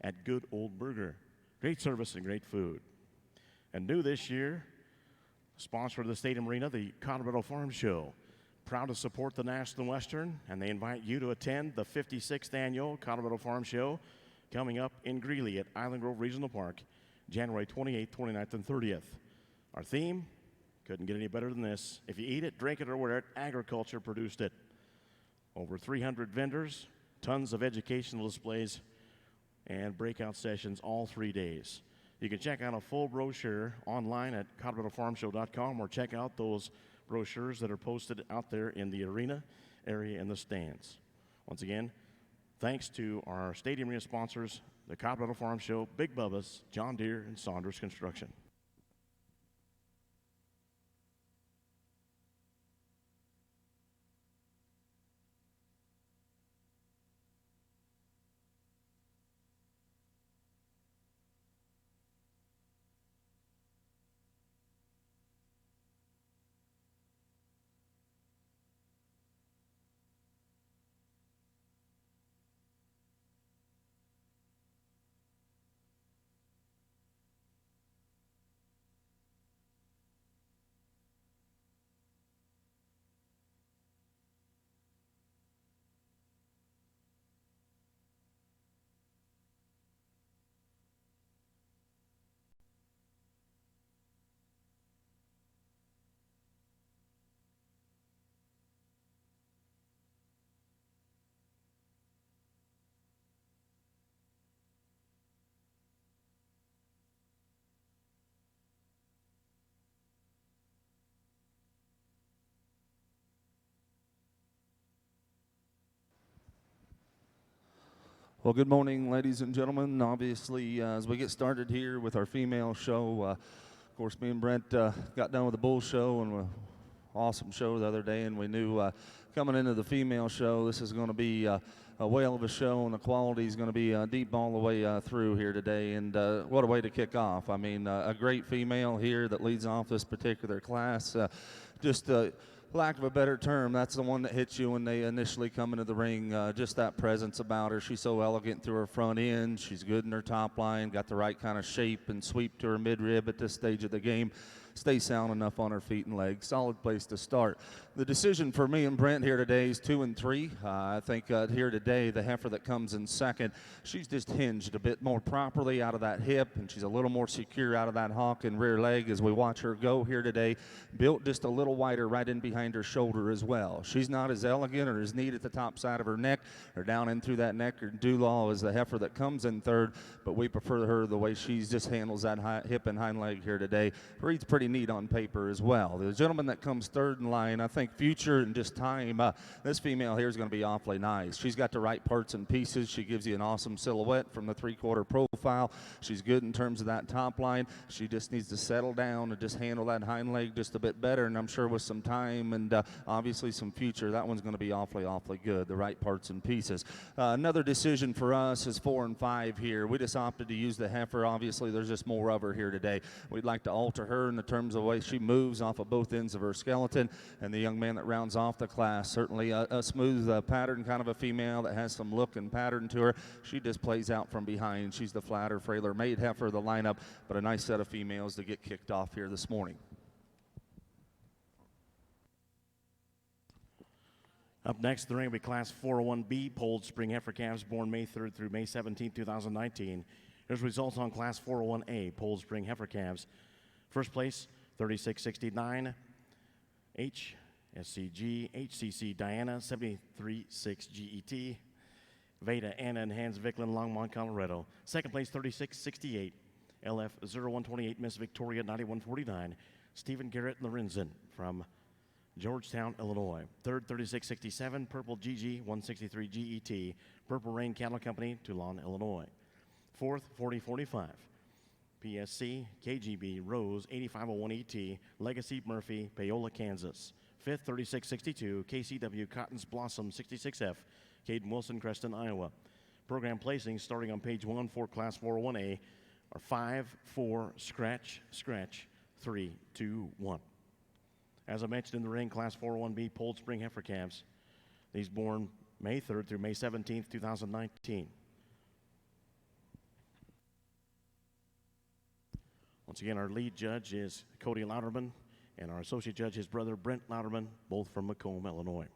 at Good Old Burger. Great service and great food. And new this year, sponsor of the Stadium Arena, the Colorado Farm Show. Proud to support the National Western, and they invite you to attend the 56th Annual Colorado Farm Show coming up in Greeley at Island Grove Regional Park, January 28th, 29th, and 30th. Our theme, couldn't get any better than this. If you eat it, drink it, or wear it, agriculture produced it. Over 300 vendors, tons of educational displays, and breakout sessions all 3 days. You can check out a full brochure online at coloradofarmshow.com or check out those brochures that are posted out there in the arena area and the stands. Once again, thanks to our stadium arena sponsors, the Colorado Farm Show, Big Bubba's, John Deere, and Saunders Construction. Well, good morning, ladies and gentlemen. Obviously, as we get started here with our female show, of course, me and Brent got done with the bull show and an awesome show the other day, and we knew coming into the female show, this is going to be a whale of a show, and the quality is going to be deep all the way through here today. And what a way to kick off. I mean, a great female here that leads off this particular class. Just lack of a better term, that's the one that hits you when they initially come into the ring. Just that presence about her. She's so elegant through her front end. She's good in her top line, got the right kind of shape and sweep to her midrib at this stage of the game. Stay sound enough on her feet and legs. Solid place to start. The decision for me and Brent here today is 2 and 3. I think here today, the heifer that comes in second, she's just hinged a bit more properly out of that hip, and she's a little more secure out of that hock and rear leg as we watch her go here today. Built just a little wider right in behind her shoulder as well. She's not as elegant or as neat at the top side of her neck or down in through that neck or dewlaw as the heifer that comes in third, but we prefer her the way she just handles that hip and hind leg here today. Reads pretty neat on paper as well. The gentleman that comes third in line, I think future and just time, this female here is going to be awfully nice. She's got the right parts and pieces. She gives you an awesome silhouette from the three-quarter profile. She's good in terms of that top line. She just needs to settle down and just handle that hind leg just a bit better, and I'm sure with some time and obviously some future, that one's going to be awfully good. The right parts and pieces. Another decision for us is 4 and 5 here. We just opted to use the heifer. Obviously, there's just more of her here today. We'd like to alter her in the terms of the way she moves off of both ends of her skeleton, and the young man that rounds off the class, certainly a smooth pattern, kind of a female that has some look and pattern to her. She just plays out from behind. She's the flatter, frailer made heifer of the lineup, but a nice set of females to get kicked off here this morning. Up next, the ring will be Class 401B, polled spring heifer calves born May 3rd through May 17th, 2019. Here's results on Class 401A, polled spring heifer calves. First place, 3669, HSCG, HCC Diana, 73.6 GET, Veda Anna and Hans Vicklin, Longmont, Colorado. Second place, 3668, LF 0128, Miss Victoria, 9149, Stephen Garrett Lorenzen from Georgetown, Illinois. Third, 3667, Purple GG, 163 GET, Purple Rain Cattle Company, Toulon, Illinois. Fourth, 4045, PSC, KGB, Rose, 8501 ET, Legacy Murphy, Paola, Kansas. Fifth, 3662, KCW, Cotton's Blossom, 66F, Caden Wilson, Creston, Iowa. Program placings starting on page 1 for Class 401A are 5, 4, scratch, scratch, 3, 2, 1. As I mentioned in the ring, Class 401B, polled spring heifer calves. These born May 3rd through May 17th, 2019. Once again, our lead judge is Cody Louderman, and our associate judge is brother Brent Louderman, both from Macomb, Illinois.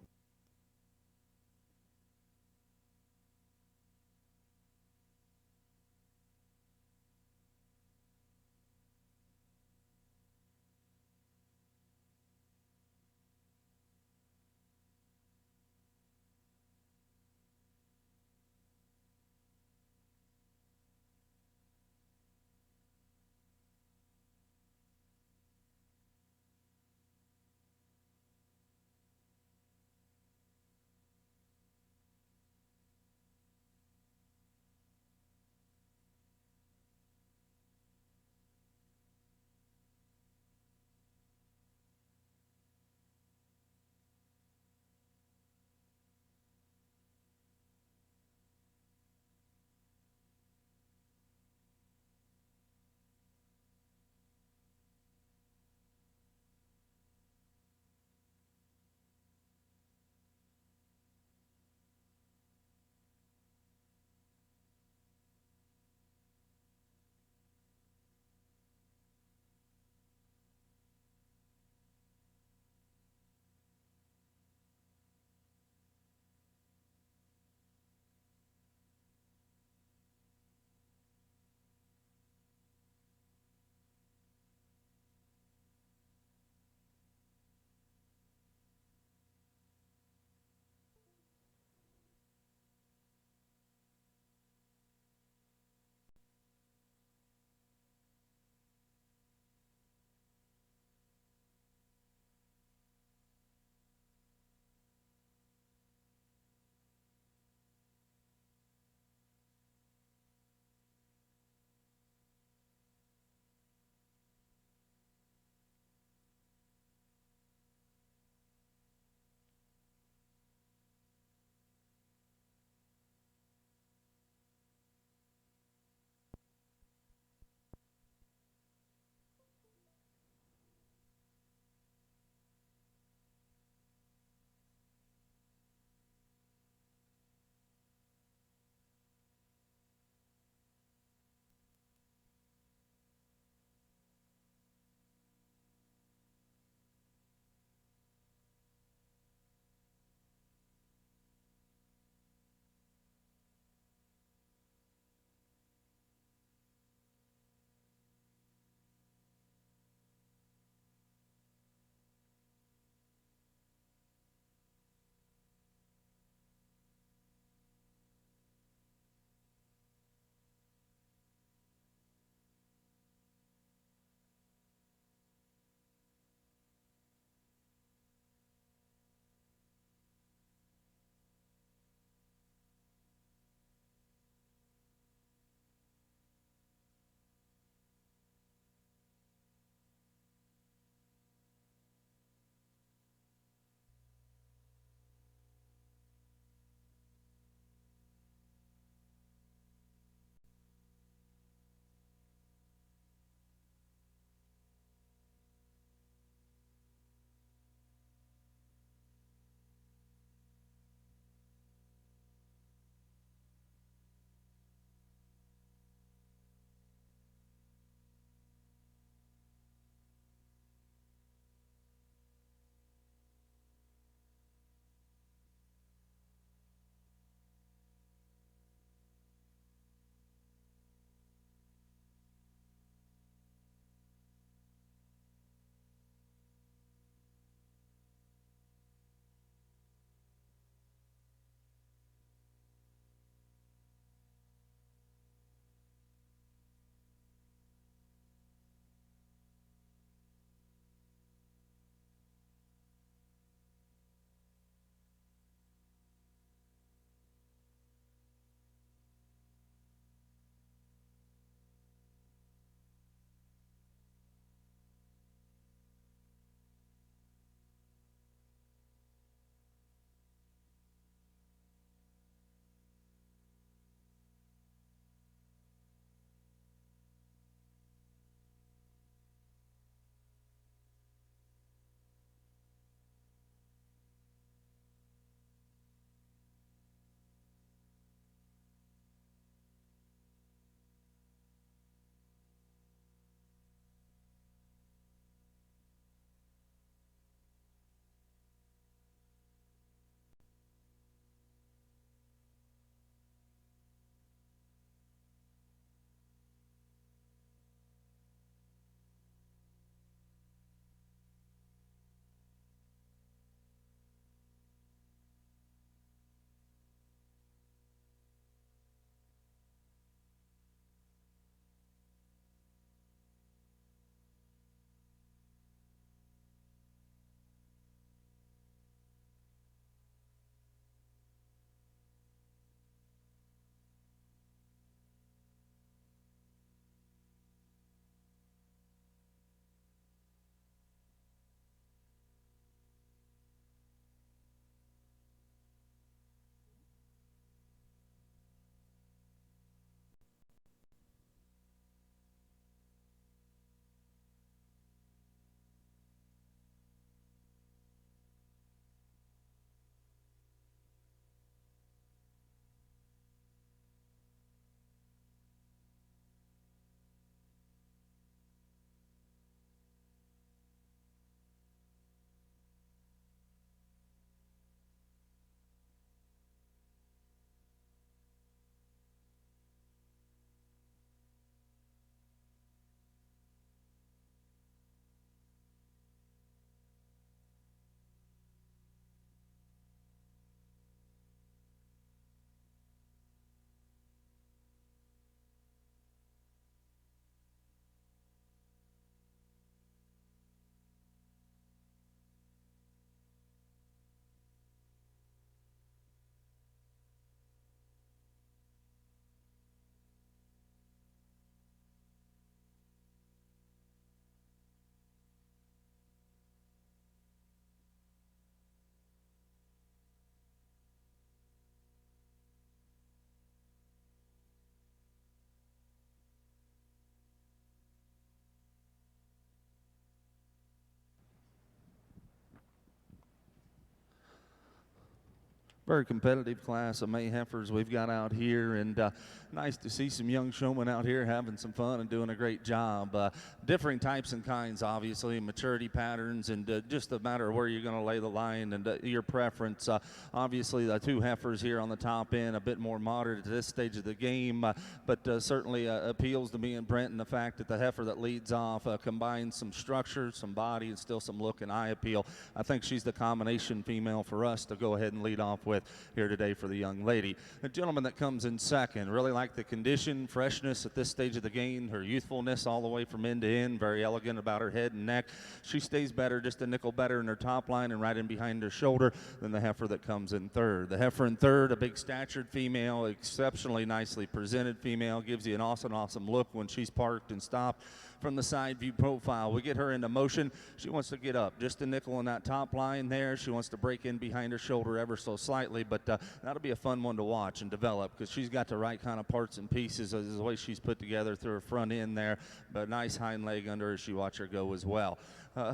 Very competitive class of May heifers we've got out here, and nice to see some young showmen out here having some fun and doing a great job. Differing types and kinds, obviously, maturity patterns, and just a matter of where you're going to lay the line and your preference. Obviously, the two heifers here on the top end, a bit more moderate at this stage of the game, but certainly appeals to me and Brent in the fact that the heifer that leads off combines some structure, some body, and still some look and eye appeal. I think she's the combination female for us to go ahead and lead off with here today for the young lady. The gentleman that comes in second, really like the condition, freshness at this stage of the game, her youthfulness all the way from end to end, very elegant about her head and neck. She stays better, just a nickel better in her top line and right in behind her shoulder than the heifer that comes in third. The heifer in third, a big statured female, exceptionally nicely presented female, gives you an awesome look when she's parked and stopped. From the side view profile, we get her into motion. She wants to get up, just a nickel in that top line there. She wants to break in behind her shoulder ever so slightly, but that'll be a fun one to watch and develop because she's got the right kind of parts and pieces as the way she's put together through her front end there, but a nice hind leg under her as you watch her go as well.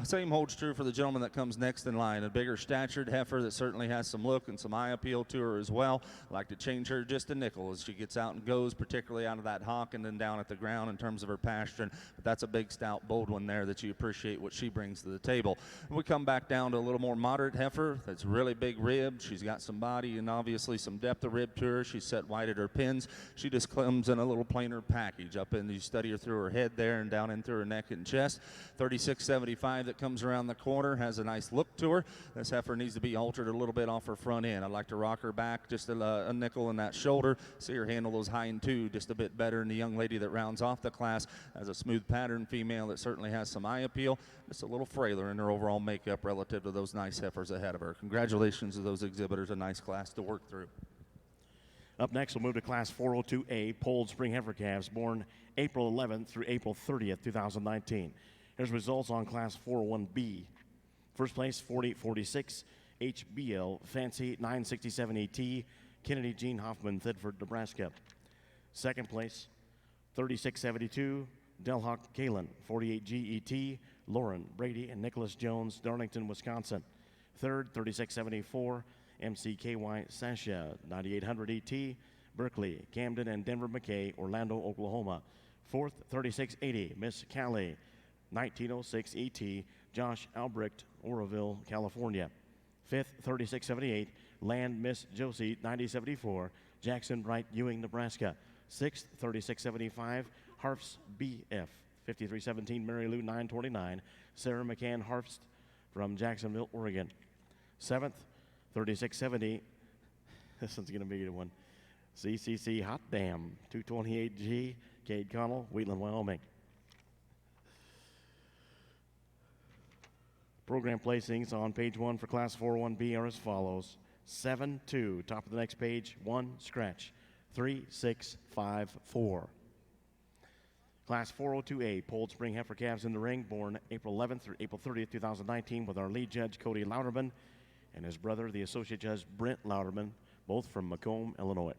Same holds true for the gentleman that comes next in line, a bigger statured heifer that certainly has some look and some eye appeal to her as well. I like to change her just a nickel as she gets out and goes, particularly out of that hock and then down at the ground in terms of her pasturing. But that's a big, stout, bold one there that you appreciate what she brings to the table. And we come back down to a little more moderate heifer that's really big ribbed. She's got some body and obviously some depth of rib to her. She's set wide at her pins. She just comes in a little plainer package. Up in, you study her through her head there and down in through her neck and chest. 36.75 that comes around the corner, has a nice look to her. This heifer needs to be altered a little bit off her front end. I'd like to rock her back just a nickel in that shoulder, see her handle those hind two just a bit better. And the young lady that rounds off the class has a smooth pattern female that certainly has some eye appeal, just a little frailer in her overall makeup relative to those nice heifers ahead of her. Congratulations to those exhibitors, a nice class to work through. Up next, we'll move to Class 402A, polled spring heifer calves born April 11th through April 30th, 2019. Here's results on Class 401B. First place, 4846, HBL, Fancy 967 ET, Kennedy Jean Hoffman, Thedford, Nebraska. Second place, 3672, Delhawk Kalen, 48 GET, Lauren Brady and Nicholas Jones, Darlington, Wisconsin. Third, 3674, MCKY Sasha, 9800 ET, Berkeley, Camden, and Denver McKay, Orlando, Oklahoma. Fourth, 3680, Miss Callie, 1906 ET, Josh Albrecht, Oroville, California. Fifth, 3678, Land Miss Josie, 9074, Jackson Bright, Ewing, Nebraska. Sixth, 3675, Harf's BF, 5317, Mary Lou, 929, Sarah McCann Harfst from Jacksonville, Oregon. Seventh, 3670, this one's going to be a good one, CCC Hot Dam, 228G, Cade Connell, Wheatland, Wyoming. Program placings on page 1 for Class 401B are as follows. 7-2, top of the next page, 1, scratch, 3, 6, 5, 4. Class 402A, polled spring heifer calves in the ring, born April 11th through April 30th, 2019, with our lead judge, Cody Louderman, and his brother, the associate judge, Brent Louderman, both from Macomb, Illinois.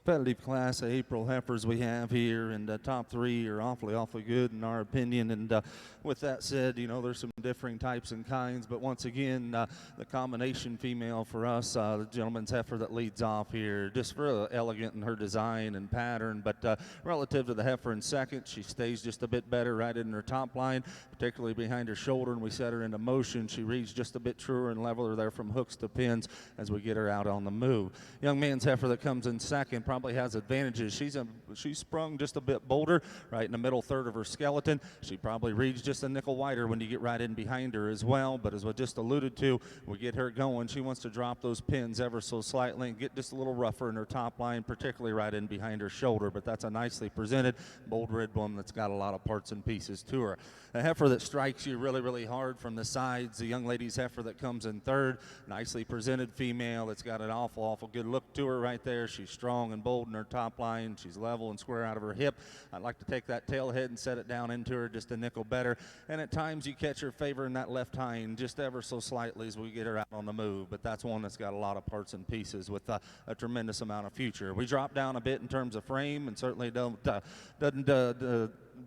competitive class of April heifers we have here, and the top three are awfully good in our opinion. And with that said, you know, there's some differing types and kinds, but once again, the combination female for us, the gentleman's heifer that leads off here, just real elegant in her design and pattern, but relative to the heifer in second, she stays just a bit better right in her top line, particularly behind her shoulder, and we set her into motion. She reads just a bit truer and leveler there from hooks to pins as we get her out on the move. Young man's heifer that comes in second probably has advantages. She's sprung just a bit bolder right in the middle third of her skeleton. She probably reads just a nickel wider when you get right in behind her as well, but as we just alluded to, we get her going. She wants to drop those pins ever so slightly and get just a little rougher in her top line, particularly right in behind her shoulder, but that's a nicely presented bold red one that's got a lot of parts and pieces to her. A heifer that strikes you really hard from the sides, the young lady's heifer that comes in third, nicely presented female that's got an awful good look to her right there. She's strong and bold in her top line. She's level and square out of her hip. I'd like to take that tail head and set it down into her just a nickel better, and at times you catch her favoring that left hind just ever so slightly as we get her out on the move, but that's one that's got a lot of parts and pieces with a tremendous amount of future. We drop down a bit in terms of frame and certainly doesn't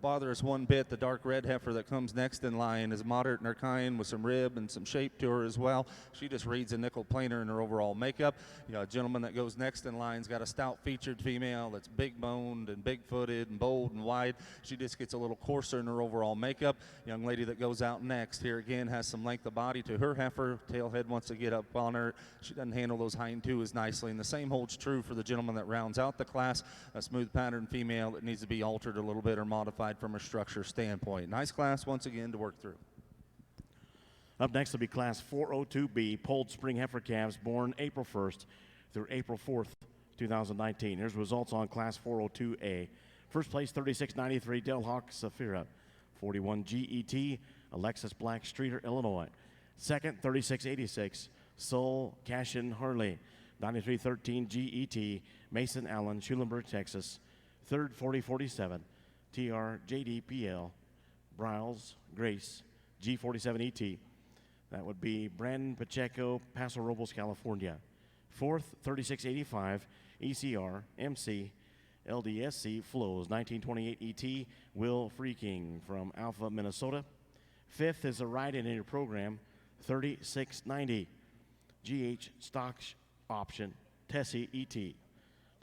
bother us one bit. The dark red heifer that comes next in line is moderate in her kind with some rib and some shape to her as well. She just reads a nickel plainer in her overall makeup. You know, a gentleman that goes next in line's got a stout featured female that's big boned and big footed and bold and wide. She just gets a little coarser in her overall makeup. Young lady that goes out next here again has some length of body to her heifer. Tailhead wants to get up on her. She doesn't handle those hind two as nicely, and the same holds true for the gentleman that rounds out the class, a smooth pattern female that needs to be altered a little bit or modified from a structure standpoint. Nice class once again to work through. Up next will be Class 402B, polled spring heifer calves born April 1st through April 4th, 2019. Here's results on Class 402A. First place, 3693, Del Hawk Safira. 41 GET, Alexis Black Streeter, Illinois. Second, 3686, Soul Cashin Harley. 9313 GET, Mason Allen, Schulenburg, Texas. Third, 4047, TRJDPL, Bryles Grace, G47ET. That would be Brandon Pacheco, Paso Robles, California. Fourth, 3685, ECR, MC, LDSC Flows, 1928 ET, Will Freaking from Alpha, Minnesota. Fifth is a ride-in your program, 3690, GH Stock Option, Tessie ET.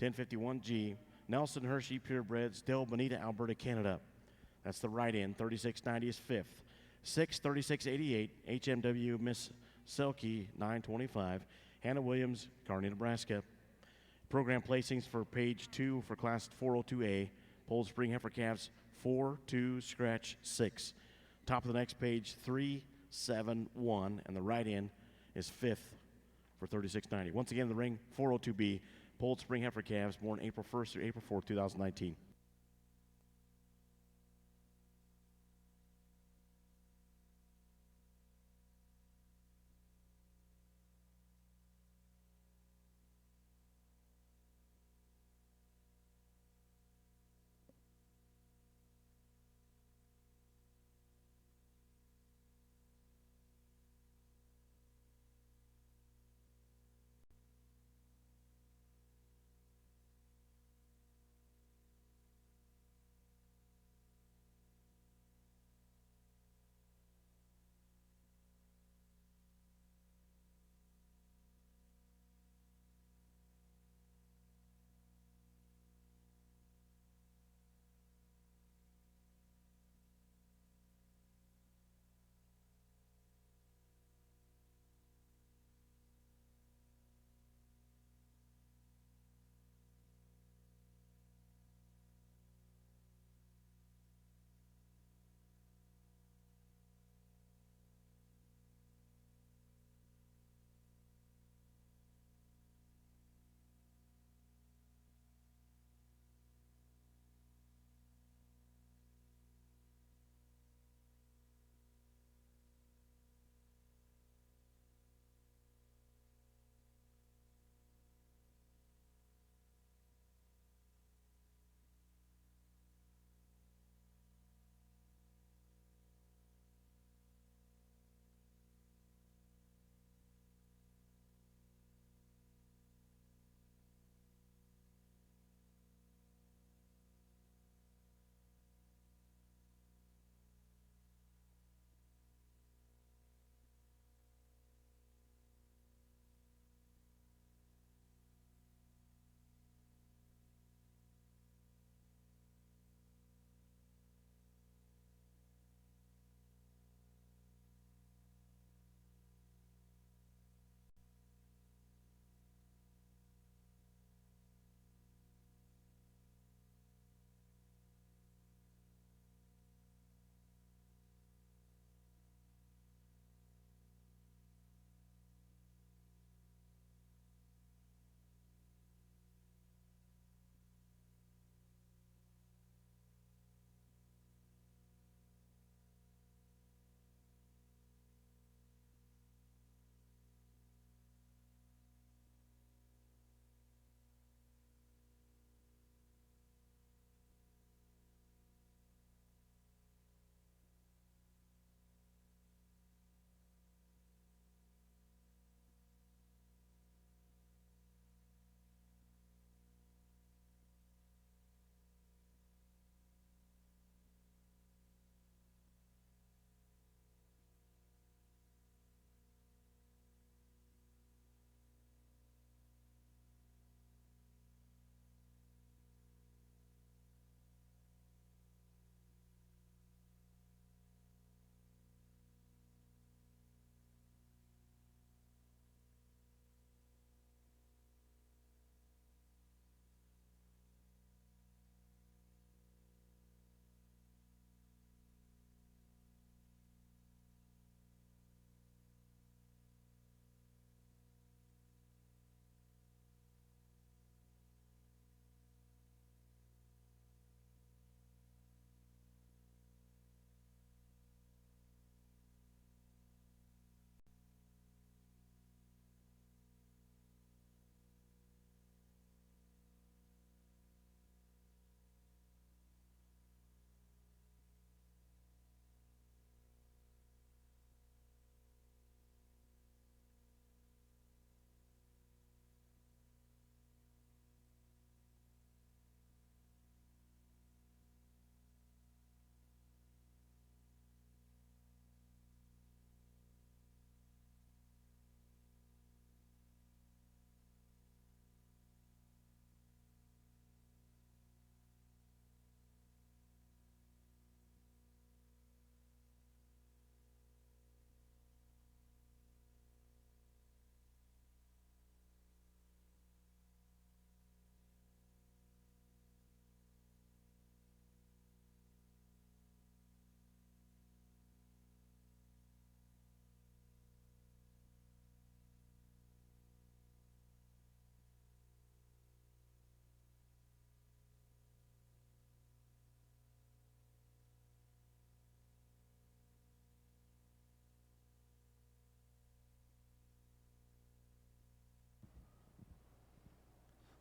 1051G, Nelson Hershey Purebreds, Del Bonita, Alberta, Canada. That's the ride-in. 3690 is fifth. Sixth, 3688, HMW Miss Selke, 925, Hannah Williams, Kearney, Nebraska. Program placings for page 2 for Class 402A, polled spring heifer calves 4-2-6. Top of the next page, 371, and the ride-in is fifth for 3690. Once again, the ring 402B, polled spring heifer calves born April 1st through April 4th, 2019.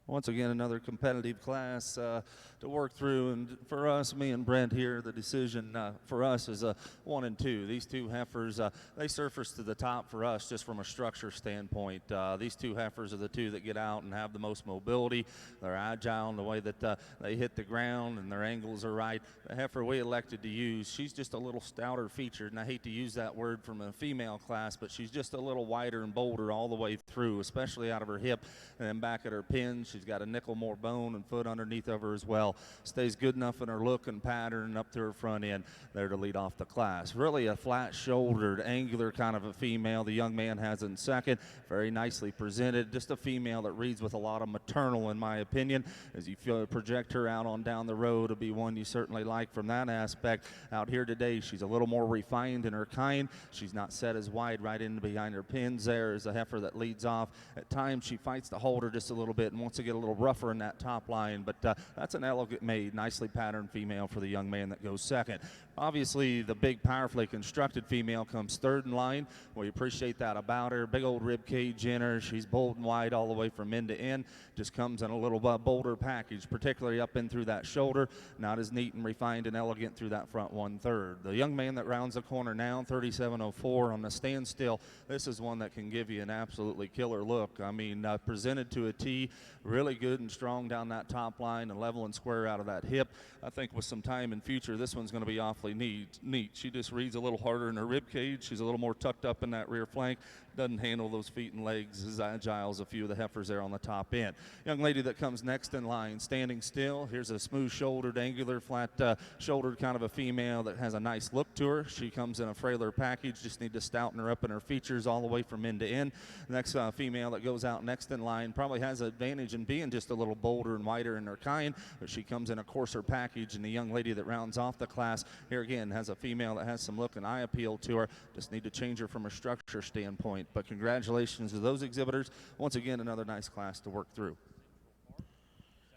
Once again, another competitive class to work through, and for us, me and Brent here, the decision for us is 1 and 2. These two heifers, they surface to the top for us just from a structure standpoint. These two heifers are the two that get out and have the most mobility. They're agile in the way that they hit the ground, and their angles are right. The heifer we elected to use, she's just a little stouter featured, and I hate to use that word from a female class, but she's just a little wider and bolder all the way through, especially out of her hip and then back at her pins. She's got a nickel more bone and foot underneath of her as well. Stays good enough in her look and pattern up to her front end there to lead off the class. Really a flat-shouldered, angular kind of a female the young man has in second. Very nicely presented. Just a female that reads with a lot of maternal, in my opinion. As you project her out on down the road, it'll be one you certainly like from that aspect. Out here today, she's a little more refined in her kind. She's not set as wide right in behind her pins there as a heifer that leads off. At times, she fights to hold her just a little bit and wants to get a little rougher in that top line, but that's an elegant made, nicely patterned female for the young man that goes second. Obviously, the big, powerfully constructed female comes third in line. We appreciate that about her. Big old rib cage in her. She's bold and wide all the way from end to end. Just comes in a little bolder package, particularly up in through that shoulder. Not as neat and refined and elegant through that front 1/3. The young man that rounds the corner now, 3704 on the standstill. This is one that can give you an absolutely killer look. I mean, presented to a T, really good and strong down that top line and level and square out of that hip. I think with some time in future, this one's going to be awfully neat. She just reads a little harder in her rib cage. She's a little more tucked up in that rear flank. Doesn't handle those feet and legs as agile as a few of the heifers there on the top end. Young lady that comes next in line, standing still. Here's a smooth-shouldered, angular, flat-shouldered kind of a female that has a nice look to her. She comes in a frailer package. Just need to stouten her up in her features all the way from end to end. Next female that goes out next in line probably has an advantage in being just a little bolder and wider in her kind, but she comes in a coarser package. And the young lady that rounds off the class here again has a female that has some look and eye appeal to her. Just need to change her from a structure standpoint. But congratulations to those exhibitors. Once again, another nice class to work through.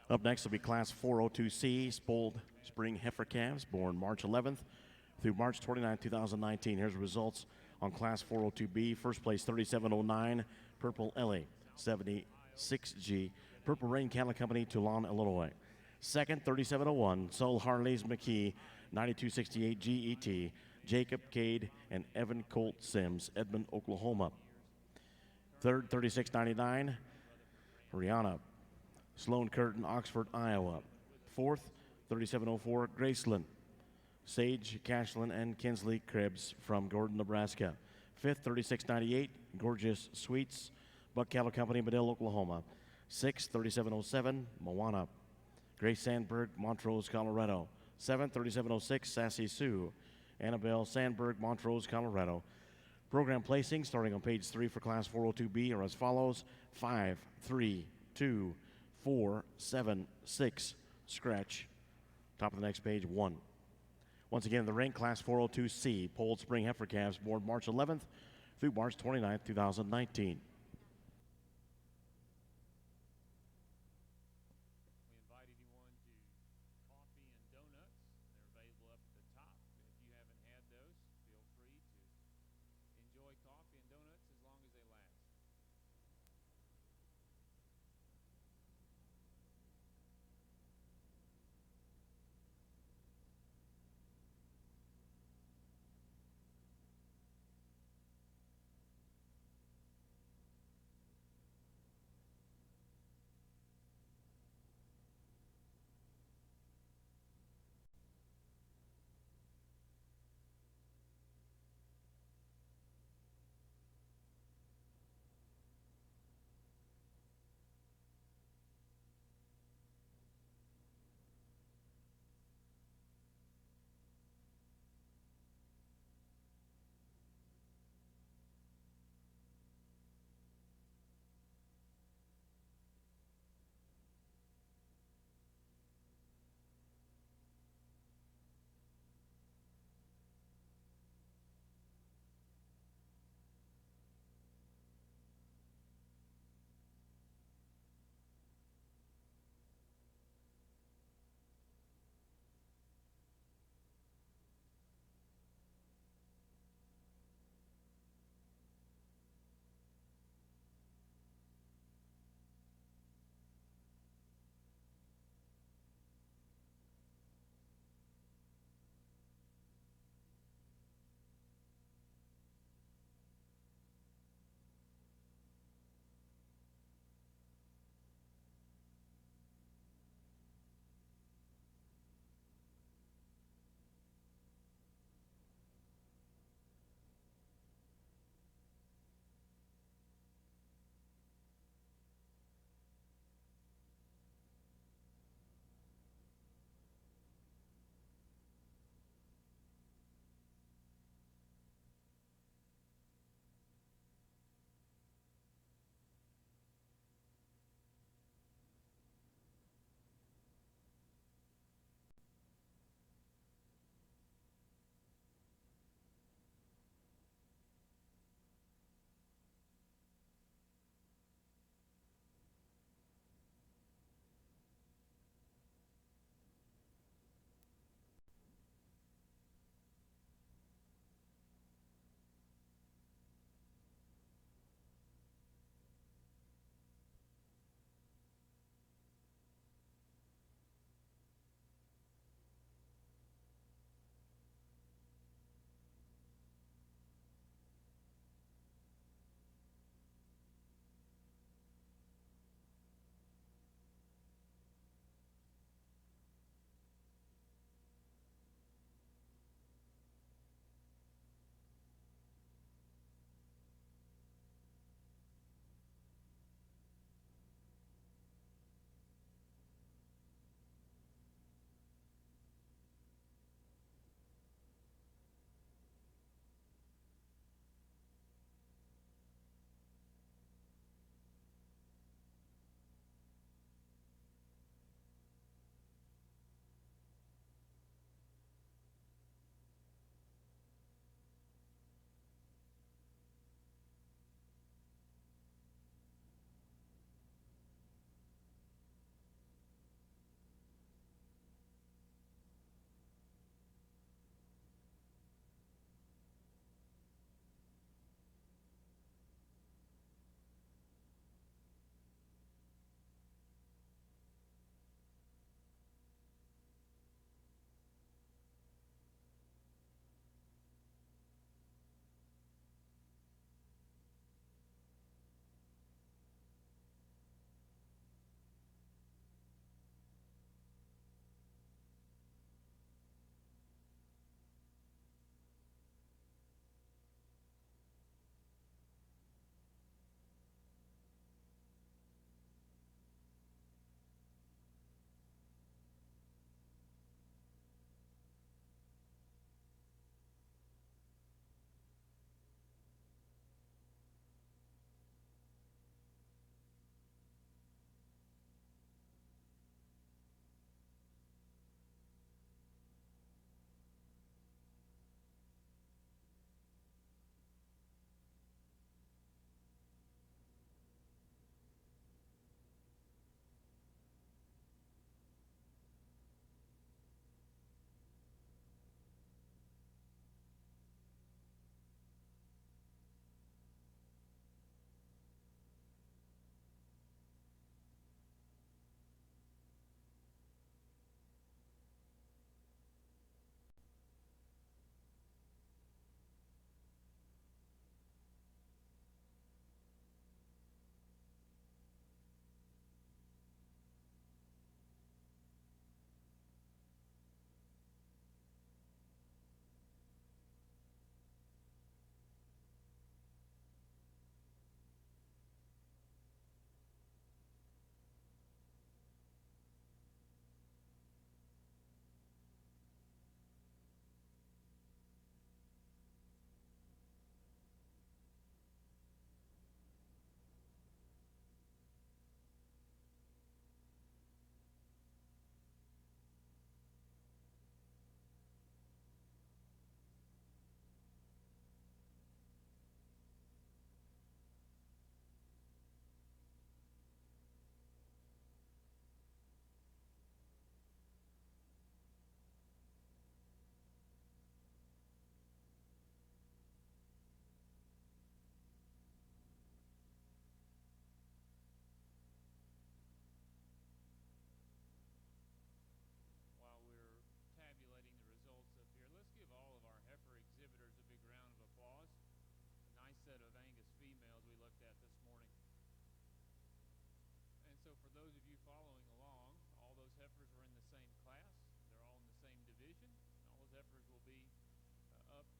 Up next will be Class 402C, Spoiled Spring Heifer Calves, born March 11th through March 29, 2019. Here's the results on Class 402B. First place, 3709, Purple Ellie, 76G, Purple Rain Cattle Company, Toulon, Illinois. Second, 3701, Sol Harley's McKee, 9268 GET, Jacob Cade and Evan Colt Sims, Edmond, Oklahoma. Third, 3699, Rihanna, Sloan Curtin, Oxford, Iowa. Fourth, 3704, Graceland, Sage Cashlin and Kinsley Krebs from Gordon, Nebraska. Fifth, 3698, Gorgeous Sweets, Buck Cattle Company, Medill, Oklahoma. Sixth, 3707, Moana, Grace Sandberg, Montrose, Colorado. Seventh, 3706, Sassy Sue, Annabelle Sandberg, Montrose, Colorado. Program placing starting on page 3 for Class 402B are as follows: 5, 3, 2, 4, 7, 6, scratch. Top of the next page, 1. Once again, the rank Class 402C, Polled Spring Heifer Calves, born March 11th through March 29th, 2019.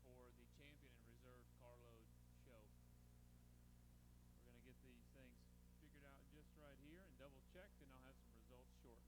for the Champion and Reserve Carload Show. We're going to get these things figured out just right here and double checked, and I'll have some results shortly.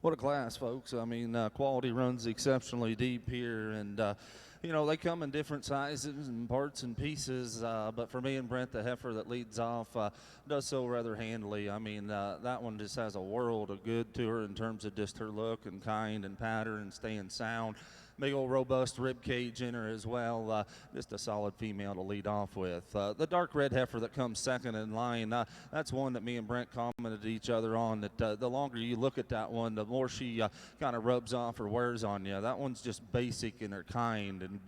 What a class, folks. I mean, quality runs exceptionally deep here, and you know, they come in different sizes and parts and pieces, but for me and Brent, the heifer that leads off does so rather handily. I mean, that one just has a world of good to her in terms of just her look and kind and pattern and staying sound. Big old robust rib cage in her as well. Just a solid female to lead off with. The dark red heifer that comes second in line, that's one that me and Brent commented each other on, that the longer you look at that one, the more she kind of rubs off or wears on you. That one's just basic in her kind, and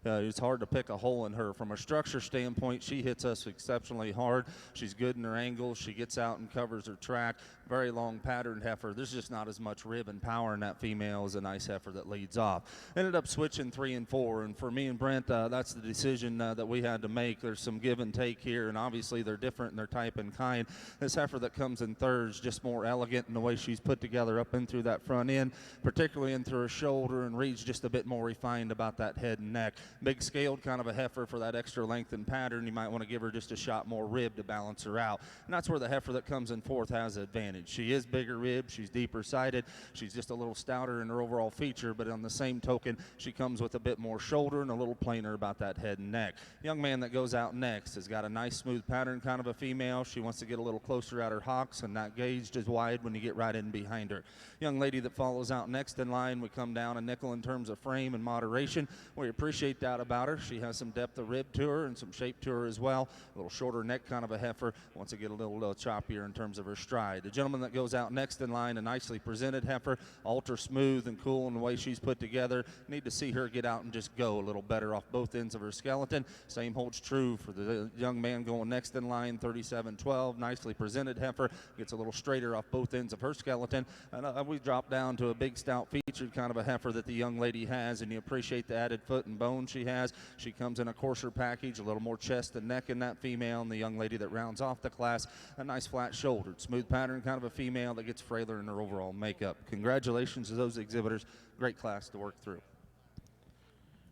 it's hard to pick a hole in her. From a structure standpoint, she hits us exceptionally hard. She's good in her angles. She gets out and covers her track. Very long patterned heifer. There's just not as much rib and power in that female as a nice heifer that leads off. Ended up switching 3 and 4, and for me and Brent, that's the decision that we had to make. There's some give and take here, and obviously they're different in their type and kind. This heifer that comes in third is just more elegant in the way she's put together up and through that front end, particularly in through her shoulder, and reads just a bit more refined about that head and neck. Big scaled kind of a heifer for that extra length and pattern. You might want to give her just a shot more rib to balance her out, and that's where the heifer that comes in fourth has an advantage. She is bigger rib, she's deeper sided, she's just a little stouter in her overall feature, but on the same token, she comes with a bit more shoulder and a little plainer about that head and neck. Young man that goes out next has got a nice smooth pattern, kind of a female. She wants to get a little closer at her hocks, and not gauged as wide when you get right in behind her. Young lady that follows out next in line, we come down a nickel in terms of frame and moderation. We appreciate that about her. She has some depth of rib to her and some shape to her as well. A little shorter neck kind of a heifer. Wants to get a little choppier in terms of her stride. The gentleman that goes out next in line, a nicely presented heifer, ultra smooth and cool in the way she's put together. Need to see her get out and just go a little better off both ends of her skeleton. Same holds true for the young man going next in line, 37-12. Nicely presented heifer. Gets a little straighter off both ends of her skeleton. And we drop down to a big stout featured kind of a heifer that the young lady has, and you appreciate the added foot and bone she has. She comes in a coarser package, a little more chest and neck in that female, and the young lady that rounds off the class, a nice flat shouldered, smooth pattern, kind of a female that gets frailer in her overall makeup. Congratulations to those exhibitors. Great class to work through.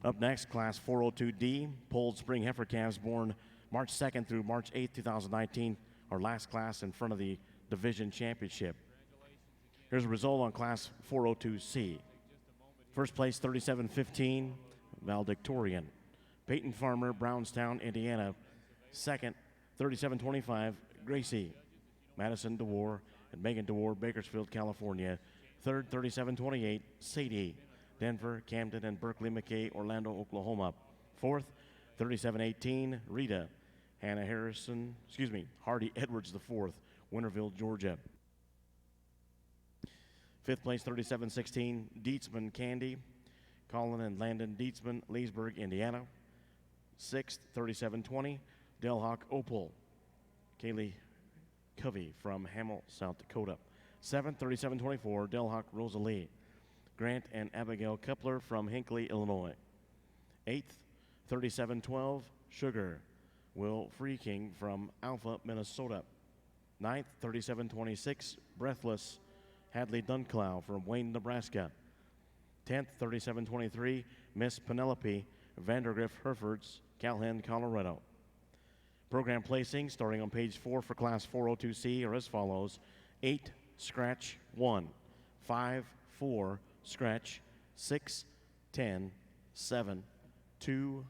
Up next, Class 402D, Polled Spring heifer calves born March 2nd through March 8th, 2019, our last class in front of the Division Championship. Here's a result on Class 402C. First place, 37-15, Valedictorian. Peyton Farmer, Brownstown, Indiana. Second, 37-25, Gracie. Madison DeWar and Megan DeWar, Bakersfield, California. Third, 37-28, Sadie. Denver, Camden, and Berkeley McKay, Orlando, Oklahoma. Fourth, 37-18, Rita. Hardy Edwards IV, Winterville, Georgia. Fifth place, 37-16, Dietzman Candy. Colin and Landon Dietzman, Leesburg, Indiana. Sixth, 37-20, Delhawk Opal. Kaylee Covey from Hamel, South Dakota. Seventh, 37-24, Delhawk Rosalie. Grant and Abigail Kepler from Hinckley, Illinois. Eighth, 37-12, Sugar. Will Freeking from Alpha, Minnesota. Ninth, 37-26, Breathless. Hadley Dunclow from Wayne, Nebraska. 10th, 37-23, Miss Penelope Vandergriff Herefords, Calhoun, Colorado. Program placing starting on page 4 for Class 402C are as follows: 8, scratch 1, 5, 4, scratch 6, 10, 7, 2,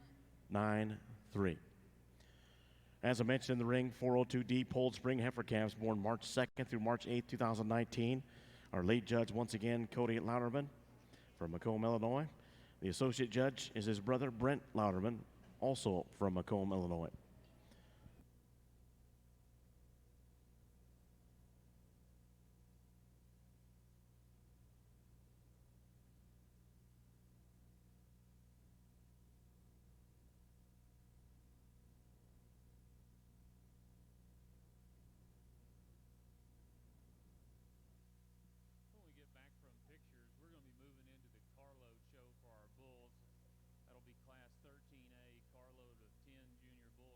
9, 3. As I mentioned in the ring, 402D Polled Spring heifer calves born March 2nd through March 8th, 2019. Our lead judge, once again, Cody Louderman from Macomb, Illinois. The associate judge is his brother, Brent Louderman, also from Macomb, Illinois. When we get back from pictures, we're going to be moving into the carload show for our bulls. That'll be Class 13A carload of 10 junior bull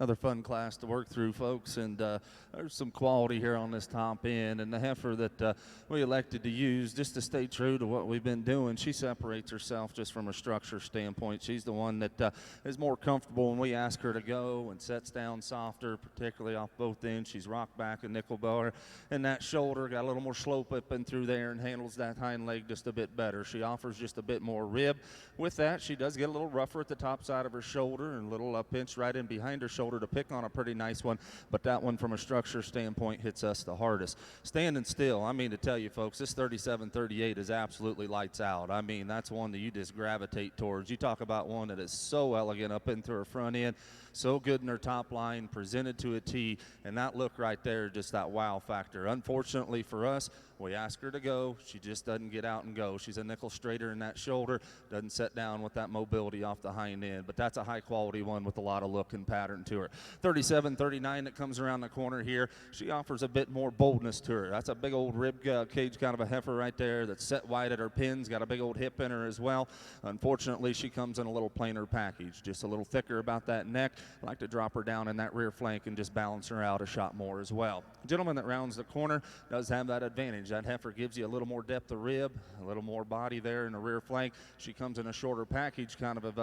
Another fun class to work through, folks, and there's some quality here on this top end. And the heifer that we elected to use, just to stay true to what we've been doing, she separates herself just from a structure standpoint. She's the one that is more comfortable when we ask her to go and sets down softer, particularly off both ends. She's rock back and nickel bar, and that shoulder got a little more slope up and through there and handles that hind leg just a bit better. She offers just a bit more rib. With that, she does get a little rougher at the top side of her shoulder and a little pinch right in behind her shoulder to pick on a pretty nice one, but that one from a structure standpoint hits us the hardest. Standing still, I mean to tell you folks, this 37-38 is absolutely lights out. I mean, that's one that you just gravitate towards. You talk about one that is so elegant up into her front end, so good in her top line, presented to a tee, and that look right there, just that wow factor. Unfortunately for us, we ask her to go. She just doesn't get out and go. She's a nickel straighter in that shoulder, doesn't set down with that mobility off the hind end, but that's a high quality one with a lot of look and pattern to her. 37-39 that comes around the corner here. She offers a bit more boldness to her. That's a big old rib cage kind of a heifer right there that's set wide at her pins, got a big old hip in her as well. Unfortunately, she comes in a little plainer package, just a little thicker about that neck. I like to drop her down in that rear flank and just balance her out a shot more as well. Gentleman that rounds the corner does have that advantage. That heifer gives you a little more depth of rib, a little more body there in the rear flank. She comes in a shorter package kind of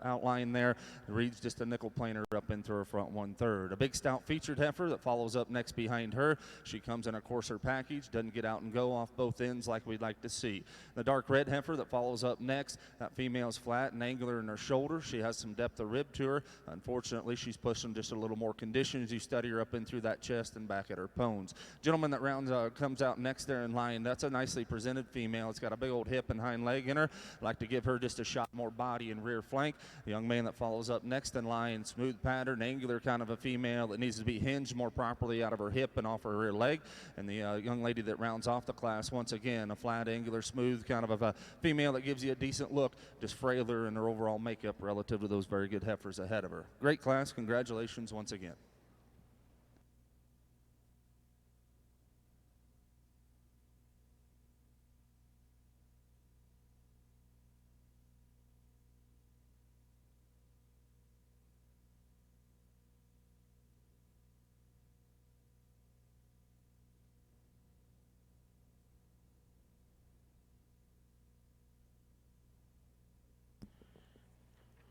outline there. Reads just a nickel planer up into her front 1/3. A big stout featured heifer that follows up next behind her. She comes in a coarser package, doesn't get out and go off both ends like we'd like to see. The dark red heifer that follows up next, that female's flat and angular in her shoulder. She has some depth of rib to her. Unfortunately, she's pushing just a little more condition as you study her up in through that chest and back at her pones. Gentleman that comes out next there in line, that's a nicely presented female. It's got a big old hip and hind leg in her. I'd like to give her just a shot more body and rear flank. The young man that follows up next in line, smooth pattern, angular kind of a female that needs to be hinged more properly out of her hip and off her rear leg. And the young lady that rounds off the class, once again, a flat, angular, smooth kind of a female that gives you a decent look, just frailer in her overall makeup relative to those very good heifers ahead of her. Great class. Congratulations once again.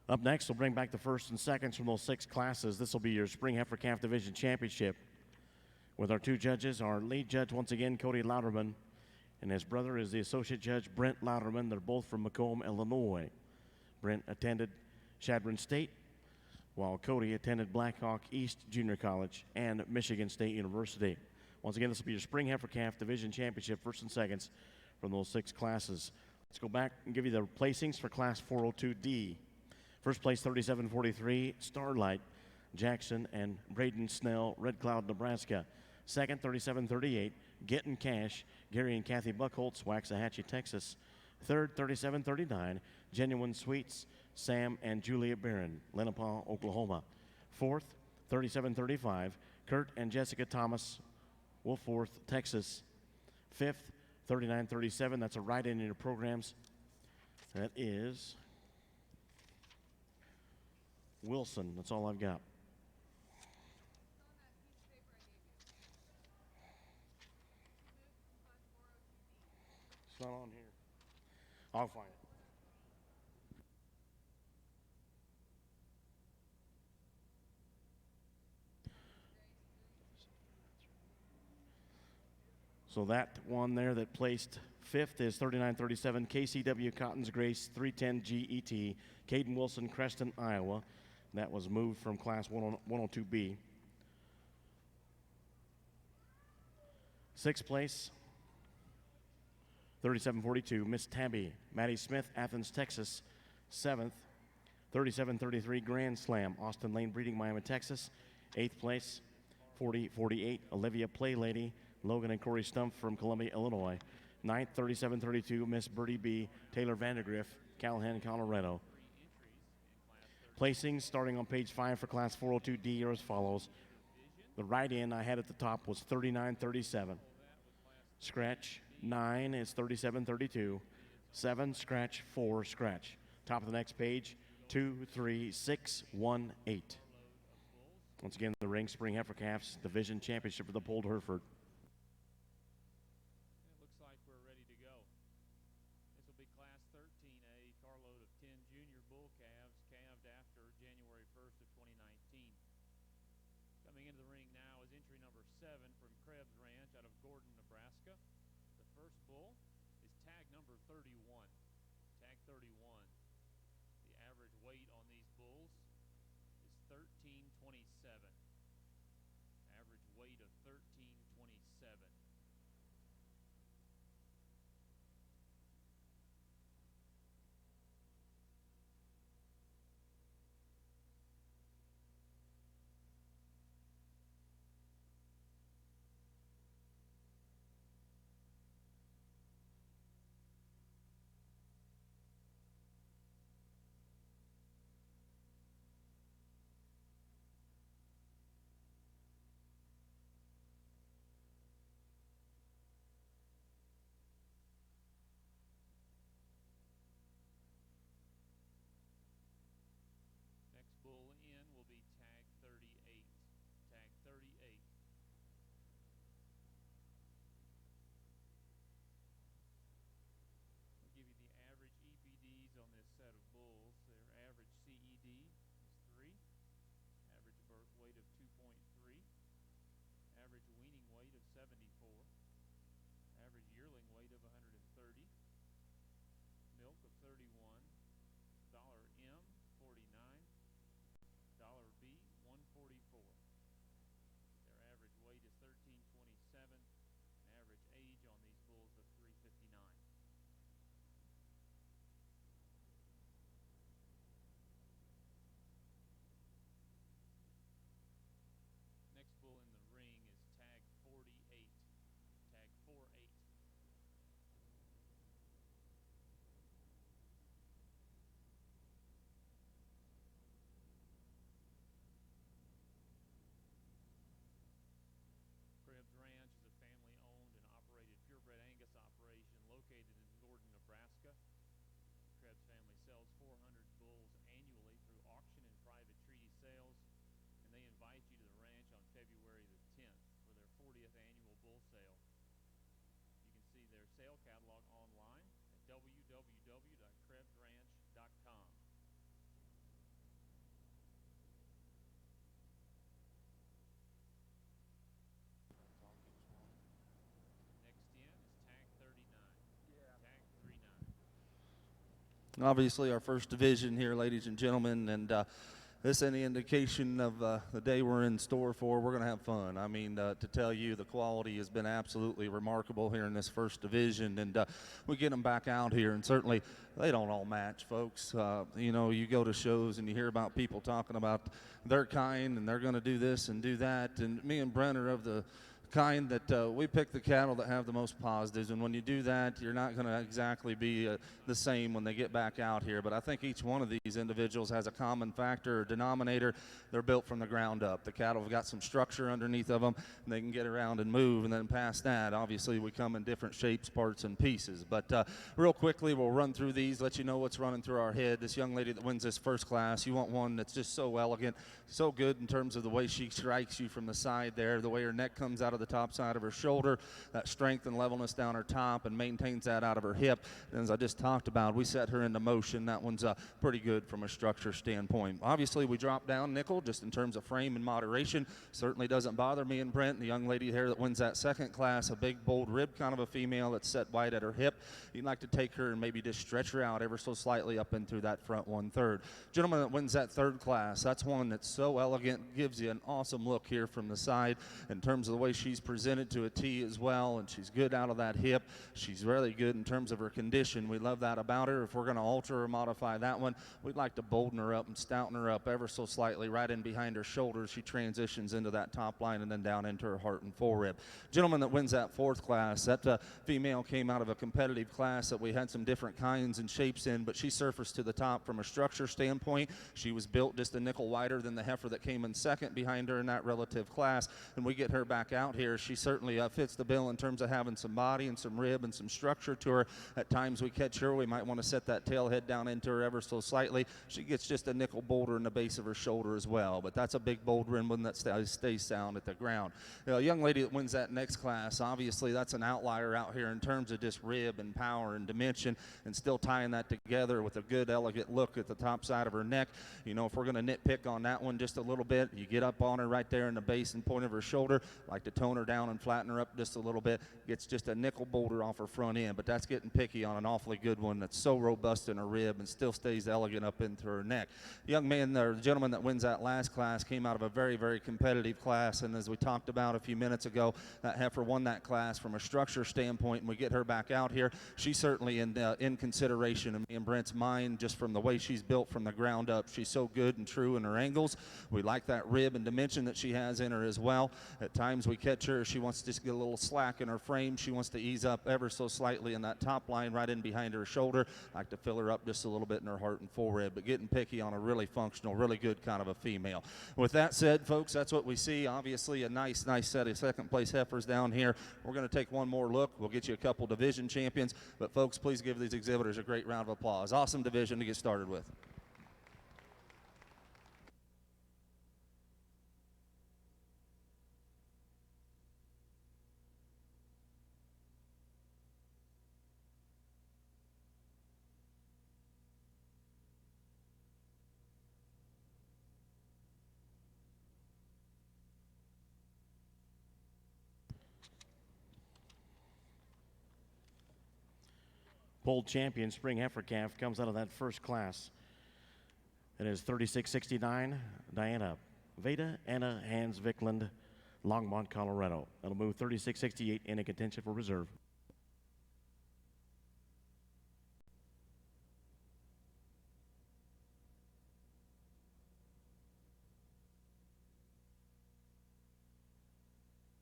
Up next, we'll bring back the first and seconds from those 6 classes. This will be your Spring Heifer Calf Division Championship. With our 2 judges, our lead judge, once again, Cody Louderman, and his brother is the associate judge, Brent Louderman. They're both from Macomb, Illinois. Brent attended Chadron State, while Cody attended Blackhawk East Junior College and Michigan State University. Once again, this will be your Spring Heifer Calf Division Championship, first and seconds from those 6 classes. Let's go back and give you the placings for Class 402D. First place, 37-43, Starlight, Jackson and Braden Snell, Red Cloud, Nebraska. Second, 37-38, Gettin' Cash, Gary and Kathy Buckholtz, Waxahachie, Texas. Third, 37-39, Genuine Sweets, Sam and Julia Barron, Lenapaw, Oklahoma. Fourth, 37-35, Kurt and Jessica Thomas, Wolfworth, Texas. Fifth, 39-37, that's a write-in in your programs. That is Wilson. That's all I've got. It's not on here. I'll find it. So that one there that placed fifth is 39-37, KCW Cotton's Grace 310 GET, Caden Wilson, Creston, Iowa. That was moved from Class 102B. Sixth place, 37-42, Miss Tabby, Maddie Smith, Athens, Texas. Seventh, 37-33, Grand Slam, Austin Lane Breeding, Miami, Texas. Eighth place, 40-48, Olivia Playlady, Logan and Corey Stumpf from Columbia, Illinois. Ninth, 37-32, Miss Birdie B, Taylor Vandergriff, Callahan, Colorado. Placings starting on page 5 for Class 402D are as follows. The write-in I had at the top was 39-37. Scratch 9 is 37-32. 7, scratch 4, scratch. Top of the next page, 2, 3, 6, 1, 8. Once again, the Ring Spring Heifer Calves Division Championship for the Polled Hereford. It looks like we're ready to go. This will be Class 13A, carload of 10 junior bull calves calved after January 1st of 2019. Coming into the ring now is entry number 7 from Krebs Ranch out of Gordon, Nebraska. The first bull is tag number 31. Tag 31. The average weight on these bulls is 1327. Average weight of 1327. Next bull in will be tag 38. Tag 38. I'll give you the average EPDs on this set of bulls. Their average CED is 3. Average birth weight of 2.3. Average weaning weight of 74. Average yearling weight of 130. Milk of 31. Dollar M 49. Dollar B 144. Their average weight is 1327. Average age on these bulls of 359. Next bull in the ring is tag 48. Tag 48. Krebs Ranch is a family-owned and operated purebred Angus operation located in Gordon, Nebraska. Krebs family sells 400 bulls annually through auction and private treaty sales, and they invite you to the ranch on February the 10th for their 40th annual bull sale. You can see their sale catalog online at www.krebsranch.com. Next in is tag 39. Tag 39. Obviously, our first division here, ladies and gentlemen, and this any indication of the day we're in store for. We're going to have fun. I mean, to tell you, the quality has been absolutely remarkable here in this first division, and we get them back out here, and certainly they don't all match, folks. You know, you go to shows and you hear about people talking about their kind, and they're going to do this and do that, and me and Brent are of the kind that we pick the cattle that have the most positives, and when you do that, you're not going to exactly be the same when they get back out here. But I think each one of these individuals has a common factor or denominator. They're built from the ground up. The cattle have got some structure underneath of them, and they can get around and move, and then past that, obviously, we come in different shapes, parts, and pieces. But real quickly, we'll run through these, let you know what's running through our head. This young lady that wins this first class, you want one that's just so elegant, so good in terms of the way she strikes you from the side there, the way her neck comes out of the top side of her shoulder, that strength and levelness down her top, and maintains that out of her hip. And as I just talked about, we set her into motion. That one's pretty good from a structure standpoint. Obviously, we drop down nickel just in terms of frame and moderation. Certainly doesn't bother me and Brent. The young lady here that wins that second class, a big, bold rib kind of a female that's set wide at her hip. You'd like to take her and maybe just stretch her out ever so slightly up and through that front 1/3. Gentleman that wins that third class, that's one that's so elegant, gives you an awesome look here from the side in terms of the way she's presented to a T as well, and she's good out of that hip. She's really good in terms of her condition. We love that about her. If we're going to alter or modify that one, we'd like to bolden her up and stouten her up ever so slightly right in behind her shoulders. She transitions into that top line and then down into her heart and forerib. Gentleman that wins that fourth class, that female came out of a competitive class that we had some different kinds and shapes in, but she surfaced to the top from a structure standpoint. She was built just a nickel wider than the heifer that came in second behind her in that relative class, and we get her back out here here. She certainly fits the bill in terms of having some body and some rib and some structure to her. At times we catch her, we might want to set that tail head down into her ever so slightly. She gets just a nickel boulder in the base of her shoulder as well, but that's a big boulder and one that stays sound at the ground. A young lady that wins that next class, obviously that's an outlier out here in terms of just rib and power and dimension, and still tying that together with a good elegant look at the top side of her neck. You know, if we're going to nitpick on that one just a little bit, you get up on her right there in the base and point of her shoulder, like to tone her down and flatten her up just a little bit. Gets just a nickel boulder off her front end, but that's getting picky on an awfully good one that's so robust in her rib and still stays elegant up into her neck. The young man, or the gentleman that wins that last class, came out of a very, very competitive class, and as we talked about a few minutes ago, that heifer won that class from a structure standpoint, and we get her back out here. She's certainly in consideration in me and Brent's mind, just from the way she's built from the ground up. She's so good and true in her angles. We like that rib and dimension that she has in her as well. At times we catch her, she wants to just get a little slack in her frame. She wants to ease up ever so slightly in that top line right in behind her shoulder. Like to fill her up just a little bit in her heart and forehead, but getting picky on a really functional, really good kind of a female. With that said, folks, that's what we see. Obviously a nice set of second place heifers down here. We're going to take one more look. We'll get you a couple division champions, but folks, please give these exhibitors a great round of applause. Awesome division to get started with. Polled champion spring heifer calf comes out of that first class. It is 3669 Diana Veda Anna Hans Vickland, Longmont, Colorado. It'll move 3668 into contention for reserve.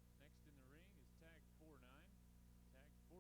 Next in the ring is tag 49, tag 49.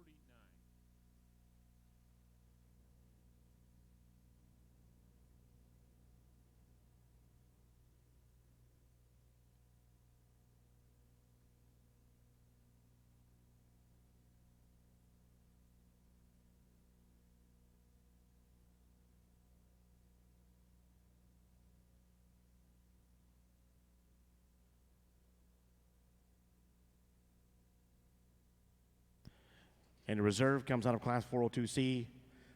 And the reserve comes out of class 402C.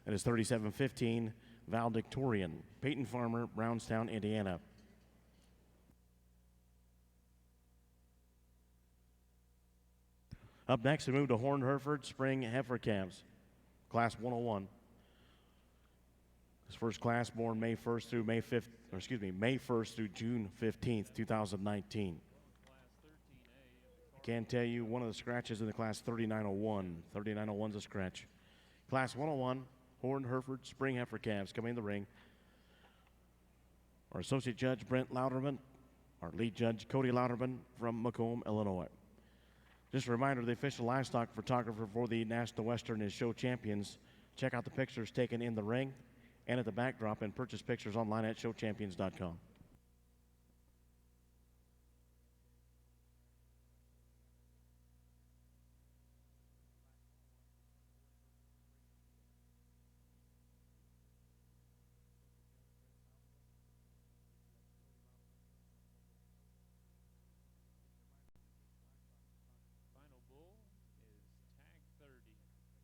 It is 3715 Valedictorian, Peyton Farmer, Brownstown, Indiana. Up next, we move to Horned Hereford Spring Heifer Calves, class 101. This first class born May 1st through May 1st through June 15th, 2019. I can tell you one of the scratches in the class 3901. 3901's a scratch. Class 101, Horned Hereford Spring Heifer Calves coming in the ring. Our Associate Judge Brent Louderman, our Lead Judge Cody Louderman from Macomb, Illinois. Just a reminder, the official livestock photographer for the National Western is Show Champions. Check out the pictures taken in the ring and at the backdrop, and purchase pictures online at showchampions.com. Final bull is tag 30, tag 30.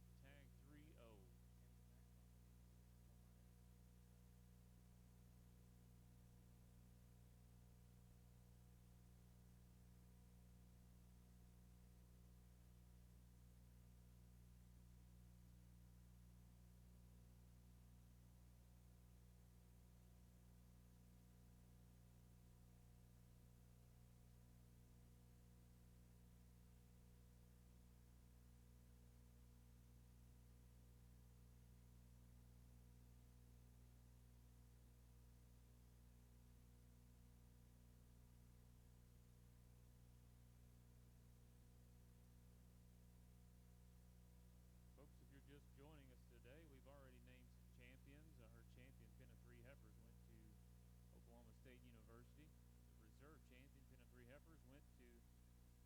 Folks, if you're just joining us today, we've already named some champions. Our champion pin of 3 heifers went to Oklahoma State University. The reserve champion pin of 3 heifers went to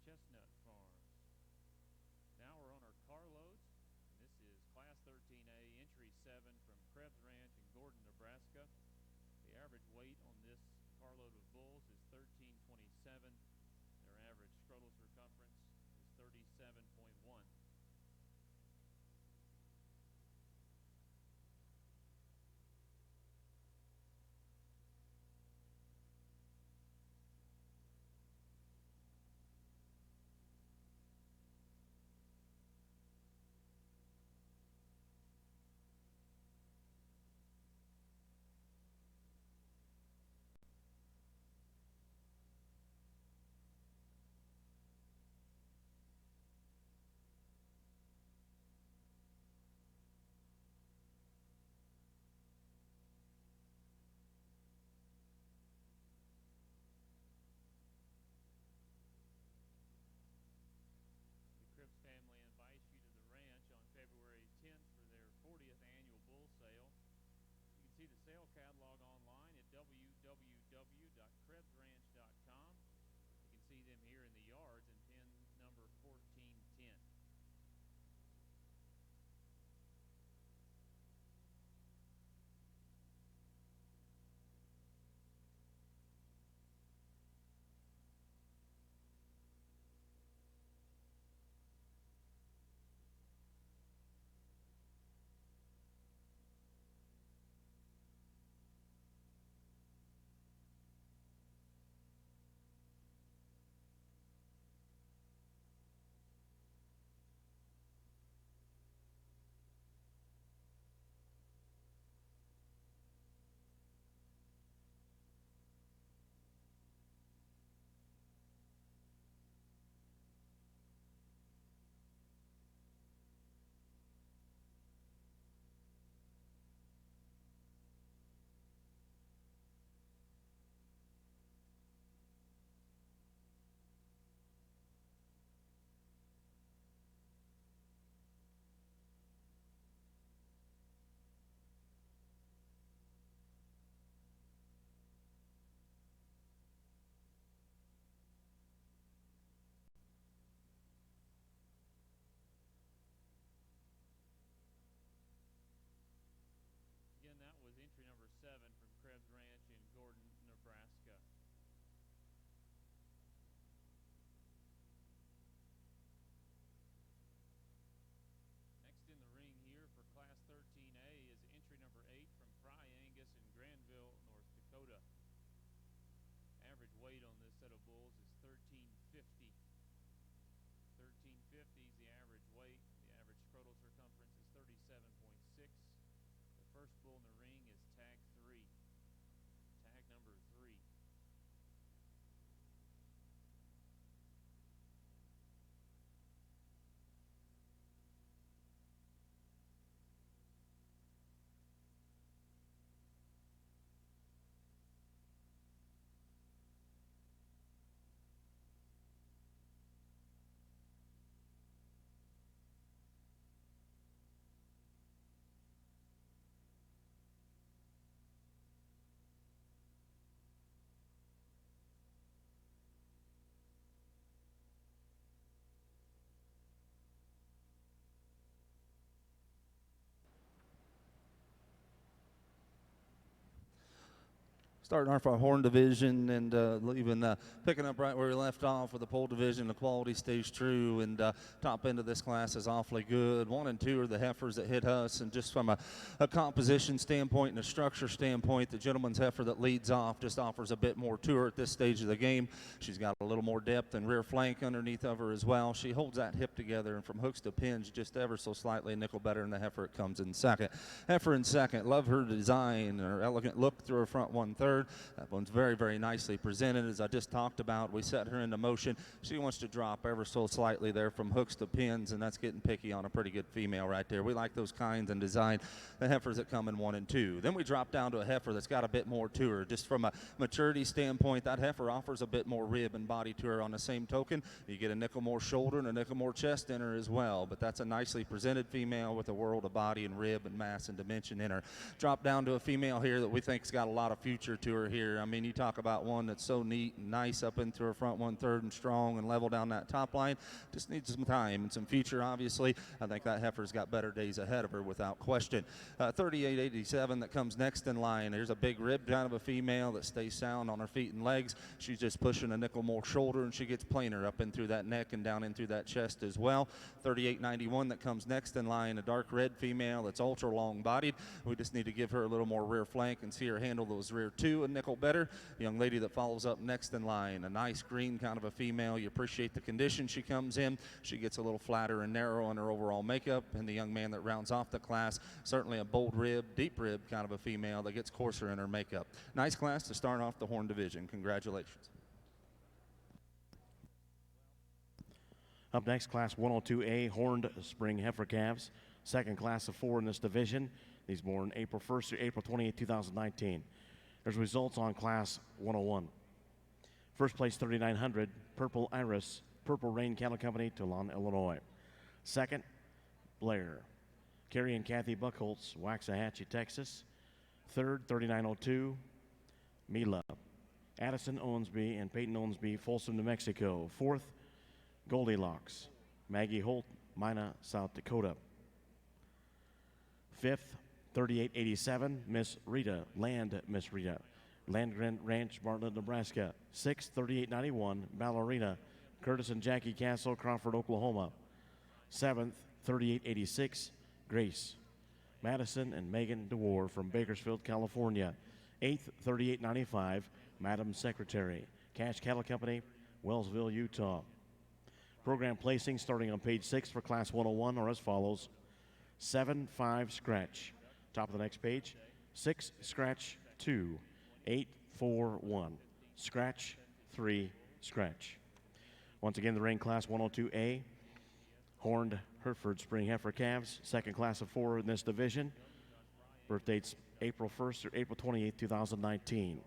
Chestnut Farm. average weight on this carload of bulls is 1327. Their average scrotal circumference is 37.1. Cripps family invites you to the ranch on February 10th for their 40th annual bull sale. You can see the sale catalog online at www.krebsranch.com. You can see them here in the yards in pen number 1410. Again, that was entry number 7 from Krebs Ranch in Gordon, Nebraska. Next in the ring here for Class 13A is entry number 8 from Fry Angus in Granville, North Dakota. Average weight on this set of bulls is 1350. 1350 is the average weight. The average scrotal circumference is 37.6. The first bull in the ring is tag 3. Tag number 3. Starting off our horn division and picking up right where we left off with the pole division. The quality stays true, and top end of this class is awfully good. 1 and 2 are the heifers that hit us, and just from a composition standpoint and a structure standpoint, the gentleman's heifer that leads off just offers a bit more to her at this stage of the game. She's got a little more depth and rear flank underneath of her as well. She holds that hip together, and from hooks to pins just ever so slightly a nickel better than the heifer it comes in second. Heifer in second, love her design, her elegant look through her front 1/3. That one's very, very nicely presented. As I just talked about, we set her into motion. She wants to drop ever so slightly there from hooks to pins, and that's getting picky on a pretty good female right there. We like those kinds and design the heifers that come in 1 and 2. Then we drop down to a heifer that's got a bit more to her. Just from a maturity standpoint, that heifer offers a bit more rib and body to her. On the same token, you get a nickel more shoulder and a nickel more chest in her as well. But that's a nicely presented female with a world of body and rib and mass and dimension in her. Drop down to a female here that we think's got a lot of future to her here. I mean, you talk about one that's so neat and nice up into her front 1/3 and strong and level down that top line. Just needs some time and some future, obviously. I think that heifer's got better days ahead of her without question. 3887 that comes next in line. There's a big rib kind of a female that stays sound on her feet and legs. She's just pushing a nickel more shoulder, and she gets plainer up in through that neck and down in through that chest as well. 3891 that comes next in line, a dark red female that's ultra long bodied. We just need to give her a little more rear flank and see her handle those rear two a nickel better. The young lady that follows up next in line, a nice green kind of a female. You appreciate the condition she comes in. She gets a little flatter and narrow in her overall makeup. And the young man that rounds off the class, certainly a bold rib, deep rib kind of a female that gets coarser in her makeup. Nice class to start off the horn division. Congratulations. Up next, Class 102A Horned Spring Heifer Calves, second class of 4 in this division. These born April 1st through April 28, 2019. There's results on Class 101. First place, 3,900, Purple Iris, Purple Rain Cattle Company, Toulon, Illinois. Second, Blair, Carrie and Kathy Buckholtz, Waxahachie, Texas. Third, 3,902, Mila, Addison Owensby and Peyton Owensby, Folsom, New Mexico. Fourth, Goldilocks, Maggie Holt, Mina, South Dakota. Fifth, 3887, Miss Rita, Miss Rita, Landgren Ranch, Bartlett, Nebraska. Sixth, 3891, Ballerina, Curtis and Jackie Castle, Crawford, Oklahoma. Seventh, 3886, Grace, Madison and Megan DeWar from Bakersfield, California. Eighth, 3895, Madam Secretary, Cash Cattle Company, Wellsville, Utah. Program placing starting on page 6 for Class 101 are as follows. 7-5 scratch. Top of the next page. 6 scratch 2. 8 4 1. Scratch 3 scratch. Once again, the ring Class 102A. Horned Hereford Spring Heifer Calves. Second class of 4 in this division. Birth dates April 1st through April 28th, 2019.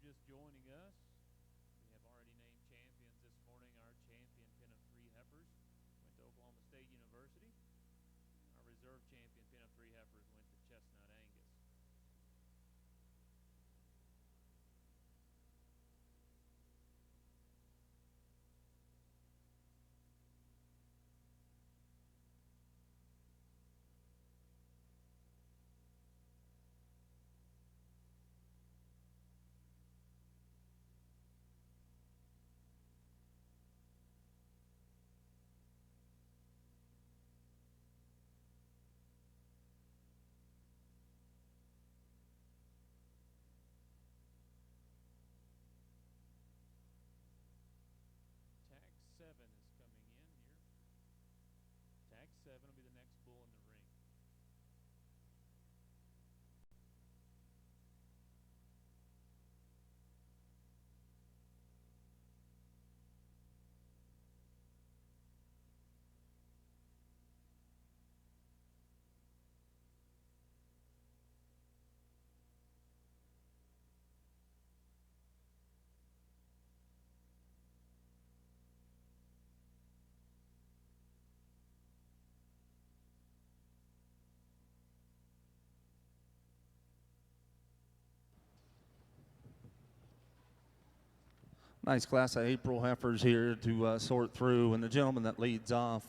Just joining us, we have already named champions this morning. Our champion pin of 3 heifers went to Oklahoma State University. Our reserve champion pin of 3 heifers went to Chestnut Angus. Nice class of April heifers here to sort through, and the gentleman that leads off,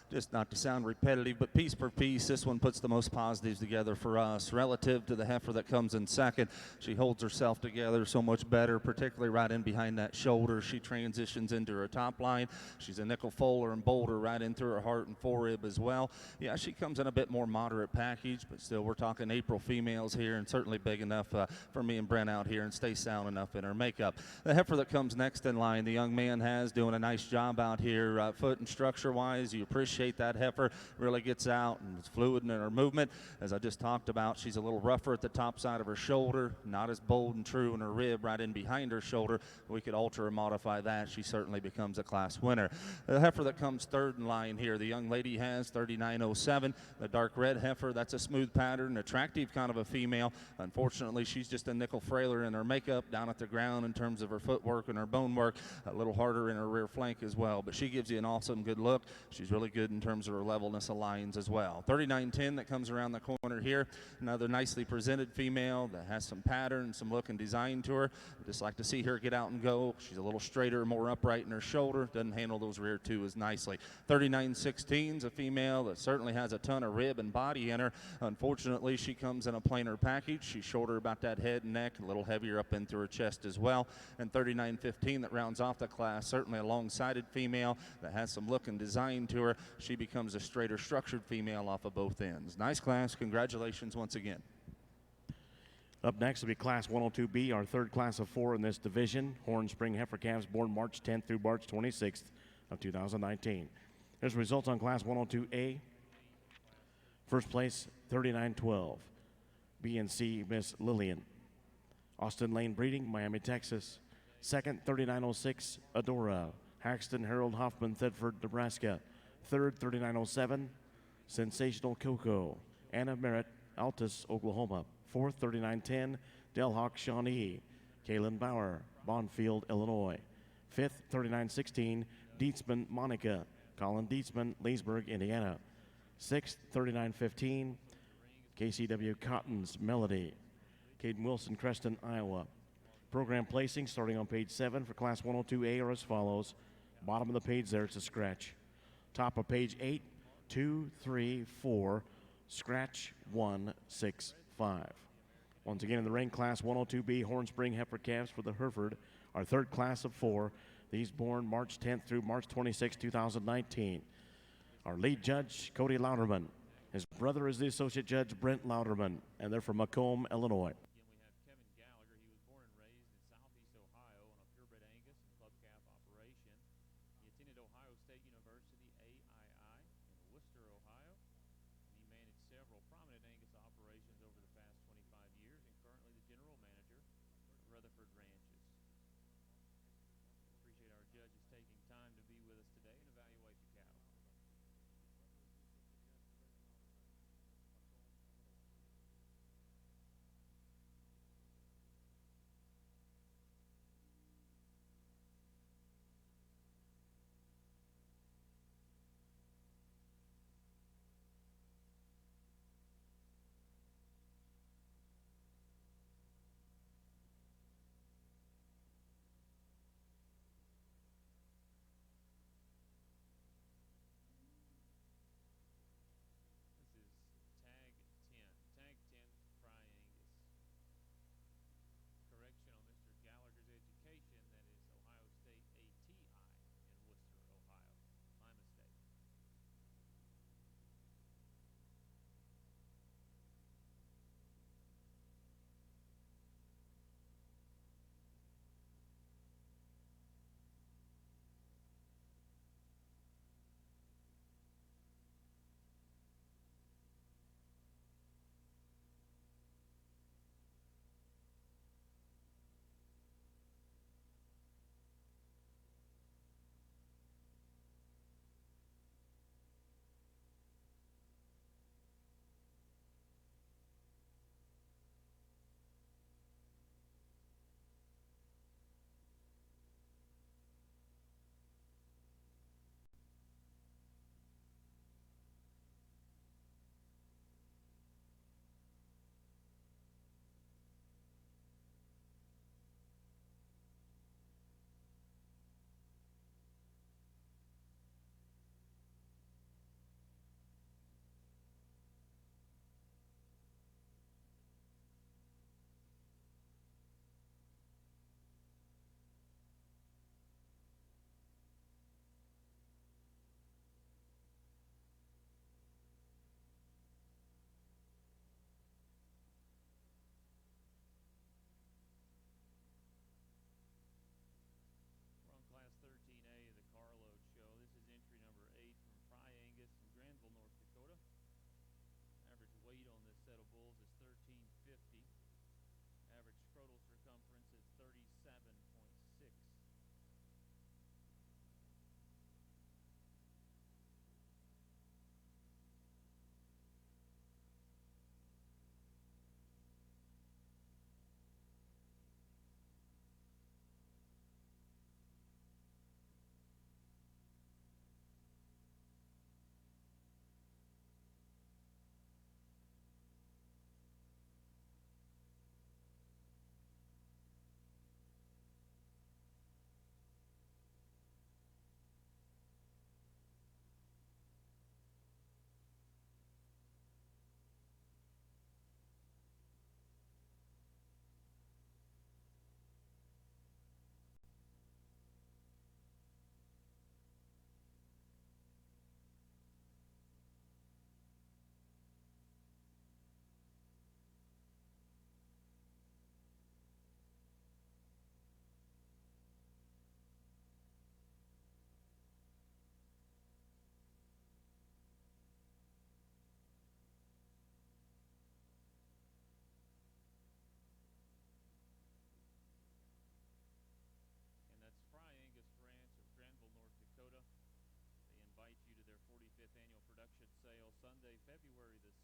just not to sound repetitive, but piece per piece, this one puts the most positives together for us. Relative to the heifer that comes in second, she holds herself together so much better, particularly right in behind that shoulder. She transitions into her top line. She's a nickel foaler and bolder right in through her heart and forerib as well. Yeah, she comes in a bit more moderate package, but still we're talking April females here, and certainly big enough for me and Brent out here, and stay sound enough in her makeup. The heifer that comes next in line, the young man has doing a nice job out here, foot and structure wise. You appreciate that heifer, really gets out and is fluid in her movement. As I just talked about, she's a little rougher at the top side of her shoulder, not as bold and true in her rib right in behind her shoulder. We could alter or modify that. She certainly becomes a class winner. The heifer that comes third in line here, the young lady has 3907, the dark red heifer. That's a smooth pattern, attractive kind of a female. Unfortunately, she's just a nickel frailer in her makeup down at the ground in terms of her footwork and her bone work, a little harder in her rear flank as well, but she gives you an awesome good look. She's really good in terms of her levelness of lines as well. 3910 that comes around the corner here, another nicely presented female that has some pattern, some look and design to her. I just like to see her get out and go. She's a little straighter, more upright in her shoulder, doesn't handle those rear two as nicely. 3916 is a female that certainly has a ton of rib and body in her. Unfortunately, she comes in a plainer package. She's shorter about that head and neck, a little heavier up into her chest as well. And 3915 that rounds off the class, certainly a long-sided female that has some look and design to her. She becomes a straighter structured female off of both ends. Nice class. Congratulations once again. Up next will be Class 102B, our third class of 4 in this division. Horn Spring heifer calves born March 10th through March 26th of 2019. Here's the results on Class 102A. First place, 3912. B and C, Miss Lillian. Austin Lane Breeding, Miami, Texas. Second, 3906, Adora. Haxton Harold Hoffman, Thedford, Nebraska. Third, 3907, Sensational Coco. Anna Merritt, Altus, Oklahoma. Fourth, 3910, Delhawk Shawnee. Kaylin Bauer, Bonfield, Illinois. Fifth, 3916, Dietzman Monica. Colin Dietzman, Leesburg, Indiana. Sixth, 3915, KCW Cotton's Melody. Caden Wilson, Creston, Iowa. Program placing starting on page 7 for Class 102A are as follows. Bottom of the page there, it's a scratch. Top of page 8, 2, 3, 4, scratch 1, 6, 5. Once again in the ring, Class 102B Horn Spring heifer calves for the Hereford, our third class of 4. These born March 10th through March 26, 2019. Our lead judge, Cody Louderman. His brother is the associate judge, Brent Louderman, and they're from Macomb, Illinois. Again, we have Kevin Gallagher. He was born and raised in Southeast Ohio on a purebred Angus and club calf operation. He attended Ohio State University, AII, in Worcester, Ohio, and he managed several prominent Angus operations over the past 25 years and currently the general manager at Rutherford Ranches. Appreciate our judges taking time to be with us today and evaluate the cattle.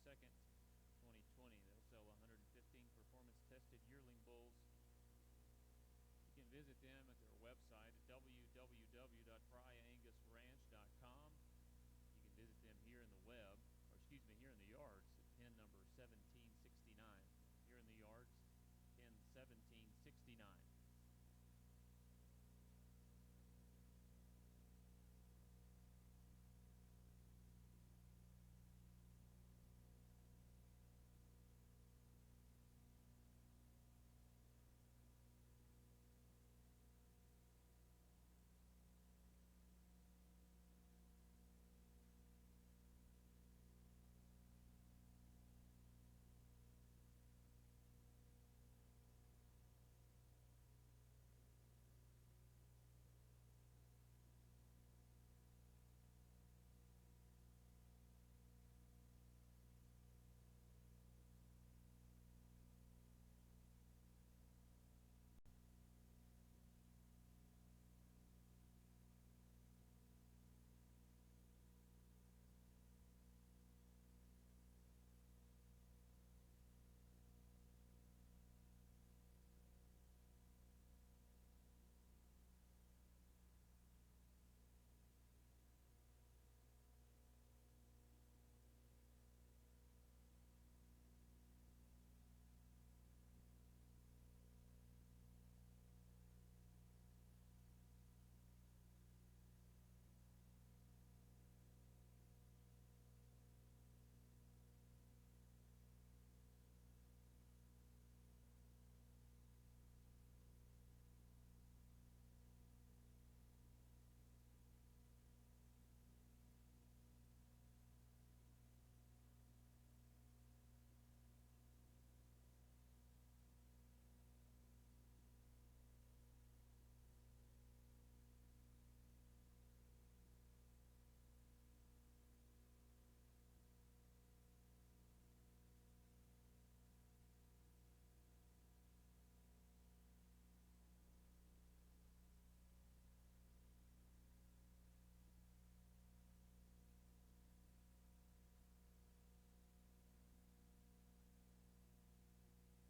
2nd, 2020. They'll sell 115 performance-tested yearling bulls. You can visit them at their website at www.pryangusranch.com. You can visit them here in the here in the yards at pen number 1769. Here in the yards, pen 1769.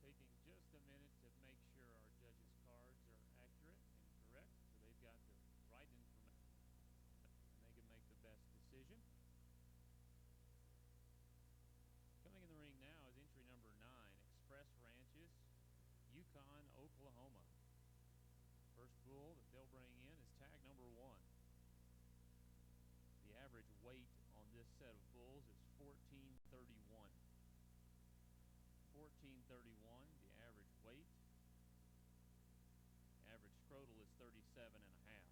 Taking just a minute to make sure our judges' cards are accurate and correct, so they've got the right information and they can make the best decision. Coming in the ring now is entry number 9, Express Ranches, Yukon, Oklahoma. First bull that they'll bring in is tag number 1. The average weight on this set of bulls is 1431. 1431, the average weight. Average scrotal is 37 and a half.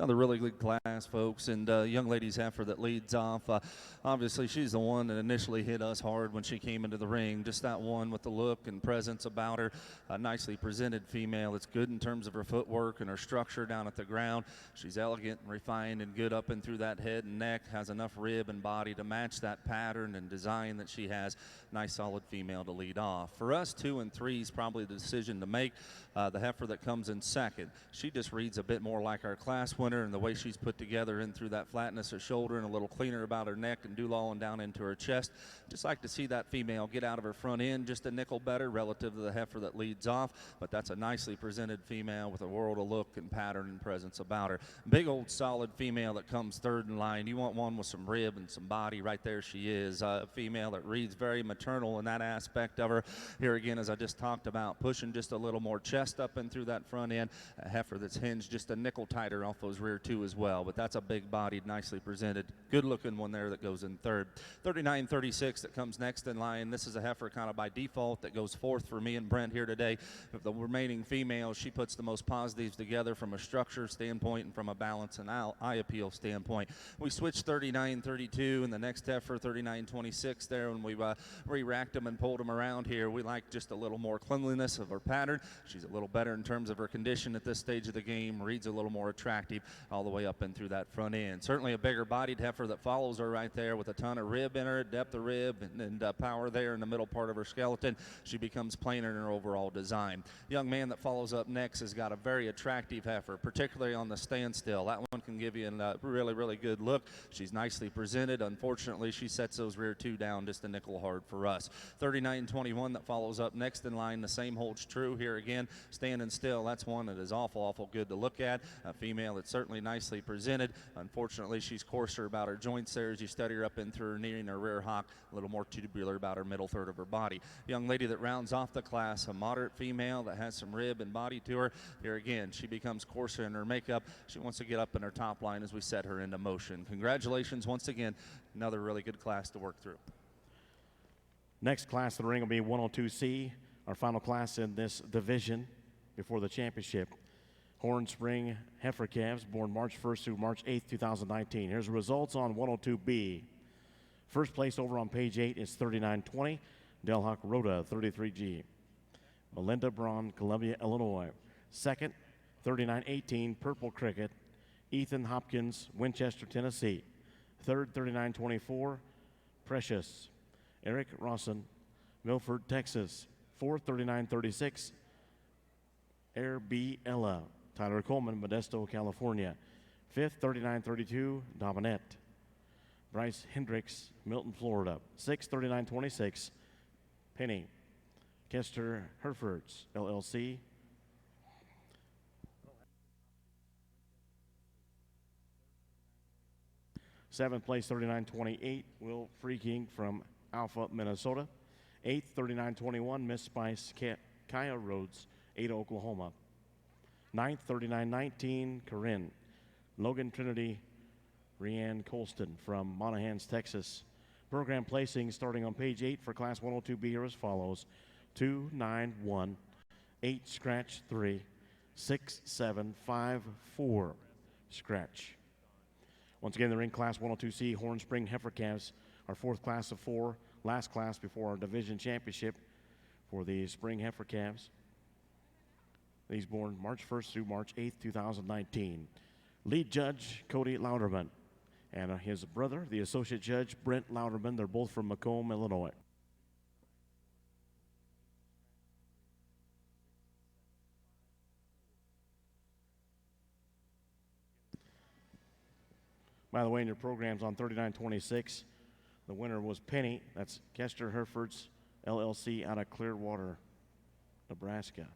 Another really good class, folks, and young lady's heifer that leads off. Obviously, she's the one that initially hit us hard when she came into the ring. Just that one with the look and presence about her. A nicely presented female. It's good in terms of her footwork and her structure down at the ground. She's elegant and refined and good up and through that head and neck. Has enough rib and body to match that pattern and design that she has. Nice, solid female to lead off. For us, 2 and 3 is probably the decision to make. The heifer that comes in second, she just reads a bit more like our class winner, and the way she's put together in through that flatness of shoulder and a little cleaner about her neck and dewlaw and down into her chest. Just like to see that female get out of her front end just a nickel better relative to the heifer that leads off, but that's a nicely presented female with a world of look and pattern and presence about her. Big old solid female that comes third in line. You want one with some rib and some body. Right there she is, a female that reads very maternal in that aspect of her. Here again, as I just talked about, pushing just a little more chest up and through that front end. A heifer that's hinged just a nickel tighter off those rear two as well, but that's a big bodied, nicely presented, good looking one there that goes in third. 39-36 that comes next in line. This is a heifer kind of by default that goes fourth for me and Brent here today. Of the remaining females, she puts the most positives together from a structure standpoint and from a balance and eye appeal standpoint. We switched 39-32 and the next heifer 39-26 there when we re-racked them and pulled them around here. We like just a little more cleanliness of her pattern. She's a little better in terms of her condition at this stage of the game, reads a little more attractive all the way up and through that front end. Certainly a bigger bodied heifer that follows her right there with a ton of rib in her, depth of rib and power there in the middle part of her skeleton. She becomes plainer in her overall design. Young man that follows up next has got a very attractive heifer, particularly on the standstill. That one can give you a really, really good look. She's nicely presented. Unfortunately, she sets those rear two down just a nickel hard for us. 39-21 that follows up next in line. The same holds true here again. Standing still, that's one that is awful good to look at. A female that's certainly nicely presented. Unfortunately, she's coarser about her joints there as you study her up in through her knee and her rear hock, a little more tubular about her middle third of her body. Young lady that rounds off the class, a moderate female that has some rib and body to her. Here again, she becomes coarser in her makeup. She wants to get up in her top line as we set her into motion. Congratulations once again. Another really good class to work through. Next class of the ring will be 102C, our final class in this division before the championship. Horn Spring heifer calves born March 1st through March 8th, 2019. Here's the results on 102B. First place over on page 8 is 3920, Delhawk Rhoda 33G. Melinda Braun, Columbia, Illinois. Second, 3918, Purple Cricket, Ethan Hopkins, Winchester, Tennessee. Third, 3924, Precious, Eric Rawson, Milford, Texas. Fourth, 3936, Air B. Ella, Tyler Coleman, Modesto, California. Fifth, 3932, Dominette, Bryce Hendricks, Milton, Florida. Sixth, 3926, Penny, Kester Herefords, LLC. Seventh place, 3928, Will Freaking from Alpha, Minnesota. Eighth, 3921, Miss Spice, Kaya Rhodes, Ada, Oklahoma. Ninth, 3919, Corinne. Logan Trinity, Rianne Colston from Monahans, Texas. Program placing starting on page 8 for Class 102B here as follows. 2, 9, 1, 8, scratch 3, 6, 7, 5, 4, scratch. Once again, the ring Class 102C Horn Spring heifer calves, our fourth class of 4, last class before our division championship for the spring heifer calves. These born March 1st through March 8th, 2019. Lead judge Cody Louderman and his brother, the associate judge Brent Louderman. They're both from Macomb, Illinois. By the way, in your programs on 3926, the winner was Penny. That's Kester Herefords, LLC, out of Clearwater, Nebraska.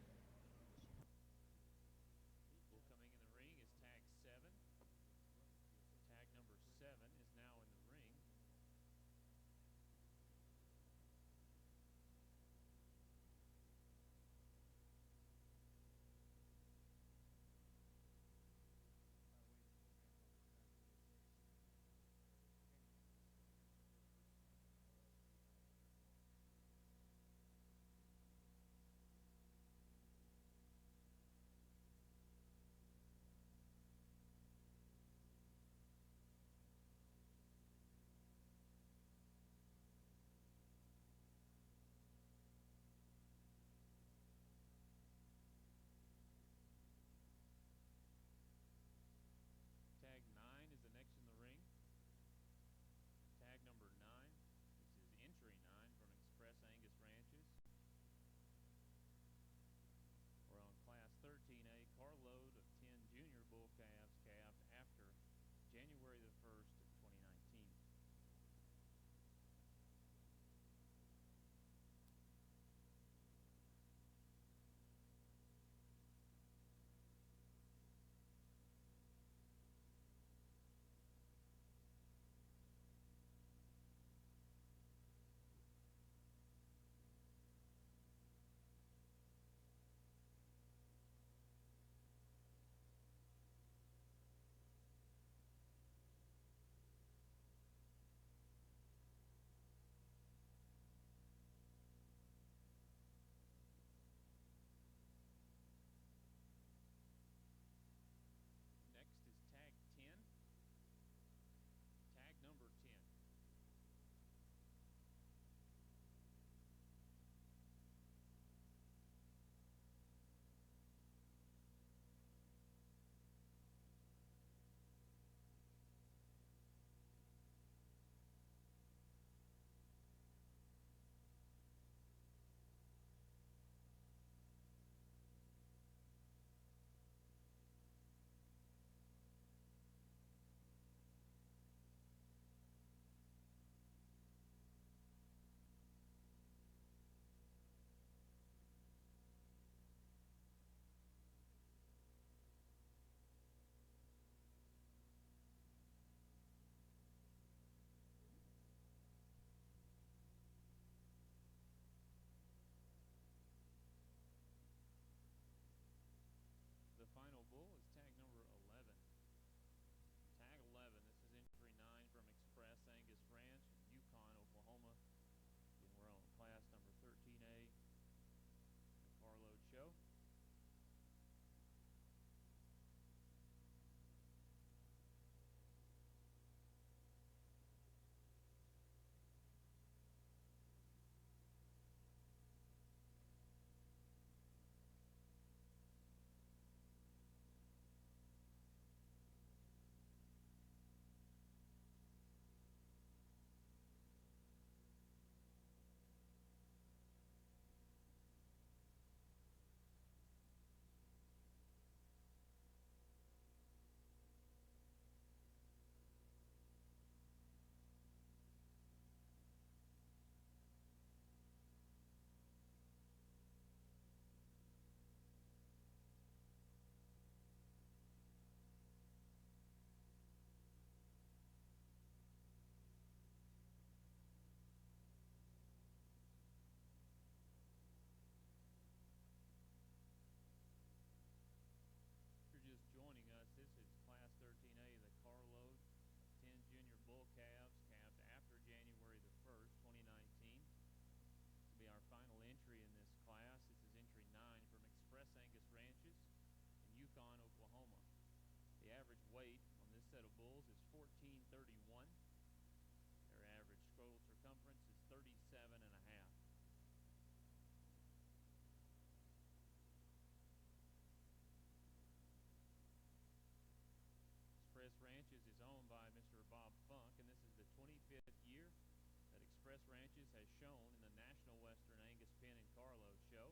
has shown in the National Western Angus Pen and Carload Show.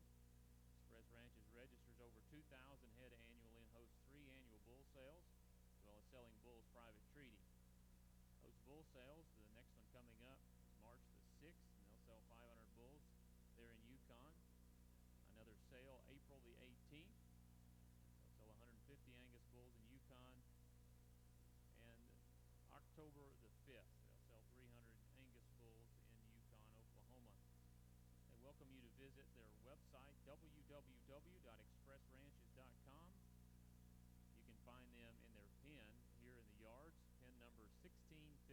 Express Ranches registers over 2,000 head annually and hosts 3 annual bull sales, as well as selling bulls private treaty. Hosts bull sales, the next one coming up is March the 6th, and they'll sell 500 bulls there in Yukon. Another sale April the 18th. They'll sell 150 Angus bulls in Yukon. And October the 5th, they'll sell 300 Angus bulls in Yukon, Oklahoma. They welcome you to visit their website, www.expressranches.com. You can find them in their pen here in the yards, pen number 1615.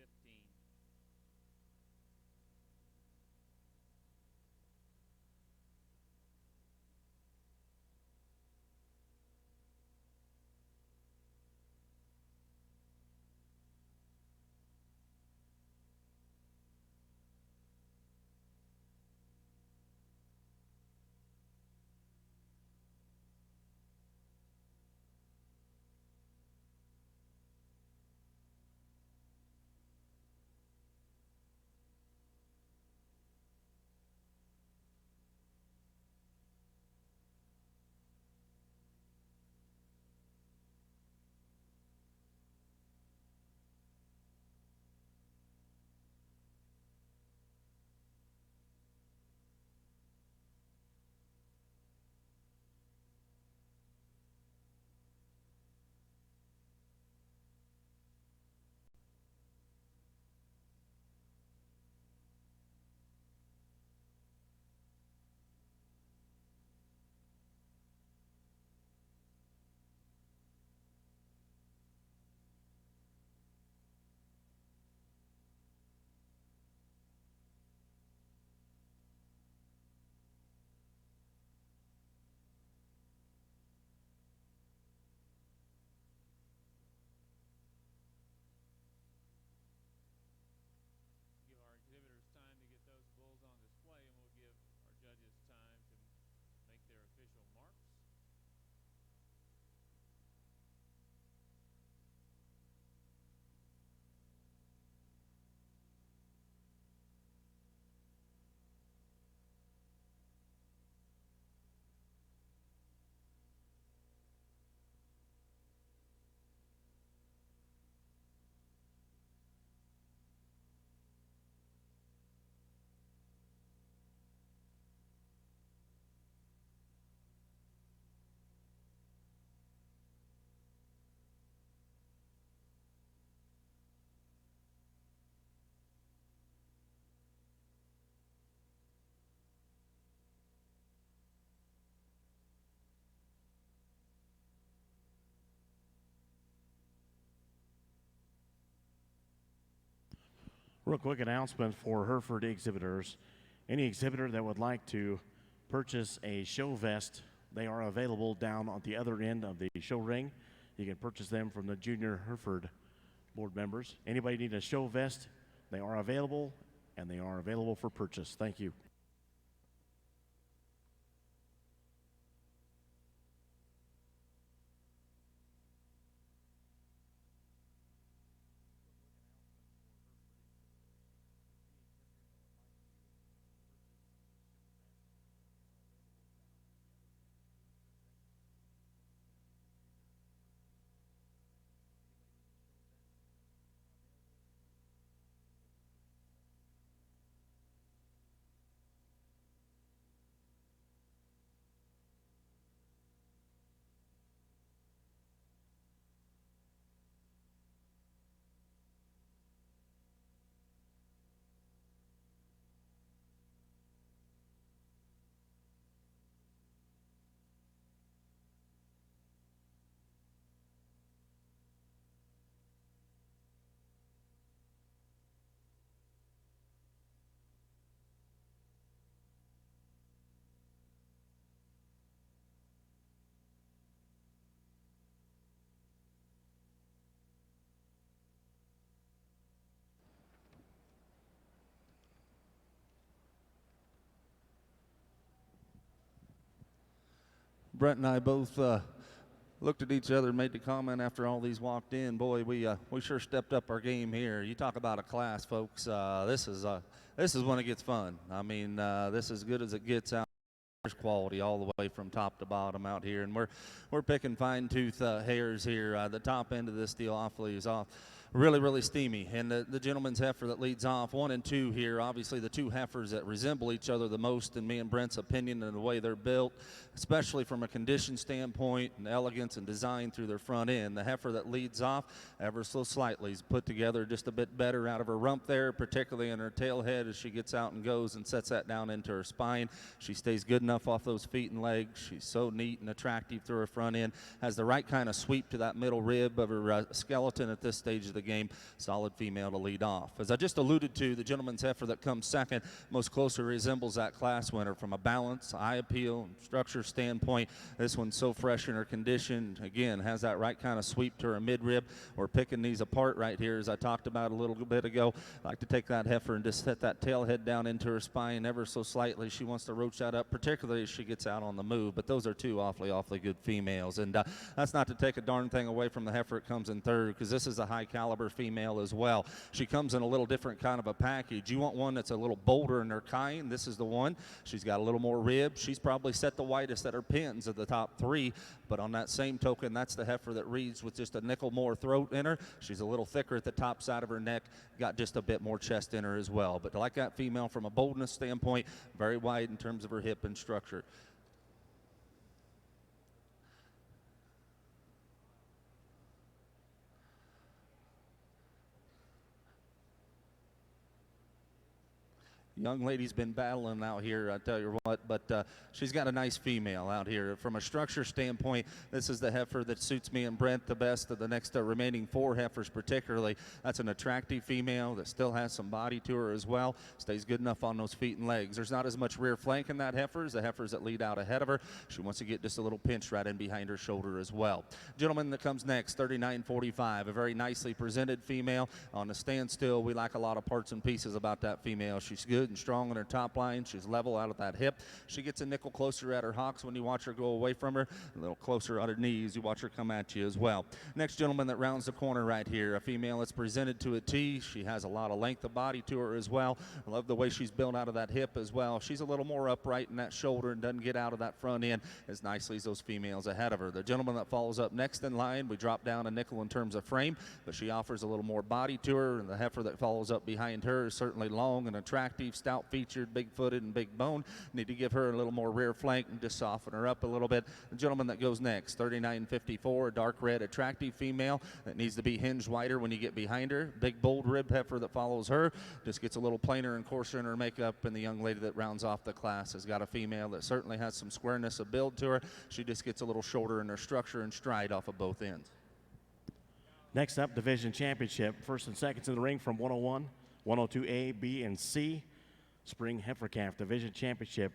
Give our exhibitors time to get those bulls on display, and we'll give our judges time to make their official marks. Real quick announcement for Hereford exhibitors. Any exhibitor that would like to purchase a show vest, they are available down at the other end of the show ring. You can purchase them from the junior Hereford board members. Anybody need a show vest, they are available, and they are available for purchase. Thank you. Brent and I both looked at each other, made the comment after all these walked in, boy, we sure stepped up our game here. You talk about a class, folks. This is when it gets fun. I mean, this is as good as it gets out. There's quality all the way from top to bottom out here, and we're picking fine-tooth hairs here. The top end of this deal awfully is off. Really steamy. And the gentleman's heifer that leads off, 1 and 2 here, obviously the two heifers that resemble each other the most in me and Brent's opinion and the way they're built, especially from a condition standpoint and elegance and design through their front end. The heifer that leads off ever so slightly is put together just a bit better out of her rump there, particularly in her tail head as she gets out and goes and sets that down into her spine. She stays good enough off those feet and legs. She's so neat and attractive through her front end, has the right kind of sweep to that middle rib of her skeleton at this stage of the game. Solid female to lead off. As I just alluded to, the gentleman's heifer that comes second most closely resembles that class winner from a balance, eye appeal, and structure standpoint. This one's so fresh in her condition. Again, has that right kind of sweep to her mid-rib. We're picking these apart right here, as I talked about a little bit ago. I like to take that heifer and just set that tail head down into her spine ever so slightly. She wants to roach that up, particularly as she gets out on the move. But those are two awfully good females. And that's not to take a darn thing away from the heifer that comes in third, because this is a high caliber female as well. She comes in a little different kind of a package. You want one that's a little bolder in her kind. This is the one. She's got a little more rib. She's probably set the widest at her pins of the top 3, but on that same token, that's the heifer that reads with just a nickel more throat in her. She's a little thicker at the top side of her neck, got just a bit more chest in her as well. But like that female from a boldness standpoint, very wide in terms of her hip and structure. Young lady's been battling out here, I tell you what, but she's got a nice female out here. From a structure standpoint, this is the heifer that suits me and Brent the best of the next remaining 4 heifers particularly. That's an attractive female that still has some body to her as well. Stays good enough on those feet and legs. There's not as much rear flank in that heifer as the heifers that lead out ahead of her. She wants to get just a little pinch right in behind her shoulder as well. Gentleman that comes next, 3945, a very nicely presented female. On the standstill, we like a lot of parts and pieces about that female. She's good and strong in her top line. She's level out of that hip. She gets a nickel closer at her hocks when you watch her go away from her, a little closer at her knees. You watch her come at you as well. Next gentleman that rounds the corner right here, a female that's presented to a T. She has a lot of length of body to her as well. I love the way she's built out of that hip as well. She's a little more upright in that shoulder and doesn't get out of that front end as nicely as those females ahead of her. The gentleman that follows up next in line, we drop down a nickel in terms of frame, but she offers a little more body to her, and the heifer that follows up behind her is certainly long and attractive, stout featured, big-footed, and big bone. Need to give her a little more rear flank and just soften her up a little bit. The gentleman that goes next, 3954, a dark red, attractive female that needs to be hinged wider when you get behind her. Big, bold rib heifer that follows her just gets a little plainer and coarser in her makeup, and the young lady that rounds off the class has got a female that certainly has some squareness of build to her. She just gets a little shorter in her structure and stride off of both ends. Next up, Division Championship. First and seconds in the ring from 101, 102A, B, and C. Spring Heifer Calf Division Championship.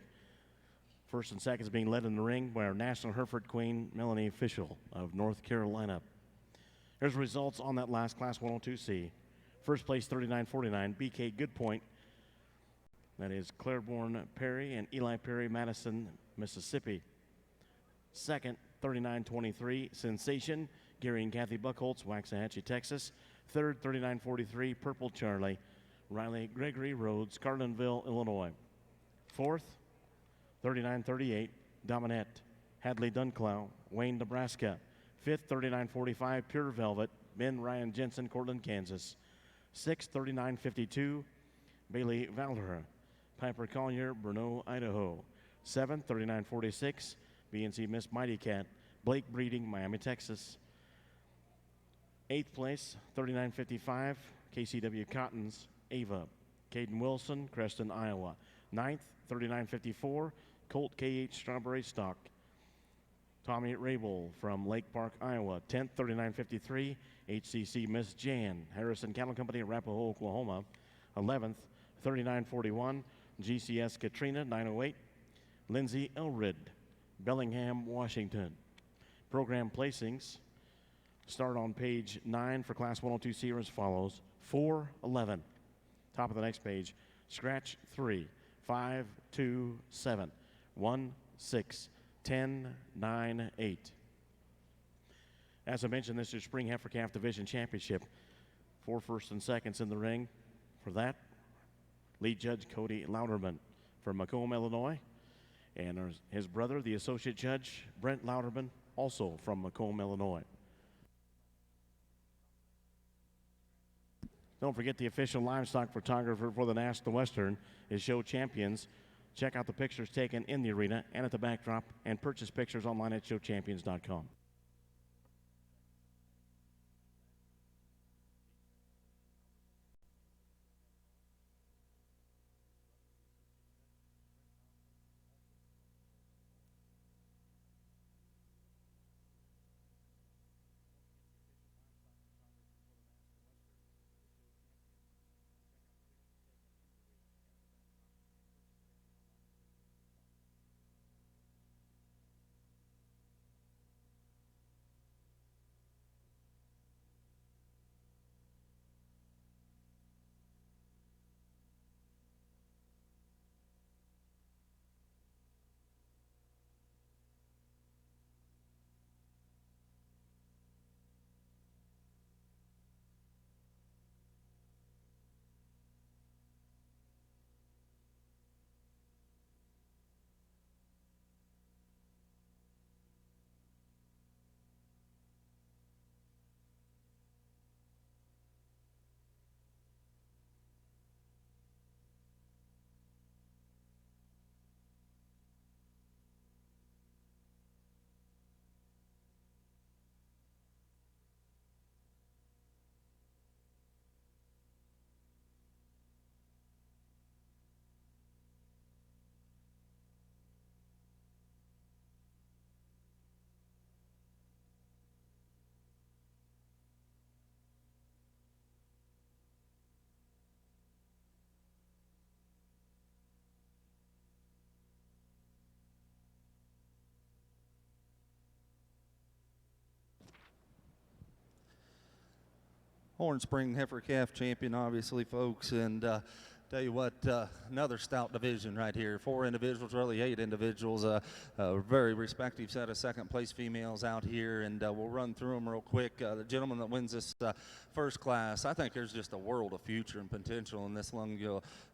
First and seconds being led in the ring by our National Hereford Queen, Melanie Fishel of North Carolina. Here's the results on that last class, 102C. First place, 3949, BK Goodpoint. That is Claiborne Perry and Eli Perry, Madison, Mississippi. Second, 3923, Sensation, Gary and Kathy Buckholtz, Waxahachie, Texas. Third, 3943, Purple Charlie, Riley Gregory Rhodes, Carlinville, Illinois. Fourth, 3938, Dominette, Hadley Dunclow, Wayne, Nebraska. Fifth, 3945, Pure Velvet, Ben Ryan Jensen, Cortland, Kansas. Sixth, 3952, Bailey Valder, Piper Collier, Brno, Idaho. Seventh, 3946, BNC Miss Mighty Cat, Blake Breeding, Miami, Texas. Eighth place, 3955, KCW Cottons, Ava. Caden Wilson, Creston, Iowa. Ninth, 3954, Colt KH Strawberry Stock. Tommy Rabel from Lake Park, Iowa. 10th, 3953, HCC Miss Jan, Harrison Cattle Company, Arapahoe, Oklahoma. 11th, 3941, GCS Katrina, 908, Lindsay Elrid, Bellingham, Washington. Program placings start on page 9 for Class 102C as follows. 411. Top of the next page. Scratch 3, 5, 2, 7, 1, 6, 10, 9, 8. As I mentioned, this is Spring Heifer Calf Division Championship. 4 firsts and seconds in the ring. For that, lead judge Cody Louderman from Macomb, Illinois. And his brother, the associate judge, Brent Louderman, also from Macomb, Illinois. Don't forget the official livestock photographer for the National Western is Show Champions. Check out the pictures taken in the arena and at the backdrop, and purchase pictures online at showchampions.com. Horn Spring Heifer Calf Champion, obviously, folks, and tell you what, another stout division right here. 4 individuals, really 8 individuals, a very respective set of second-place females out here, and we'll run through them real quick. The gentleman that wins this first class, I think there's just a world of future and potential in this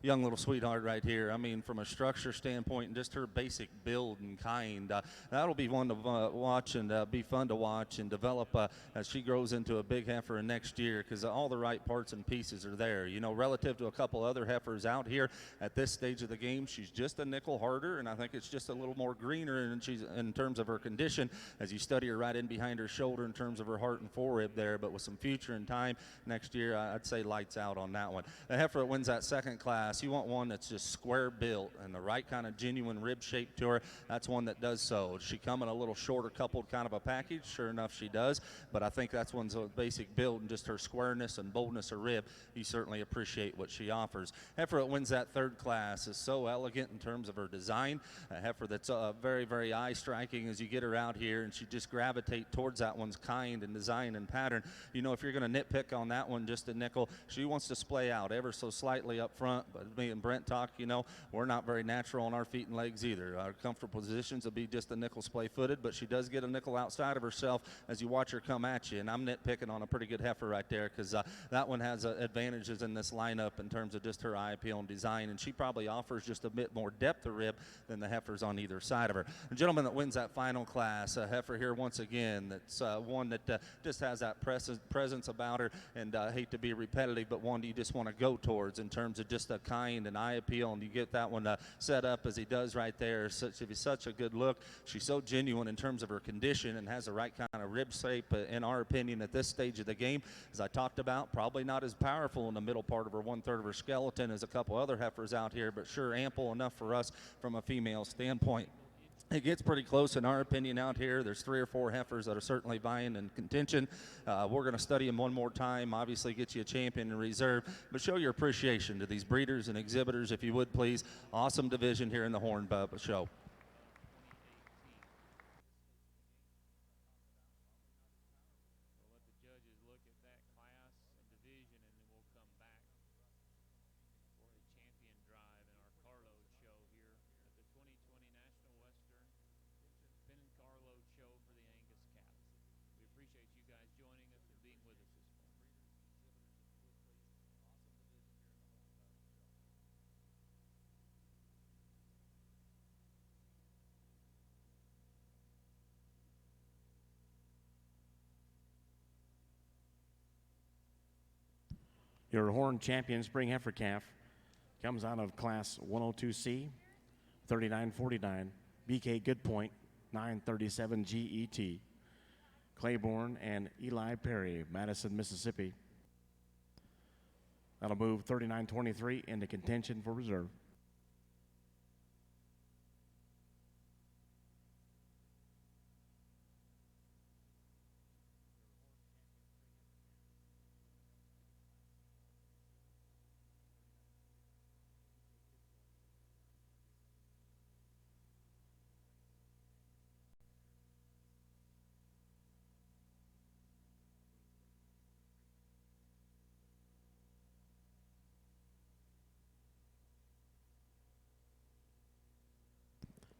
young little sweetheart right here. I mean, from a structure standpoint and just her basic build and kind, that'll be one to watch and be fun to watch and develop as she grows into a big heifer next year, because all the right parts and pieces are there. You know, relative to a couple other heifers out here at this stage of the game, she's just a nickel harder, and I think it's just a little more greener, and she's in terms of her condition as you study her right in behind her shoulder in terms of her heart and forerib there. But with some future and time next year, I'd say lights out on that one. The heifer that wins that second class, you want one that's just square built and the right kind of genuine rib shape to her. That's one that does so. Does she come in a little shorter coupled kind of a package? Sure enough, she does. But I think that's one's basic build and just her squareness and boldness of rib. You certainly appreciate what she offers. Heifer that wins that third class is so elegant in terms of her design. A heifer that's very, very eye striking as you get her out here, and she just gravitate towards that one's kind and design and pattern. You know, if you're going to nitpick on that one just a nickel, she wants to splay out ever so slightly up front. But me and Brent talk, you know, we're not very natural on our feet and legs either. Our comfortable positions will be just a nickel splay footed, but she does get a nickel outside of herself as you watch her come at you. And I'm nitpicking on a pretty good heifer right there, because that one has advantages in this lineup in terms of just her eye appeal and design, and she probably offers just a bit more depth of rib than the heifers on either side of her. The gentleman that wins that final class, a heifer here once again, that's one that just has that presence about her, and I hate to be repetitive, but one you just want to go towards in terms of just a kind and eye appeal, and you get that one set up as he does right there. Such a good look. She's so genuine in terms of her condition and has the right kind of rib shape, in our opinion, at this stage of the game. As I talked about, probably not as powerful in the middle part of her 1/3 of her skeleton as a couple other heifers out here, but sure ample enough for us from a female standpoint. It gets pretty close in our opinion out here. There's 3 or 4 heifers that are certainly vying in contention. We're going to study them one more time, obviously get you a champion in reserve, but show your appreciation to these breeders and exhibitors, if you would please. Awesome division here in the Horn Show. Show for the Angus Cats. We appreciate you guys. Your Horn Champion Spring Heifer Calf comes out of Class 102C, 3949, BK Goodpoint, 937 GET. Claiborne and Eli Perry, Madison, Mississippi. That'll move 3923 into contention for reserve.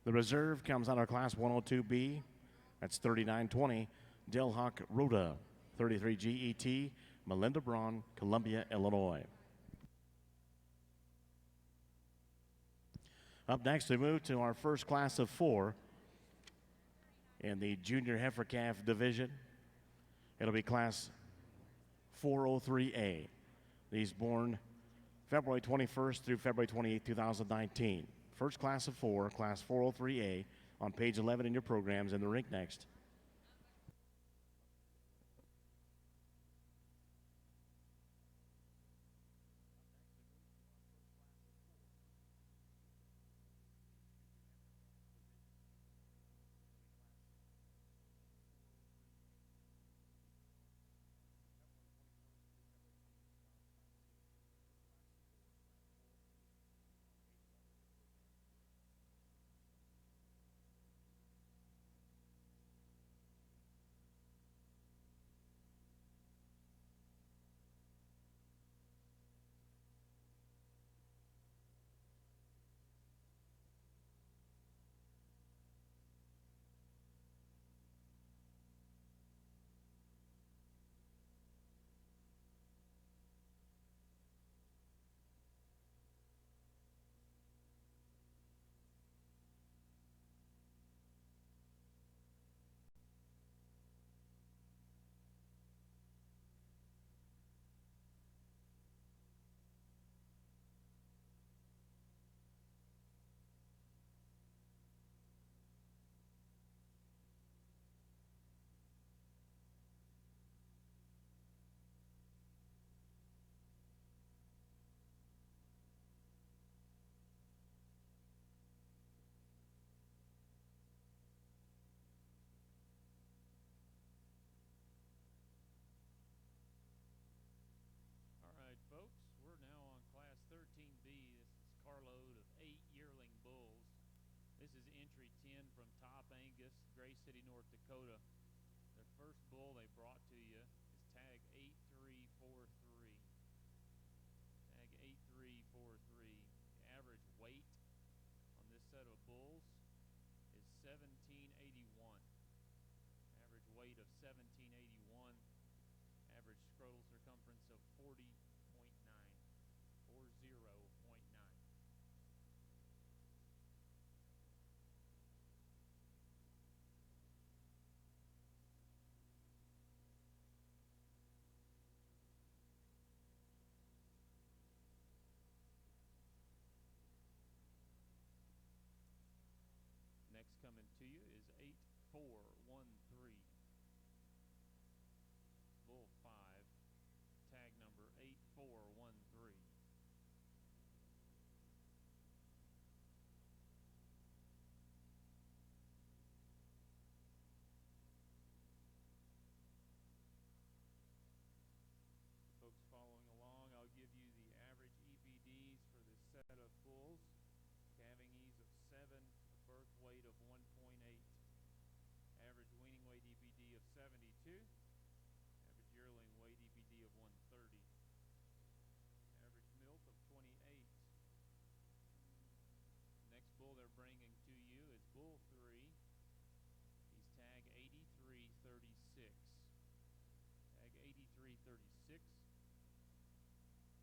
The reserve comes out of Class 102B. That's 3920. Delhawk Rhoda, 33 GET. Melinda Braun, Columbia, Illinois. Up next, we move to our first class of 4 in the Junior Heifer Calf division. It'll be Class 403A. These born February 21st through February 28, 2019. First class of 4, Class 403A, on page 11 in your programs, in the rink next. Folks, we're now on Class 13B. This is carload of 8 yearling bulls. This is entry 10 from Top Angus, Gray City, North Dakota. The first bull they brought to you is tag 8343. Tag 8343. The average weight on this set of bulls is 1781. Average weight of 1781. Average scrotal circumference of 40.9. Next coming to you is 8413. Bull 5, tag number 8413. Folks following along, I'll give you the average EPDs for this set of bulls. Calving ease of 7, birth weight of 1.8, average weaning weight EPD of 72, average yearling weight EPD of 130, average milk of 28. Next bull they're bringing to you is Bull 3. He's tag 8336. Tag 8336.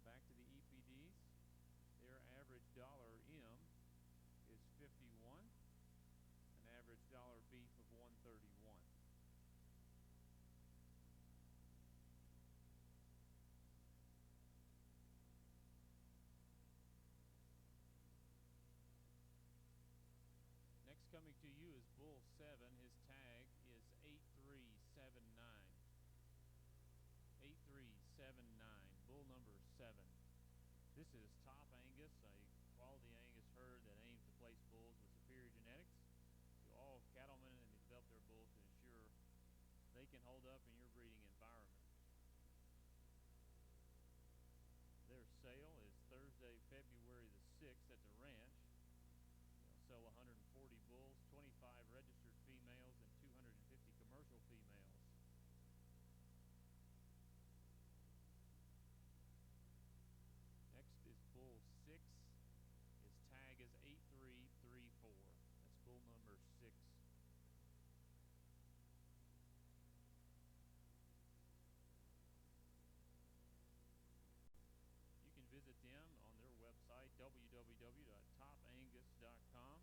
Back to the EPDs. Their average $M is 51, an average beef of 131. This is Top Angus, a quality Angus herd that aims to place bulls with superior genetics to all cattlemen, and they develop their bulls to ensure they can hold up in your breeding environment. Their sale is Thursday, February the 6th at the ranch. They'll sell 140 bulls, 25 registered females, and 250 commercial females. Next is bull 6. His tag is 8334. That's bull number 6. You can visit them on their website, www.topangus.com.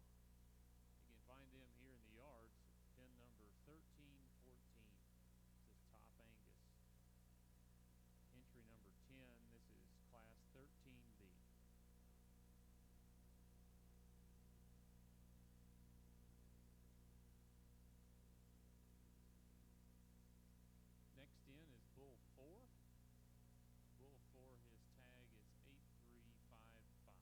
You can find them here in the yards, pin number 1314. This is Top Angus. Entry number 10. This is class 13B. Next in is bull 4. Bull 4, his tag is 8355.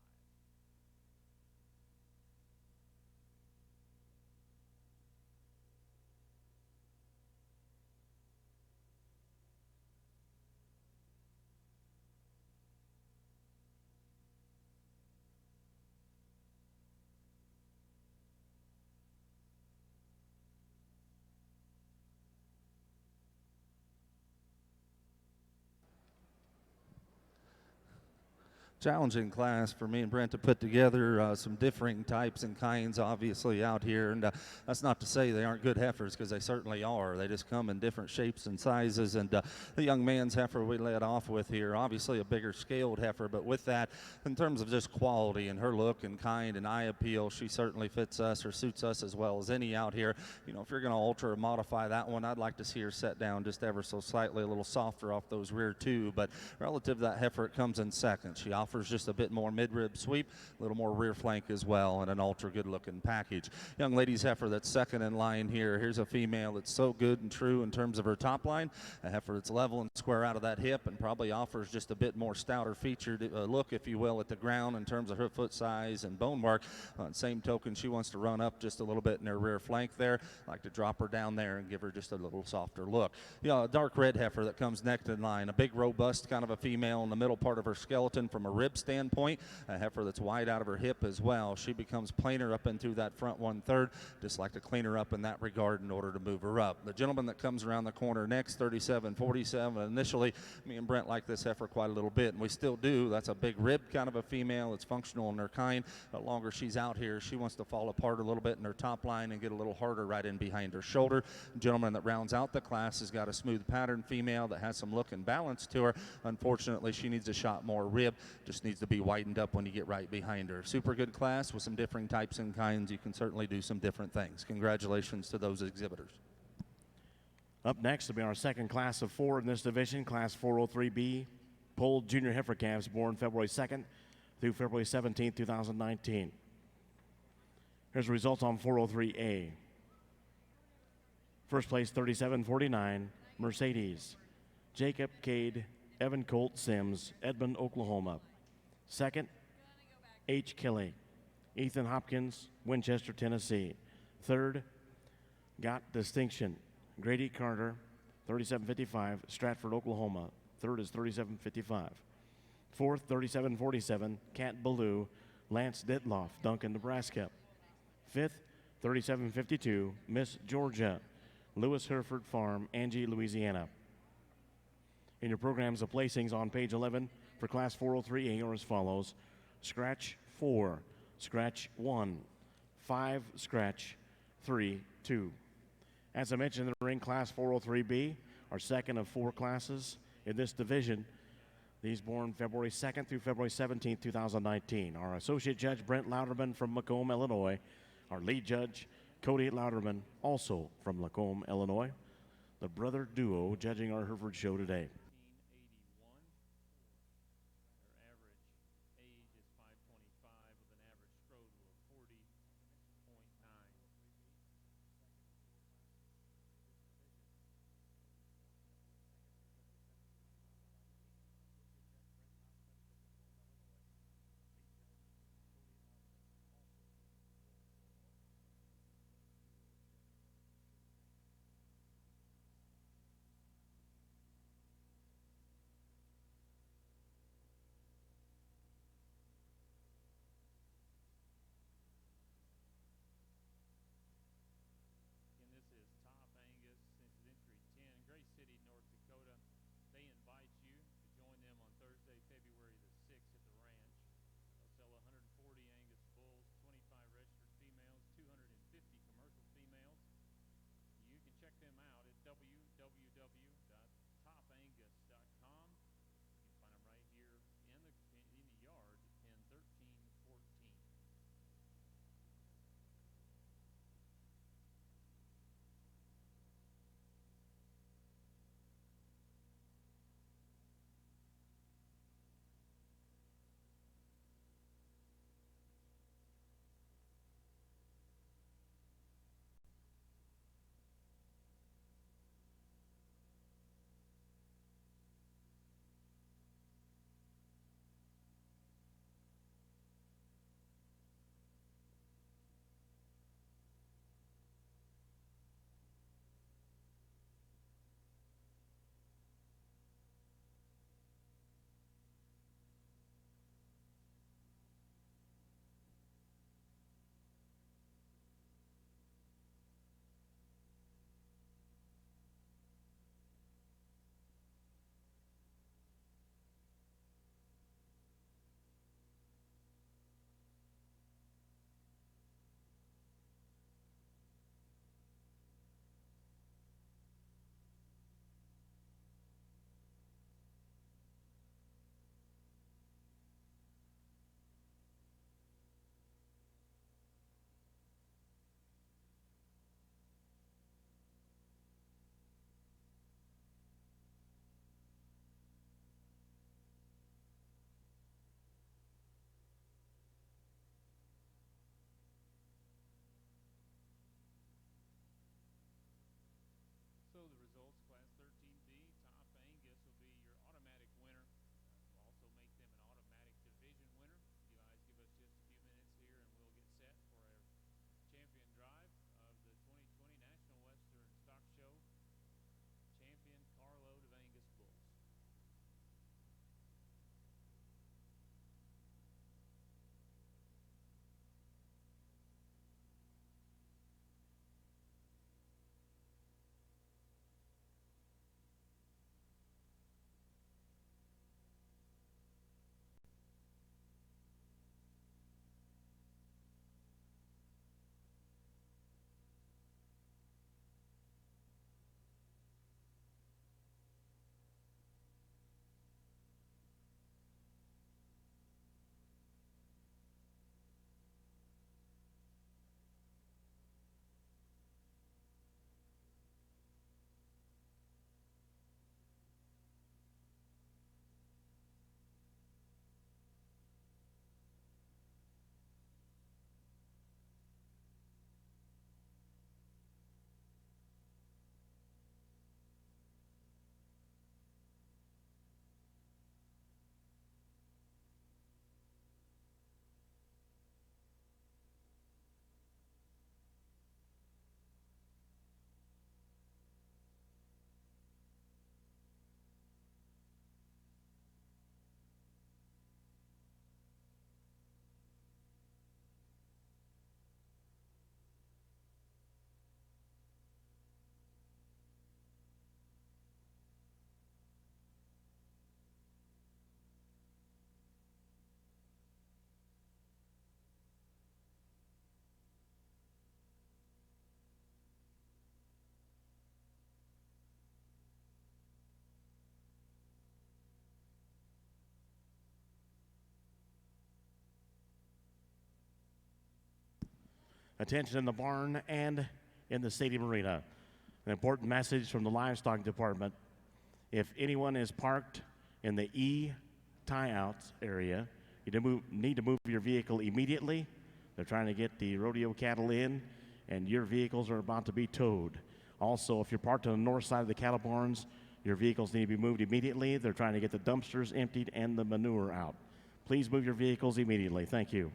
Challenging class for me and Brent to put together, some differing types and kinds obviously out here, and that's not to say they aren't good heifers, because they certainly are. They just come in different shapes and sizes, and the young man's heifer we led off with here, obviously a bigger scaled heifer, but with that, in terms of just quality and her look and kind and eye appeal, she certainly fits us or suits us as well as any out here. You know, if you're going to alter or modify that one, I'd like to see her set down just ever so slightly a little softer off those rear two, but relative to that heifer, it comes in second. She offers just a bit more mid-rib sweep, a little more rear flank as well, and an ultra good-looking package. Young lady's heifer that's second in line here. Here's a female that's so good and true in terms of her top line. A heifer that's level and square out of that hip and probably offers just a bit more stouter featured look, if you will, at the ground in terms of her foot size and bone mark. On same token, she wants to run up just a little bit in her rear flank there. I like to drop her down there and give her just a little softer look. You know, a dark red heifer that comes next in line. A big, robust kind of a female in the middle part of her skeleton from a rib standpoint. A heifer that's wide out of her hip as well. She becomes plainer up into that front 1/3. Just like to clean her up in that regard in order to move her up. The gentleman that comes around the corner next, 37-47. Initially, me and Brent like this heifer quite a little bit, and we still do. That's a big rib kind of a female. It's functional in her kind. The longer she's out here, she wants to fall apart a little bit in her top line and get a little harder right in behind her shoulder. The gentleman that rounds out the class has got a smooth pattern female that has some look and balance to her. Unfortunately, she needs a shot more rib. Just needs to be widened up when you get right behind her. Super good class with some differing types and kinds. You can certainly do some different things. Congratulations to those exhibitors. Up next will be our second class of 4 in this division, Class 403B, polled junior heifer calves born February 2nd through February 17th, 2019. Here's the results on 403A. First place, 37-49, Mercedes. Jacob Cade, Evan Colt Sims, Edmond, Oklahoma. Second, H. Kelly, Ethan Hopkins, Winchester, Tennessee. Third, Got Distinction, Grady Carter, 37-55, Stratford, Oklahoma. Third is 37-55. Fourth, 37-47, Cat Ballou, Lance Ditloff, Duncan, Nebraska. Fifth, 37-52, Miss Georgia, Lewis Hereford Farm, Angie, Louisiana. In your programs, the placings on page 11 for Class 403A are as follows: scratch 4, scratch 1, 5, scratch 3, 2. As I mentioned, in the ring, Class 403B, our second of 4 classes in this division. These born February 2nd through February 17th, 2019. Our associate judge, Brent Louderman from Macomb, Illinois. Our lead judge, Cody Louderman, also from Lacombe, Illinois. The brother duo judging our Hereford show today. 1981. Their average age is 525 with an average scrotal of 40.9. Attention in the barn and in the stadium arena. An important message from the livestock department. If anyone is parked in the tie-outs area, you need to move your vehicle immediately. They're trying to get the rodeo cattle in, and your vehicles are about to be towed. Also, if you're parked on the north side of the cattle barns, your vehicles need to be moved immediately. They're trying to get the dumpsters emptied and the manure out. Please move your vehicles immediately. Thank you.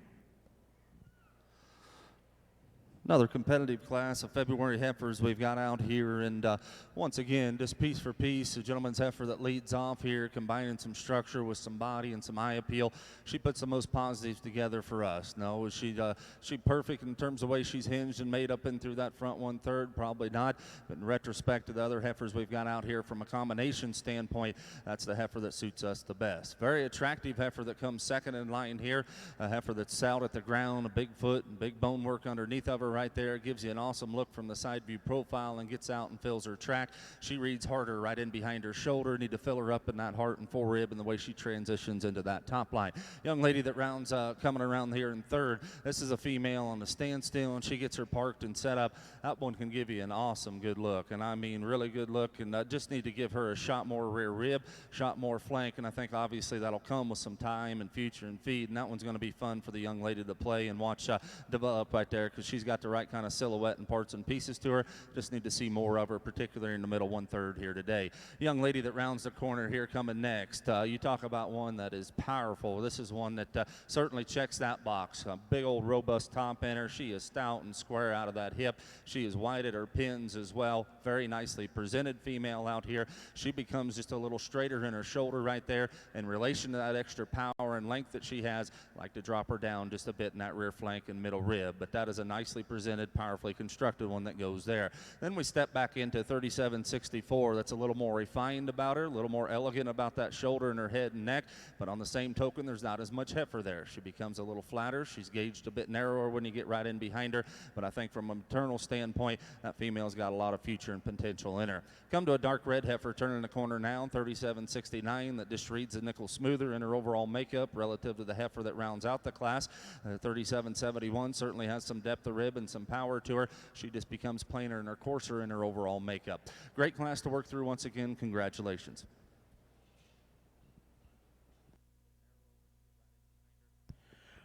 Another competitive class of February heifers we've got out here, and once again, just piece for piece, a gentleman's heifer that leads off here, combining some structure with some body and some eye appeal. She puts the most positives together for us. No, is she perfect in terms of the way she's hinged and made up in through that front 1/3? Probably not. But in retrospect to the other heifers we've got out here from a combination standpoint, that's the heifer that suits us the best. Very attractive heifer that comes second in line here, a heifer that's sound at the ground, a big foot and big bone work underneath of her right there. Gives you an awesome look from the side view profile and gets out and fills her track. She reads harder right in behind her shoulder. Need to fill her up in that heart and forerib and the way she transitions into that top line. Young lady that rounds coming around here in third. This is a female on the standstill, and she gets her parked and set up. That one can give you an awesome good look, and I mean really good look, and just need to give her a shot more rear rib, shot more flank, and I think obviously that'll come with some time and future and feed, and that one's going to be fun for the young lady to play and watch develop right there, because she's got the right kind of silhouette and parts and pieces to her. Just need to see more of her, particularly in the middle 1/3 here today. Young lady that rounds the corner here coming next. You talk about one that is powerful. This is one that certainly checks that box. A big old robust top in her. She is stout and square out of that hip. She is wide at her pins as well. Very nicely presented female out here. She becomes just a little straighter in her shoulder right there. In relation to that extra power and length that she has, I like to drop her down just a bit in that rear flank and middle rib. But that is a nicely presented, powerfully constructed one that goes there. Then we step back into 3764. That's a little more refined about her, a little more elegant about that shoulder and her head and neck. But on the same token, there's not as much heifer there. She becomes a little flatter. She's gauged a bit narrower when you get right in behind her. But I think from a maternal standpoint, that female's got a lot of future and potential in her. Come to a dark red heifer turning the corner now, 3769, that just reads a nickel smoother in her overall makeup relative to the heifer that rounds out the class. 3771 certainly has some depth of rib and some power to her. She just becomes plainer and her coarser in her overall makeup. Great class to work through once again. Congratulations.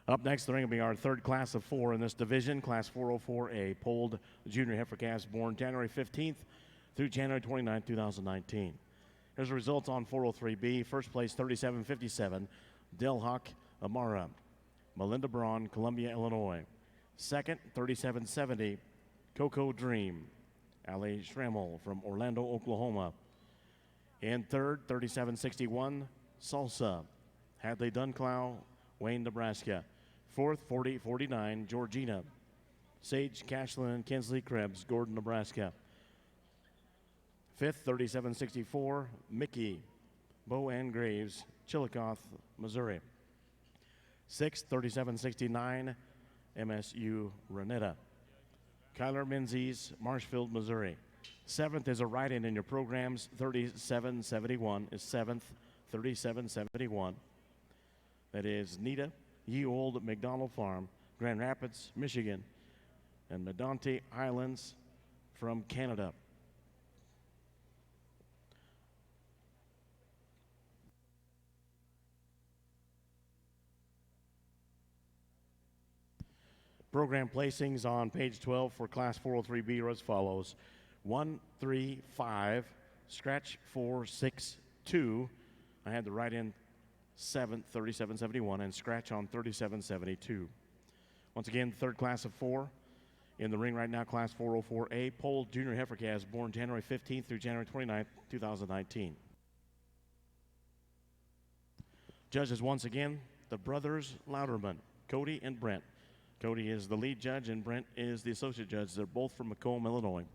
Up next, the ring will be our third class of 4 in this division, Class 404A, polled junior heifer calves born January 15th through January 29th, 2019. Here's the results on 403B. First place, 3757, Delhawk Amara, Melinda Braun, Columbia, Illinois. Second, 3770, Coco Dream, Ali Schrammel from Orlando, Oklahoma. And third, 3761, Salsa, Hadley Dunclow, Wayne, Nebraska. Fourth, 4049, Georgina, Sage Cashlin and Kinsley Krebs, Gordon, Nebraska. Fifth, 3764, Mickey, Bo Ann Graves, Chillicothe, Missouri. Sixth, 3769, MSU Renetta. Kyler Menzies, Marshfield, Missouri. Seventh is a write-in in your programs. 3771 is seventh, 3771. That is Nita Ye Old McDonald Farm, Grand Rapids, Michigan, and Medonte Islands from Canada. Program placings on page 12 for Class 403B are as follows. 135, scratch 462. I had the write-in 7th, 3771, and scratch on 3772. Once again, third class of 4 in the ring right now, Class 404A, polled junior heifer calves born January 15th through January 29th, 2019. Judges once again, the brothers Louderman, Cody and Brent. Cody is the lead judge and Brent is the associate judge. They're both from Macomb, Illinois.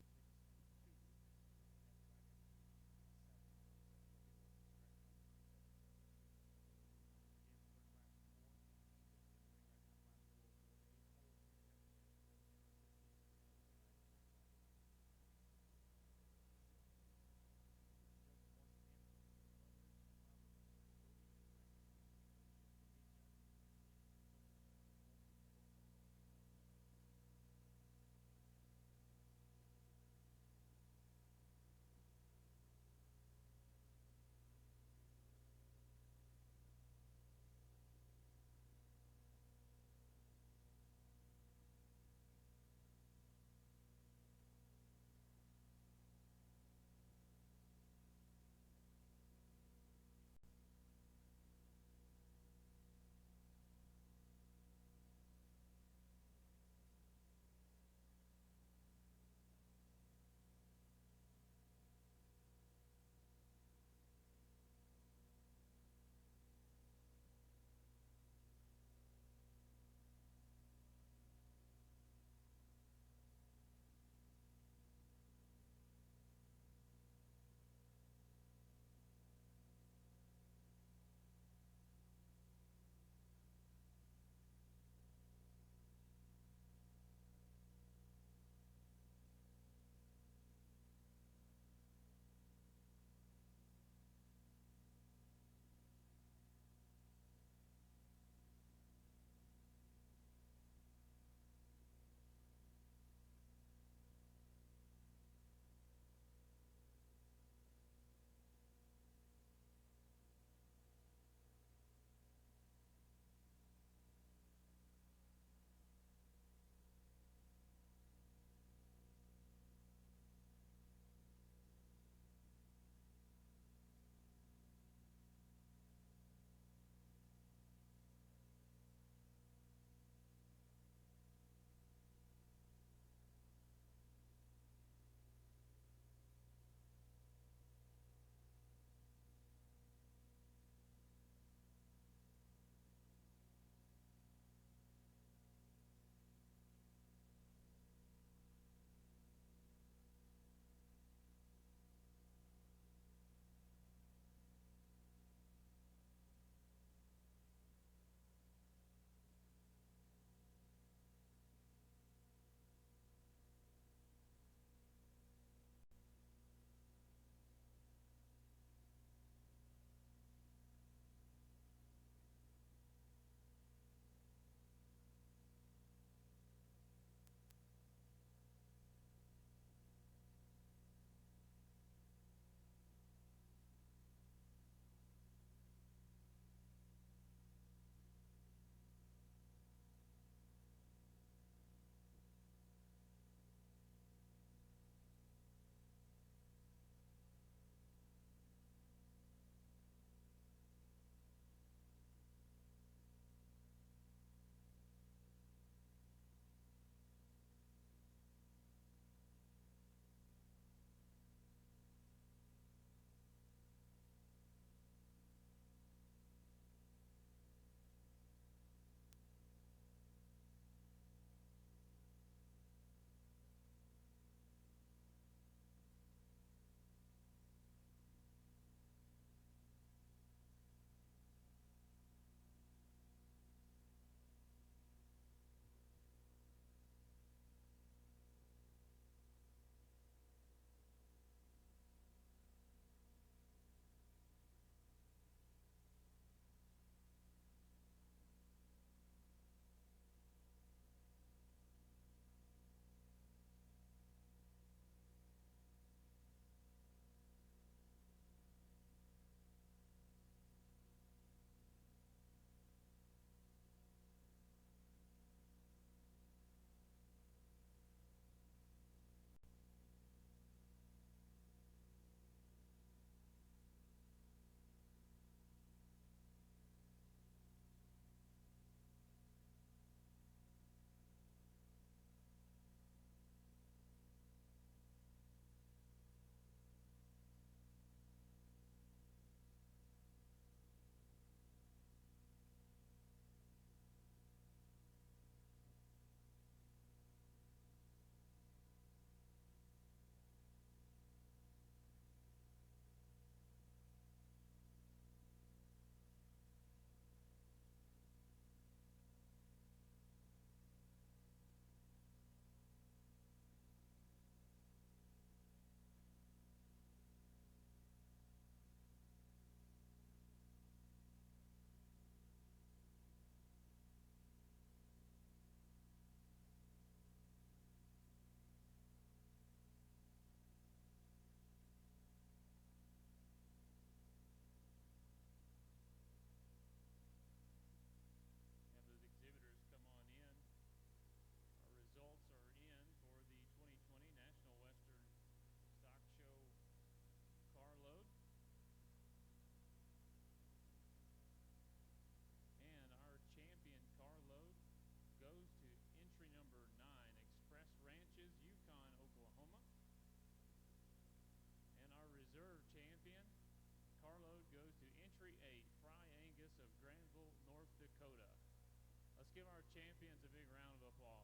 Let's give our champions a big round of applause.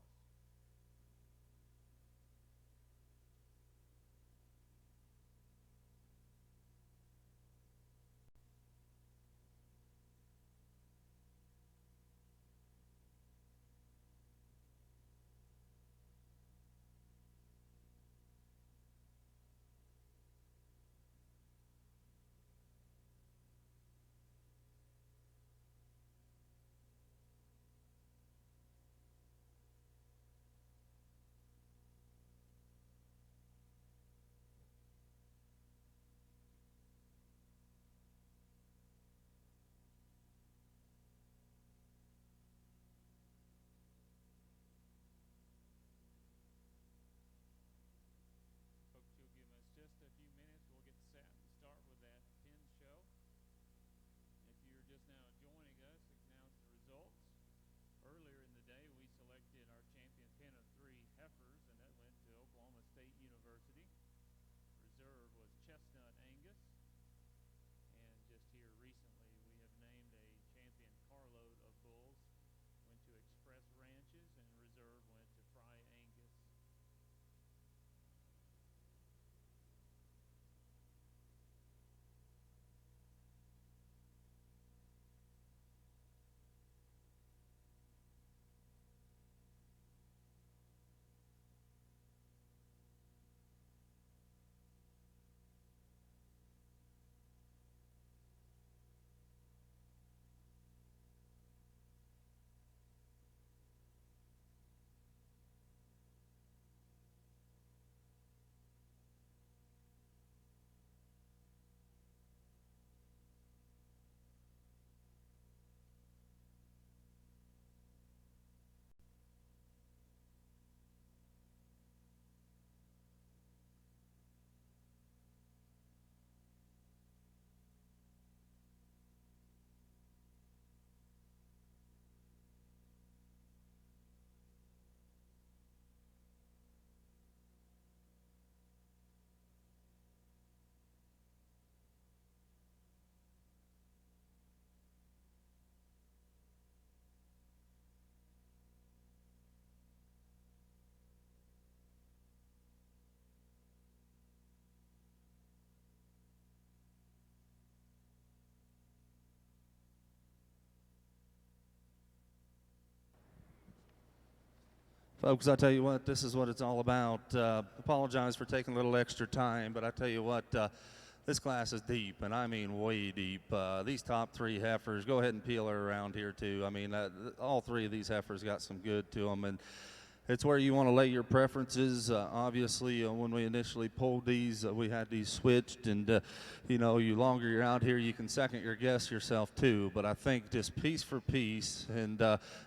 Folks, you'll give us just a few minutes. We'll get set and start with that pin show. If you're just now joining us, announce the results. Earlier in the day, we selected our champion pin of 3 heifers, and that went to Oklahoma State University. Reserve was Chestnut Angus. And just here recently, we have named a champion carload of bulls. Went to Express Ranches, and reserve went to Fry Angus. Folks, I tell you what, this is what it's all about. Apologize for taking a little extra time, but I tell you what, this class is deep, and I mean way deep. These top 3 heifers, go ahead and peel her around here too. I mean, all 3 of these heifers got some good to them, and it's where you want to lay your preferences. Obviously, when we initially pulled these, we had these switched, and you know, you longer you're out here, you can second your guess yourself too. But I think just piece for piece, and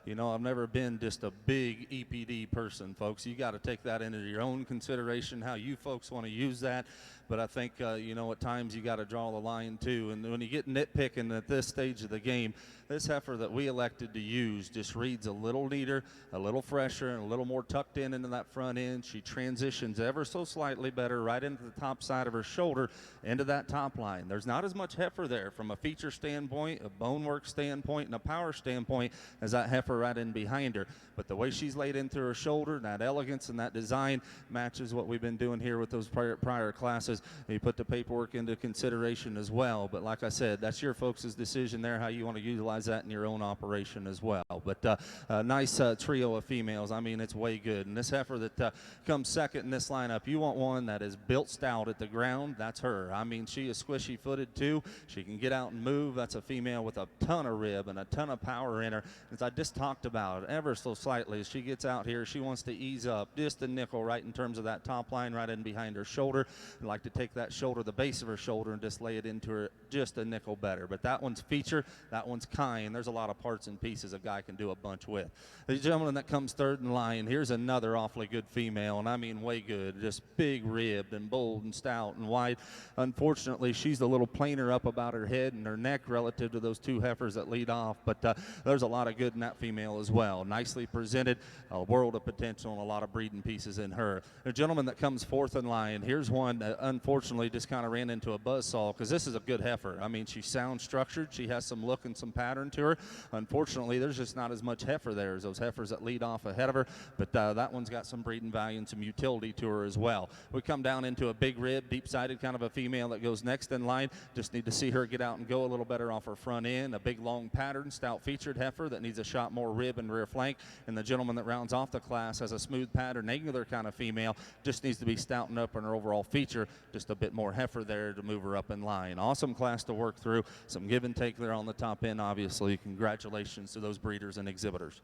you know, I've never been just a big EPD person, folks. You got to take that into your own consideration, how you folks want to use that. But I think, you know, at times you got to draw the line too. And when you get nitpicking at this stage of the game, this heifer that we elected to use just reads a little neater, a little fresher, and a little more tucked in into that front end. She transitions ever so slightly better right into the top side of her shoulder into that top line. There's not as much heifer there from a feature standpoint, a bonework standpoint, and a power standpoint as that heifer right in behind her. But the way she's laid into her shoulder, that elegance and that design matches what we've been doing here with those prior classes. You put the paperwork into consideration as well. But like I said, that's your folks' decision there, how you want to utilize that in your own operation as well. But a nice trio of females. I mean, it's way good. And this heifer that comes second in this lineup, you want one that is built stout at the ground, that's her. I mean, she is squishy-footed too. She can get out and move. That's a female with a ton of rib and a ton of power in her. As I just talked about, ever so slightly, as she gets out here, she wants to ease up just a nickel right in terms of that top line right in behind her shoulder. I'd like to take that shoulder, the base of her shoulder, and just lay it into her just a nickel better. But that one's feature, that one's kind. There's a lot of parts and pieces a guy can do a bunch with. The gentleman that comes third in line, here's another awfully good female, and I mean way good. Just big ribbed and bold and stout and wide. Unfortunately, she's a little plainer up about her head and her neck relative to those 2 heifers that lead off, but there's a lot of good in that female as well. Nicely presented, a world of potential, and a lot of breeding pieces in her. The gentleman that comes fourth in line, here's one unfortunately just kind of ran into a buzzsaw because this is a good heifer. I mean, she's sound structured. She has some look and some pattern to her. Unfortunately, there's just not as much heifer there as those heifers that lead off ahead of her, but that one's got some breeding value and some utility to her as well. We come down into a big rib, deep-sided kind of a female that goes next in line. Just need to see her get out and go a little better off her front end. A big, long pattern, stout-featured heifer that needs a shot more rib and rear flank, and the gentleman that rounds off the class has a smooth pattern, angular kind of female, just needs to be stoutened up in her overall feature, just a bit more heifer there to move her up in line. Awesome class to work through, some give and take there on the top end, obviously. Congratulations to those breeders and exhibitors.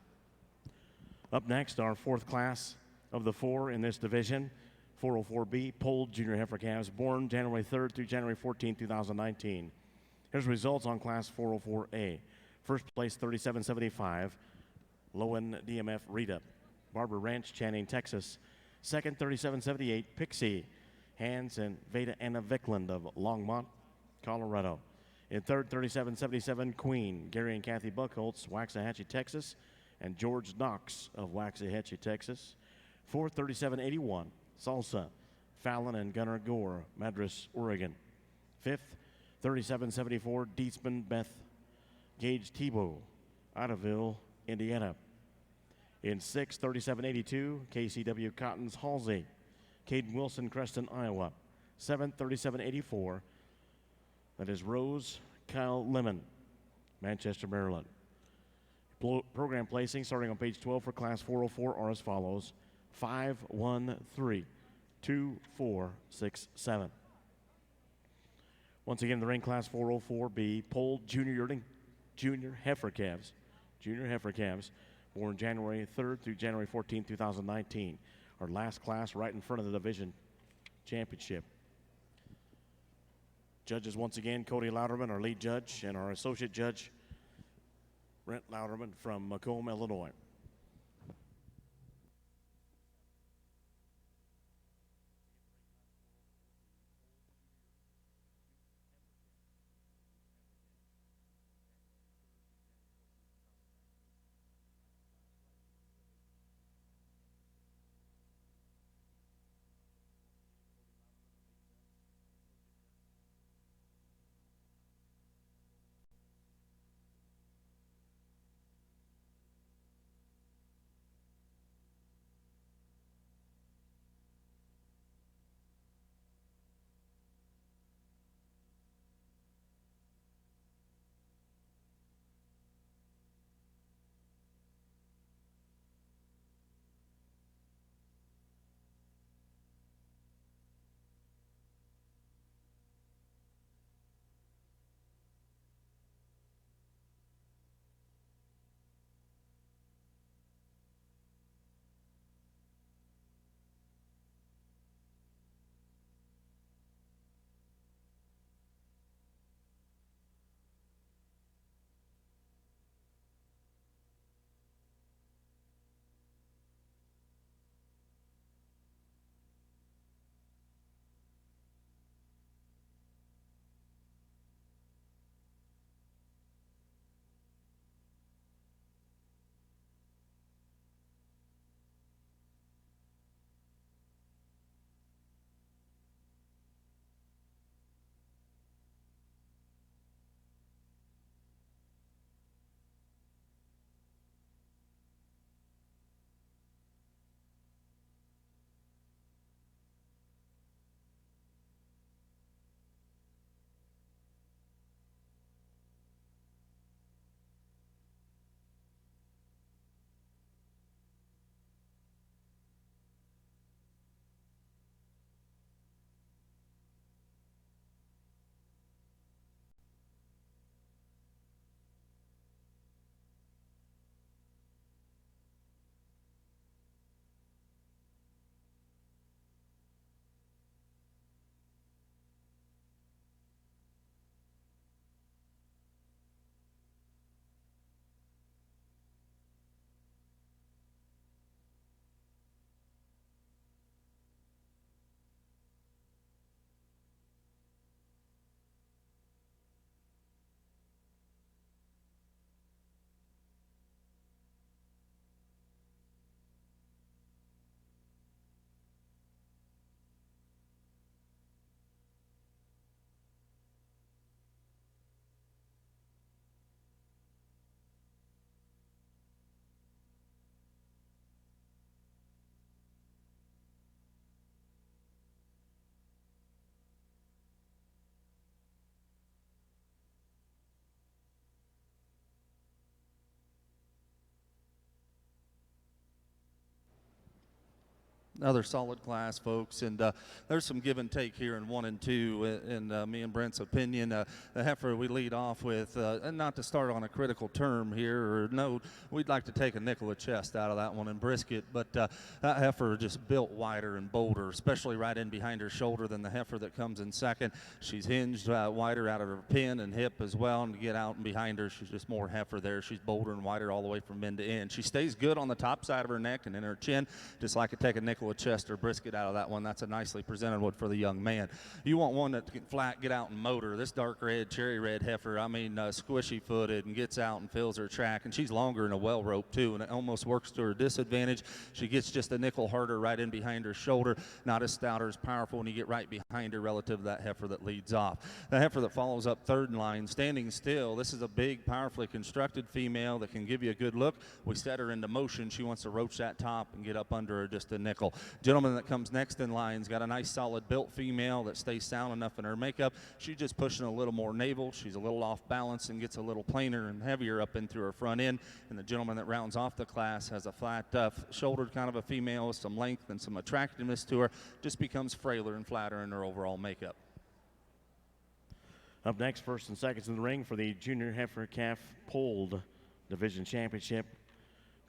Up next, our fourth class of the 4 in this division, 404B, polled junior heifer calves born January 3rd through January 14th, 2019. Here's results on class 404A. First place, 3775, Lowen DMF Rita, Barber Ranch, Channing, Texas. Second, 3778, Pixie, Hans and Veda Anna Vickland of Longmont, Colorado. In third, 3777, Queen, Gary and Kathy Buckholtz, Waxahachie, Texas, and George Knox of Waxahachie, Texas. Fourth, 3781, Salsa, Fallon and Gunnar Gore, Madras, Oregon. Fifth, 3774, Dietzman Beth Gage Tebow, Idaville, Indiana. In sixth, 3782, KCW Cottons Halsey, Caden Wilson, Creston, Iowa. Seventh, 3784, that is Rose Kyle Lemon, Manchester, Maryland. Program placing starting on page 12 for class 404 are as follows: 5, 1, 3, 2, 4, 6, 7. Once again, the ring class 404B, polled junior heifer calves, born January 3rd through January 14th, 2019. Our last class right in front of the division championship. Judges once again, Cody Louderman, our lead judge, and our associate judge, Brent Louderman from Macomb, Illinois. Another solid class, folks, and there's some give and take here in 1 and 2. In me and Brent's opinion, the heifer we lead off with, and not to start on a critical term here, or no, we'd like to take a nickel of chest out of that one and brisket, but that heifer just built wider and bolder, especially right in behind her shoulder than the heifer that comes in second. She's hinged wider out of her pin and hip as well, and to get out and behind her, she's just more heifer there. She's bolder and wider all the way from end to end. She stays good on the top side of her neck and in her chin, just like to take a nickel of chest or brisket out of that one. That's a nicely presented one for the young man. You want one that can flat get out and motor. This dark red, cherry red heifer, I mean, squishy footed and gets out and fills her track, and she's longer and a well rope too, and it almost works to her disadvantage. She gets just a nickel harder right in behind her shoulder, not as stout or as powerful when you get right behind her relative to that heifer that leads off. The heifer that follows up third in line, standing still. This is a big, powerfully constructed female that can give you a good look. We set her into motion. She wants to roach that top and get up under her just a nickel. Gentleman that comes next in line's got a nice solid built female that stays sound enough in her makeup. She's just pushing a little more navel. She's a little off balance and gets a little plainer and heavier up in through her front end. And the gentleman that rounds off the class has a flat shouldered kind of a female with some length and some attractiveness to her. Just becomes frailer and flatter in her overall makeup. Up next, first and seconds in the ring for the Junior Heifer Calf Polled Division Championship.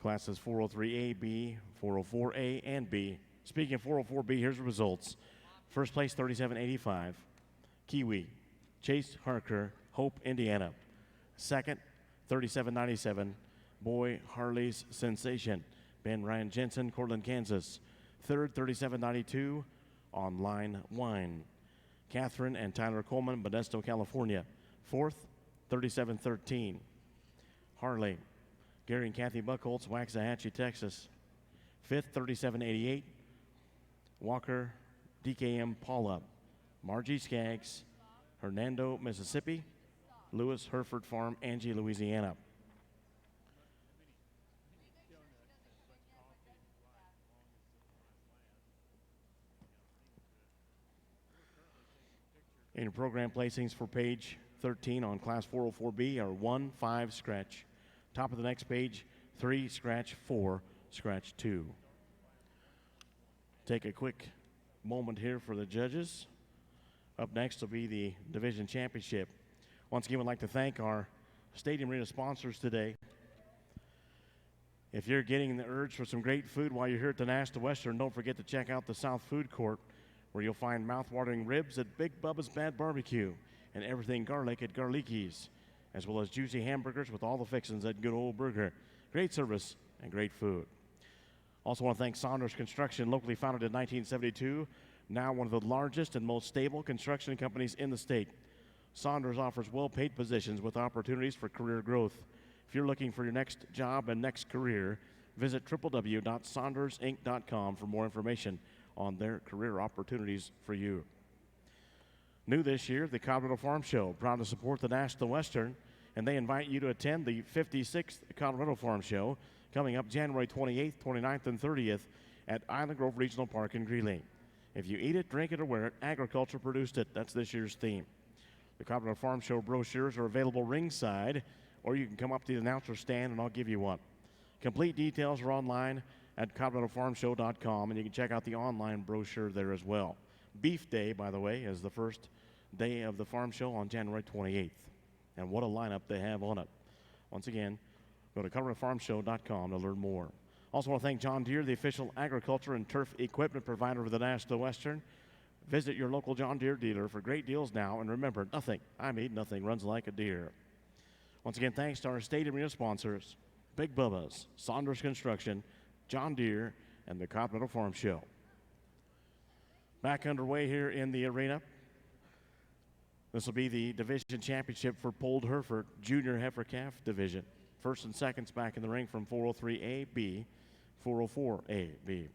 Classes 403A, B, 404A, and B. Speaking of 404B, here's the results. First place, 37.85. Kiwi, Chase Harker, Hope, Indiana. Second, 37.97. Boy Harley's Sensation, Ben Ryan Jensen, Cortland, Kansas. Third, 37.92. Online Wine, Catherine and Tyler Coleman, Modesto, California. Fourth, 37.13. Harley, Gary and Kathy Buckholz, Waxahachie, Texas. Fifth, 37.88. Walker, DKM Paula. Margie Skaggs, Hernando, Mississippi. Lewis Hereford Farm, Angie, Louisiana. In your program placings for page 13 on Class 404B are 1, 5, scratch. Top of the next page, 3, scratch, 4, scratch 2. Take a quick moment here for the judges. Up next will be the division championship. Once again, we'd like to thank our Stadium Arena sponsors today. If you're getting the urge for some great food while you're here at the National Western, don't forget to check out the South Food Court, where you'll find mouth-watering ribs at Big Bubba's Bad Barbecue and everything garlic at Garlicki's, as well as juicy hamburgers with all the fixings at Good Old Burger. Great service and great food. Also want to thank Saunders Construction, locally founded in 1972, now one of the largest and most stable construction companies in the state. Saunders offers well-paid positions with opportunities for career growth. If you're looking for your next job and next career, visit www.saundersinc.com for more information on their career opportunities for you. New this year, the Colorado Farm Show, proud to support the National Western, and they invite you to attend the 56th Colorado Farm Show coming up January 28th, 29th, and 30th at Island Grove Regional Park in Greeley. If you eat it, drink it, or wear it, agriculture produced it. That's this year's theme. The Colorado Farm Show brochures are available ringside, or you can come up to the announcer stand and I'll give you one. Complete details are online at coloradofarmshow.com, and you can check out the online brochure there as well. Beef Day, by the way, is the first day of the farm show on January 28th. And what a lineup they have on it. Once again, go to coloradofarmshow.com to learn more. Also want to thank John Deere, the official agriculture and turf equipment provider of the National Western. Visit your local John Deere dealer for great deals now, and remember, nothing, I mean nothing, runs like a deer. Once again, thanks to our Stadium Arena sponsors, Big Bubba's, Saunders Construction, John Deere, and the Colorado Farm Show. Back underway here in the arena. This will be the division championship for Polled Hereford Junior Heifer Calf Division. First and seconds back in the ring from 403A, B, 404A, B.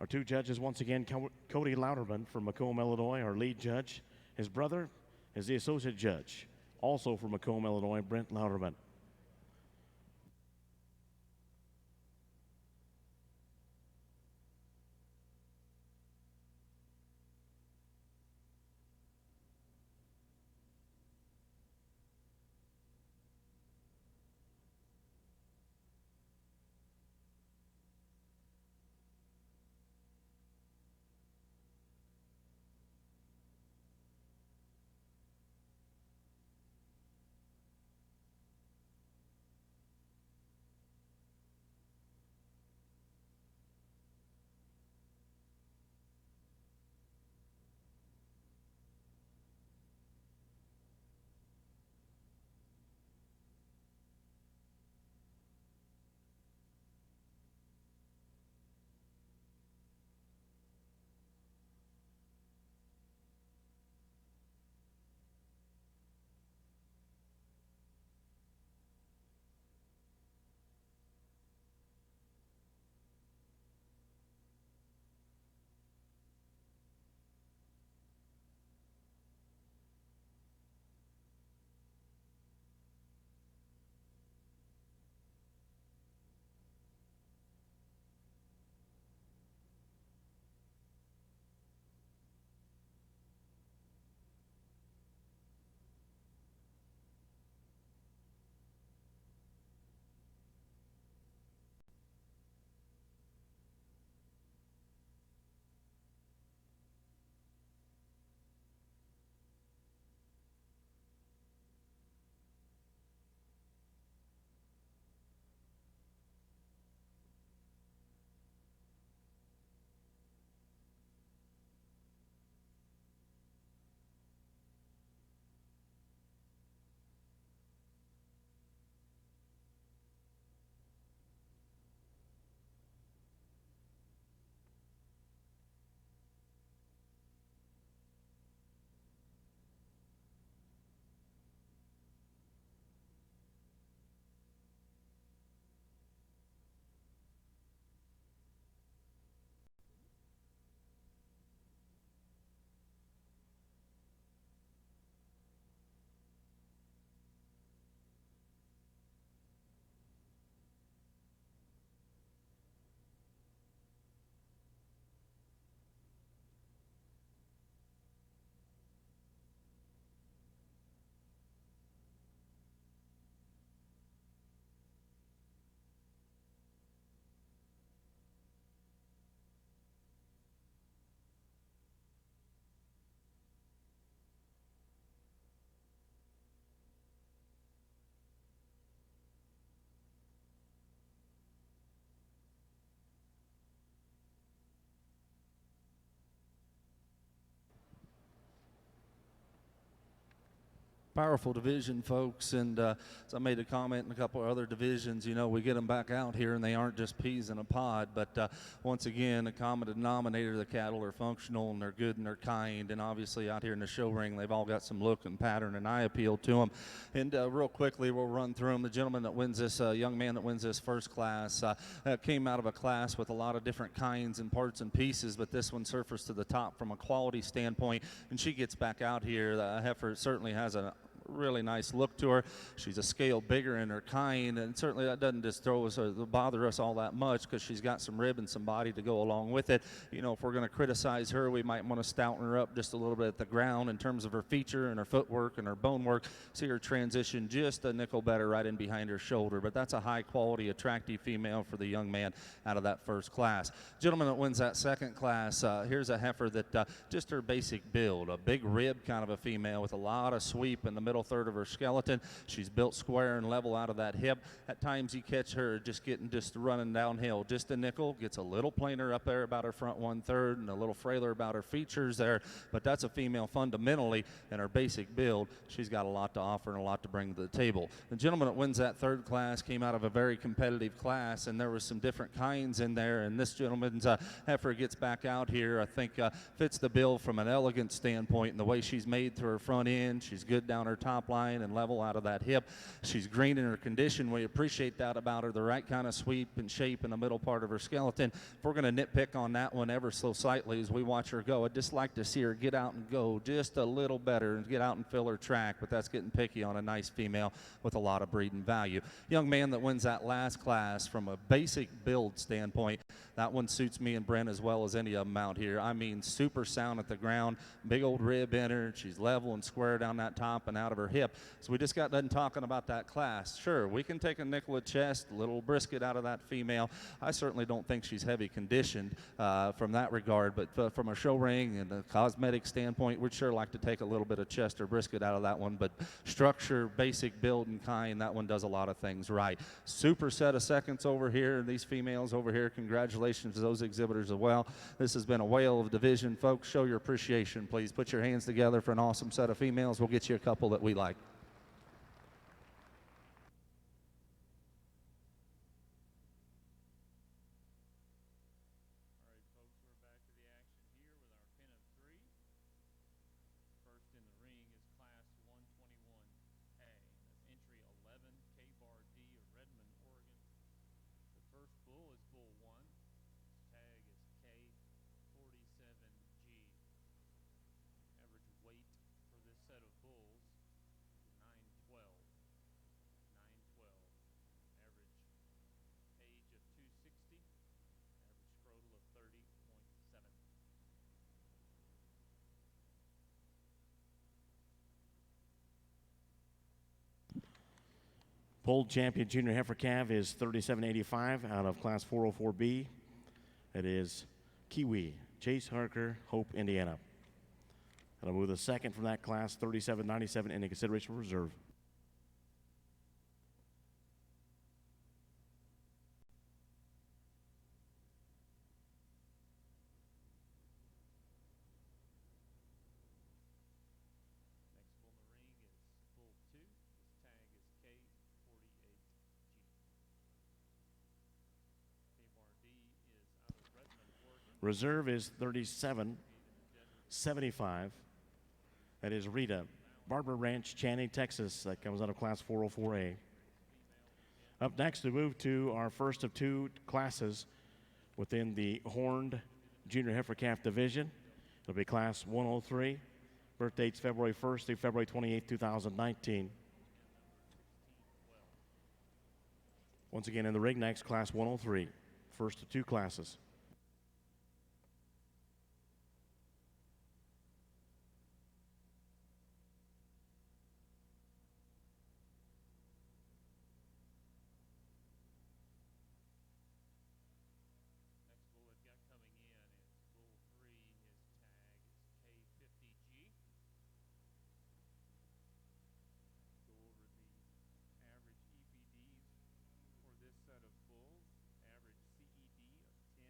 Our two judges, once again, Cody Louderman from Macomb, Illinois, our lead judge. His brother is the associate judge, also from Macomb, Illinois, Brent Louderman. Powerful division, folks, and as I made a comment in a couple of other divisions, you know, we get them back out here and they aren't just peas in a pod, but once again, a common denominator, the cattle are functional and they're good and they're kind, and obviously out here in the show ring, they've all got some look and pattern and eye appeal to them. And real quickly, we'll run through them. The gentleman that wins this, young man that wins this first class, came out of a class with a lot of different kinds and parts and pieces, but this one surfaced to the top from a quality standpoint, and she gets back out here. The heifer certainly has a really nice look to her. She's a scale bigger in her kind, and certainly that doesn't just throw us or bother us all that much because she's got some rib and some body to go along with it. You know, if we're going to criticize her, we might want to stouten her up just a little bit at the ground in terms of her feature and her footwork and her bone work. See her transition just a nickel better right in behind her shoulder, but that's a high quality, attractive female for the young man out of that first class. Gentleman that wins that second class, here's a heifer that just her basic build, a big rib kind of a female with a lot of sweep in the middle third of her skeleton. She's built square and level out of that hip. At times you catch her just running downhill just a nickel, gets a little plainer up there about her front 1/3 and a little frailer about her features there, but that's a female fundamentally in her basic build. She's got a lot to offer and a lot to bring to the table. The gentleman that wins that third class came out of a very competitive class, and there was some different kinds in there, and this gentleman's heifer gets back out here, I think fits the bill from an elegant standpoint, and the way she's made through her front end. She's good down her top line and level out of that hip. She's green in her condition. We appreciate that about her, the right kind of sweep and shape in the middle part of her skeleton. If we're going to nitpick on that one ever so slightly as we watch her go, I'd just like to see her get out and go just a little better and get out and fill her track, but that's getting picky on a nice female with a lot of breeding value. Young man that wins that last class from a basic build standpoint, that one suits me and Brent as well as any of them out here. I mean, super sound at the ground, big old rib in her. She's level and square down that top and out of her hip. So we just got done talking about that class. Sure, we can take a nickel a chest, a little brisket out of that female. I certainly don't think she's heavy conditioned from that regard, but from a show ring and a cosmetic standpoint, we'd sure like to take a little bit of chest or brisket out of that one. But structure, basic build and kind, that one does a lot of things right. Super set of seconds over here, and these females over here, congratulations to those exhibitors as well. This has been a whale of division. Folks, show your appreciation, please. Put your hands together for an awesome set of females. We'll get you a couple that we like. Polled champion junior heifer calf is 3785 out of class 404B. It is Kiwi, Chase Harker, Hope, Indiana. And I'll move the second from that class, 3797, into consideration for reserve. Reserve is 3775. That is Rita, Barber Ranch, Channing, Texas. That comes out of class 404A. Up next, we move to our first of two classes within the horned junior heifer calf division. It'll be class 103. Birth dates February 1st through February 28th, 2019. Once again, in the ring next, class 103. First of two classes. Set of bulls, average CED of 10.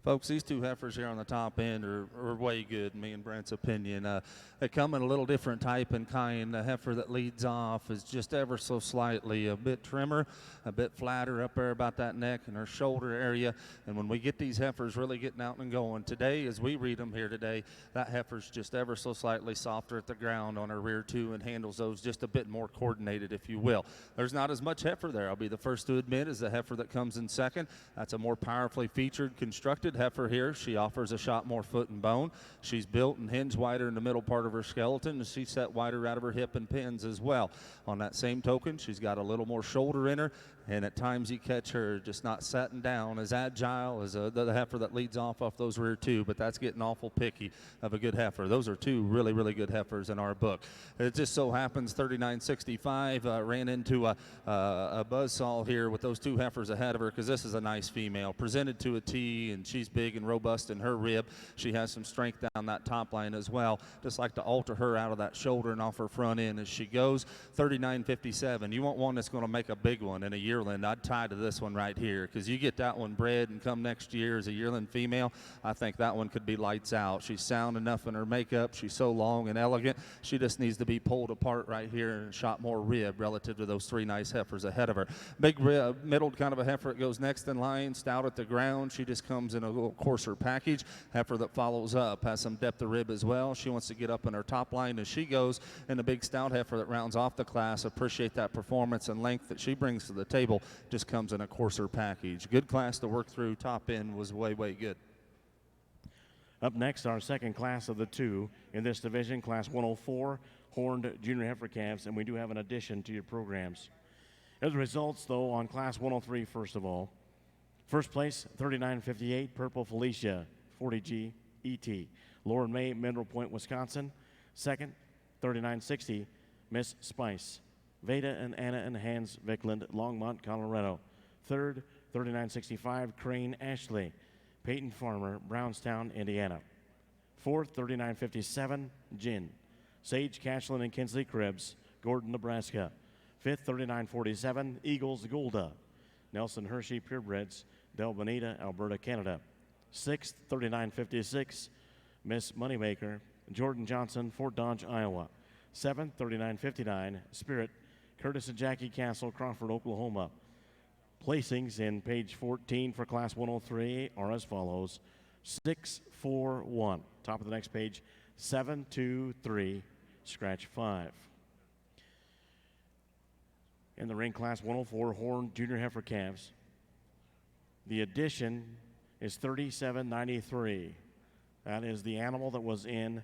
Folks, these two heifers here on the top end are way good, in me and Brent's opinion. They come in a little different type and kind. The heifer that leads off is just ever so slightly a bit trimmer, a bit flatter up there about that neck and her shoulder area. And when we get these heifers really getting out and going, today, as we read them here today, that heifer's just ever so slightly softer at the ground on her rear too and handles those just a bit more coordinated, if you will. There's not as much heifer there, I'll be the first to admit, as the heifer that comes in second. That's a more powerfully featured, constructed heifer here. She offers a shot more foot and bone. She's built and hinged wider in the middle part of her skeleton, and she's set wider out of her hip and pins as well. On that same token, she's got a little more shoulder in her, and at times you catch her just not setting down as agile as the heifer that leads off those rear two, but that's getting awful picky of a good heifer. Those are two really, really good heifers in our book. It just so happens 3965 ran into a buzzsaw here with those two heifers ahead of her, because this is a nice female, presented to a T, and she's big and robust in her rib. She has some strength down that top line as well. Just like to alter her out of that shoulder and off her front end as she goes. 3957. You want one that's going to make a big one in a yearling. I'd tie to this one right here, because you get that one bred and come next year as a yearling female, I think that one could be lights out. She's sound enough in her makeup. She's so long and elegant. She just needs to be pulled apart right here and shot more rib relative to those three nice heifers ahead of her. Big rib, middled kind of a heifer that goes next in line, stout at the ground. She just comes in a little coarser package. Heifer that follows up has some depth of rib as well. She wants to get up in her top line as she goes, and the big stout heifer that rounds off the class, appreciate that performance and length that she brings to the table, just comes in a coarser package. Good class to work through. Top end was way, way good. Up next, our second class of the two in this division, Class 104, horned junior heifer calves, and we do have an addition to your programs. As the results, though, on Class 103, first of all, first place, 3958, Purple Felicia, 40G ET, Lauren May, Mineral Point, Wisconsin. Second, 3960, Miss Spice, Veda and Anna and Hans Vickland, Longmont, Colorado. Third, 3965, Crane Ashley, Peyton Farmer, Brownstown, Indiana. Fourth, 3957, Gin, Sage Cashlin and Kinsley Cribbs, Gordon, Nebraska. Fifth, 3947, Eagles Golda, Nelson Hershey Purebreds, Del Bonita, Alberta, Canada. Sixth, 3956, Miss Moneymaker, Jordan Johnson, Fort Dodge, Iowa. Seventh, 3959, Spirit, Curtis and Jackie Castle, Crawford, Oklahoma. Placings in page 14 for Class 103 are as follows: 6, 4, 1. Top of the next page, 7, 2, 3, scratch 5. In the ring Class 104 horned junior heifer calves, the addition is 3793. That is the animal that was in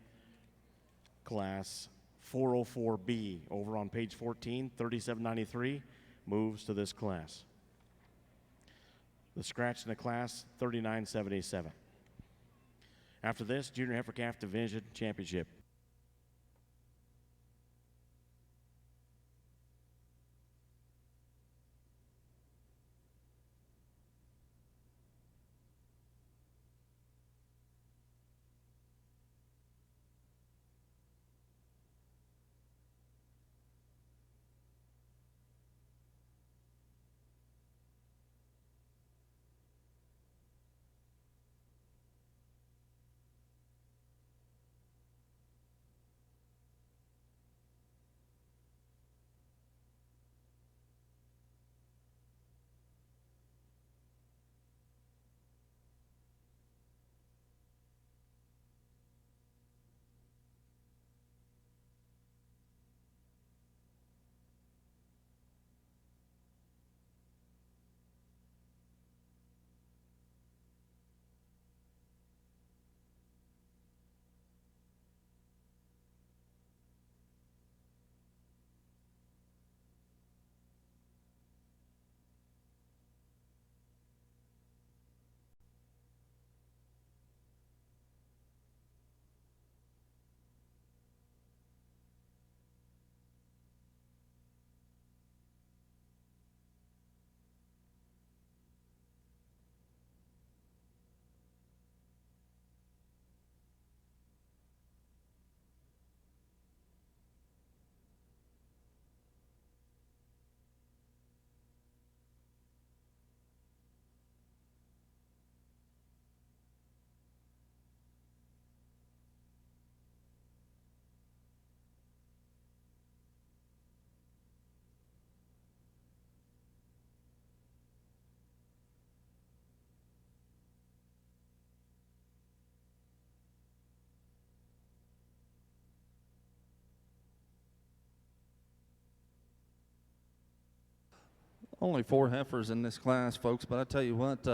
Class 404B. Over on page 14, 3793 moves to this class. The scratch in the class, 3977. After this, Junior Heifer Calf Division Championship. Only 4 heifers in this class, folks, but I tell you what,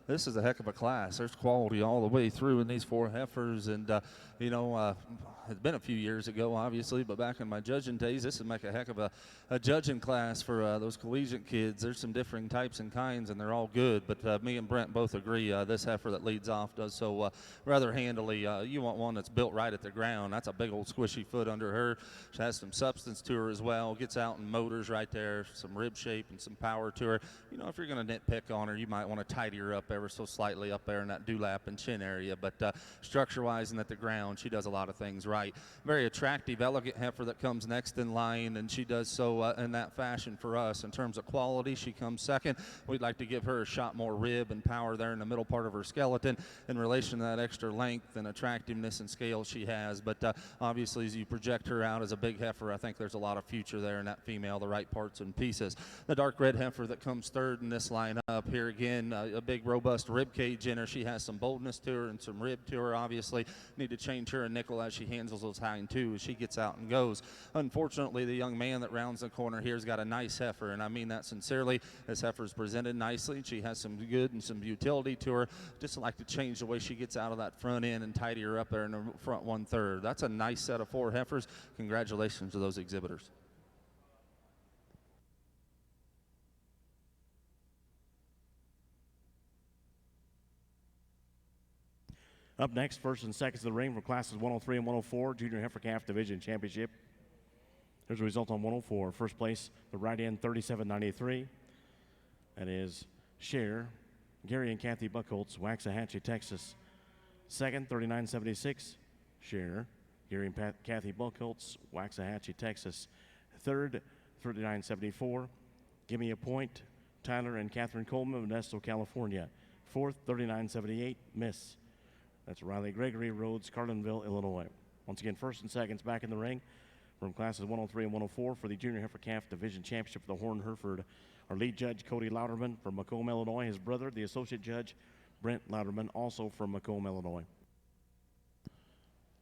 this is a heck of a class. There's quality all the way through in these 4 heifers, and you know, it's been a few years ago, obviously, but back in my judging days, this would make a heck of a judging class for those collegiate kids. There's some differing types and kinds, and they're all good, but me and Brent both agree this heifer that leads off does so rather handily. You want one that's built right at the ground. That's a big old squishy foot under her. She has some substance to her as well. Gets out in motors right there, some rib shape and some power to her. You know, if you're going to nitpick on her, you might want to tidy her up ever so slightly up there in that dewlap and chin area. But structure-wise and at the ground, she does a lot of things right. Very attractive, elegant heifer that comes next in line, and she does so in that fashion for us. In terms of quality, she comes second. We'd like to give her a shot more rib and power there in the middle part of her skeleton in relation to that extra length and attractiveness and scale she has. But obviously, as you project her out as a big heifer, I think there's a lot of future there in that female, the right parts and pieces. The dark red heifer that comes third in this lineup here again, a big robust rib cage in her. She has some boldness to her and some rib to her. Obviously, need to change her a nickel as she handles those hind two as she gets out and goes. Unfortunately, the young man that rounds the corner here has got a nice heifer, and I mean that sincerely. This heifer is presented nicely. She has some good and some utility to her. Just like to change the way she gets out of that front end and tidy her up there in the front 1/3. That's a nice set of 4 heifers. Congratulations to those exhibitors. Up next, first and seconds of the ring for classes 103 and 104, Junior Heifer Calf Division Championship. Here's the result on 104. First place, the right end, 37.93. That is Cher, Gary and Kathy Buckholtz, Waxahachie, Texas. Second, 39.76. Cher, Gary and Kathy Buckholtz, Waxahachie, Texas. Third, 39.74. Give Me a Point, Tyler and Catherine Coleman, Modesto, California. Fourth, 39.78. Miss. That's Riley Gregory, Rhodes, Carlinville, Illinois. Once again, first and seconds back in the ring from classes 103 and 104 for the Junior Heifer Calf Division Championship for the Horn Hereford. Our lead judge, Cody Louderman from Macomb, Illinois. His brother, the associate judge, Brent Louderman, also from Macomb, Illinois.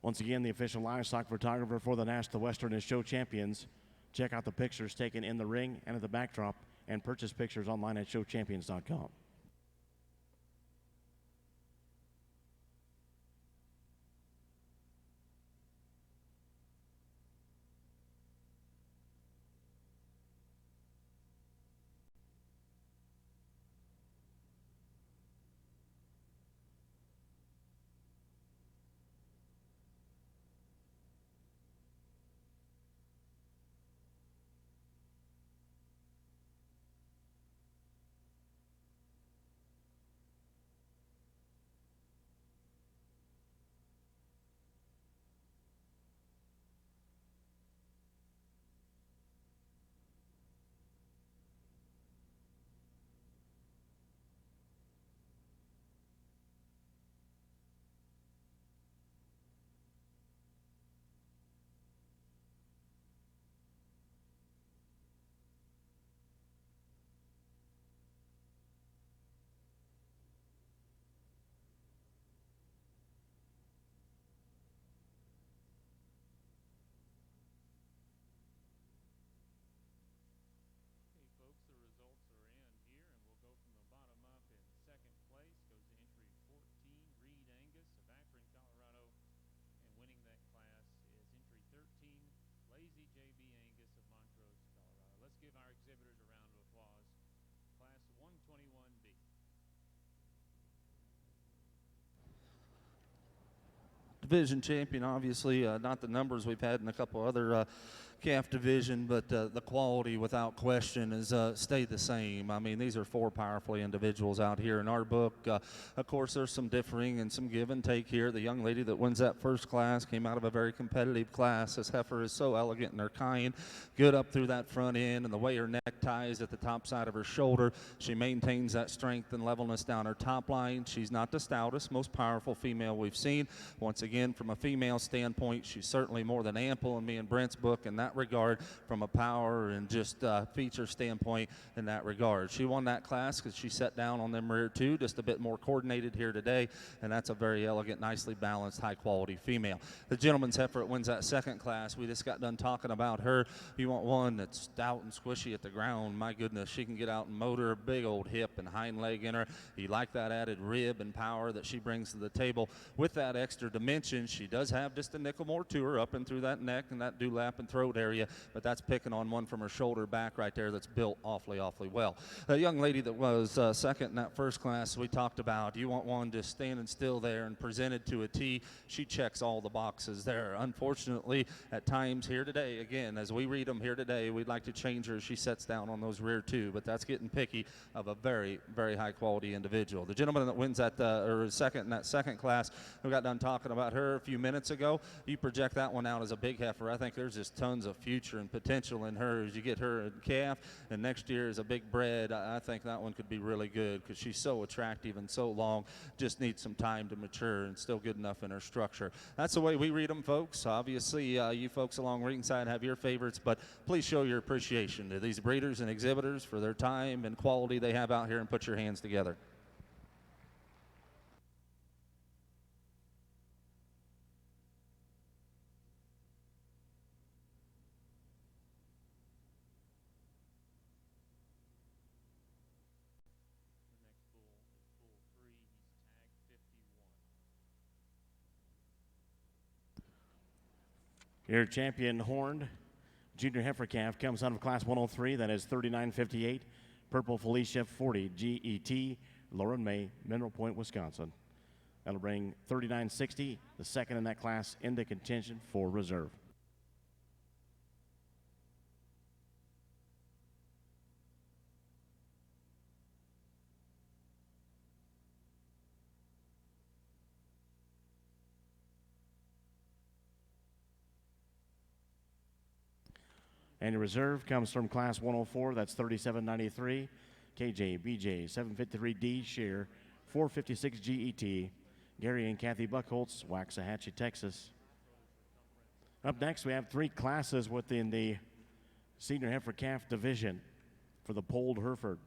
Once again, the official livestock photographer for the National Western and Show Champions. Check out the pictures taken in the ring and at the backdrop, and purchase pictures online at showchampions.com. Division champion, obviously, not the numbers we've had in a couple other calf division, but the quality without question has stayed the same. I mean, these are 4 powerful individuals out here in our book. Of course, there's some differing and some give and take here. The young lady that wins that first class came out of a very competitive class. This heifer is so elegant in her kind, good up through that front end, and the way her neck ties at the top side of her shoulder, she maintains that strength and levelness down her top line. She's not the stoutest, most powerful female we've seen. Once again, from a female standpoint, she's certainly more than ample in me and Brent's book, and that regard from a power and just feature standpoint in that regard. She won that class because she set down on them rear two, just a bit more coordinated here today, and that's a very elegant, nicely balanced, high-quality female. The gentleman's heifer that wins that second class, we just got done talking about her. You want one that's stout and squishy at the ground. My goodness, she can get out and motor, a big old hip and hind leg in her. You like that added rib and power that she brings to the table. With that extra dimension, she does have just a nickel more to her up and through that neck and that dewlap and throat area, but that's picking on one from her shoulder back right there that's built awfully well. The young lady that was second in that first class we talked about, you want one just standing still there and presented to a T. She checks all the boxes there. Unfortunately, at times here today, again, as we read them here today, we'd like to change her. She sets down on those rear two, but that's getting picky of a very, very high quality individual. The gentleman that wins that or second in that second class, we got done talking about her a few minutes ago. You project that one out as a big heifer. I think there's just tons of future and potential in her as you get her in calf, and next year is a big bred. I think that one could be really good because she's so attractive and so long, just needs some time to mature and still good enough in her structure. That's the way we read them, folks. Obviously, you folks along ringside have your favorites, but please show your appreciation to these breeders and exhibitors for their time and quality they have out here, and put your hands together. Your champion horned junior heifer calf comes out of class 103. That is 3958. Purple Felicia 40 GET, Lauren May, Mineral Point, Wisconsin. That'll bring 3960, the second in that class, into contention for reserve. And your reserve comes from class 104. That's 3793. KJ, BJ, 753D, Share, 456 GET. Gary and Kathy Buckholtz, Waxahachie, Texas. Up next, we have three classes within the senior heifer calf division for the polled Hereford.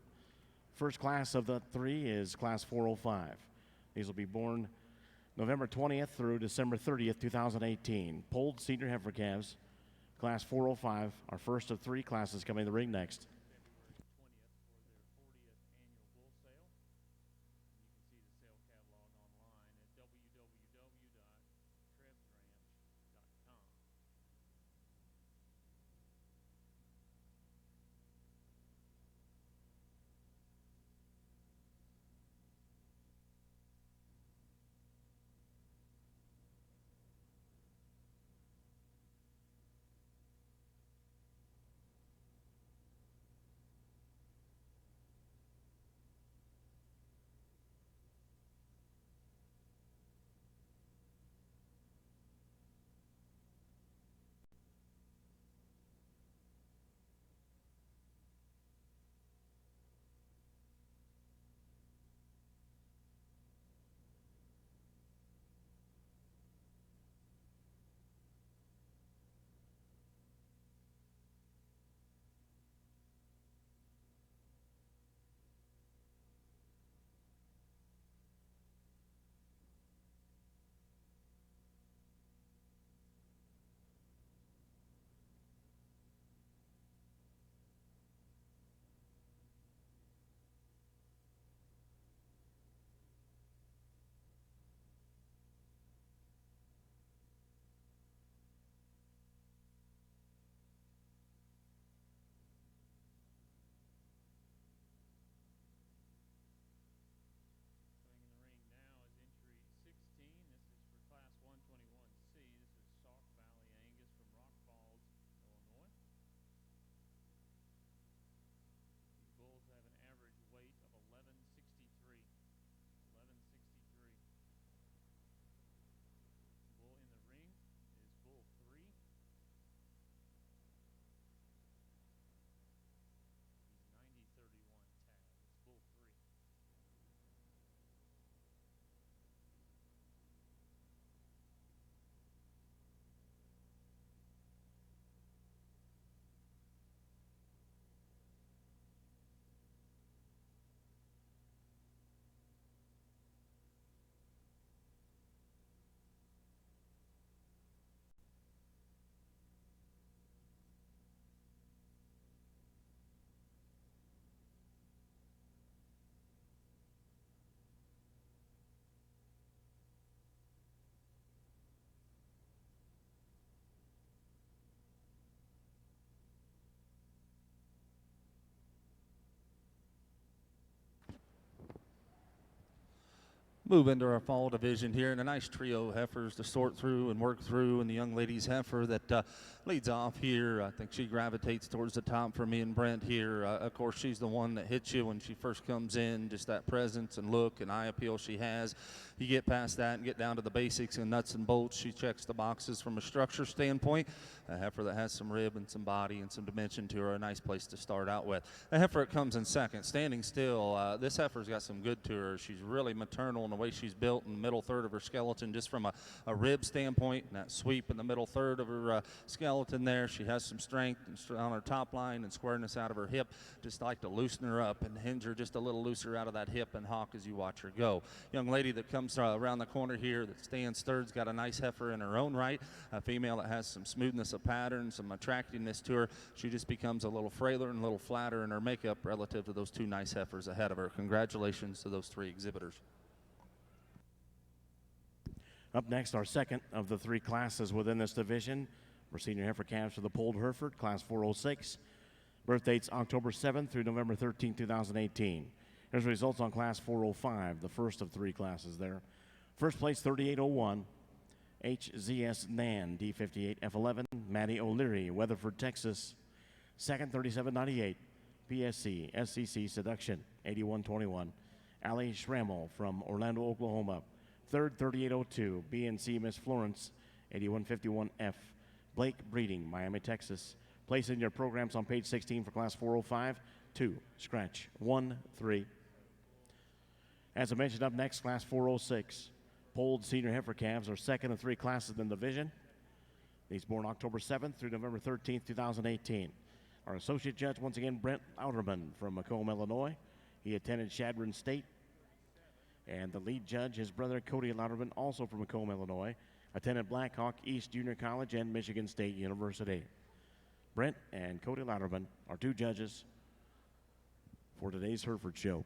First class of the three is class 405. These will be born November 20th through December 30th, 2018. Polled senior heifer calves. Class 405, our first of three classes coming to the ring next. move into our fall division here, and a nice trio of heifers to sort through and work through, and the young lady's heifer that leads off here. I think she gravitates towards the top for me and Brent here. Of course, she's the one that hits you when she first comes in, just that presence and look and eye appeal she has. You get past that and get down to the basics and nuts and bolts. She checks the boxes from a structure standpoint. A heifer that has some rib and some body and some dimension to her, a nice place to start out with. The heifer that comes in second, standing still, this heifer's got some good to her. She's really maternal in the way she's built in the middle third of her skeleton, just from a rib standpoint, and that sweep in the middle third of her skeleton there. She has some strength on her top line and squareness out of her hip. Just like to loosen her up and hinge her just a little looser out of that hip and hock as you watch her go. Young lady that comes around the corner here that stands third's got a nice heifer in her own right, a female that has some smoothness of pattern, some attractiveness to her. She just becomes a little frailer and a little flatter in her makeup relative to those two nice heifers ahead of her. Congratulations to those three exhibitors. Up next, our second of the three classes within this division. We're senior heifer calves for the polled Hereford, class 406. Birth dates October 7th through November 13th, 2018. Here's the results on class 405, the first of three classes there. First place, 3801, HZS Nan, D58 F11, Maddie O'Leary, Weatherford, Texas. Second, 3798, PSC, SCC Seduction, 8121, Allie Schrammel from Orlando, Oklahoma. Third, 3802, BNC Miss Florence, 8151F, Blake Breeding, Miami, Texas. Place in your programs on page 16 for class 405, 2, scratch, 1, 3. As I mentioned, up next, class 406. Polled senior heifer calves are second of three classes in the division. These born October 7th through November 13th, 2018. Our associate judge, once again, Brent Louderman from Macomb, Illinois. He attended Chadron State. And the lead judge, his brother Cody Louderman, also from Macomb, Illinois, attended Blackhawk East Junior College and Michigan State University. Brent and Cody Louderman are two judges for today's Hereford show.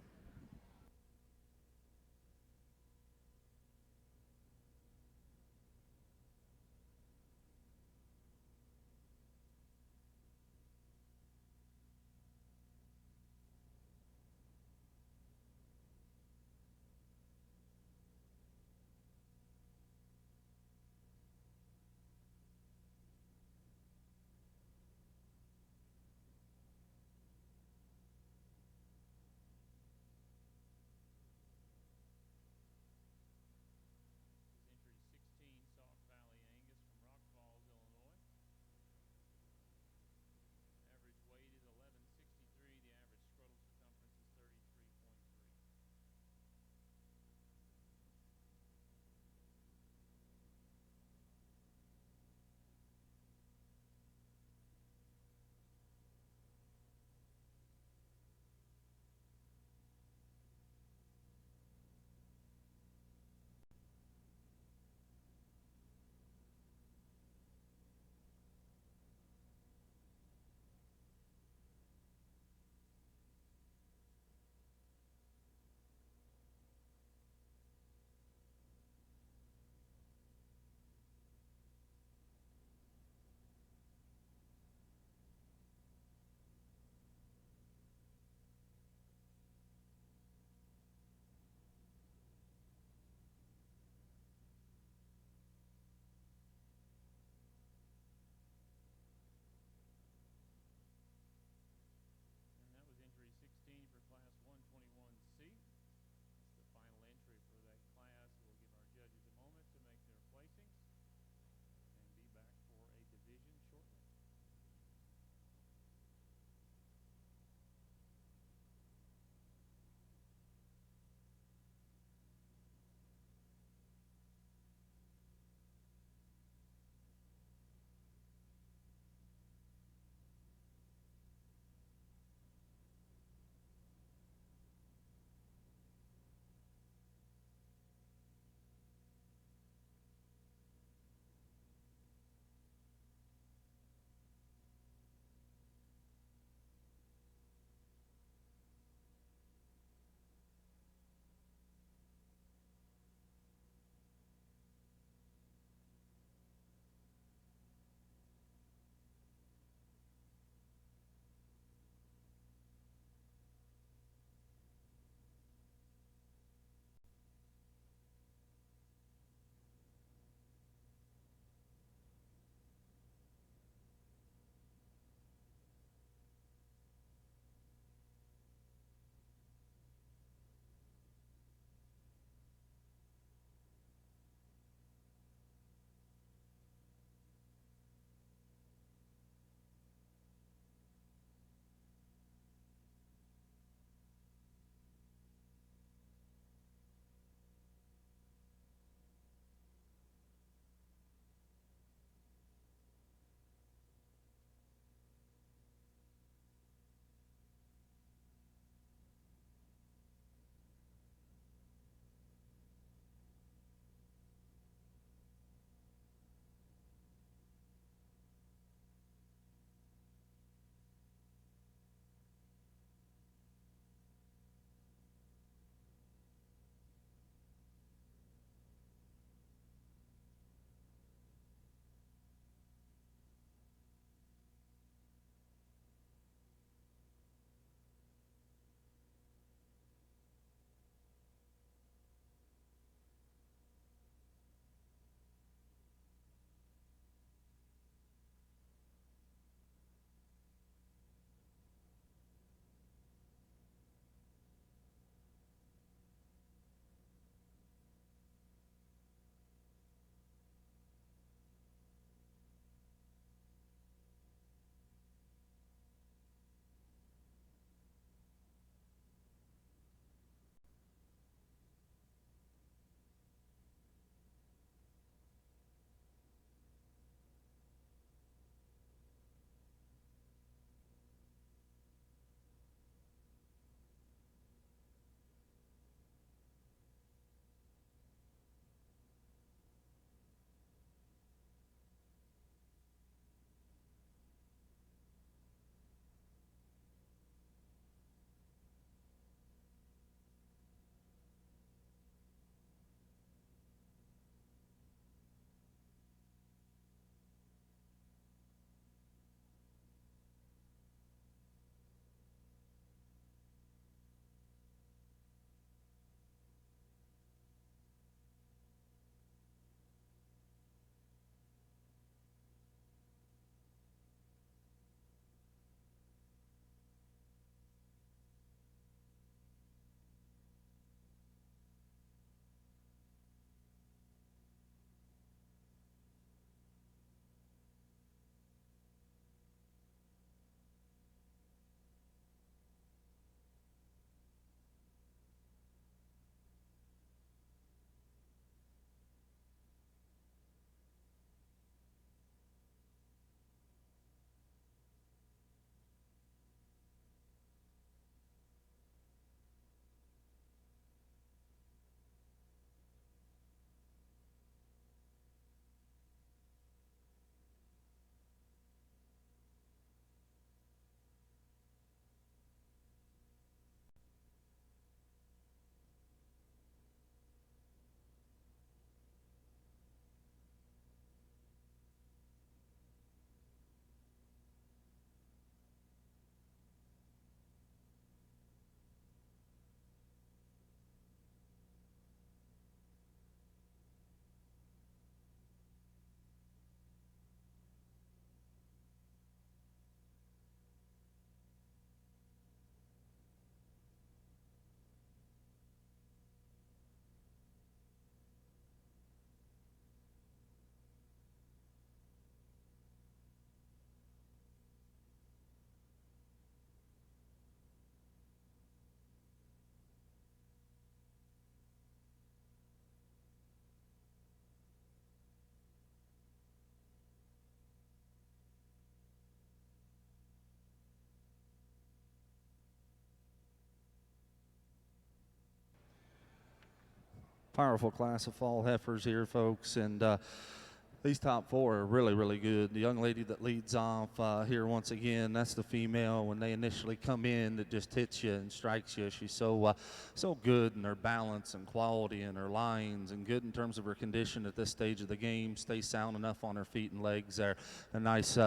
Powerful class of fall heifers here, folks, and these top four are really, really good. The young lady that leads off here once again, that's the female. When they initially come in, that just hits you and strikes you. She's so good in her balance and quality and her lines, and good in terms of her condition at this stage of the game. Stays sound enough on her feet and legs there. A nice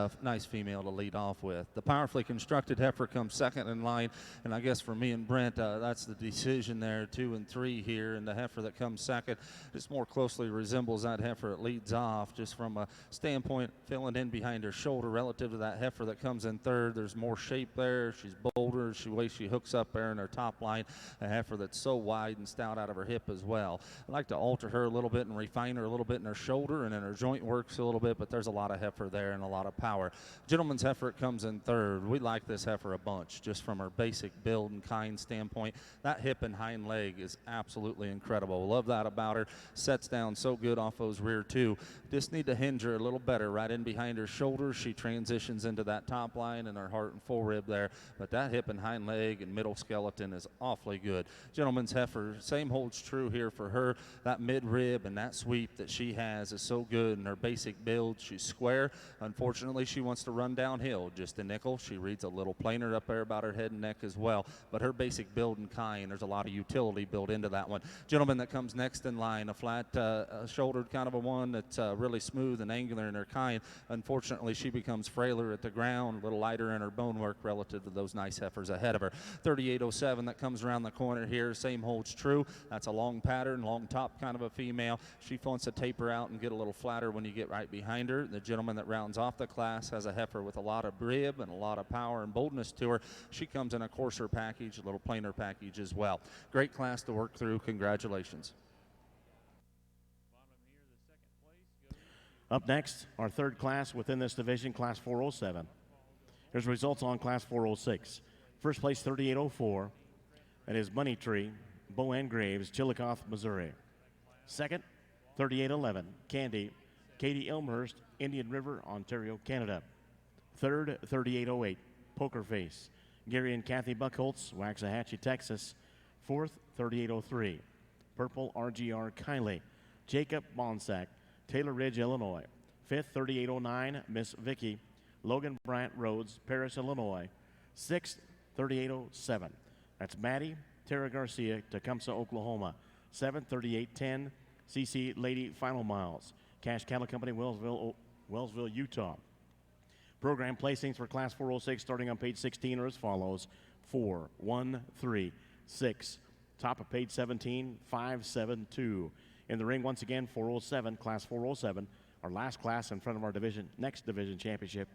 female to lead off with. The powerfully constructed heifer comes second in line, and I guess for me and Brent, that's the decision there, 2 and 3 here. And the heifer that comes second just more closely resembles that heifer that leads off, just from a standpoint filling in behind her shoulder relative to that heifer that comes in third. There's more shape there. She's bolder. The way she hooks up there in her top line. A heifer that's so wide and stout out of her hip as well. I like to alter her a little bit and refine her a little bit in her shoulder and in her joint works a little bit, but there's a lot of heifer there and a lot of power. Gentleman's heifer comes in third. We like this heifer a bunch just from her basic build and kind standpoint. That hip and hind leg is absolutely incredible. Love that about her. Sets down so good off those rear two. Just need to hinge her a little better right in behind her shoulders. She transitions into that top line and her heart and full rib there, but that hip and hind leg and middle skeleton is awfully good. Gentleman's heifer, same holds true here for her. That mid rib and that sweep that she has is so good in her basic build. She's square. Unfortunately, she wants to run downhill just a nickel. She reads a little plainer up there about her head and neck as well, but her basic build and kind, there's a lot of utility built into that one. Gentleman that comes next in line, a flat shouldered kind of a one that's really smooth and angular in her kind. Unfortunately, she becomes frailer at the ground, a little lighter in her bone work relative to those nice heifers ahead of her. 3807 that comes around the corner here, same holds true. That's a long pattern, long top kind of a female. She wants to taper out and get a little flatter when you get right behind her. The gentleman that rounds off the class has a heifer with a lot of rib and a lot of power and boldness to her. She comes in a coarser package, a little plainer package as well. Great class to work through. Congratulations. Up next, our third class within this division, Class 407. Here's results on Class 406. First place, 3804. That is Money Tree, Boann Graves, Chillicothe, Missouri. Second, 3811, Candy, Katie Elmhurst, Indian River, Ontario, Canada. Third, 3808, Poker Face, Gary and Kathy Buckholtz, Waxahachie, Texas. Fourth, 3803, Purple RGR Kylie, Jacob Bonsack, Taylor Ridge, Illinois. Fifth, 3809, Miss Vicky, Logan Bryant Rhodes, Paris, Illinois. Sixth, 3807. That's Maddie Tara Garcia, Tecumseh, Oklahoma. Seventh, 3810, CC Lady Final Miles, Cash Cattle Company, Wellsville, Utah. Program placings for Class 406 starting on page 16 are as follows: 4, 1, 3, 6. Top of page 17, 5, 7, 2. In the ring once again, 407, Class 407, our last class in front of our next division championship.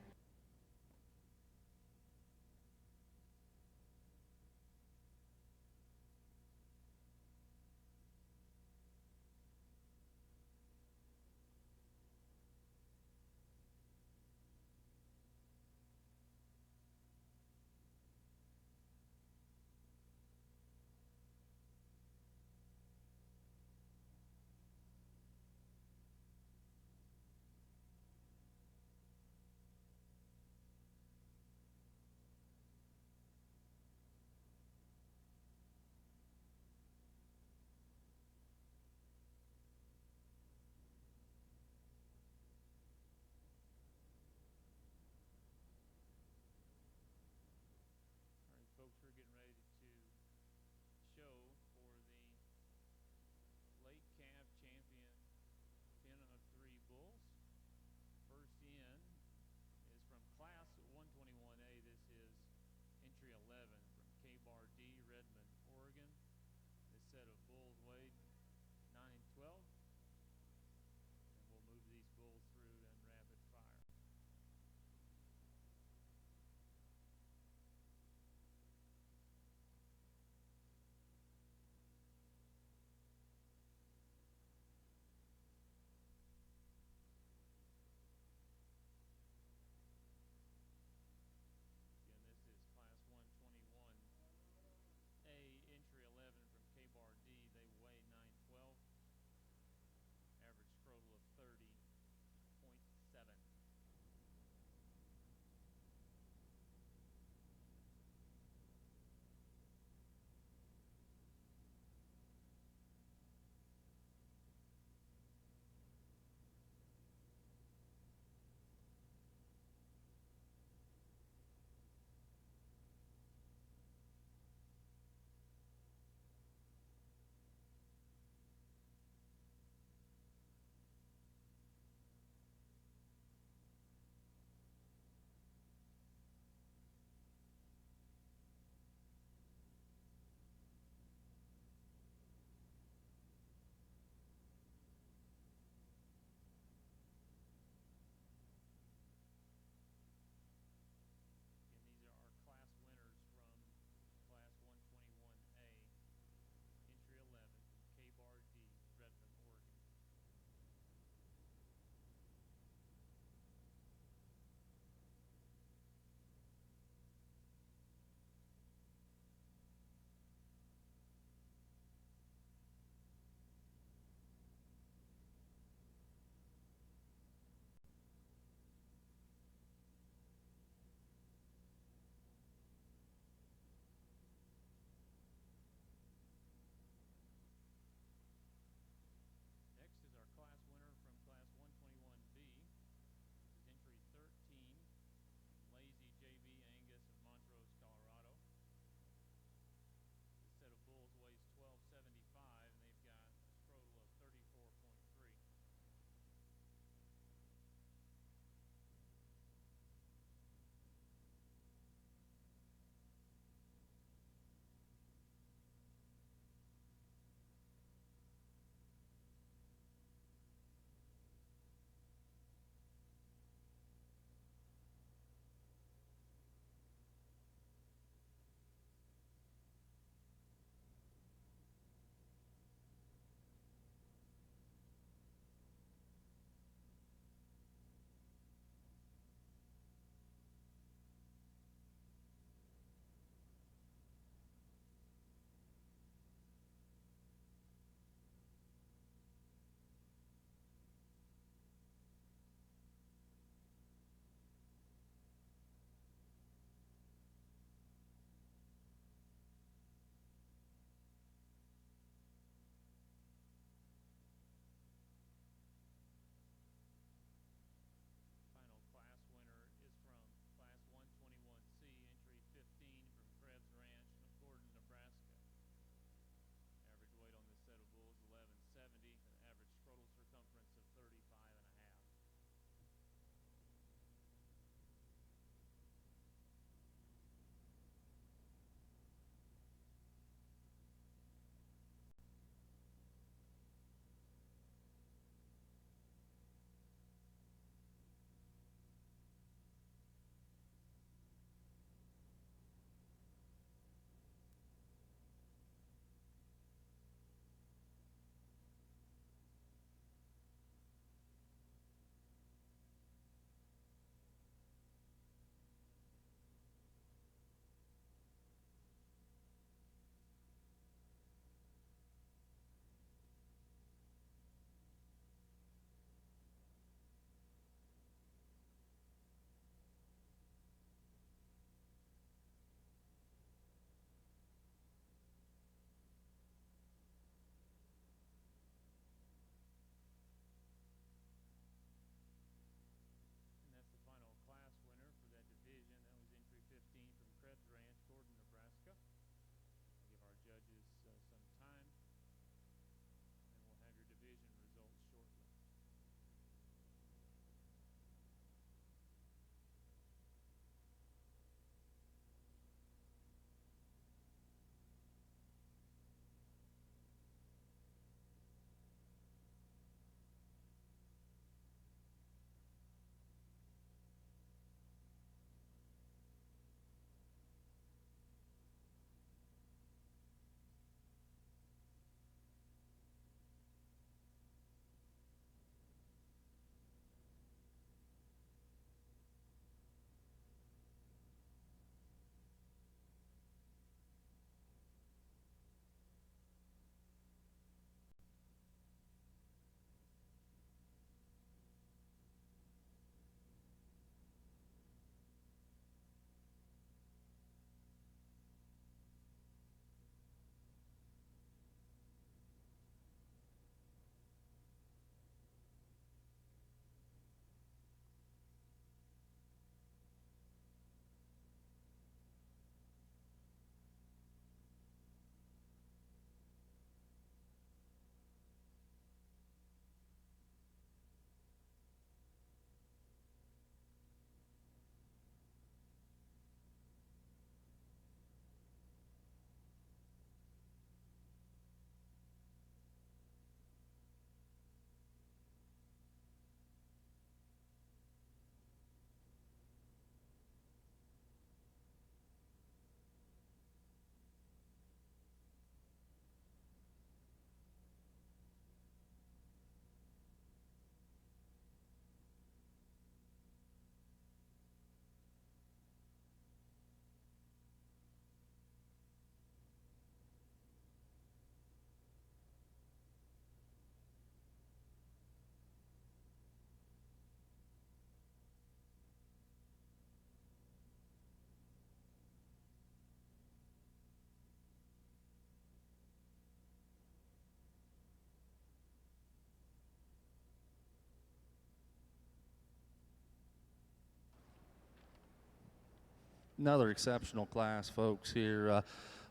Another exceptional class, folks, here.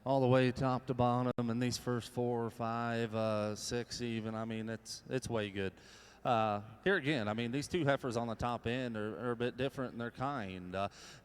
All the way top to bottom, and these first 4 or 5, 6 even, I mean, it's way good. Here again, I mean, these two heifers on the top end are a bit different in their kind,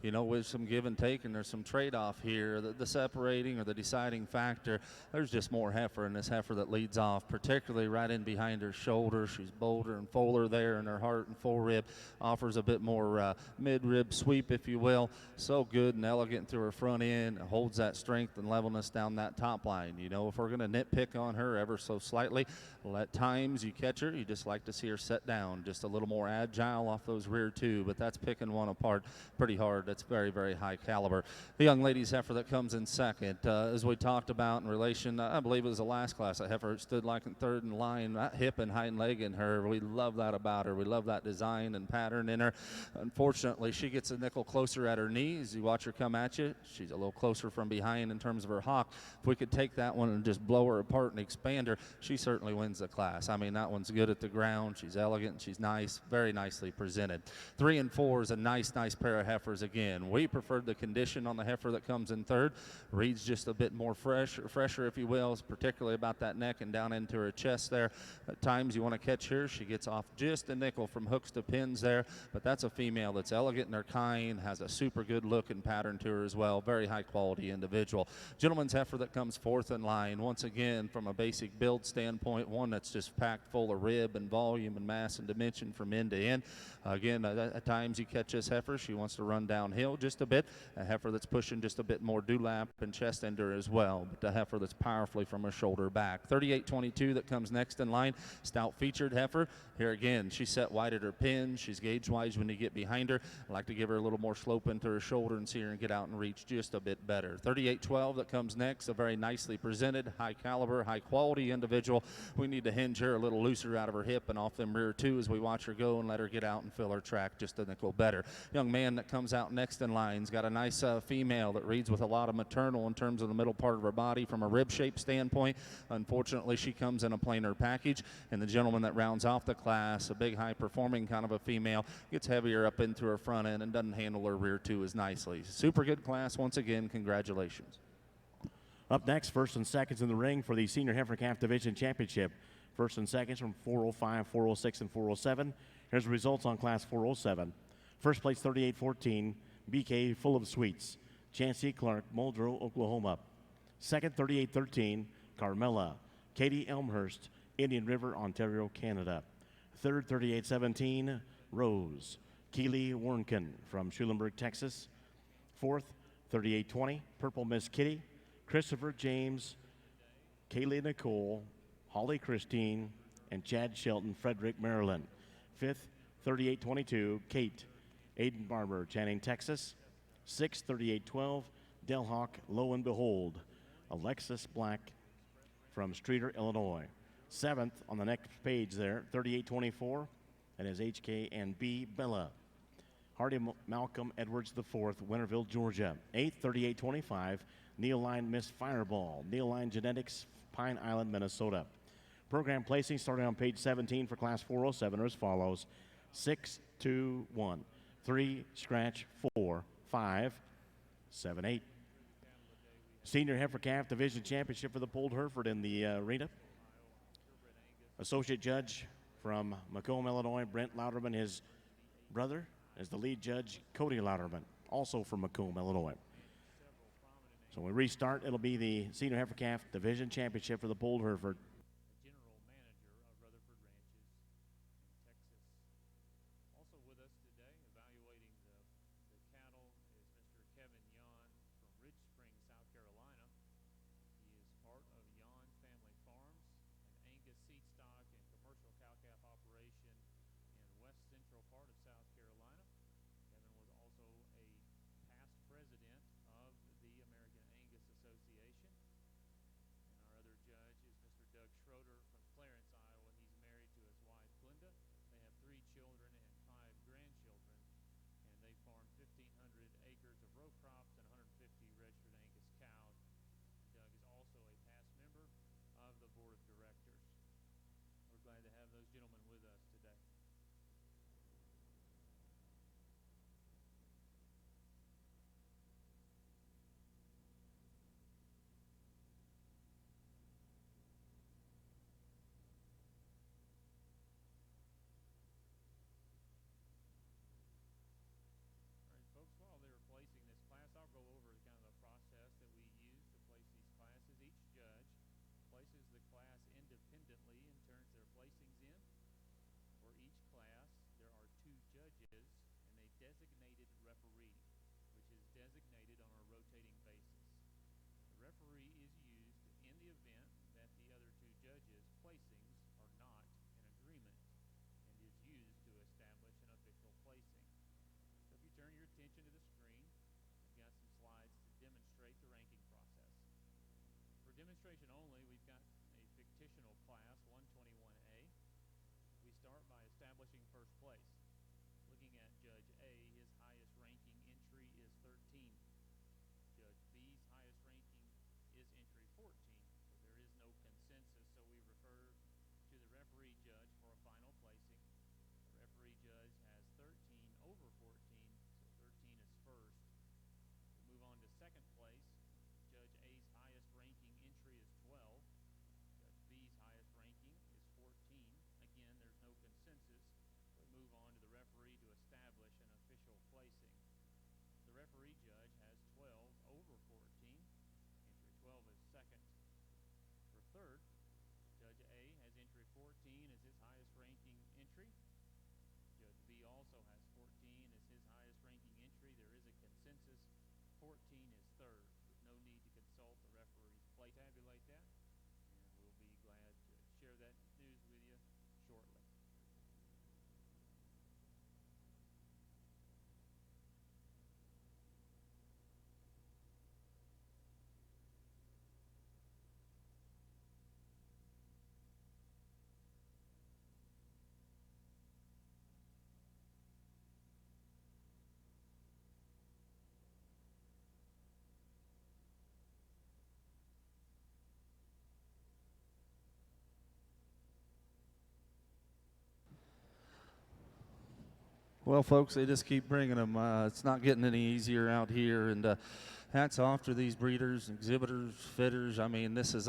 you know, with some give and take, and there's some trade-off here. The separating or the deciding factor, there's just more heifer in this heifer that leads off, particularly right in behind her shoulder. She's bolder and fuller there in her heart and forerib, offers a bit more mid-rib sweep, if you will. So good and elegant through her front end, holds that strength and levelness down that top line. You know, if we're going to nitpick on her ever so slightly, well, at times you catch her, you just like to see her set down, just a little more agile off those rear two, but that's picking one apart pretty hard. That's very, very high caliber. The young lady's heifer that comes in second, as we talked about in relation, I believe it was the last class, a heifer stood like in third in line, that hip and hind leg in her. We love that about her. We love that design and pattern in her. Unfortunately, she gets a nickel closer at her knees. You watch her come at you, she's a little closer from behind in terms of her hock. If we could take that one and just blow her apart and expand her, she certainly wins the class. I mean, that one's good at the ground. She's elegant, she's nice, very nicely presented. 3 and 4 is a nice pair of heifers again. We preferred the condition on the heifer that comes in third. Reads just a bit more fresher, if you will, particularly about that neck and down into her chest there. At times you want to catch her, she gets off just a nickel from hooks to pins there, but that's a female that's elegant in her kind, has a super good look and pattern to her as well. Very high quality individual. Gentleman's heifer that comes fourth in line, once again from a basic build standpoint, one that's just packed full of rib and volume and mass and dimension from end to end. Again, at times you catch this heifer, she wants to run downhill just a bit. A heifer that's pushing just a bit more dewlap and chest ender as well, but a heifer that's powerfully from her shoulder back. 38-22 that comes next in line, stout featured heifer. Here again, she's set wide at her pin. She's gauge wise when you get behind her. I like to give her a little more slope into her shoulder and see her and get out and reach just a bit better. 38-12 that comes next, a very nicely presented, high caliber, high quality individual. We need to hinge her a little looser out of her hip and off them rear two as we watch her go and let her get out and fill her track just a nickel better. Young man that comes out next in line's got a nice female that reads with a lot of maternal in terms of the middle part of her body from a rib shape standpoint. Unfortunately, she comes in a plainer package, and the gentleman that rounds off the class, a big high performing kind of a female, gets heavier up into her front end and doesn't handle her rear two as nicely. Super good class once again. Congratulations. Up next, first and seconds in the ring for the Senior Heifer Calf Division Championship. First and seconds from 405, 406, and 407. Here's the results on Class 407. First place, 38-14, BK Full of Sweets, Chancey Clark, Muldrow, Oklahoma. Second, 38-13, Carmela, Katie Elmhurst, Indian River, Ontario, Canada. Third, 38-17, Rose, Keely Warnken from Schulenburg, Texas. Fourth, 38-20, Purple Miss Kitty, Christopher James, Kaylee Nicole, Holly Christine, and Chad Shelton, Frederick, Maryland. Fifth, 38-22, Kate Aiden Barber, Channing, Texas. Sixth, 38-12, Del Hawk, Lo and Behold, Alexis Black from Streeter, Illinois. Seventh on the next page there, 38-24, and is HK&B Bella. Hardy Malcolm Edwards IV, Winterville, Georgia. Eighth, 38-25, Neil Line Miss Fireball, Neil Line Genetics, Pine Island, Minnesota. Program placing starting on page 17 for Class 407 are as follows: 6, 2, 1, 3, scratch, 4, 5, 7, 8. Senior Heifer Calf Division Championship for the Polled Hereford in the arena. Associate Judge from Macomb, Illinois, Brent Louderman. His brother is the lead judge, Cody Louderman, also from Macomb, Illinois. So when we restart, it'll be the Senior Heifer Calf Division Championship for the Polled Hereford. designated referee, which is designated on a rotating basis. The referee is used in the event that the other two judges' placings are not in agreement and is used to establish an official placing. So if you turn your attention to the screen, I've got some slides to demonstrate the ranking process. For demonstration only, we've got a fictitional class, 121A. We start by establishing first place. Looking at Judge A, his highest ranking entry is 13. Judge B's highest ranking is entry 14. So there is no consensus, so we refer to the referee judge for a final placing. The referee judge has 13 over 14, so 13 is first. We move on to second place. Judge A's highest ranking entry is 12. Judge B's highest ranking is 14. Again, there's no consensus. We move on to the referee to establish an official placing. The referee judge has 12 over 14. Entry 12 is second. For third, Judge A has entry 14 as his highest ranking entry. Judge B also has 14 as his highest ranking entry. There is a consensus. 14 is third. No need to consult the referees. Play tabulate that, and we'll be glad to share that news with you shortly. Well, folks, they just keep bringing them. It's not getting any easier out here, and hats off to these breeders, exhibitors, fitters. I mean, this is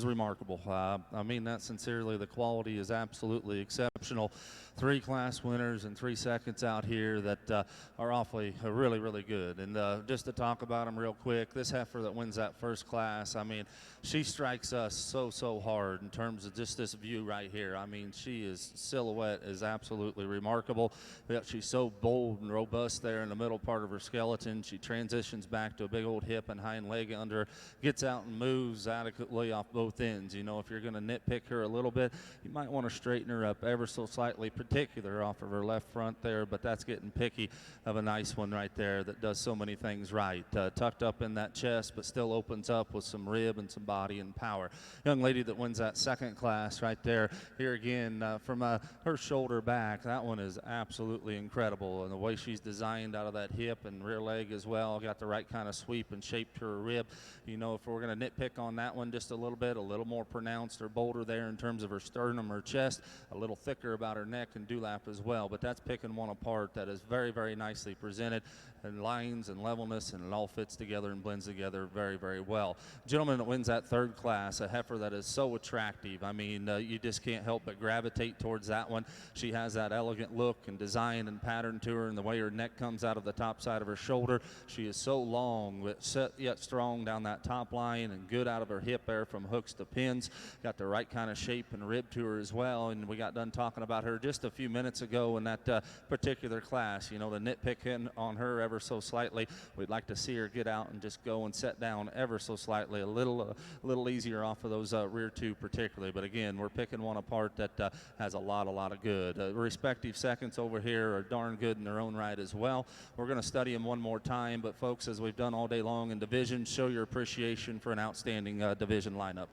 remarkable. I mean that sincerely. The quality is absolutely exceptional. 3 class winners and 3 seconds out here that are awfully really, really good. And just to talk about them real quick, this heifer that wins that first class, I mean, she strikes us so hard in terms of just this view right here. I mean, silhouette is absolutely remarkable. Yet she's so bold and robust there in the middle part of her skeleton. She transitions back to a big old hip and hind leg under, gets out and moves adequately off both ends. You know, if you're going to nitpick her a little bit, you might want to straighten her up ever so slightly, particular off of her left front there, but that's getting picky of a nice one right there that does so many things right. Tucked up in that chest, but still opens up with some rib and some body and power. Young lady that wins that second class right there. Here again, from her shoulder back, that one is absolutely incredible. And the way she's designed out of that hip and rear leg as well, got the right kind of sweep and shape to her rib. You know, if we're going to nitpick on that one just a little more pronounced or bolder there in terms of her sternum or chest, a little thicker about her neck and dewlap as well. But that's picking one apart that is very nicely presented, and lines and levelness, and it all fits together and blends together very well. Gentleman that wins that third class, a heifer that is so attractive. I mean, you just can't help but gravitate towards that one. She has that elegant look and design and pattern to her, and the way her neck comes out of the top side of her shoulder. She is so long, but yet strong down that top line, and good out of her hip there from hooks to pins. Got the right kind of shape and rib to her as well, and we got done talking about her just a few minutes ago in that particular class. You know, the nitpicking on her ever so slightly. We'd like to see her get out and just go and set down ever so slightly, a little easier off of those rear two particularly. But again, we're picking one apart that has a lot of good. Respective seconds over here are darn good in their own right as well. We're going to study them one more time, but folks, as we've done all day long in division, show your appreciation for an outstanding division lineup.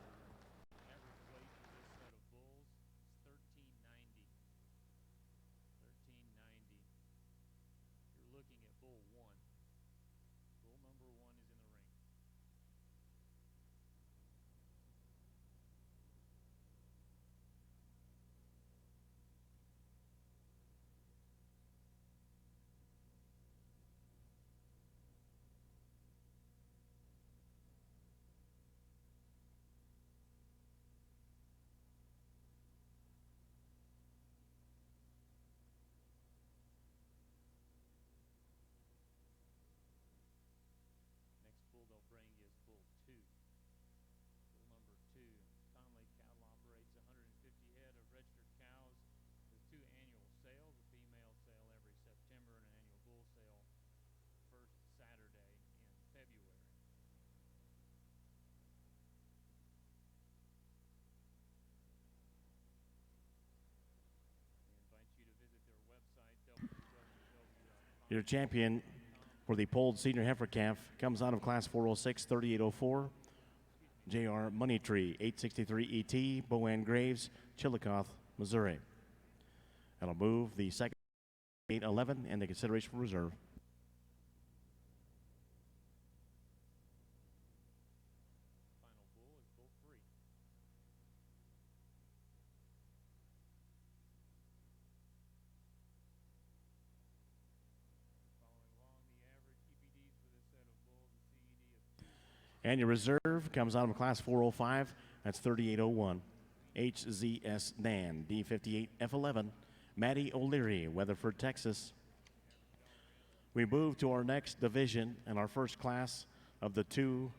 Average weight for this set of bulls is 1390. 1390. You're looking at bull 1. Bull number 1 is in the ring. Your champion for the polled senior heifer calf comes out of class 406, 3804. J.R. Moneytree, 863 ET, Boann Graves, Chillicothe, Missouri. That'll move the second 811 and the consideration for reserve. Final bull is bull 3. Following along the average EPDs for this set of bulls, a CED of 2. And your reserve comes out of class 405. That's 3801. HZS Dan, D58 F11. Maddie O'Leary, Weatherford, Texas. We move to our next division and our first class of the 2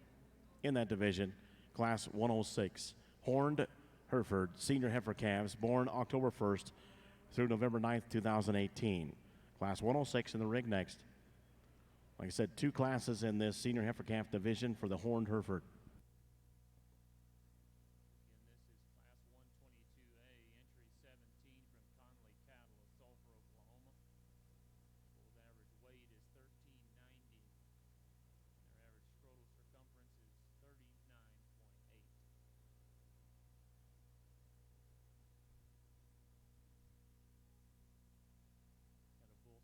in that division, class 106. Horned Hereford senior heifer calves born October 1st through November 9th, 2018. Class 106 in the rig next. Like I said, 2 classes in this senior heifer calf division for the Horned Hereford.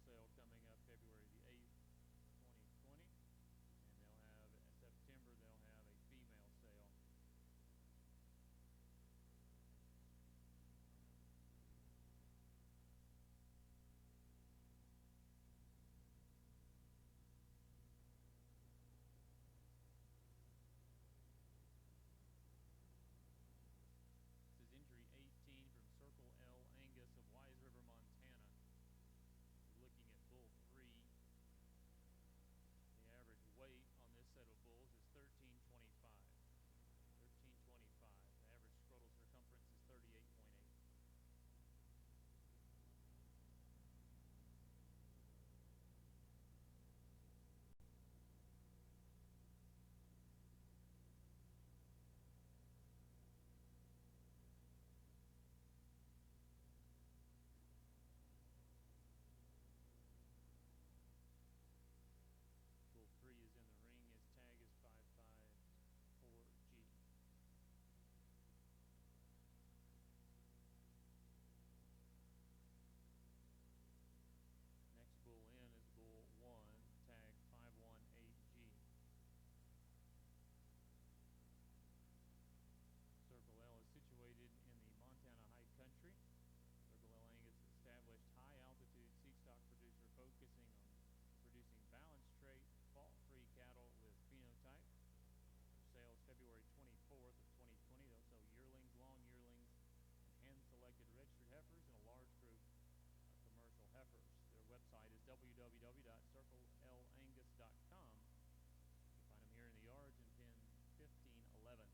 Sale coming up February the 8th, 2020, and they'll have September, they'll have a female sale. This is entry 18 from Circle L Angus of Wise River, Montana. Looking at bull 3, the average weight on this set of bulls is 1325. 1325. The average scrotal circumference is 38.8. Bull 3 is in the ring. His tag is 554G. Next bull in is bull 1, tag 518G. Circle L is situated in the Montana High Country. Circle L Angus established high altitude seed stock producer focusing on producing balanced trait, fault-free cattle with phenotype. Sales February 24th of 2020. They'll sell yearlings, long yearlings, and hand-selected registered heifers in a large group of commercial heifers. Their website is www.circlelangus.com. You can find them here in the yards in pen 1511.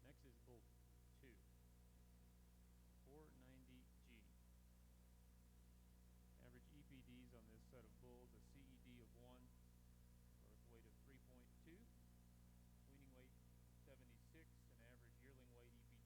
Next is bull 2, 490G. Average EPDs on this set of bulls, a CED of 1, birth weight of 3.2, weaning weight 76, and average yearling weight EPD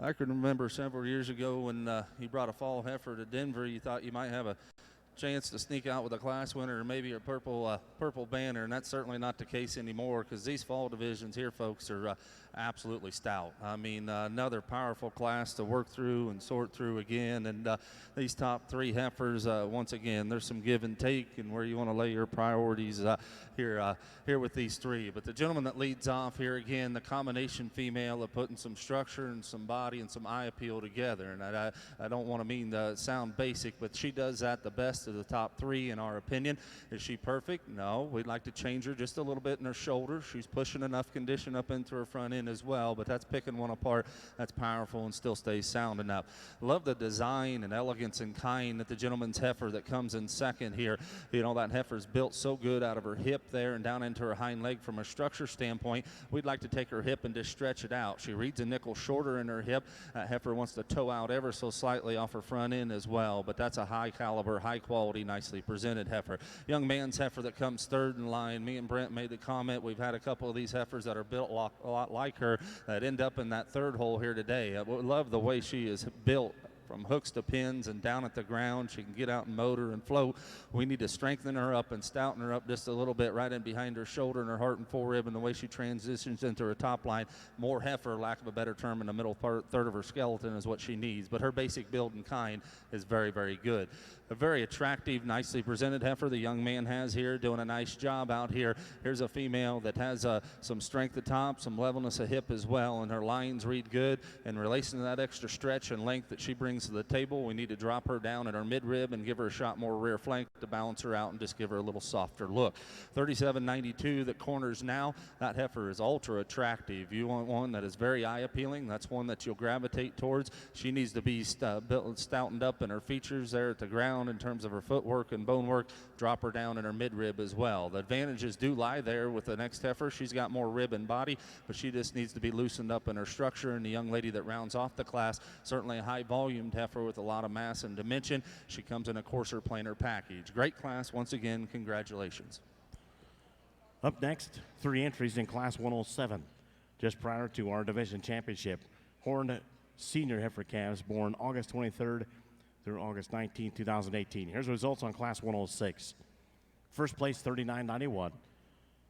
I can remember several years ago when you brought a fall heifer to Denver, you thought you might have a chance to sneak out with a class winner or maybe a purple banner, and that's certainly not the case anymore, because these fall divisions here, folks, are absolutely stout. I mean, another powerful class to work through and sort through again, and these top three heifers, once again, there's some give and take and where you want to lay your priorities here with these three. But the gentleman that leads off here, again, the combination female of putting some structure and some body and some eye appeal together, and I don't want to mean to sound basic, but she does that the best of the top three in our opinion. Is she perfect? No. We'd like to change her just a little bit in her shoulder. She's pushing enough condition up into her front end as well, but that's picking one apart that's powerful and still stays sound enough. Love the design and elegance and kind that the gentleman's heifer that comes in second here. You know, that heifer's built so good out of her hip there and down into her hind leg. From a structure standpoint, we'd like to take her hip and just stretch it out. She reads a nickel shorter in her hip. That heifer wants to toe out ever so slightly off her front end as well, but that's a high caliber, high quality, nicely presented heifer. Young man's heifer that comes third in line, me and Brent made the comment, we've had a couple of these heifers that are built a lot like her that end up in that third hole here today. I love the way she is built from hooks to pins and down at the ground. She can get out and motor and float. We need to strengthen her up and stouten her up just a little bit right in behind her shoulder and her heart and forerib, and the way she transitions into her top line. More heifer, lack of a better term, in the middle third of her skeleton is what she needs, but her basic build and kind is very, very good. A very attractive, nicely presented heifer the young man has here, doing a nice job out here. Here's a female that has some strength at top, some levelness of hip as well, and her lines read good. In relation to that extra stretch and length that she brings to the table, we need to drop her down at her midrib and give her a shot more rear flank to balance her out and just give her a little softer look. 37.92 that corners now. That heifer is ultra attractive. You want one that is very eye appealing, that's one that you'll gravitate towards. She needs to be stoutened up in her features there at the ground in terms of her footwork and bone work. Drop her down in her midrib as well. The advantages do lie there with the next heifer. She's got more rib and body, but she just needs to be loosened up in her structure. And the young lady that rounds off the class, certainly a high volumed heifer with a lot of mass and dimension. She comes in a coarser, plainer package. Great class. Once again, congratulations. Up next, 3 entries in Class 107. Just prior to our division championship, horned senior heifer calves born August 23rd through August 19, 2018. Here's the results on Class 106. First place, 39.91.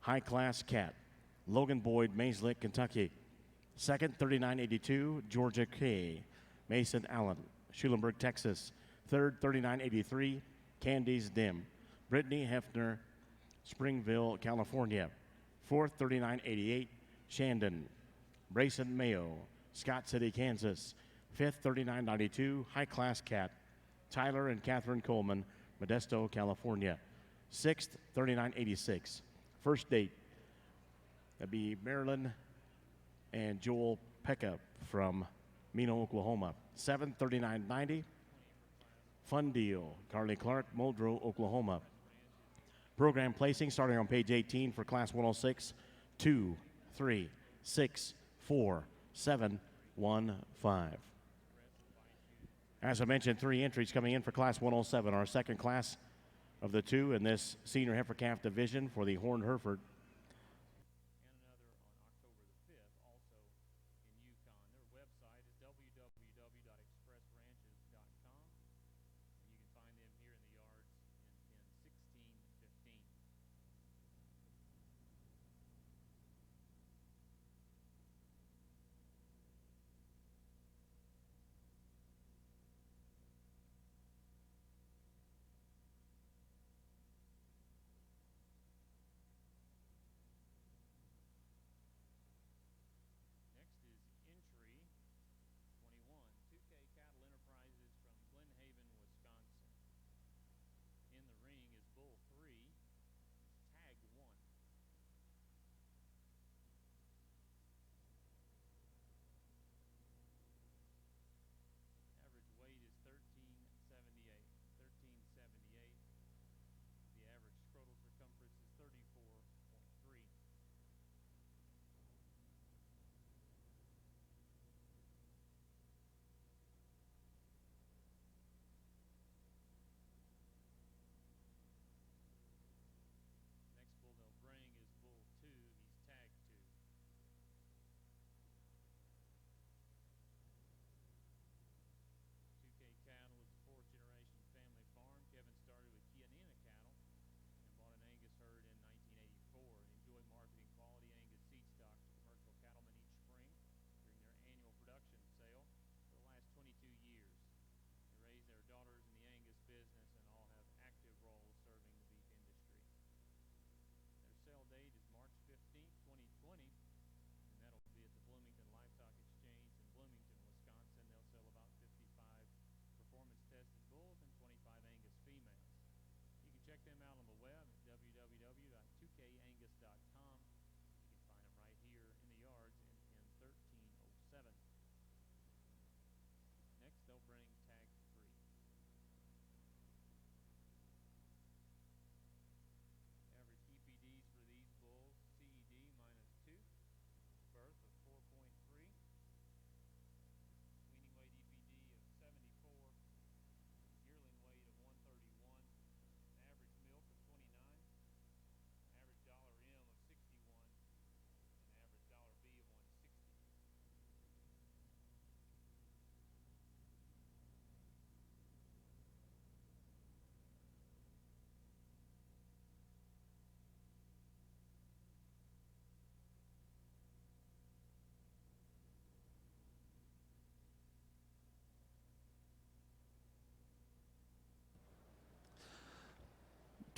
High Class Cat, Logan Boyd, Mayslick, Kentucky. Second, 39.82, Georgia K. Mason Allen, Schulenburg, Texas. Third, 39.83, Candice Dim. Brittany Hefner, Springville, California. Fourth, 39.88, Shandon. Brayson Mayo, Scott City, Kansas. Fifth, 39.92, High Class Cat, Tyler and Catherine Coleman, Modesto, California. Sixth, 39.86. First date, that'd be Marilyn and Joel Pekka from Mino, Oklahoma. Seventh, 39.90. Fun Deal, Carly Clark, Muldrow, Oklahoma. Program placing starting on page 18 for Class 106, 2, 3, 6, 4, 7, 1, 5. As I mentioned, 3 entries coming in for Class 107, our second class of the 2 in this senior heifer calf division for the horned Hereford.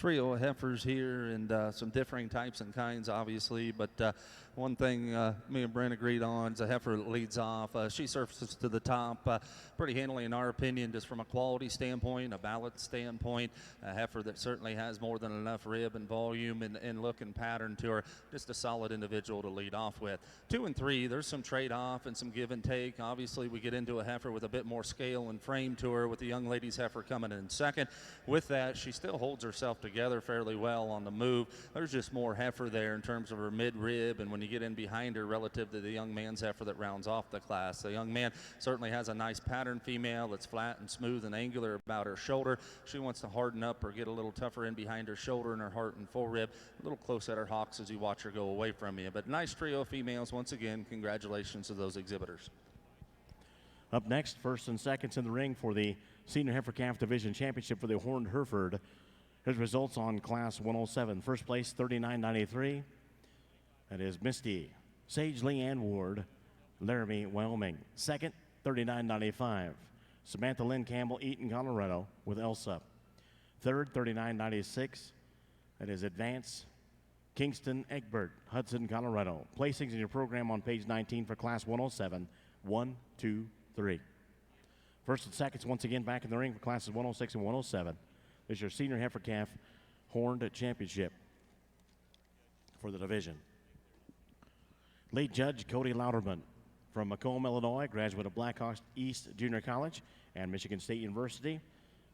trio of heifers here, and some differing types and kinds, obviously. But one thing me and Brent agreed on is a heifer that leads off. She surfaces to the top pretty handily, in our opinion, just from a quality standpoint, a balance standpoint. A heifer that certainly has more than enough rib and volume and look and pattern to her. Just a solid individual to lead off with. 2 and 3, there's some trade-off and some give and take. Obviously, we get into a heifer with a bit more scale and frame to her, with the young lady's heifer coming in second. With that, she still holds herself together fairly well on the move. There's just more heifer there in terms of her mid-rib, and when you get in behind her relative to the young man's heifer that rounds off the class. The young man certainly has a nice pattern female that's flat and smooth and angular about her shoulder. She wants to harden up or get a little tougher in behind her shoulder and her heart and forerib. A little close at her hocks as you watch her go away from you. But nice trio of females. Once again, congratulations to those exhibitors. Up next, first and seconds in the ring for the Senior Heifer Calf Division Championship for the Horned Hereford. Here's results on Class 107. First place, 39.93. That is Misty Sage Leanne Ward, Laramie, Wyoming. Second, 39.95. Samantha Lynn Campbell, Eaton, Colorado, with Elsa. Third, 39.96. That is Advance Kingston Egbert, Hudson, Colorado. Placings in your program on page 19 for Class 107. 1, 2, 3. First and seconds once again back in the ring for classes 106 and 107. This is your Senior Heifer Calf Horned Championship for the division. Lead judge Cody Louderman from Macomb, Illinois, graduate of Blackhawks East Junior College and Michigan State University.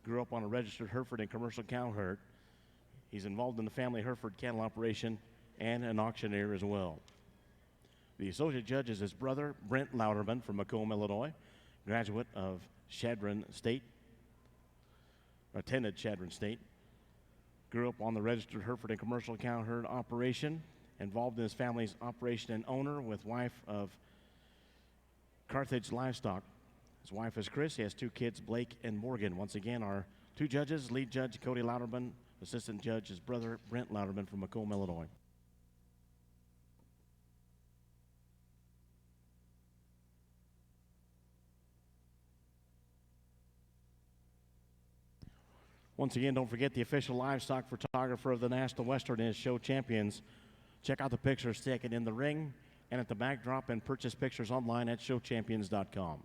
Grew up on a registered Hereford and commercial cow herd. He's involved in the family Hereford cattle operation and an auctioneer as well. The associate judge is his brother, Brent Louderman from Macomb, Illinois, graduate of Chadron State, attended Chadron State. Grew up on the registered Hereford and commercial cow herd operation, involved in his family's operation and owner with wife of Carthage Livestock. His wife is Chris. He has 2 kids, Blake and Morgan. Once again, our 2 judges, lead judge Cody Louderman, assistant judge his brother, Brent Louderman from Macomb, Illinois. Once again, don't forget the official livestock photographer of the National Western is Show Champions. Check out the pictures taken in the ring and at the backdrop, and purchase pictures online at showchampions.com.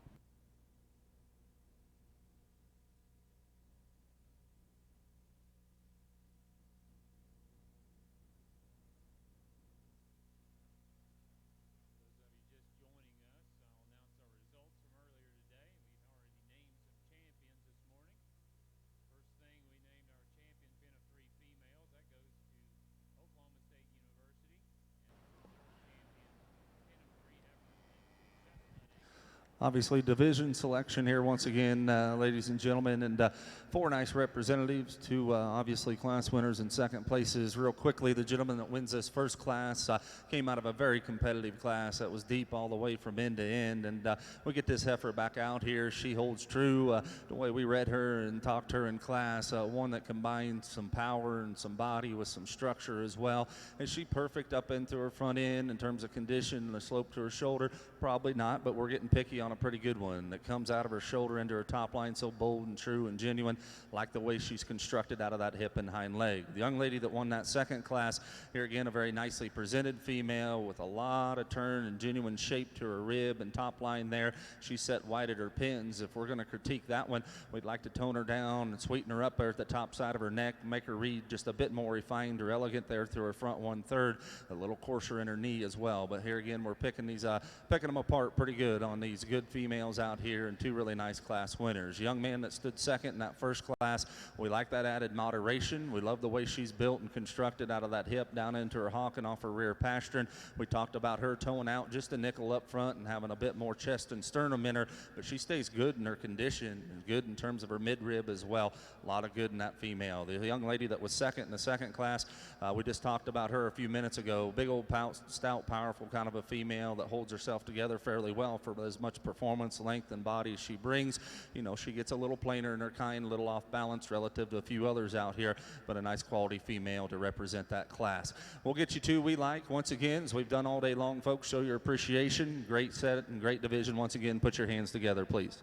Obviously, division selection here once again, ladies and gentlemen, and 4 nice representatives, 2 obviously class winners in second places. Real quickly, the gentleman that wins this first class came out of a very competitive class that was deep all the way from end to end, and we get this heifer back out here. She holds true the way we read her and talked to her in class, one that combines some power and some body with some structure as well. Is she perfect up into her front end in terms of condition, the slope to her shoulder? Probably not, but we're getting picky on a pretty good one that comes out of her shoulder into her top line, so bold and true and genuine, like the way she's constructed out of that hip and hind leg. The young lady that won that second class, here again, a very nicely presented female with a lot of turn and genuine shape to her rib and top line there. She's set wide at her pins. If we're going to critique that one, we'd like to tone her down and sweeten her up there at the top side of her neck, make her read just a bit more refined or elegant there through her front 1/3, a little coarser in her knee as well. But here again, we're picking them apart pretty good on these good females out here, and 2 really nice class winners. Young man that stood second in that first class, we like that added moderation. We love the way she's built and constructed out of that hip down into her hock and off her rear pastern. We talked about her toeing out just a nickel up front and having a bit more chest and sternum in her, but she stays good in her condition and good in terms of her mid-rib as well. A lot of good in that female. The young lady that was second in the second class, we just talked about her a few minutes ago. Big old stout, powerful kind of a female that holds herself together fairly well for as much performance, length, and body as she brings. You know, she gets a little plainer in her kind, a little off balance relative to a few others out here, but a nice quality female to represent that class. We'll get you 2 we like. Once again, as we've done all day long, folks, show your appreciation. Great set and great division. Once again, put your hands together, please.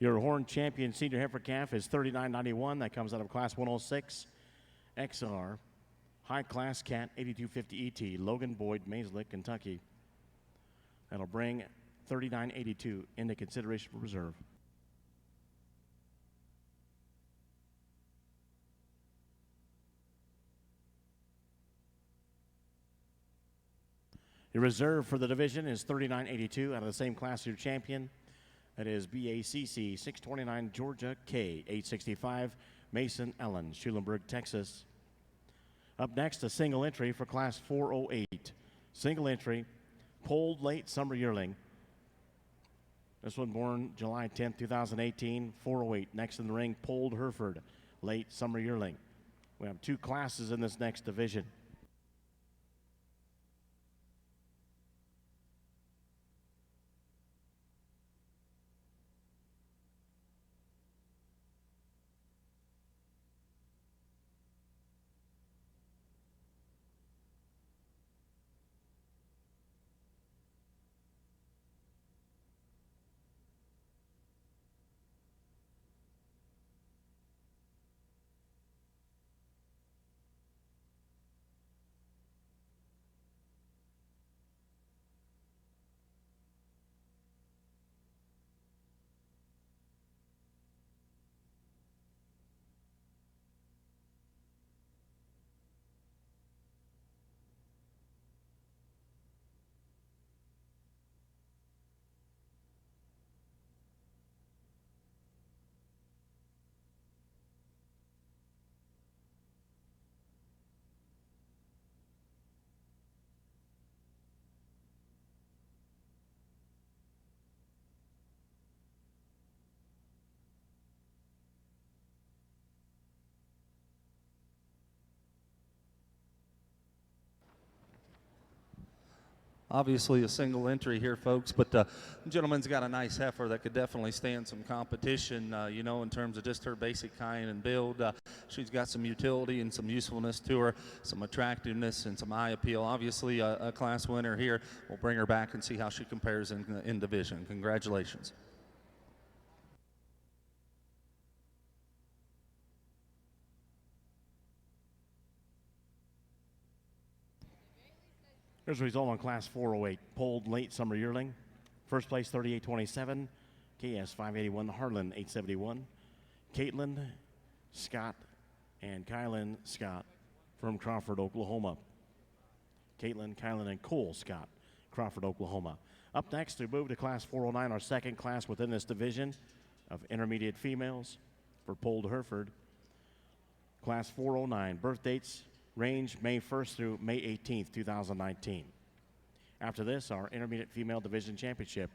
Your Horn Champion Senior Heifer calf is $39.91. That comes out of Class 106. XR High Class Cat 8250 ET, Logan Boyd, Mayslick, Kentucky. That'll bring $39.82 into consideration for reserve. Your reserve for the division is $39.82 out of the same class as your champion. That is BACC 629 Georgia K 865 Mason Ellen, Schulenburg, Texas. Up next, a single entry for Class 408. Single entry, polled late summer yearling. This one born July 10th, 2018, 408. Next in the ring, polled Hereford, late summer yearling. We have two classes in this next division. Obviously a single entry here, folks, but the gentleman's got a nice heifer that could definitely stand some competition, you know, in terms of just her basic kind and build. She's got some utility and some usefulness to her, some attractiveness and some eye appeal. Obviously a class winner here. We'll bring her back and see how she compares in division. Congratulations. Here's the result on Class 408, polled late summer yearling. First place, 3827, KS 581, Harlan 871, Caitlin Scott and Kylan Scott from Crawford, Oklahoma. Caitlin, Kylan, and Cole Scott, Crawford, Oklahoma. Up next, we move to Class 409, our second class within this division of intermediate females for polled Hereford. Class 409, birth dates range May 1st through May 18th, 2019. After this, our intermediate female division championship.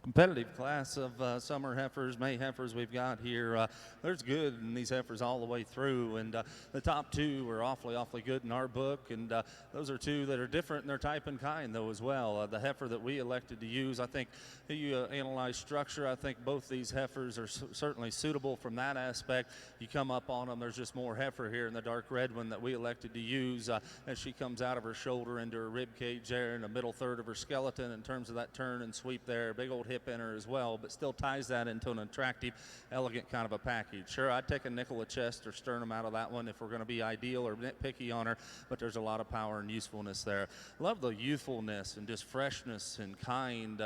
competitive class of summer heifers, May heifers we've got here. There's good in these heifers all the way through, and the top two are awfully good in our book, and those are two that are different in their type and kind, though, as well. The heifer that we elected to use, I think you analyze structure, I think both these heifers are certainly suitable from that aspect. You come up on them, there's just more heifer here in the dark red one that we elected to use as she comes out of her shoulder into her rib cage there in the middle third of her skeleton in terms of that turn and sweep there. Big old hip in her as well, but still ties that into an attractive, elegant kind of a package. Sure, I'd take a nickel of chest or sternum out of that one if we're going to be ideal or nitpicky on her, but there's a lot of power and usefulness there. Love the youthfulness and just freshness and kind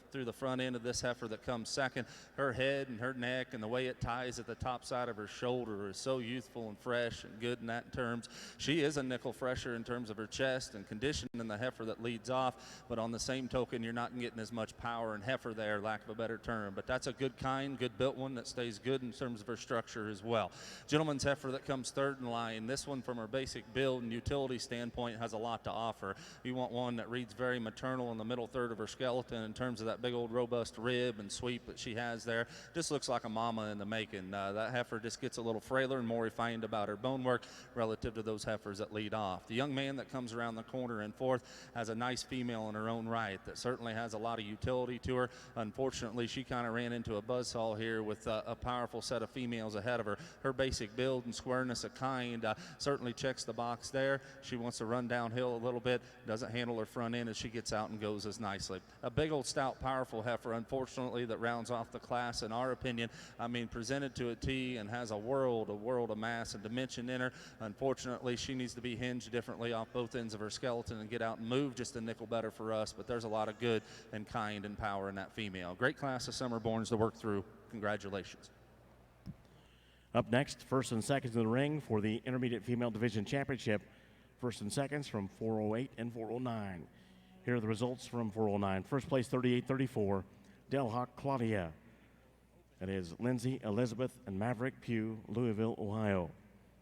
through the front end of this heifer that comes second. Her head and her neck and the way it ties at the top side of her shoulder is so youthful and fresh and good in that terms. She is a nickel fresher in terms of her chest and condition in the heifer that leads off, but on the same token, you're not getting as much power and heifer there, lack of a better term. But that's a good kind, good built one that stays good in terms of her structure as well. Gentleman's heifer that comes third in line. This one, from her basic build and utility standpoint, has a lot to offer. You want one that reads very maternal in the middle third of her skeleton in terms of that big old robust rib and sweep that she has there. Just looks like a mama in the making. That heifer just gets a little frailer and more refined about her bone work relative to those heifers that lead off. The young man that comes around the corner in fourth has a nice female in her own right that certainly has a lot of utility to her. Unfortunately, she kind of ran into a buzzsaw here with a powerful set of females ahead of her. Her basic build and squareness of kind certainly checks the box there. She wants to run downhill a little bit, doesn't handle her front end as she gets out and goes as nicely. A big old stout, powerful heifer, unfortunately, that rounds off the class in our opinion. I mean, presented to a T and has a world of mass and dimension in her. Unfortunately, she needs to be hinged differently off both ends of her skeleton and get out and move just a nickel better for us, but there's a lot of good and kind and power in that female. Great class of summerborns to work through. Congratulations. Up next, first and seconds in the ring for the Intermediate Female Division Championship. First and seconds from 408 and 409. Here are the results from 409. First place, 38-34, Del Hawk Claudia. That is Lindsay, Elizabeth, and Maverick Pugh, Louisville, Ohio.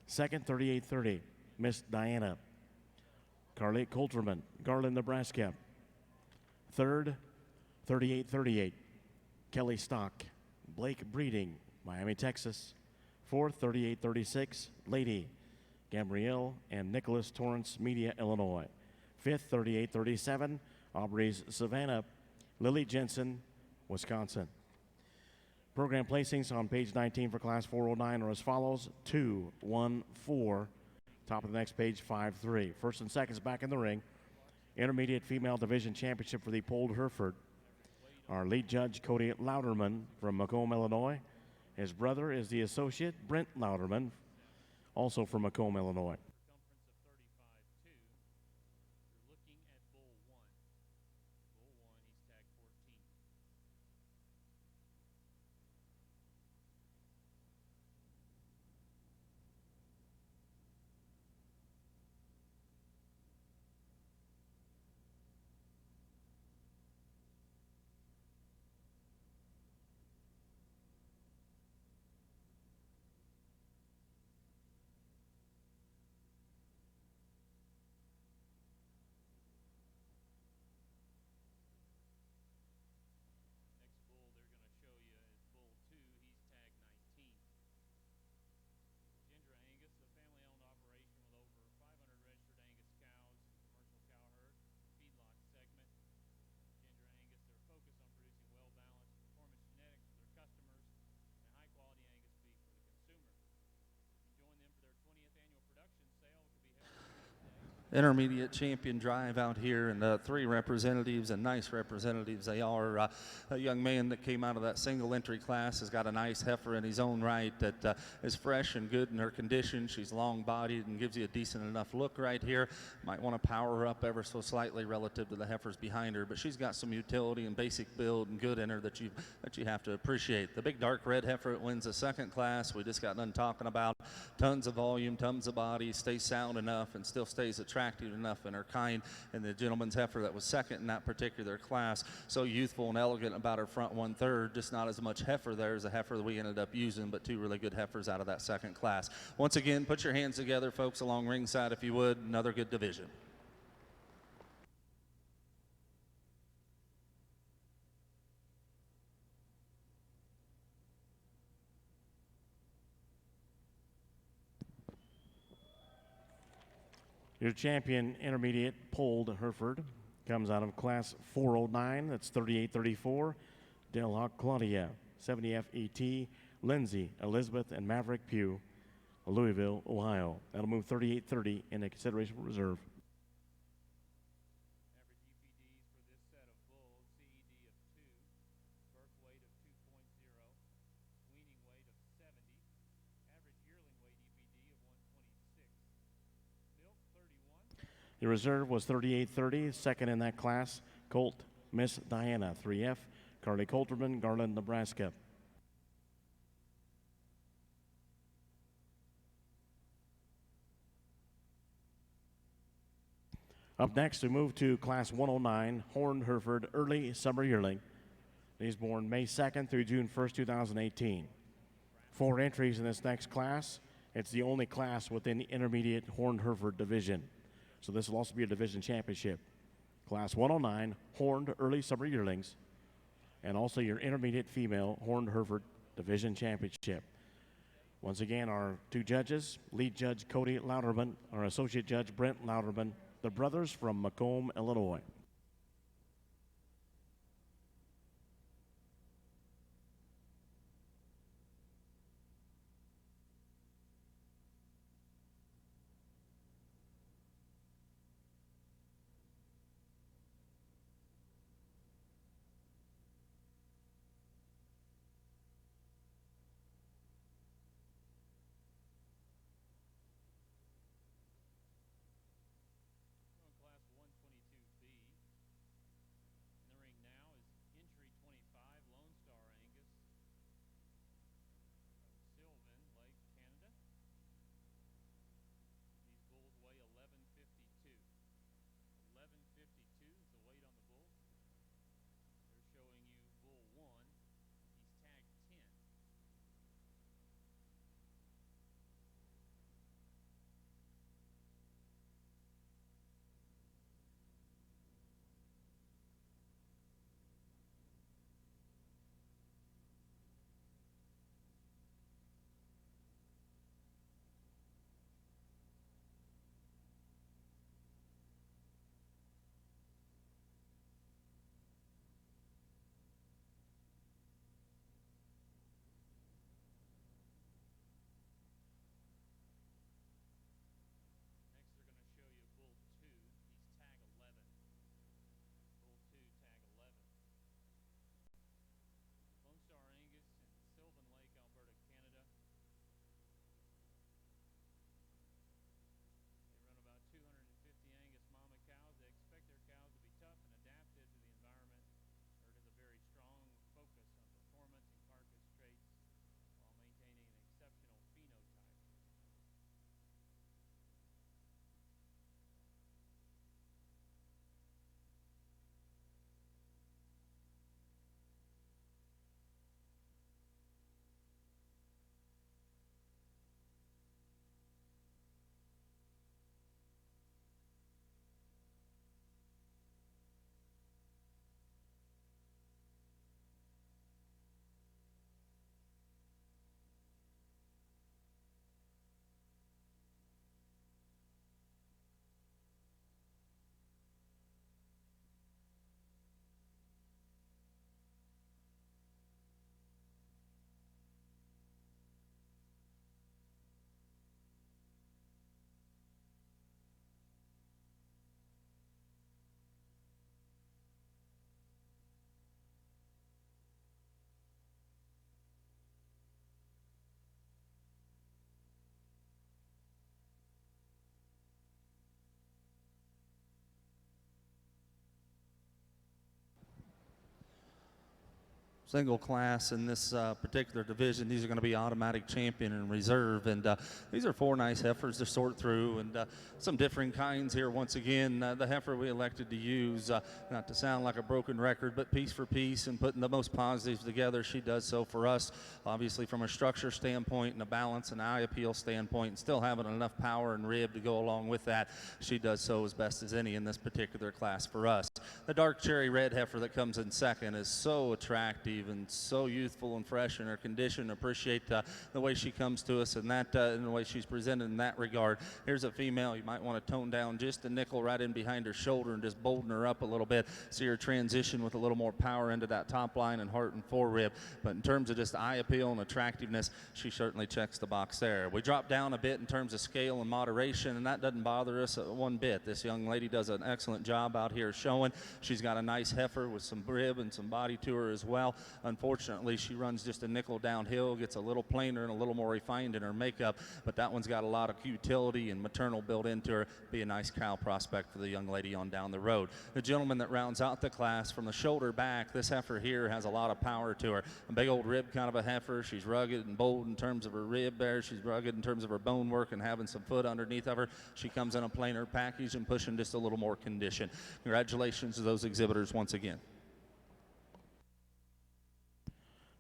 Second, 38-30, Miss Diana. Carly Coulterman, Garland, Nebraska. Third, 38-38, Kelly Stock, Blake Breeding, Miami, Texas. Fourth, 38-36, Lady, Gabrielle and Nicholas Torrance, Media, Illinois. Fifth, 38-37, Aubrey's Savannah, Lily Jensen, Wisconsin. Program placings on page 19 for Class 409 are as follows: 2, 1, 4. Top of the next page, 5, 3. First and seconds back in the ring. Intermediate Female Division Championship for the polled Hereford. Our lead judge, Cody Louderman from Macomb, Illinois. His brother is the associate, Brent Louderman, also from Macomb, Illinois. Intermediate champion drive out here, and 3 representatives, and nice representatives they are. A young man that came out of that single entry class has got a nice heifer in his own right that is fresh and good in her condition. She's long bodied and gives you a decent enough look right here. Might want to power her up ever so slightly relative to the heifers behind her, but she's got some utility and basic build and good in her that you have to appreciate. The big dark red heifer that wins the second class, we just got done talking about. Tons of volume, tons of body, stays sound enough and still stays attractive enough in her kind. And the gentleman's heifer that was second in that particular class, so youthful and elegant about her front 1/3, just not as much heifer there as a heifer that we ended up using, but 2 really good heifers out of that second class. Once again, put your hands together, folks, along ringside if you would. Another good division. Your champion intermediate polled Hereford comes out of class 409. That's 3834. Delhawk Claudia, 70 FET, Lindsay, Elizabeth, and Maverick Pugh, Louisville, Ohio. That'll move 3830 into consideration for reserve. The reserve was 3830. Second in that class, Colt Miss Diana, 3F, Carly Coulterman, Garland, Nebraska. Up next, we move to class 109, Horned Hereford Early Summer Yearling. He's born May 2nd through June 1st, 2018. 4 entries in this next class. It's the only class within the intermediate Horned Hereford division. So this will also be a division championship. Class 109, Horned Early Summer Yearlings, and also your intermediate female Horned Hereford division championship. Once again, our 2 judges, lead judge Cody Louderman, our associate judge Brent Louderman, the brothers from Macomb, Illinois. Single class in this particular division. These are going to be automatic champion and reserve, and these are 4 nice heifers to sort through, and some differing kinds here. Once again, the heifer we elected to use, not to sound like a broken record, but piece for piece and putting the most positives together, she does so for us. Obviously from a structure standpoint and a balance and eye appeal standpoint, and still having enough power and rib to go along with that, she does so as best as any in this particular class for us. The dark cherry red heifer that comes in second is so attractive. active and so youthful and fresh in her condition. Appreciate the way she comes to us and that and the way she's presented in that regard. Here's a female you might want to tone down just a nickel right in behind her shoulder and just bolden her up a little bit. See her transition with a little more power into that top line and heart and forerib. But in terms of just eye appeal and attractiveness, she certainly checks the box there. We drop down a bit in terms of scale and moderation, and that doesn't bother us one bit. This young lady does an excellent job out here showing. She's got a nice heifer with some rib and some body to her as well. Unfortunately, she runs just a nickel downhill, gets a little plainer and a little more refined in her makeup, but that one's got a lot of utility and maternal built into her. Be a nice cow prospect for the young lady on down the road. The gentleman that rounds out the class from the shoulder back, this heifer here has a lot of power to her. A big old rib kind of a heifer. She's rugged and bold in terms of her rib there. She's rugged in terms of her bone work and having some foot underneath of her. She comes in a plainer package and pushing just a little more condition. Congratulations to those exhibitors once again.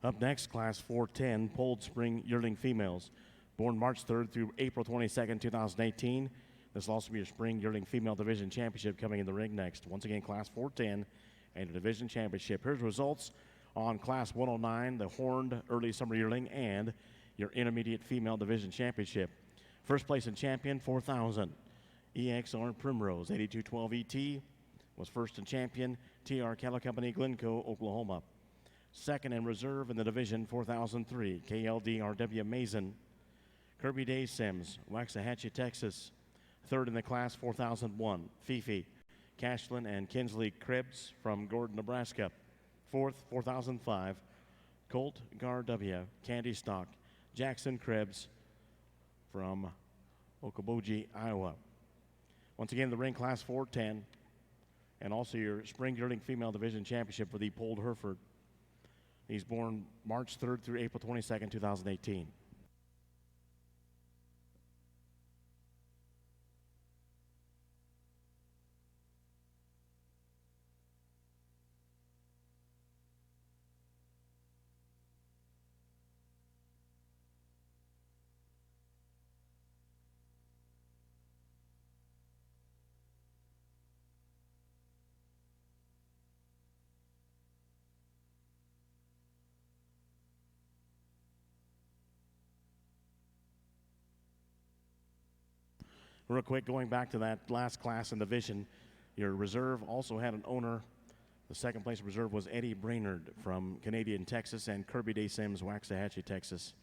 Up next, Class 410, Polled Spring Yearling Females. Born March 3rd through April 22nd, 2018. This will also be your Spring Yearling Female Division Championship coming in the ring next. Once again, Class 410 and a Division Championship. Here's results on Class 109, the Horned Early Summer Yearling, and your Intermediate Female Division Championship. First place in champion, 4,000. EXR Primrose, 8212 ET, was first in champion, TR Cattle Company, Glencoe, Oklahoma. Second in reserve in the division, 4003, KLDRW Mason, Kirby Day Sims, Waxahachie, Texas. Third in the class, 4001, Fifi, Cashlin and Kinsley Krebs from Gordon, Nebraska. Fourth, 4005, Colt Gar W, Candy Stock, Jackson Krebs from Okoboji, Iowa. Once again, the ring class 410, and also your Spring Yearling Female Division Championship for the Polled Hereford. He's born March 3rd through April 22nd, 2018. Real quick, going back to that last class in division, your reserve also had an owner. The second place reserve was Eddie Brainerd from Canadian, Texas, and Kirby Day Sims, Waxahachie, Texas.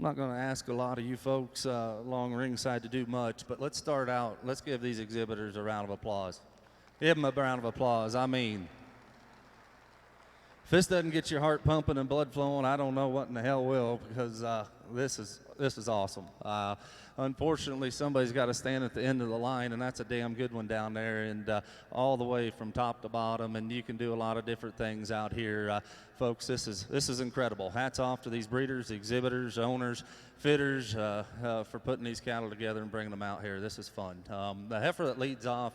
I'm not going to ask a lot of you folks along ringside to do much, but let's start out. Let's give these exhibitors a round of applause. Give them a round of applause. I mean, if this doesn't get your heart pumping and blood flowing, I don't know what in the hell will, because this is awesome. Unfortunately, somebody's got to stand at the end of the line, and that's a damn good one down there, and all the way from top to bottom, and you can do a lot of different things out here. Folks, this is incredible. Hats off to these breeders, exhibitors, owners, fitters for putting these cattle together and bringing them out here. This is fun. The heifer that leads off,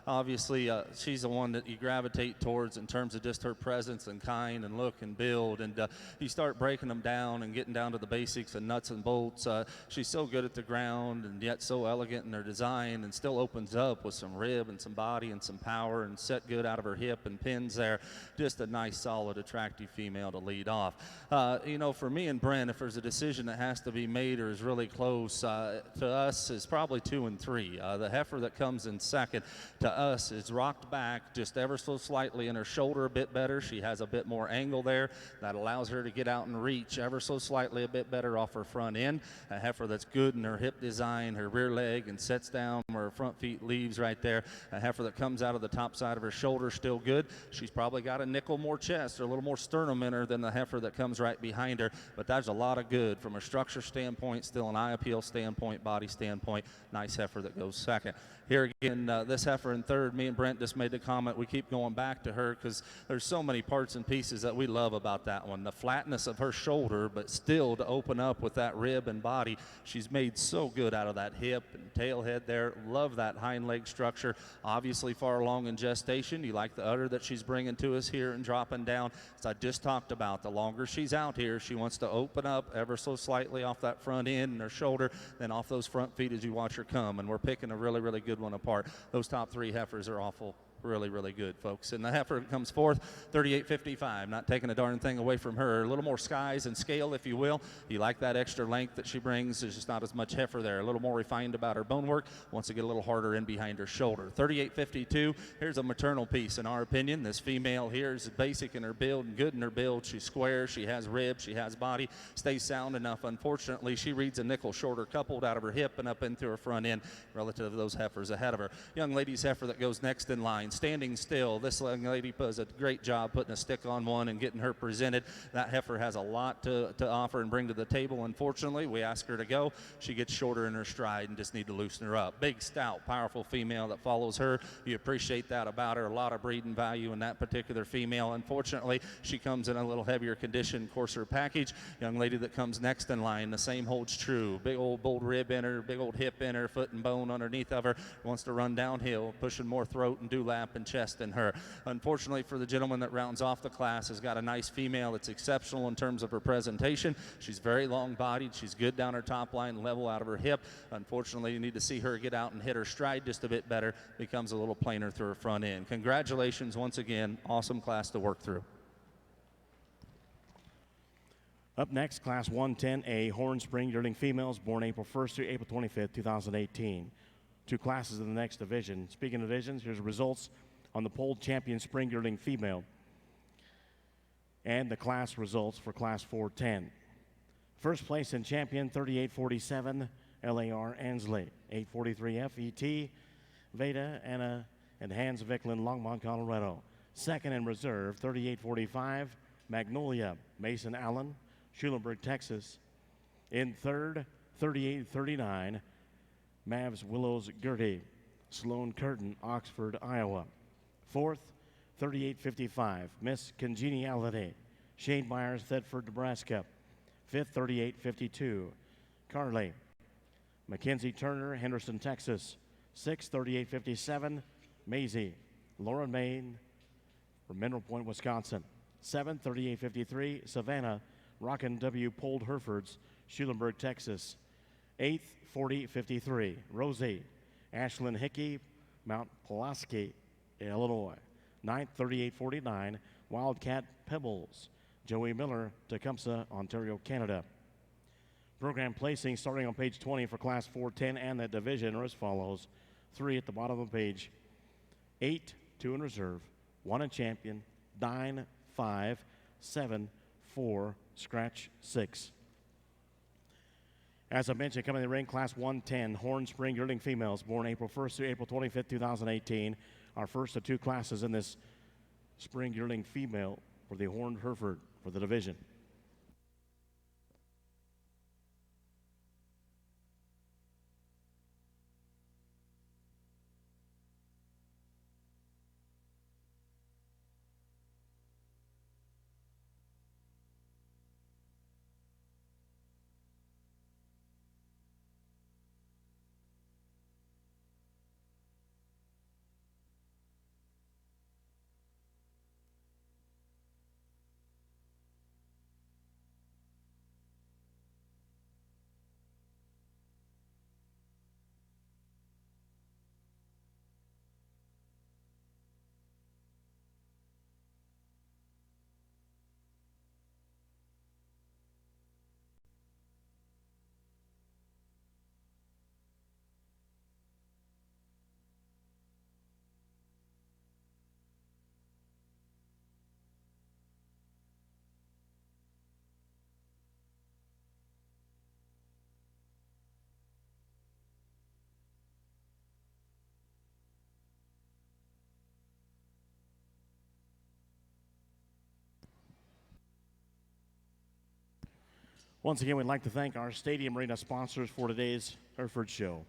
obviously, she's the one that you gravitate towards in terms of just her presence and kind and look and build, and you start breaking them down and getting down to the basics and nuts and bolts. She's so good at the ground and yet so elegant in her design, and still opens up with some rib and some body and some power, and set good out of her hip and pins there. Just a nice, solid, attractive female to lead off. You know, for me and Brent, if there's a decision that has to be made or is really close, to us is probably 2 and 3. The heifer that comes in second to us is rocked back just ever so slightly in her shoulder a bit better. She has a bit more angle there that allows her to get out and reach ever so slightly a bit better off her front end. A heifer that's good in her hip design, her rear leg, and sets down where her front feet leaves right there. A heifer that comes out of the top side of her shoulder, still good. She's probably got a nickel more chest or a little more sternum in her than the heifer that comes right behind her, but that's a lot of good from a structure standpoint, still an eye appeal standpoint, body standpoint. Nice heifer that goes second. Here again, this heifer in third, me and Brent just made the comment, we keep going back to her because there's so many parts and pieces that we love about that one. The flatness of her shoulder, but still to open up with that rib and body. She's made so good out of that hip and tail head there. Love that hind leg structure. Obviously far along in gestation. You like the udder that she's bringing to us here and dropping down. As I just talked about, the longer she's out here, she wants to open up ever so slightly off that front end and her shoulder, then off those front feet as you watch her come. And we're picking a really, really good one apart. Those top 3 heifers are awful. Really, really good, folks. And the heifer comes fourth, 38.55. Not taking a darn thing away from her. A little more skies and scale, if you will. You like that extra length that she brings. There's just not as much heifer there. A little more refined about her bone work. Wants to get a little harder in behind her shoulder. 38.52. Here's a maternal piece, in our opinion. This female here is basic in her build and good in her build. She's square. She has ribs. She has body. Stays sound enough. Unfortunately, she reads a nickel shorter coupled out of her hip and up in through her front end relative to those heifers ahead of her. Young lady's heifer that goes next in line. Standing still. This young lady does a great job putting a stick on one and getting her presented. That heifer has a lot to offer and bring to the table. Unfortunately, we ask her to go. She gets shorter in her stride and just need to loosen her up. Big, stout, powerful female that follows her. You appreciate that about her. A lot of breeding value in that particular female. Unfortunately, she comes in a little heavier condition, coarser package. Young lady that comes next in line, the same holds true. Big old bold rib in her, big old hip in her, foot and bone underneath of her. Wants to run downhill, pushing more throat and dewlap and chest than her. Unfortunately for the gentleman that rounds off the class, has got a nice female that's exceptional in terms of her presentation. She's very long bodied. She's good down her top line, level out of her hip. Unfortunately, you need to see her get out and hit her stride just a bit better. Becomes a little plainer through her front end. Congratulations once again. Awesome class to work through. Up next, Class 110A Horn Spring Yearling Females born April 1st through April 25th, 2018. 2 classes in the next division. Speaking of divisions, here's the results on the polled champion spring yearling female and the class results for Class 410. First place in champion, 38.47, LAR Ansley. 8.43 FET, Veda, Anna, and Hans Vicklin, Longmont, Colorado. Second in reserve, 38.45, Magnolia, Mason Allen, Schulenburg, Texas. In third, 38.39, Mavs Willows Gertie, Sloan Curtin, Oxford, Iowa. Fourth, 38.55, Miss Congeniality, Shane Myers, Thedford, Nebraska. Fifth, 38.52, Carly Mackenzie Turner, Henderson, Texas. Sixth, 38.57, Maisie Lauren Main from Mineral Point, Wisconsin. Seventh, 38.53, Savannah Rockin' W. Polled Herefords, Schulenburg, Texas. Eighth, 40.53, Rosie Ashlyn Hickey, Mount Pulaski, Illinois. Ninth, 38.49, Wildcat Pebbles, Joey Miller, Tecumseh, Ontario, Canada. Program placing starting on page 20 for Class 410 and the division are as follows. 3 at the bottom of the page, 8, 2 in reserve, 1 in champion, 9, 5, 7, 4, scratch 6. As I mentioned, coming in the ring, Class 110, Horn Spring Yearling females, born April 1st through April 25th, 2018. Our first of two classes in this Spring Yearling female for the Horned Hereford for the division. Once again, we'd like to thank our stadium arena sponsors for today's Hereford show.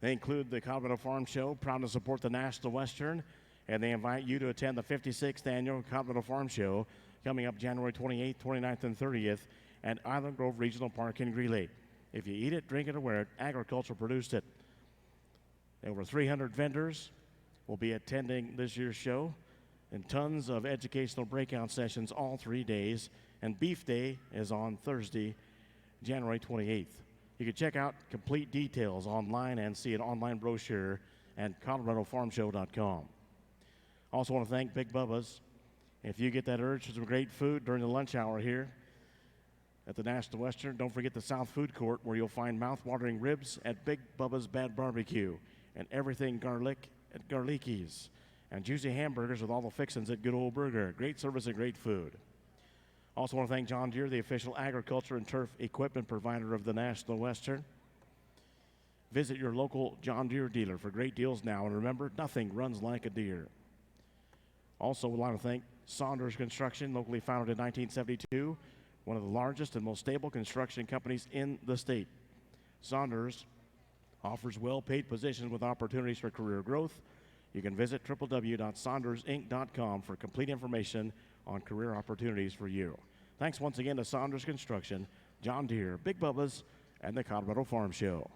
They include the Colorado Farm Show, proud to support the National Western, and they invite you to attend the 56th Annual Colorado Farm Show coming up January 28th, 29th, and 30th at Island Grove Regional Park in Greeley. If you eat it, drink it, or wear it, agriculture produced it. Over 300 vendors will be attending this year's show, and tons of educational breakout sessions all 3 days. And Beef Day is on Thursday, January 28th. You can check out complete details online and see an online brochure at coloradofarmshow.com. Also want to thank Big Bubba's. If you get that urge for some great food during the lunch hour here at the National Western, don't forget the South Food Court, where you'll find mouth-watering ribs at Big Bubba's Bad Barbecue and everything garlic at Garlicki's, and juicy hamburgers with all the fixings at Good Old Burger. Great service and great food. Also want to thank John Deere, the official agriculture and turf equipment provider of the National Western. Visit your local John Deere dealer for great deals now, and remember, nothing runs like a deer. Also, we'd like to thank Saunders Construction, locally founded in 1972, one of the largest and most stable construction companies in the state. Saunders offers well-paid positions with opportunities for career growth. You can visit www.saundersinc.com for complete information on career opportunities for you. Thanks once again to Saunders Construction, John Deere, Big Bubba's, and the Colorado Farm Show.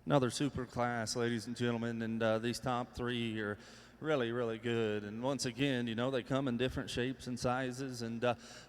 Another super class, ladies and gentlemen, and these top three are really, really good. And once again, you know, they come in different shapes and sizes, and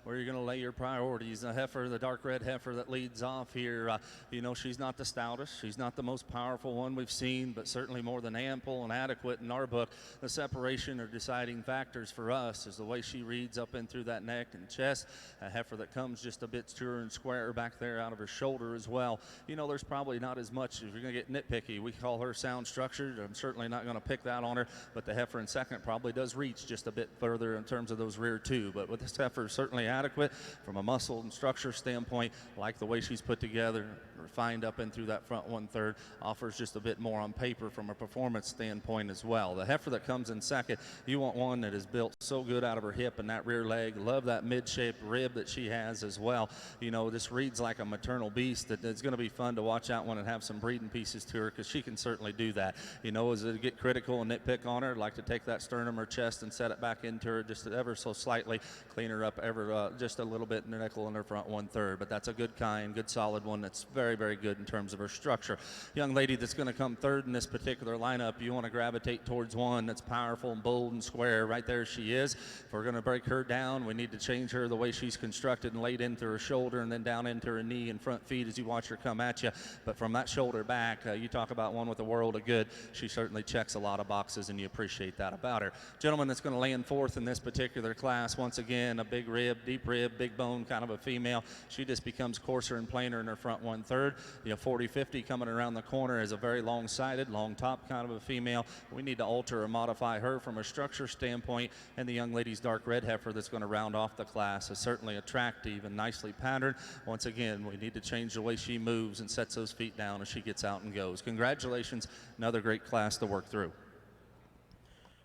where you're going to lay your priorities. The heifer, the dark red heifer that leads off here, you know, she's not the stoutest, she's not the most powerful one we've seen, but certainly more than ample and adequate in our book. The separation or deciding factors for us is the way she reads up in through that neck and chest. A heifer that comes just a bit truer and square back there out of her shoulder as well. You know, there's probably not as much, if you're going to get nitpicky, we call her sound structured. I'm certainly not going to pick that on her, but the heifer in second probably does reach just a bit further in terms of those rear two. But with this heifer, certainly adequate from a muscle and structure standpoint. Like the way she's put together, refined up in through that front 1/3, offers just a bit more on paper from a performance standpoint as well. The heifer that comes in second, you want one that is built so good out of her hip and that rear leg. Love that mid-shaped rib that she has as well. You know, this reads like a maternal beast that it's going to be fun to watch out one and have some breeding pieces to her, because she can certainly do that. You know, as it get critical and nitpick on her, I'd like to take that sternum or chest and set it back into her just ever so slightly, clean her up ever just a little bit in the nickel in her front 1/3. But that's a good kind, good solid one that's very, very good in terms of her structure. Young lady that's going to come third in this particular lineup, you want to gravitate towards one that's powerful and bold and square. Right there she is. If we're going to break her down, we need to change her the way she's constructed and laid into her shoulder and then down into her knee and front feet as you watch her come at you. But from that shoulder back, you talk about one with a world of good. She certainly checks a lot of boxes, and you appreciate that about her. Gentleman that's going to land fourth in this particular class, once again, a big rib, deep rib, big bone kind of a female. She just becomes coarser and plainer in her front 1/3. You know, 40-50 coming around the corner is a very long-sided, long top kind of a female. We need to alter or modify her from a structure standpoint, and the young lady's dark red heifer that's going to round off the class is certainly attractive and nicely patterned. Once again, we need to change the way she moves and sets those feet down as she gets out and goes. Congratulations, another great class to work through.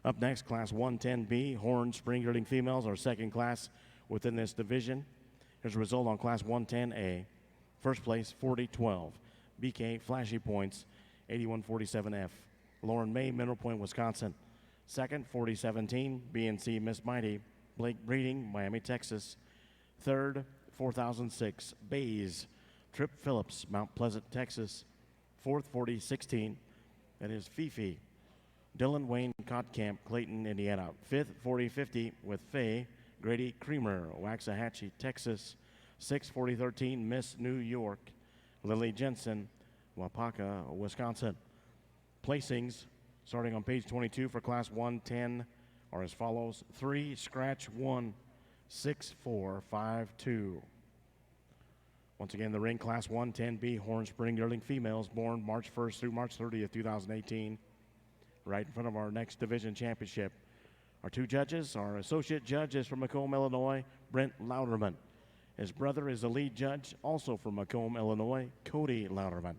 Up next, Class 110B, Horn Spring Yearling Females, our second class within this division. Here's a result on Class 110A. First place, 40-12. BK Flashy Points, 81-47F. Lauren May, Mineral Point, Wisconsin. Second, 40-17. BNC Miss Mighty, Blake Breeding, Miami, Texas. Third, 4006. Bays, Trip Phillips, Mount Pleasant, Texas. Fourth, 40-16. That is Fifi, Dylan Wayne Kottkamp, Clayton, Indiana. Fifth, 40-50 with Faye Grady Creamer, Waxahachie, Texas. 6th, 40-13, Miss New York, Lily Jensen, Wapaka, Wisconsin. Placings, starting on page 22 for Class 110, are as follows. 3, scratch 1, 6, 4, 5, 2. Once again, the ring, Class 110B, Horn Spring Yearling Females, born March 1st through March 30th, 2018. Right in front of our next division championship. Our two judges, our associate judge is from Macomb, Illinois, Brent Louderman. His brother is the lead judge, also from Macomb, Illinois, Cody Louderman.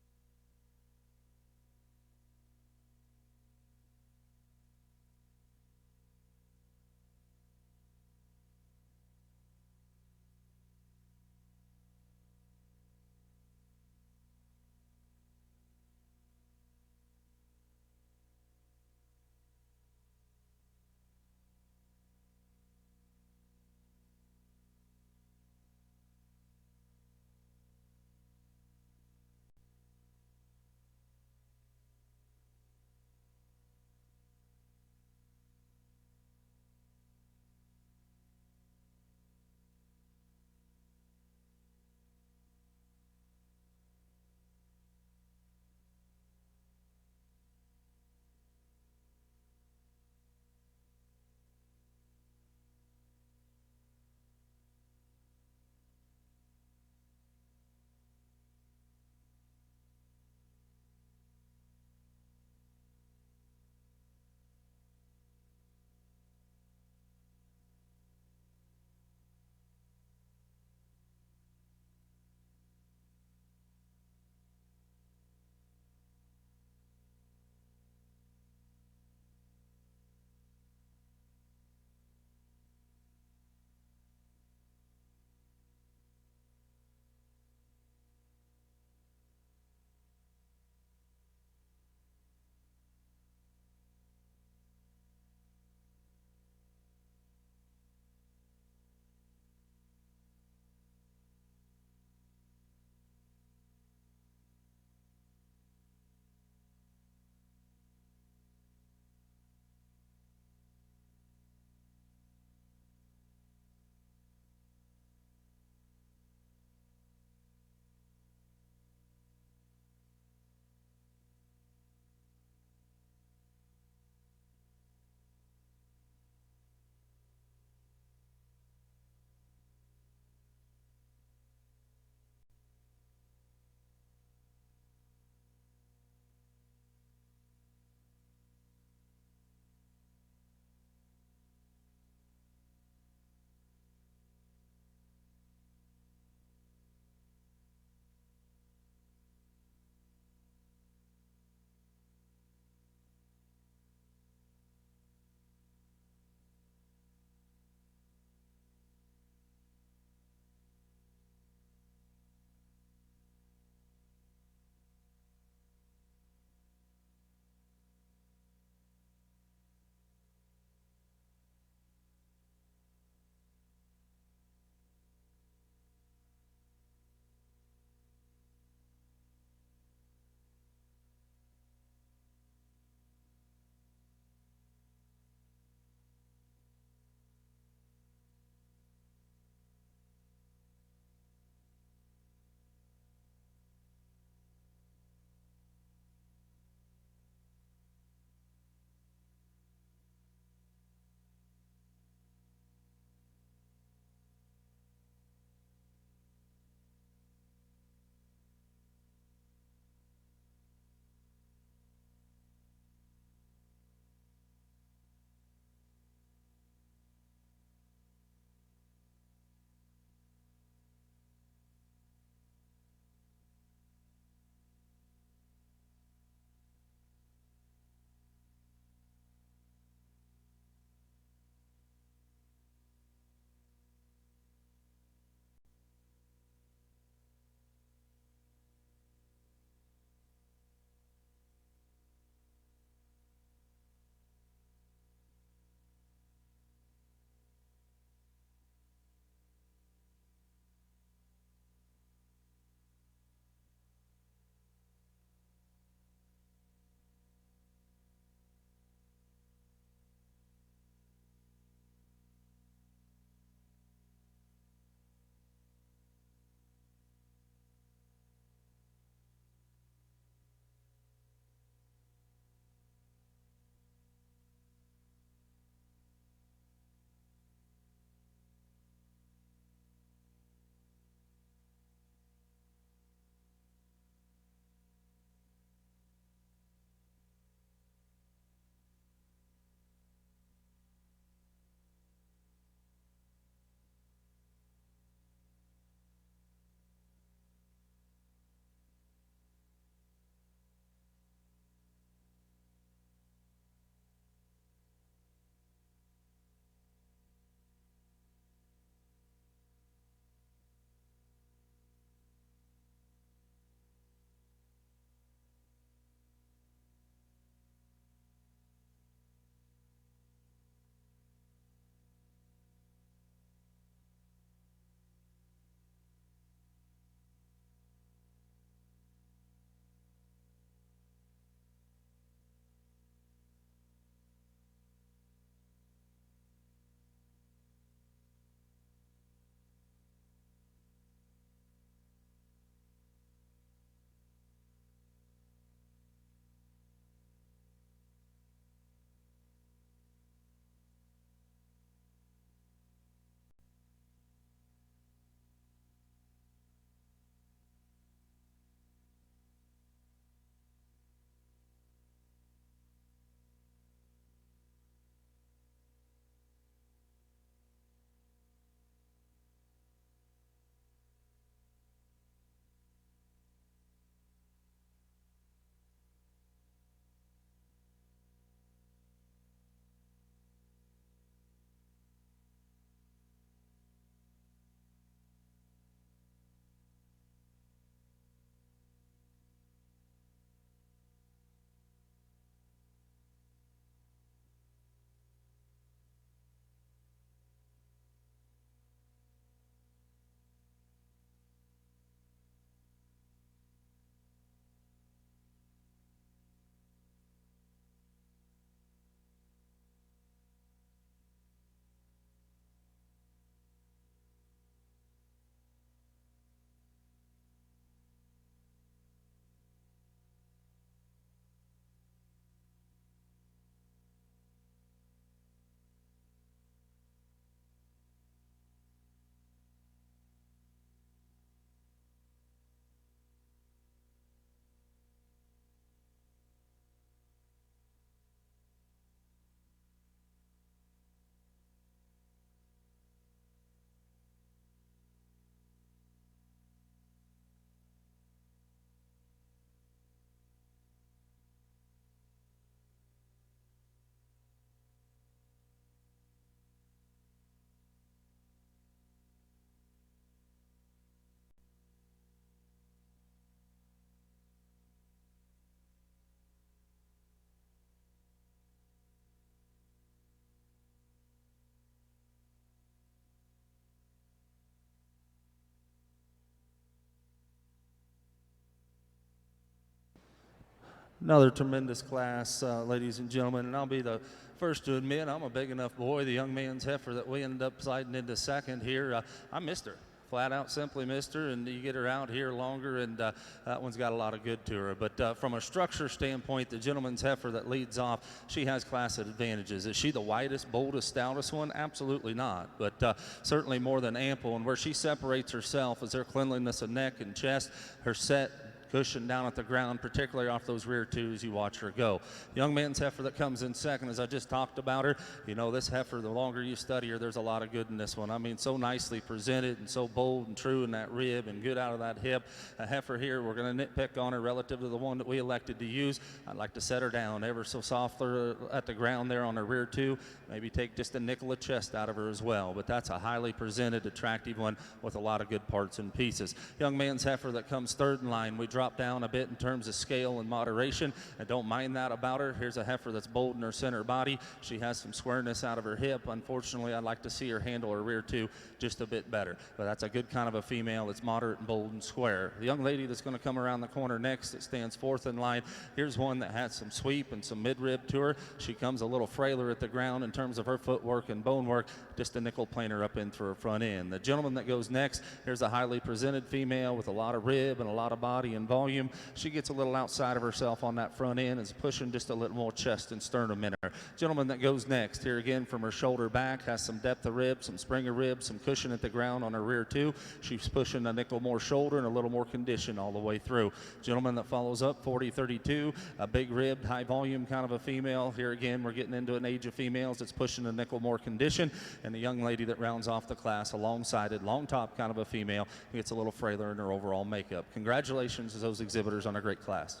Another tremendous class, ladies and gentlemen, and I'll be the first to admit I'm a big enough boy. The young man's heifer that we ended up sliding into second here, I missed her. Flat out simply missed her, and you get her out here longer, and that one's got a lot of good to her. But from a structure standpoint, the gentleman's heifer that leads off, she has class advantages. Is she the widest, boldest, stoutest one? Absolutely not, but certainly more than ample. And where she separates herself is her cleanliness of neck and chest, her set, cushion down at the ground, particularly off those rear twos. You watch her go. Young man's heifer that comes in second, as I just talked about her, you know, this heifer, the longer you study her, there's a lot of good in this one. I mean, so nicely presented and so bold and true in that rib and good out of that hip. A heifer here, we're going to nitpick on her relative to the one that we elected to use. I'd like to set her down ever so softly at the ground there on her rear two. Maybe take just a nickel of chest out of her as well. But that's a highly presented, attractive one with a lot of good parts and pieces. Young man's heifer that comes third in line, we drop down a bit in terms of scale and moderation. I don't mind that about her. Here's a heifer that's bold in her center body. She has some squareness out of her hip. Unfortunately, I'd like to see her handle her rear two just a bit better. But that's a good kind of a female that's moderate and bold and square. The young lady that's going to come around the corner next that stands fourth in line, here's one that has some sweep and some mid-rib to her. She comes a little frailer at the ground in terms of her footwork and bone work, just a nickel planer up in through her front end. The gentleman that goes next, here's a highly presented female with a lot of rib and a lot of body and volume. She gets a little outside of herself on that front end, is pushing just a little more chest and sternum in her. Gentleman that goes next, here again from her shoulder back, has some depth of rib, some spring of rib, some cushion at the ground on her rear two. She's pushing a nickel more shoulder and a little more condition all the way through. Gentleman that follows up, 40-32, a big ribbed, high volume kind of a female. Here again, we're getting into an age of females that's pushing a nickel more condition. And the young lady that rounds off the class, a long-sided, long top kind of a female, who gets a little frailer in her overall makeup. Congratulations to those exhibitors on a great class.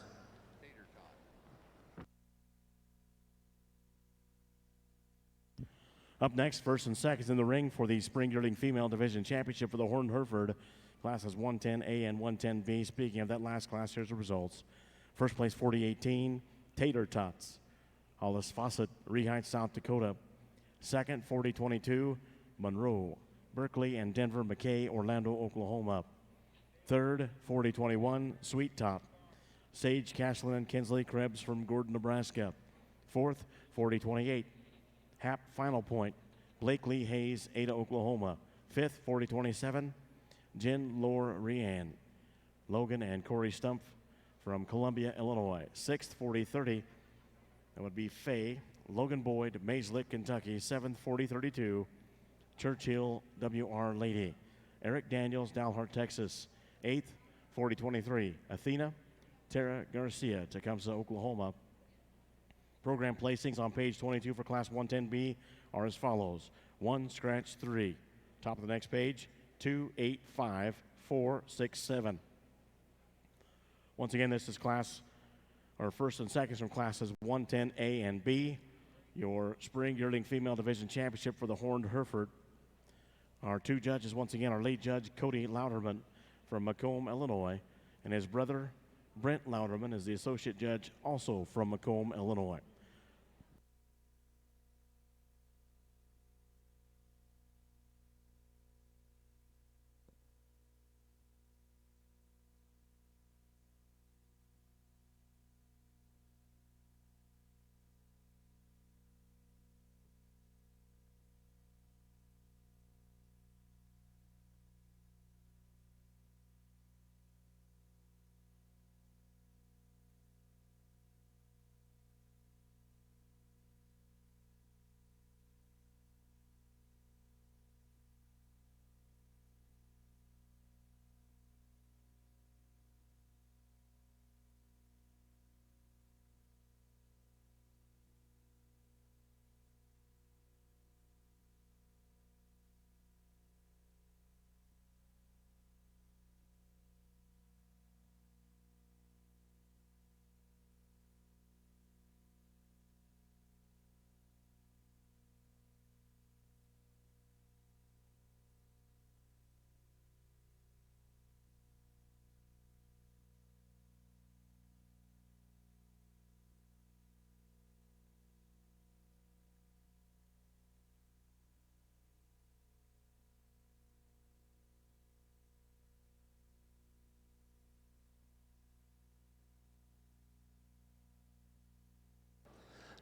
Up next, first and seconds in the ring for the Spring Yearling Female Division Championship for the Horned Hereford, classes 110A and 110B. Speaking of that last class, here's the results. First place, 4018, Tater Tots, Hollis Fawcett, Reheight, South Dakota. Second, 4022, Monroe, Berkeley, and Denver McKay, Orlando, Oklahoma. Third, 4021, Sweet Top, Sage, Cashlin, and Kinsley Krebs from Gordon, Nebraska. Fourth, 4028, Hap Final Point, Blakely Hayes, Ada, Oklahoma. Fifth, 4027, Jen Lore Rian, Logan and Corey Stumpf from Columbia, Illinois. Sixth, 4030, that would be Faye, Logan Boyd, Mayslick, Kentucky. Seventh, 4032, Churchill W.R. Lady, Eric Daniels, Dalhart, Texas. Eighth, 4023, Athena, Tara Garcia, Tecumseh, Oklahoma. Program placings on page 22 for Class 110B are as follows. 1, scratch 3. Top of the next page, 2, 8, 5, 4, 6, 7. Once again, this is class, or first and seconds from classes 110A and B. Your Spring Yearling Female Division Championship for the Horned Hereford. Our two judges, once again, our lead judge, Cody Louderman from Macomb, Illinois, and his brother, Brent Louderman, is the associate judge, also from Macomb, Illinois.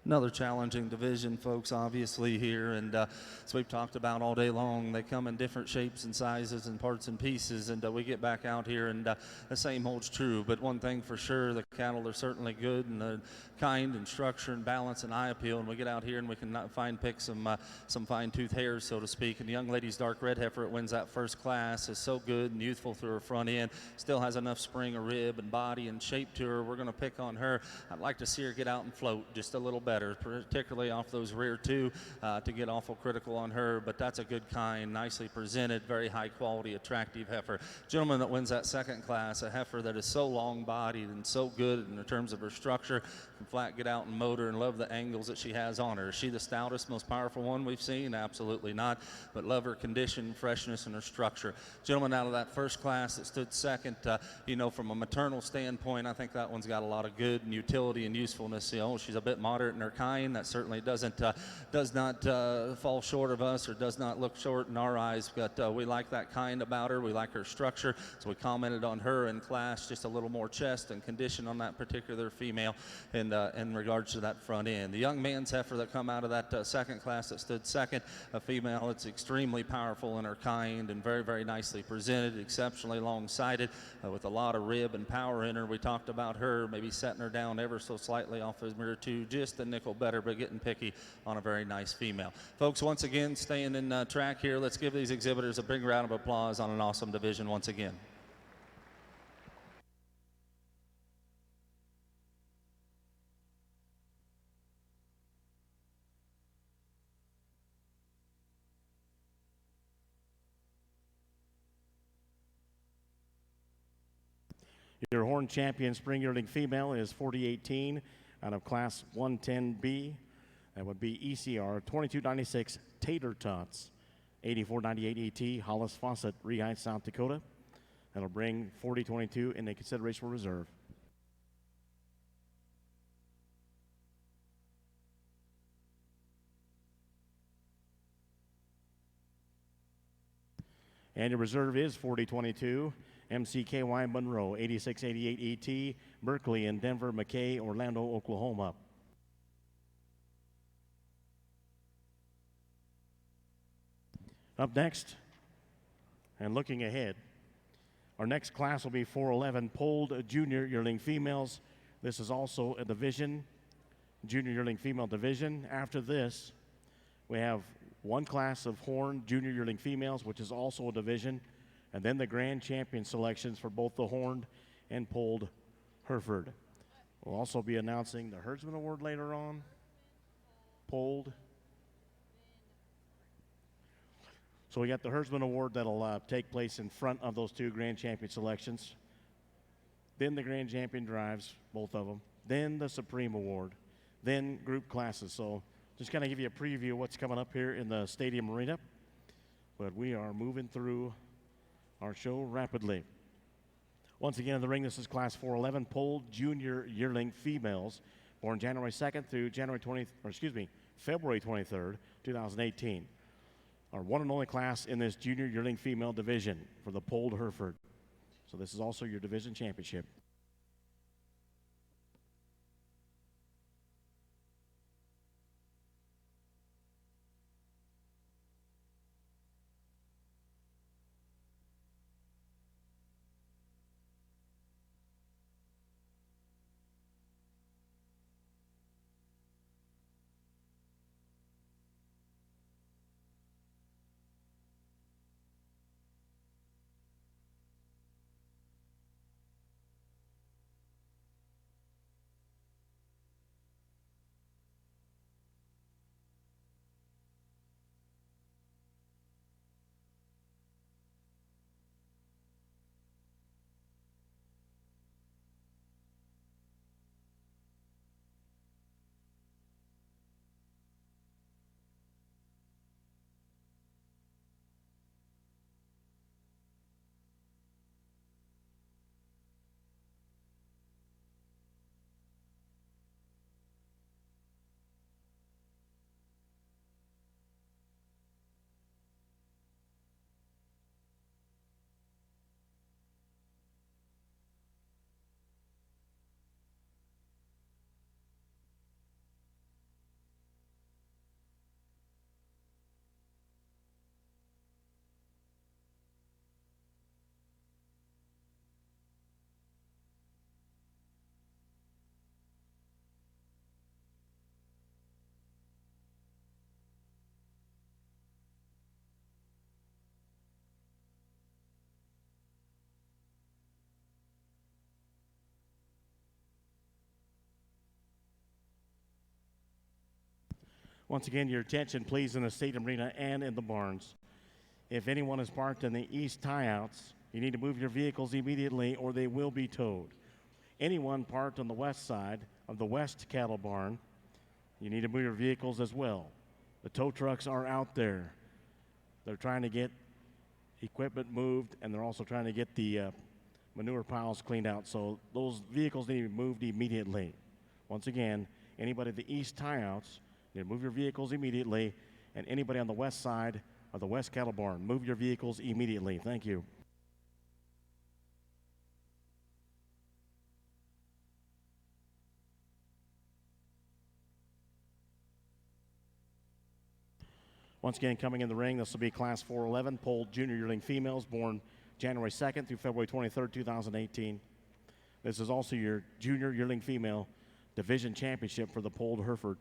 Another challenging division, folks, obviously here, and as we've talked about all day long, they come in different shapes and sizes and parts and pieces, and we get back out here, and the same holds true. But one thing for sure, the cattle are certainly good and kind and structure and balance and eye appeal, and we get out here and we can pick some fine-tooth hairs, so to speak. And the young lady's dark red heifer that wins that first class is so good and youthful through her front end, still has enough spring of rib and body and shape to her. We're going to pick on her. I'd like to see her get out and float just a little better, particularly off those rear two, to get awful critical on her. But that's a good kind, nicely presented, very high quality, attractive heifer. Gentleman that wins that second class, a heifer that is so long bodied and so good in terms of her structure, can flat get out and motor, and love the angles that she has on her. Is she the stoutest, most powerful one we've seen? Absolutely not, but love her condition, freshness, and her structure. Gentleman out of that first class that stood second, from a maternal standpoint, I think that one's got a lot of good and utility and usefulness. She's a bit moderate in her kind. That certainly does not fall short of us, or does not look short in our eyes, but we like that kind about her. We like her structure, so we commented on her in class, just a little more chest and condition on that particular female in regards to that front end. The young man's heifer that come out of that second class that stood second, a female that's extremely powerful in her kind and very, very nicely presented, exceptionally long-sided, with a lot of rib and power in her. We talked about her maybe setting her down ever so slightly off his mirror two, just a nickel better, but getting picky on a very nice female. Folks, once again, staying in track here, let's give these exhibitors a big round of applause on an awesome division once again. Your Horn Champion Spring Yearling female is 4018 out of Class 110B. That would be ECR 2296 Tater Tots, 8498 ET, Hollis Fawcett, Rehide, South Dakota. That'll bring 4022 into consideration for reserve. And your reserve is 4022. MCKY Monroe, 8688 ET, Berkeley and Denver, McKay, Orlando, Oklahoma. Up next, and looking ahead, our next class will be 411 polled junior yearling females. This is also a division, junior yearling female division. After this, we have one class of horned junior yearling females, which is also a division, and then the grand champion selections for both the horned and polled Hereford. We'll also be announcing the Herdsman Award later on. Polled. So we got the Herdsman Award that'll take place in front of those two grand champion selections. Then the grand champion drives, both of them. Then the Supreme Award. Then group classes. So just kind of give you a preview of what's coming up here in the stadium arena. But we are moving through our show rapidly. Once again in the ring, this is Class 411 polled junior yearling females, born January 2nd through February 23rd, 2018. Our one and only class in this junior yearling female division for the polled Hereford. So this is also your division championship. Once again, your attention, please, in the stadium arena and in the barns. If anyone is parked in the east tie-outs, you need to move your vehicles immediately or they will be towed. Anyone parked on the west side of the west cattle barn, you need to move your vehicles as well. The tow trucks are out there. They're trying to get equipment moved, and they're also trying to get the manure piles cleaned out. So those vehicles need to be moved immediately. Once again, anybody at the east tie-outs, you need to move your vehicles immediately, and anybody on the west side of the west cattle barn, move your vehicles immediately. Thank you. Once again, coming in the ring, this will be Class 411, polled junior yearling females born January 2nd through February 23rd, 2018. This is also your junior yearling female division championship for the polled Hereford.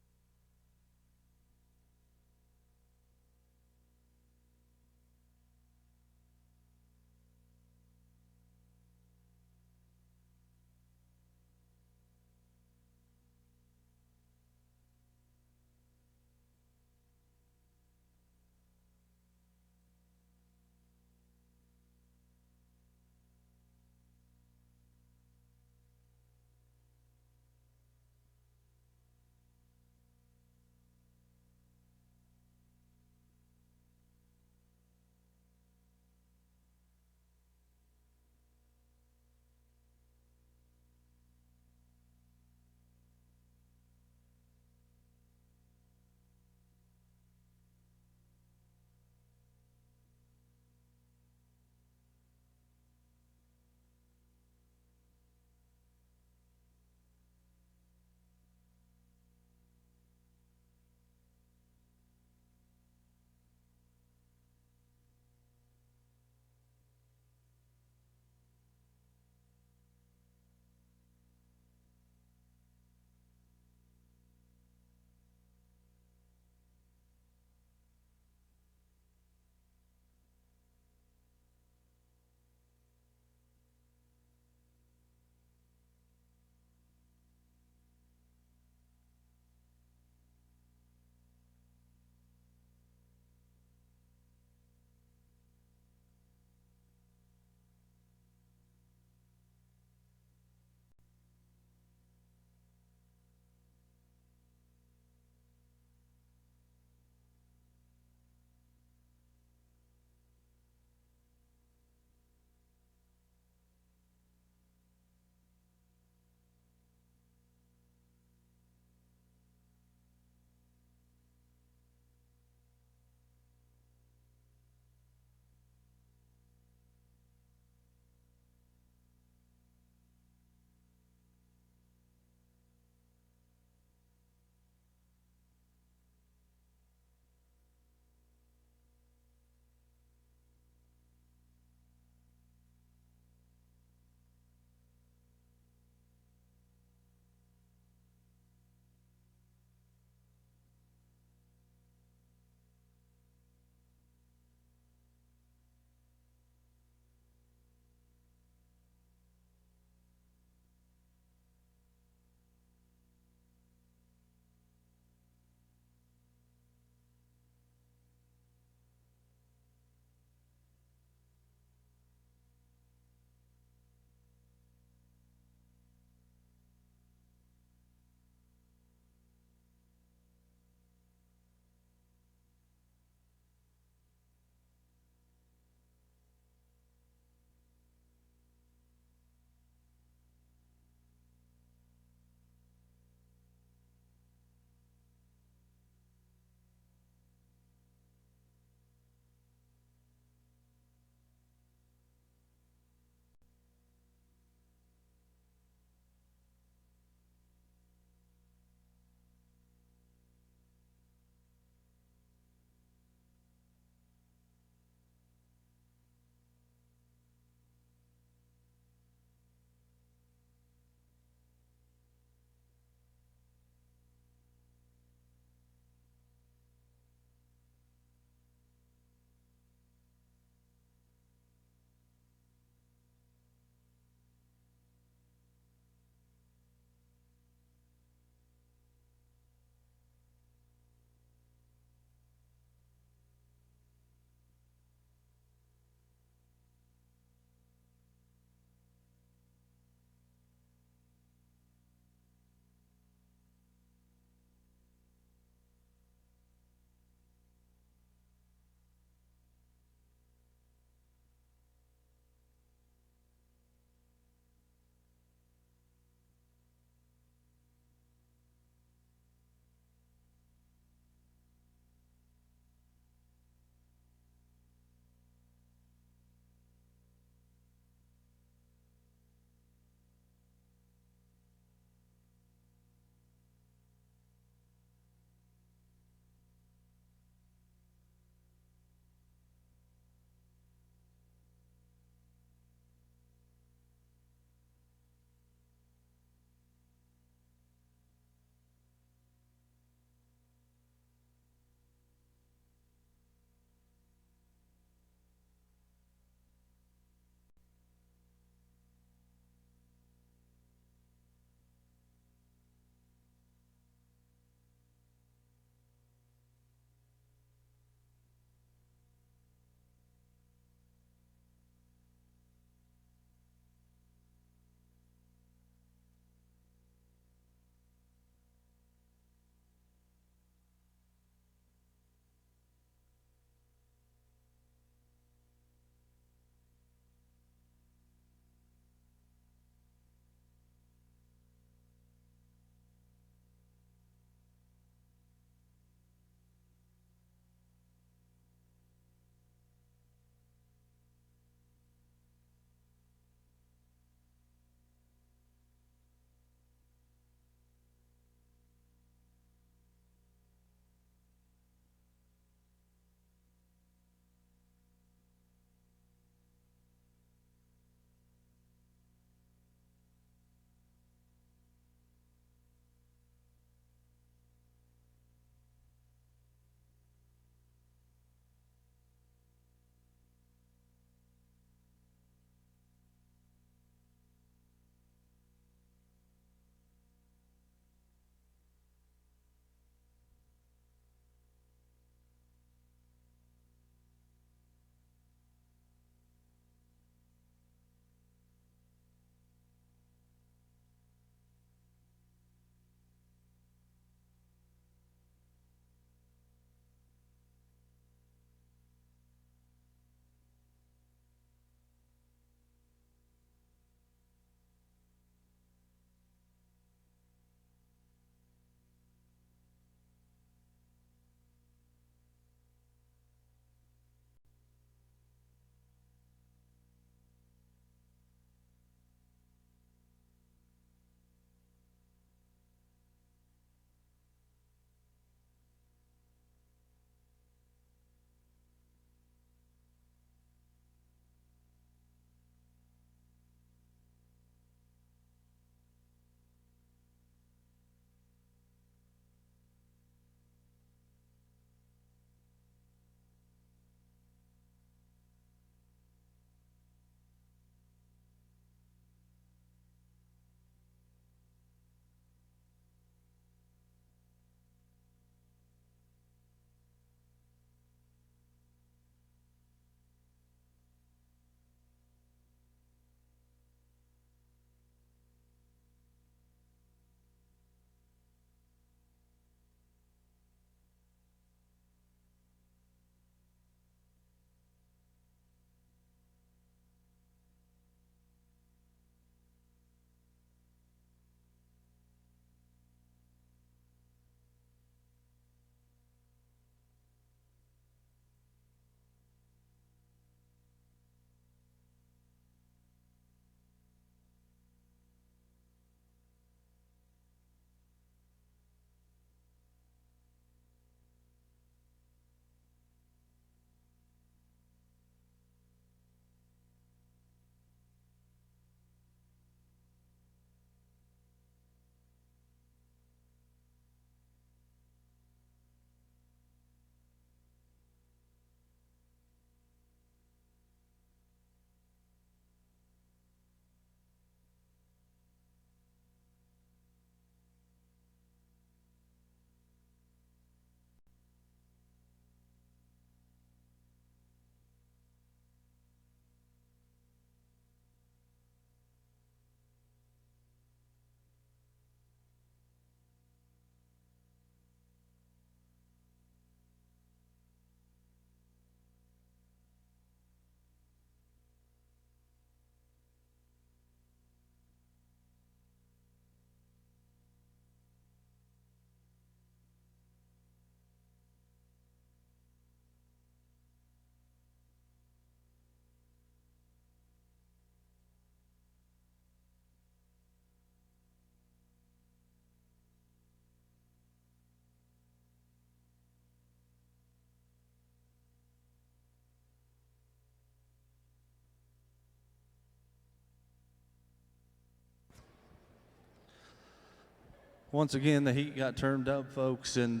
once again, the heat got turned up, folks, and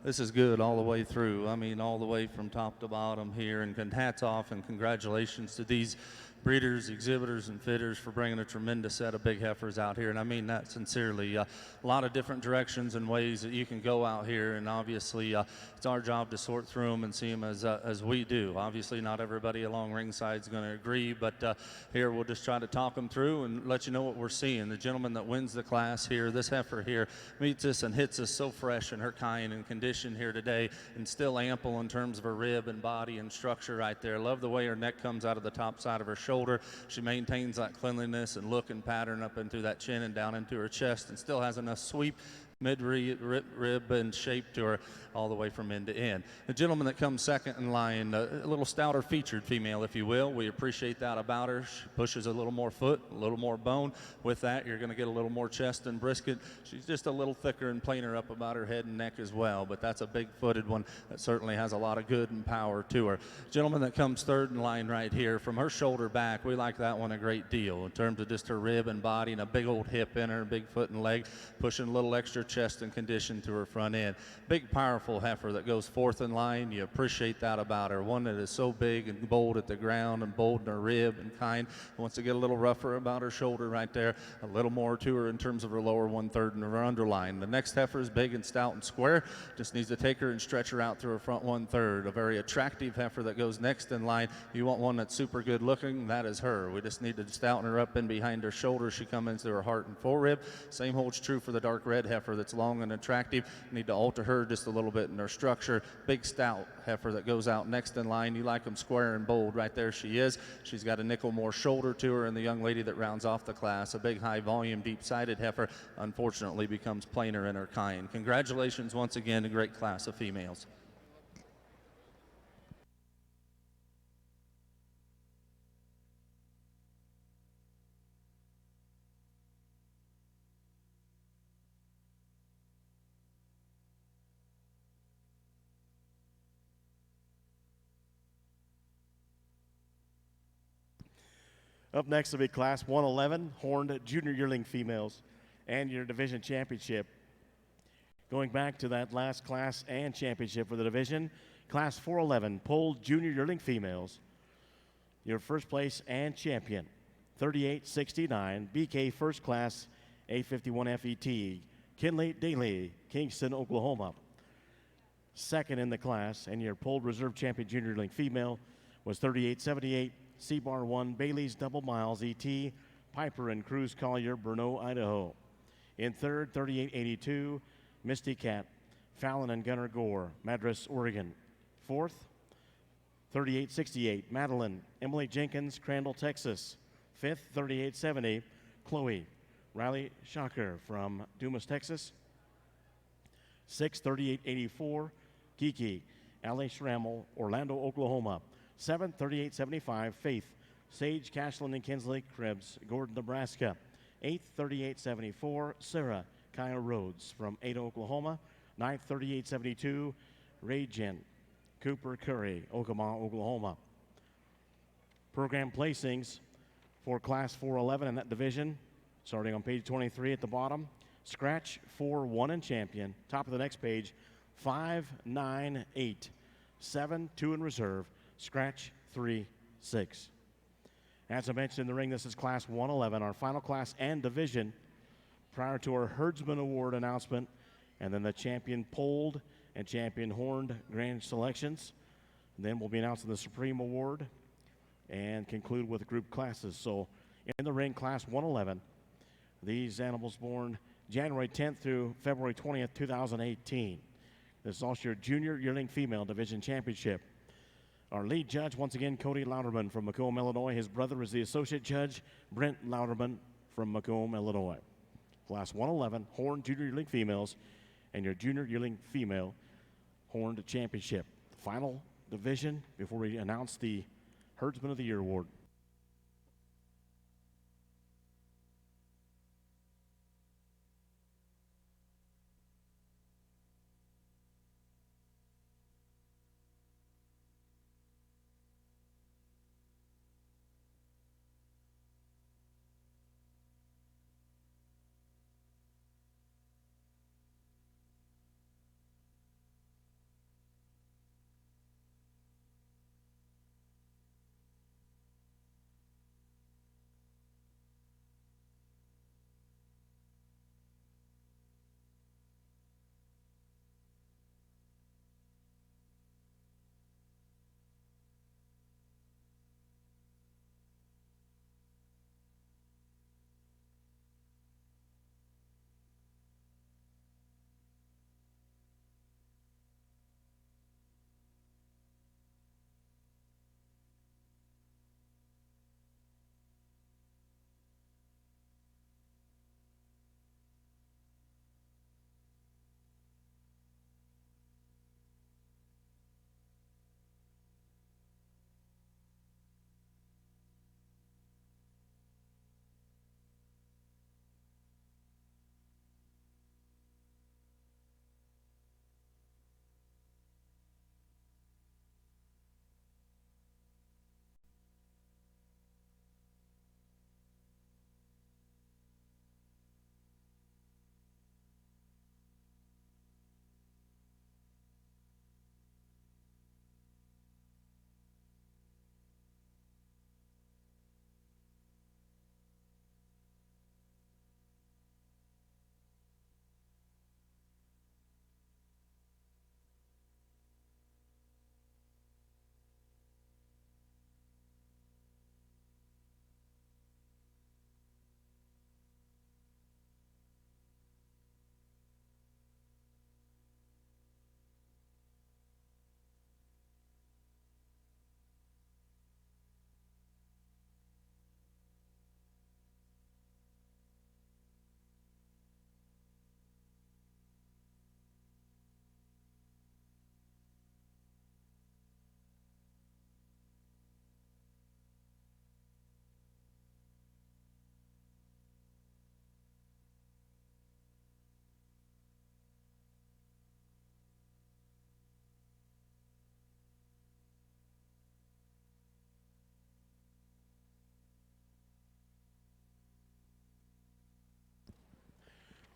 this is good all the way through. I mean, all the way from top to bottom here. And hats off and congratulations to these breeders, exhibitors, and fitters for bringing a tremendous set of big heifers out here. And I mean that sincerely. A lot of different directions and ways that you can go out here. And obviously, it's our job to sort through them and see them as we do. Obviously, not everybody along ringside is going to agree, but here we'll just try to talk them through and let you know what we're seeing. The gentleman that wins the class here, this heifer here, meets us and hits us so fresh in her kind and condition here today, and still ample in terms of her rib and body and structure right there. Love the way her neck comes out of the top side of her shoulder. She maintains that cleanliness and look and pattern up and through that chin and down into her chest, and still has enough sweep mid-rib and shape to her all the way from end to end. The gentleman that comes second in line, a little stouter featured female, if you will. We appreciate that about her. She pushes a little more foot, a little more bone. With that, you're going to get a little more chest and brisket. She's just a little thicker and plainer up about her head and neck as well, but that's a big-footed one that certainly has a lot of good and power to her. Gentleman that comes third in line right here, from her shoulder back, we like that one a great deal in terms of just her rib and body and a big old hip in her, big foot and leg, pushing a little extra chest and condition to her front end. Big, powerful heifer that goes fourth in line. You appreciate that about her. One that is so big and bold at the ground and bold in her rib and kind. Wants to get a little rougher about her shoulder right there. A little more to her in terms of her lower 1/3 and her underline. The next heifer is big and stout and square. Just needs to take her and stretch her out through her front 1/3. A very attractive heifer that goes next in line. You want one that's super good looking? That is her. We just need to stouten her up in behind her shoulder. She comes into her heart and forerib. Same holds true for the dark red heifer that's long and attractive. Need to alter her just a little bit in her structure. Big stout heifer that goes out next in line. You like them square and bold. Right there she is. She's got a nickel more shoulder to her, and the young lady that rounds off the class, a big high volume deep sided heifer, unfortunately becomes plainer in her kind. Congratulations once again, a great class of females. Up next will be Class 111, horned junior yearling females, and your division championship. Going back to that last class and championship for the division, Class 411, polled junior yearling females. Your first place and champion, 3869, BK First Class, 851 FET, Kinley Daly, Kingston, Oklahoma. Second in the class, and your polled reserve champion junior yearling female was 3878, C-Bar 1, Bailey's Double Miles, ET, Piper and Cruz Collier, Brno, Idaho. In third, 3882, Misty Cat, Fallon and Gunnar Gore, Madras, Oregon. Fourth, 3868, Madeline, Emily Jenkins, Crandall, Texas. Fifth, 3870, Chloe, Riley Shocker from Dumas, Texas. Sixth, 3884, Kiki, Ali Schrammel, Orlando, Oklahoma. 7th, 3875, Faith, Sage, Cashland, and Kinsley, Krebs, Gordon, Nebraska. 8th, 3874, Sarah, Kyle Rhodes from Ada, Oklahoma. 9th, 3872, Ray Jen, Cooper Curry, Okemaw, Oklahoma. Program placings for Class 411 in that division, starting on page 23 at the bottom. Scratch 4-1 and champion. Top of the next page, 5-9-8, 7-2 in reserve. Scratch 3-6. As I mentioned in the ring, this is Class 111, our final class and division prior to our Herdsman Award announcement, and then the champion polled and champion horned grand selections. And then we'll be announcing the Supreme Award and conclude with group classes. So in the ring, Class 111, these animals born January 10th through February 20th, 2018. This is also your junior yearling female division championship. Our lead judge, once again, Cody Louderman from Macomb, Illinois. His brother is the associate judge, Brent Louderman from Macomb, Illinois. Class 111, horned junior yearling females, and your junior yearling female horned championship. Final division before we announce the Herdsman of the Year award.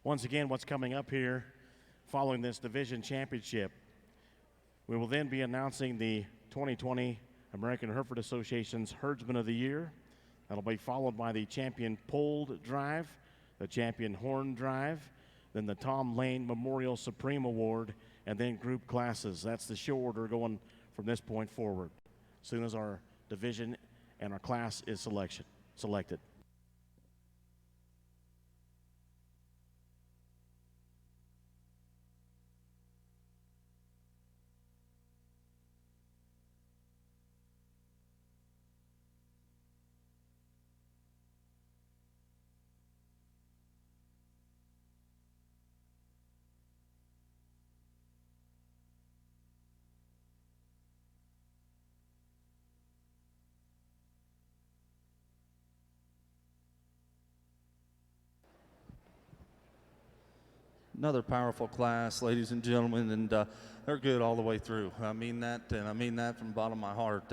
Once again, what's coming up here following this division championship, we will then be announcing the 2020 American Hereford Association's Herdsman of the Year. That'll be followed by the Champion Poled Drive, the Champion Horn Drive, then the Tom Lane Memorial Supreme Award, and then group classes. That's the show order going from this point forward, as soon as our division and our class is selected. Another powerful class, ladies and gentlemen, and they're good all the way through. I mean that, and I mean that from the bottom of my heart.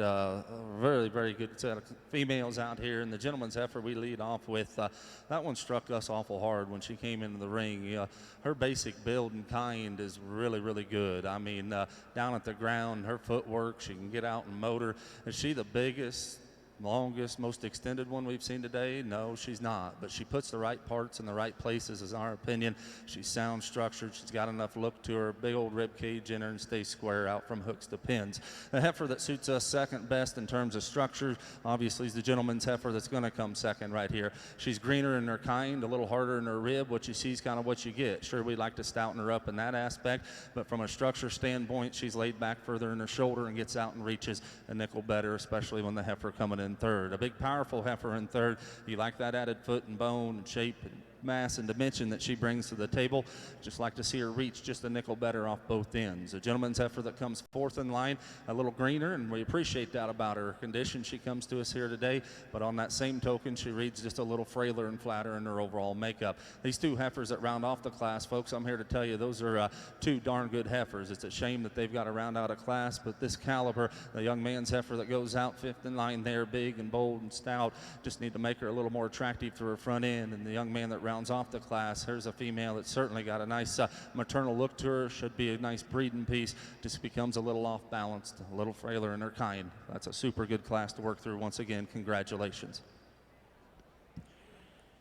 Very, very good set of females out here, and the gentleman's heifer we lead off with, that one struck us awful hard when she came into the ring. Her basic build and kind is really, really good. I mean, down at the ground, her footwork, she can get out and motor. Is she the biggest, longest, most extended one we've seen today? No, she's not, but she puts the right parts in the right places, is our opinion. She's sound structured. She's got enough look to her, big old rib cage in her, and stays square out from hooks to pins. The heifer that suits us second best in terms of structure, obviously, is the gentleman's heifer that's going to come second right here. She's greener in her kind, a little harder in her rib. What you see is kind of what you get. Sure, we'd like to stouten her up in that aspect, but from a structure standpoint, she's laid back further in her shoulder and gets out and reaches a nickel better, especially when the heifer coming in third. A big, powerful heifer in third. You like that added foot and bone and shape and mass and dimension that she brings to the table. Just like to see her reach just a nickel better off both ends. A gentleman's heifer that comes fourth in line, a little greener, and we appreciate that about her condition. She comes to us here today, but on that same token, she reads just a little frailer and flatter in her overall makeup. These two heifers that round off the class, folks, I'm here to tell you, those are two darn good heifers. It's a shame that they've got to round out a class, but this caliber, the young man's heifer that goes out fifth in line there, big and bold and stout, just need to make her a little more attractive through her front end. And the young man that rounds off the class, here's a female that's certainly got a nice maternal look to her, should be a nice breeding piece, just becomes a little off balanced, a little frailer in her kind. That's a super good class to work through. Once again, congratulations.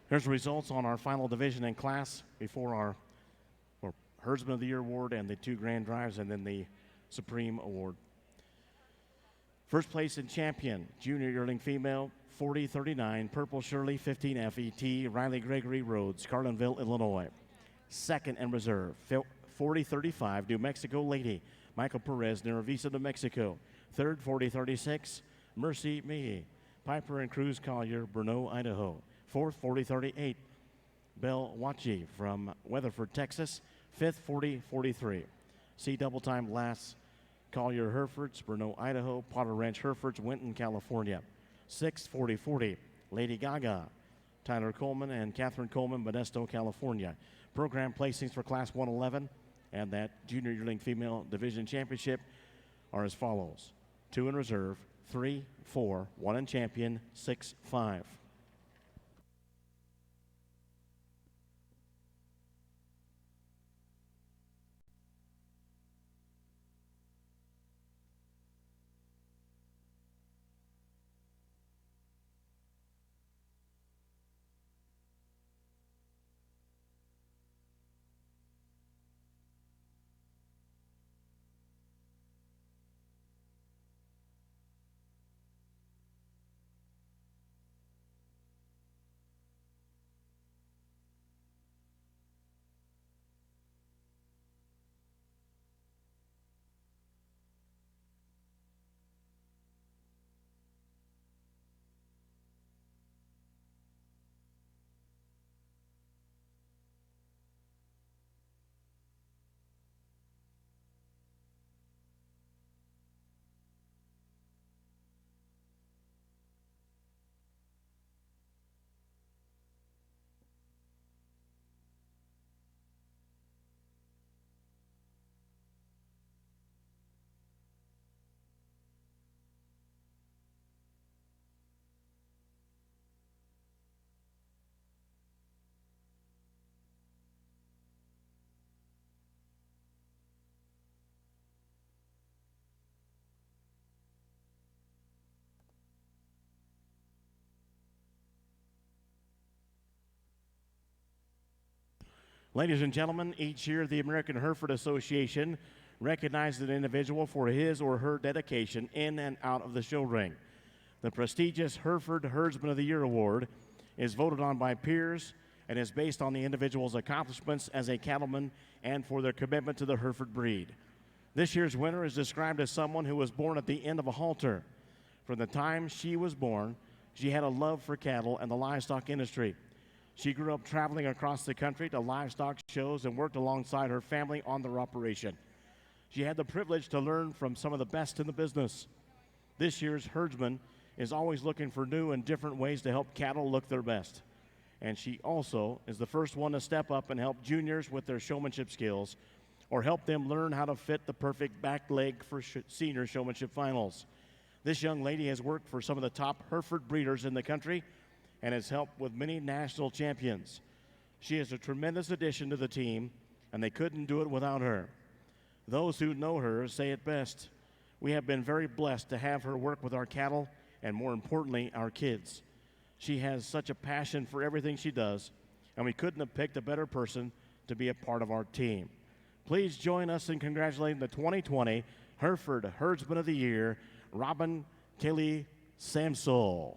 Here's the results on our final division and class before our Herdsman of the Year award and the two grand drives, and then the Supreme Award. First place in champion, junior yearling female, 4039, Purple Shirley, 15 FET, Riley Gregory Rhodes, Carlinville, Illinois. Second in reserve, 4035, New Mexico Lady, Michael Perez, Naravisa, New Mexico. Third, 4036, Mercy Meehy, Piper and Cruz Collier, Brno, Idaho. Fourth, 4038, Belle Wachi from Weatherford, Texas. Fifth, 4043. See double time last, Collier Herefords, Brno, Idaho, Potter Ranch Herefords, Winton, California. Sixth, 4040, Lady Gaga, Tyler Coleman and Catherine Coleman, Modesto, California. Program placings for Class 111 and that Junior Yearling Female Division Championship are as follows: 2 in reserve, 3, 4, 1 in champion, 6, 5. Ladies and gentlemen, each year the American Hereford Association recognizes an individual for his or her dedication in and out of the show ring. The prestigious Hereford Herdsman of the Year Award is voted on by peers and is based on the individual's accomplishments as a cattleman and for their commitment to the Hereford breed. This year's winner is described as someone who was born at the end of a halter. From the time she was born, she had a love for cattle and the livestock industry. She grew up traveling across the country to livestock shows and worked alongside her family on their operation. She had the privilege to learn from some of the best in the business. This year's herdsman is always looking for new and different ways to help cattle look their best. And she also is the first one to step up and help juniors with their showmanship skills or help them learn how to fit the perfect back leg for senior showmanship finals. This young lady has worked for some of the top Hereford breeders in the country and has helped with many national champions. She is a tremendous addition to the team, and they couldn't do it without her. Those who know her say it best. We have been very blessed to have her work with our cattle and, more importantly, our kids. She has such a passion for everything she does, and we couldn't have picked a better person to be a part of our team. Please join us in congratulating the 2020 Hereford Herdsman of the Year, Robin Kelly Samsel.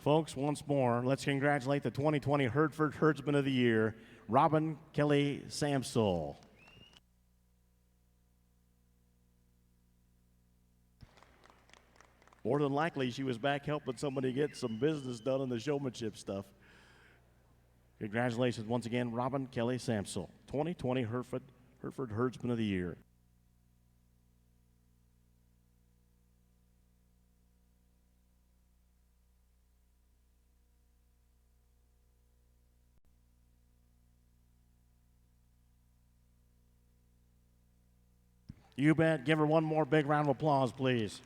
Folks, once more, let's congratulate the 2020 Hereford Herdsman of the Year, Robin Kelly Samsel. More than likely, she was back helping somebody get some business done in the showmanship stuff. Congratulations once again, Robin Kelly Samsel, 2020 Hereford Herdsman of the Year. You bet. Give her one more big round of applause, please.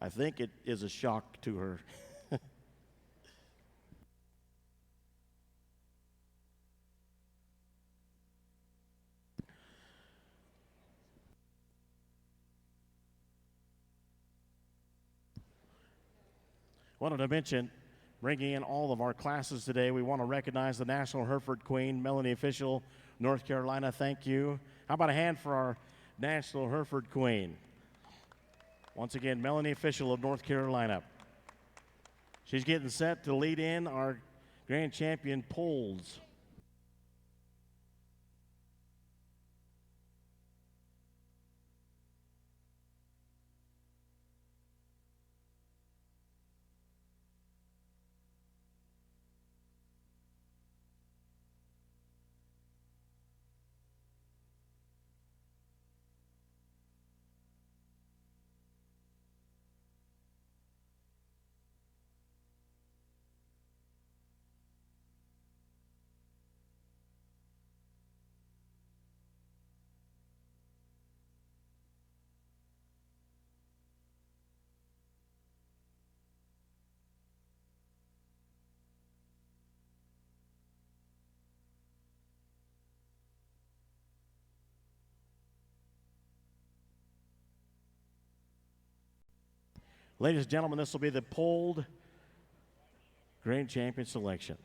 I think it is a shock to her. Wanted to mention, bringing in all of our classes today, we want to recognize the National Hereford Queen, Melanie Official, North Carolina. Thank you. How about a hand for our National Hereford Queen? Once again, Melanie Official of North Carolina. She's getting set to lead in our Grand Champion polls. Ladies and gentlemen, this will be the polled Grand Champion selection.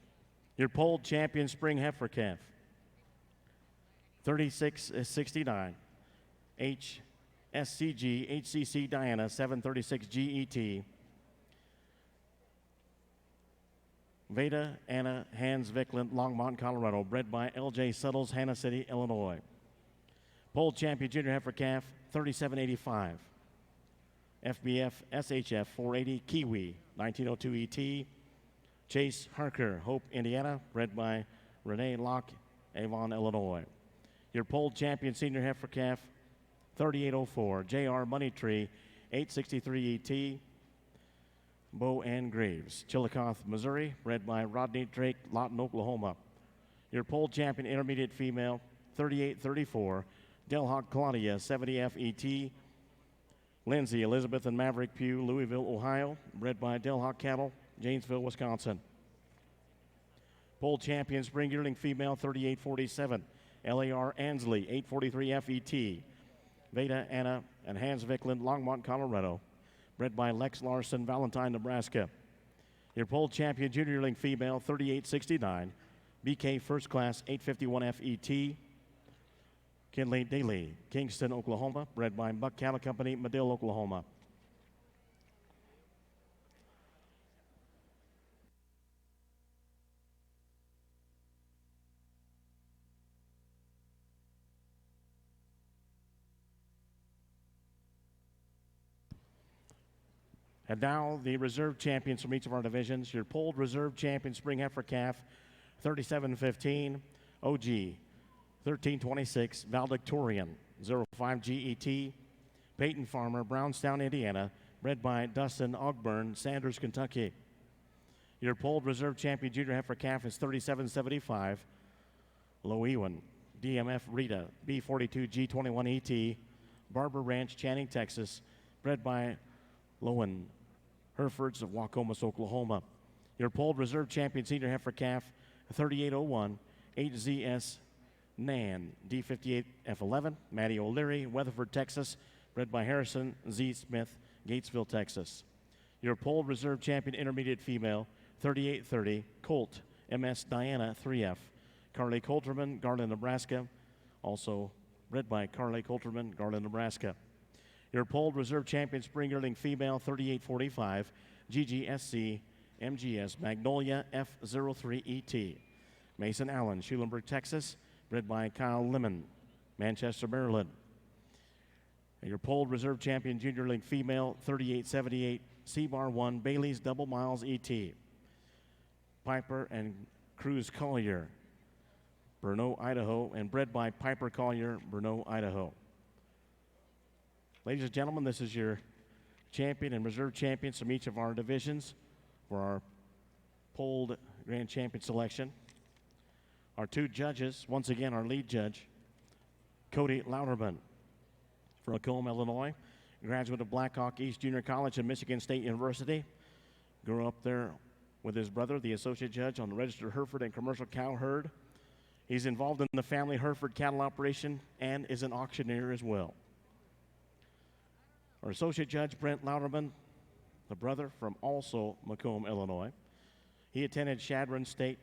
Your polled champion spring heifer calf, 3669, HSCG HCC Diana 736 GET, Veda Anna Hans Vickland, Longmont, Colorado, bred by LJ Suttles, Hannah City, Illinois. Polled champion junior heifer calf, 3785. FBF SHF 480 Kiwi 1902 ET, Chase Harker, Hope, Indiana, bred by Renee Locke, Avon, Illinois. Your polled champion senior heifer calf, 3804 JR Money Tree 863 ET, Bo Ann Graves, Chillicothe, Missouri, bred by Rodney Drake, Lawton, Oklahoma. Your polled champion intermediate female, 3834 Delhawk Claudia 70F ET, Lindsay Elizabeth and Maverick Pugh, Louisville, Ohio, bred by Delhawk Cattle, Janesville, Wisconsin. Polled champion spring yearling female, 3847 LAR Ansley 843 FET, Veda Anna and Hans Vickland, Longmont, Colorado, bred by Lex Larson, Valentine, Nebraska. Your polled champion junior yearling female, 3869 BK First Class 851 FET, Kinley Daly, Kingston, Oklahoma, bred by Buck Cattle Company, Medill, Oklahoma. And now the reserve champions from each of our divisions. Your polled reserve champion spring heifer calf, 3715 OG 1326 Valedictorian 05 GET, Peyton Farmer, Brownstown, Indiana, bred by Dustin Ogburn, Sanders, Kentucky. Your polled reserve champion junior heifer calf is 3775 Loewen, DMF Rita, B42 G21 ET, Barber Ranch, Channing, Texas, bred by Lowen Herefords of Wacomas, Oklahoma. Your polled reserve champion senior heifer calf, 3801 HZS Nan, D58 F11, Maddie O'Leary, Weatherford, Texas, bred by Harrison Z. Smith, Gatesville, Texas. Your polled reserve champion intermediate female, 3830 Colt MS Diana 3F, Carly Coulterman, Garland, Nebraska, also bred by Carly Coulterman, Garland, Nebraska. Your polled reserve champion spring yearling female, 3845 GGSC MGS Magnolia F03 ET, Mason Allen, Schulenburg, Texas, bred by Kyle Lemon, Manchester, Maryland. And your polled reserve champion junior yearling female, 3878 C-Bar 1 Bailey's Double Miles ET, Piper and Cruz Collier, Brno, Idaho, and bred by Piper Collier, Brno, Idaho. Ladies and gentlemen, this is your champion and reserve champions from each of our divisions for our polled grand champion selection. Our two judges, once again, our lead judge, Cody Lauderman from Macomb, Illinois, graduate of Blackhawk East Junior College and Michigan State University. Grew up there with his brother, the associate judge on the registered Hereford and commercial cow herd. He's involved in the family Hereford cattle operation and is an auctioneer as well. Our associate judge, Brent Lauderman, the brother from also Macomb, Illinois. He attended Chadron State,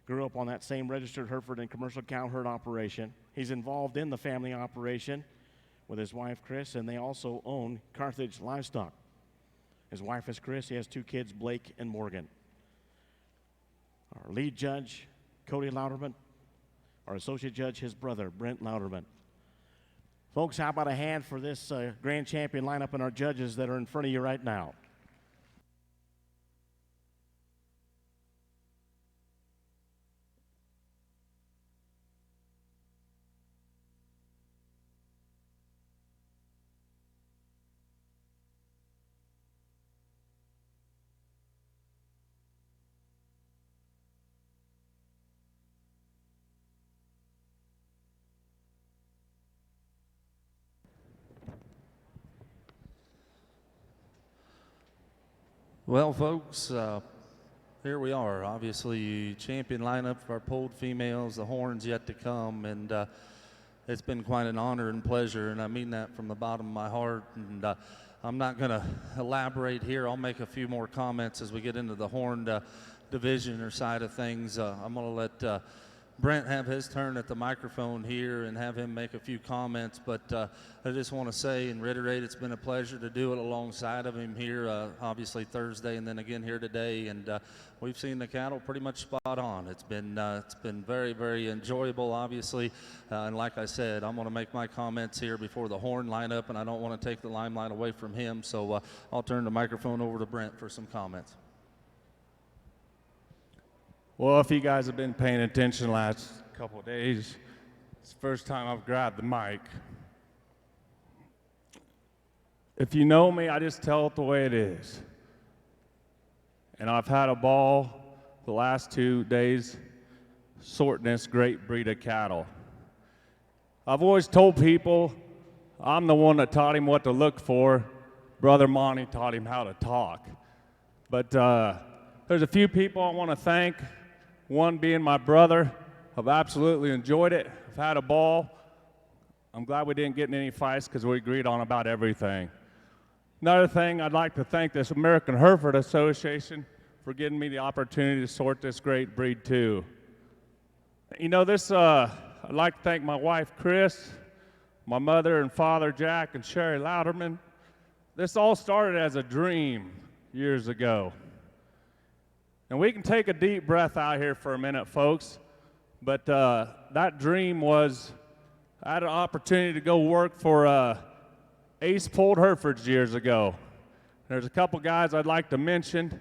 grew up on that same registered Hereford and commercial cow herd operation. He's involved in the family operation with his wife, Chris, and they also own Carthage Livestock. His wife is Chris. He has two kids, Blake and Morgan. Our lead judge, Cody Lauderman. Our associate judge, his brother, Brent Lauderman. Folks, how about a hand for this grand champion lineup and our judges that are in front of you right now? Well, folks, here we are. Obviously, champion lineup for our polled females, the horns yet to come, and it's been quite an honor and pleasure, and I mean that from the bottom of my heart. And I'm not going to elaborate here. I'll make a few more comments as we get into the horned division or side of things. I'm going to let Brent have his turn at the microphone here and have him make a few comments, but I just want to say and reiterate it's been a pleasure to do it alongside of him here, obviously Thursday and then again here today, and we've seen the cattle pretty much spot on. It's been very, very enjoyable, obviously, and like I said, I'm going to make my comments here before the horn lineup, and I don't want to take the limelight away from him, so I'll turn the microphone over to Brent for some comments. Well, if you guys have been paying attention the last couple of days, it's the first time I've grabbed the mic. If you know me, I just tell it the way it is. And I've had a ball the last 2 days sorting this great breed of cattle. I've always told people I'm the one that taught him what to look for. Brother Monty taught him how to talk. But there's a few people I want to thank. One being my brother. I've absolutely enjoyed it. I've had a ball. I'm glad we didn't get in any fights because we agreed on about everything. Another thing, I'd like to thank this American Hereford Association for giving me the opportunity to sort this great breed too. You know, I'd like to thank my wife, Chris, my mother and father, Jack and Sherry Louderman. This all started as a dream years ago. And we can take a deep breath out here for a minute, folks. But that dream was, I had an opportunity to go work for Ace Pulled Herefords years ago. There's a couple guys I'd like to mention,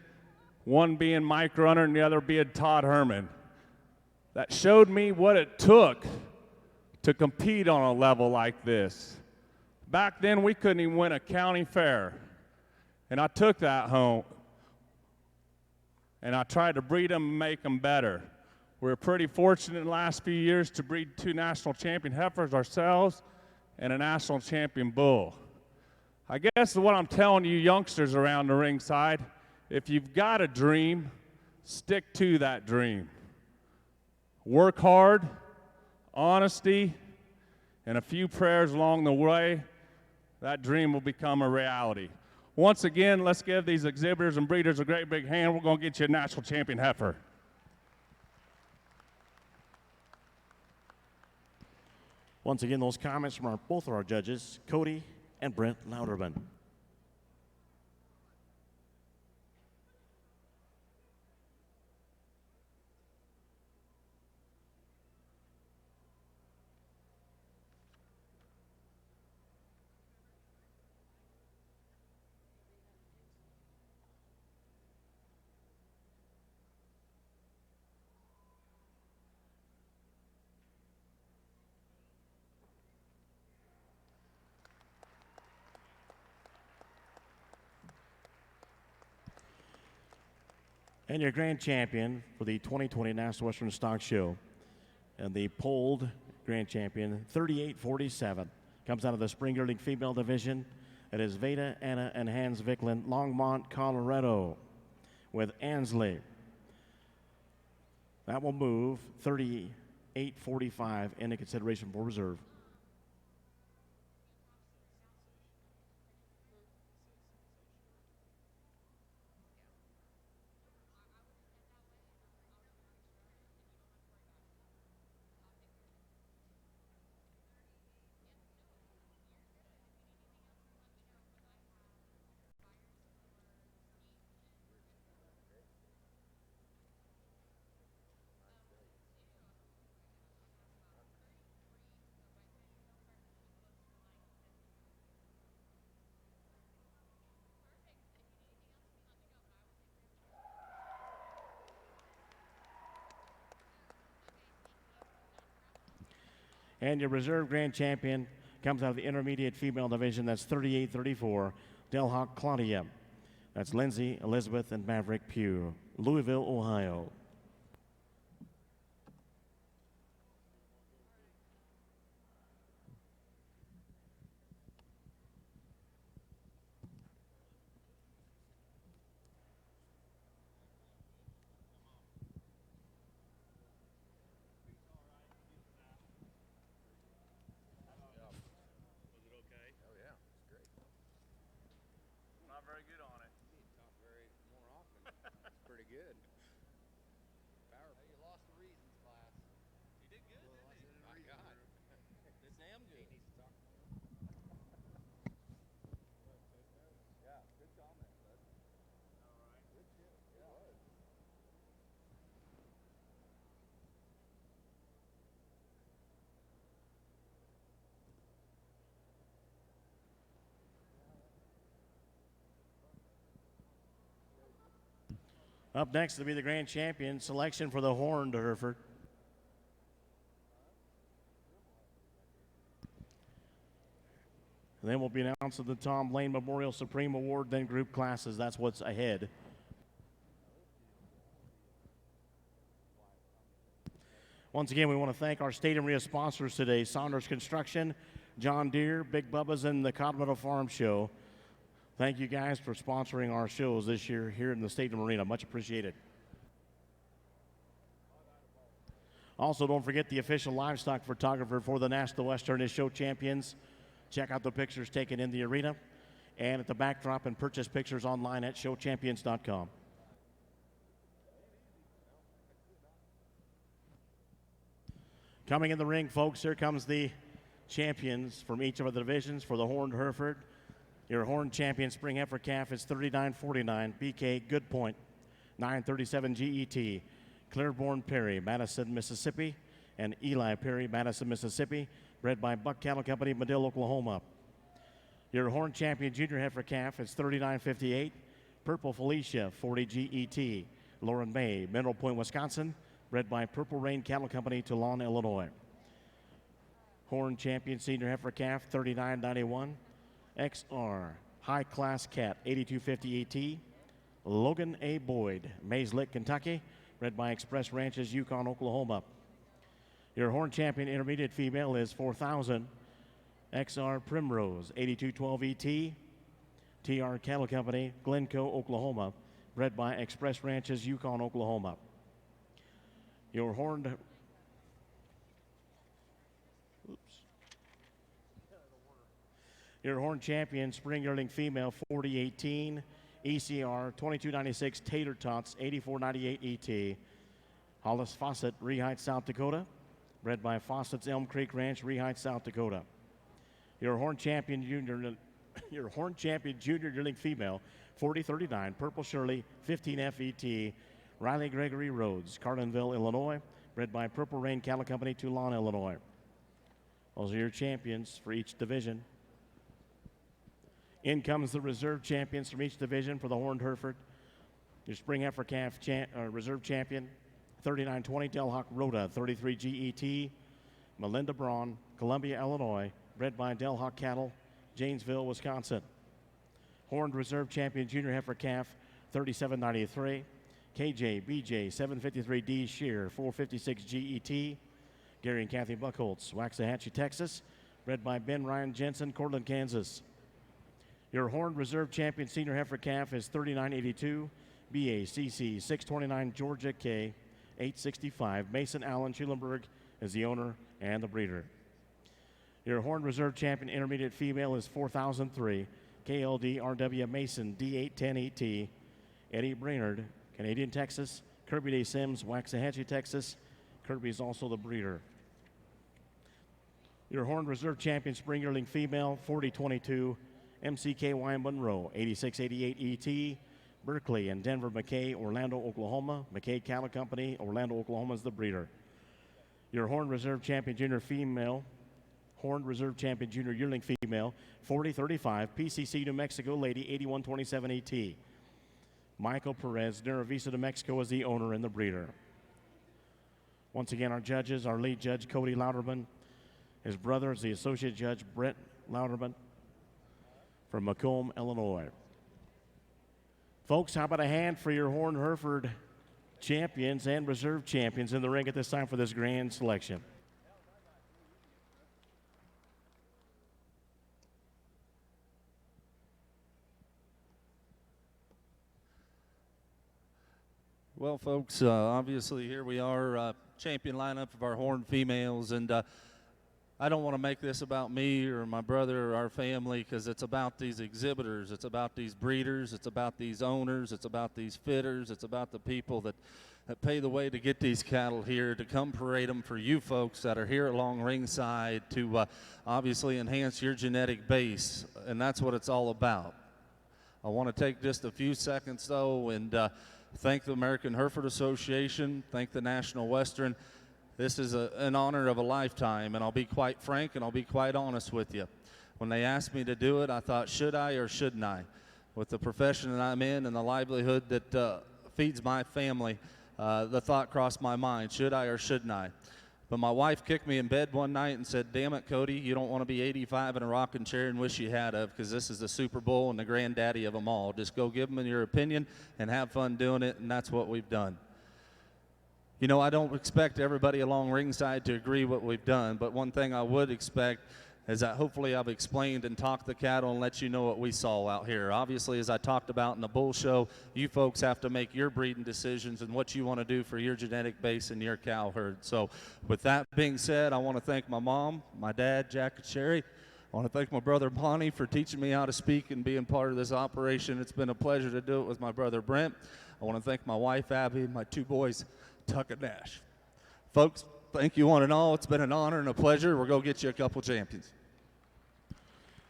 one being Mike Runner and the other being Todd Herman. That showed me what it took to compete on a level like this. Back then, we couldn't even win a county fair. And I took that home. And I tried to breed them and make them better. We were pretty fortunate in the last few years to breed 2 national champion heifers ourselves and a national champion bull. I guess what I'm telling you youngsters around the ringside, if you've got a dream, stick to that dream. Work hard, honesty, and a few prayers along the way, that dream will become a reality. Once again, let's give these exhibitors and breeders a great big hand. We're going to get you a national champion heifer. Once again, those comments from both of our judges, Cody and Brent Louderman. And your grand champion for the 2020 National Western Stock Show, and the polled grand champion, 38-47, comes out of the Spring Yearling Female Division. It is Veda, Anna, and Hans Vicklin, Longmont, Colorado, with Ansley. That will move 38-45 into consideration for reserve. And your reserve grand champion comes out of the intermediate female division. That's 38-34, Delhawk Claudia. That's Lindsay, Elizabeth, and Maverick Pugh, Louisville, Ohio. Up next will be the grand champion selection for the Horned Hereford. And then we'll be announcing the Tom Lane Memorial Supreme Award, then group classes. That's what's ahead. Once again, we want to thank our Stadium Arena sponsors today, Saunders Construction, John Deere, Big Bubba's, and the Colorado Farm Show. Thank you guys for sponsoring our shows this year here in the Stadium Arena. Much appreciated. Also, don't forget the official livestock photographer for the National Western is Show Champions. Check out the pictures taken in the arena and at the backdrop, and purchase pictures online at showchampions.com. Coming in the ring, folks, here comes the champions from each of the divisions for the Horned Hereford. Your Horned Champion Spring Heifer Calf is 39.49. BK Goodpoint, 937 GET. Clearborn Perry, Madison, Mississippi, and Eli Perry, Madison, Mississippi, bred by Buck Cattle Company, Madill, Oklahoma. Your Horned Champion Junior Heifer Calf is 39.58. Purple Felicia, 40 GET. Lauren May, Mineral Point, Wisconsin, bred by Purple Rain Cattle Company, Toulon, Illinois. Horned Champion Senior Heifer Calf, 39.91. XR High Class Cat, 82.50 AT. Logan A. Boyd, Mays Lick, Kentucky, bred by Express Ranches, Yukon, Oklahoma. Your Horned Champion Intermediate Female is 4,000. XR Primrose, 82.12 ET. TR Cattle Company, Glencoe, Oklahoma, bred by Express Ranches, Yukon, Oklahoma. Your Horned Your Horned Champion Spring Yearling Female, 4018. ECR 2296 Tater Tots, 8498 ET. Hollis Fawcett, Reheight, South Dakota, bred by Fawcett's Elm Creek Ranch, Reheight, South Dakota. Your Horned Champion Junior Yearling Female, 4039 Purple Shirley, 15 FET. Riley Gregory Rhodes, Carlinville, Illinois, bred by Purple Rain Cattle Company, Toulon, Illinois. Those are your champions for each division. In comes the reserve champions from each division for the Horned Hereford. Your Spring Heifer Calf reserve champion, 3920 Delhawk Rhoda, 33 GET. Melinda Braun, Columbia, Illinois, bred by Delhawk Cattle, Janesville, Wisconsin. Horned reserve champion Junior Heifer Calf, 3793. KJ BJ 753D Shear, 456 GET. Gary and Kathy Buckholtz, Waxahachie, Texas, bred by Ben Ryan Jensen, Cortland, Kansas. Your Horned Reserve Champion Senior Heifer Calf is 3982. BACC 629 Georgia K 865. Mason Allen Schulenberg is the owner and the breeder. Your Horned Reserve Champion Intermediate Female is 4003. KLD RW Mason D810 ET. Eddie Brainerd, Canadian, Texas. Kirby Day Sims, Waxahachie, Texas. Kirby is also the breeder. Your Horned Reserve Champion Spring Yearling Female, 4022. MCKY Monroe, 8688 ET. Berkeley and Denver McKay, Orlando, Oklahoma. McKay Cattle Company, Orlando, Oklahoma is the breeder. Your Horned Reserve Champion Junior Female, Horned Reserve Champion Junior Yearling Female, 4035. PCC New Mexico Lady, 8127 ET. Michael Perez, Nera Vista, New Mexico is the owner and the breeder. Once again, our judges, our lead judge, Cody Louderman. His brother is the associate judge, Brett Louderman, from Macomb, Illinois. Folks, how about a hand for your Horned Hereford champions and reserve champions in the ring at this time for this grand selection. Well, folks, obviously here we are, champion lineup of our horned females, and I don't want to make this about me or my brother or our family, because it's about these exhibitors, it's about these breeders, it's about these owners, it's about these fitters, it's about the people that pay the way to get these cattle here, to come parade them for you folks that are here along ringside to obviously enhance your genetic base, and that's what it's all about. I want to take just a few seconds, though, and thank the American Hereford Association, thank the National Western. This is an honor of a lifetime, and I'll be quite frank and I'll be quite honest with you. When they asked me to do it, I thought, should I or shouldn't I? With the profession that I'm in and the livelihood that feeds my family. The thought crossed my mind, should I or shouldn't I? But my wife kicked me in bed one night and said, damn it, Cody, you don't want to be 85 in a rocking chair and wish you had of, because this is the Super Bowl and the granddaddy of them all. Just go give them your opinion and have fun doing it, and that's what we've done. You know, I don't expect everybody along ringside to agree what we've done, but one thing I would expect is that hopefully I've explained and talked the cattle and let you know what we saw out here. Obviously, as I talked about in the bull show, you folks have to make your breeding decisions and what you want to do for your genetic base and your cow herd. So with that being said, I want to thank my mom, my dad, Jack and Sherry. I want to thank my brother Bonnie for teaching me how to speak and being part of this operation. It's been a pleasure to do it with my brother Brent. I want to thank my wife Abby and my two boys Tuck and Nash. Folks, thank you one and all. It's been an honor and a pleasure. We're going to get you a couple champions.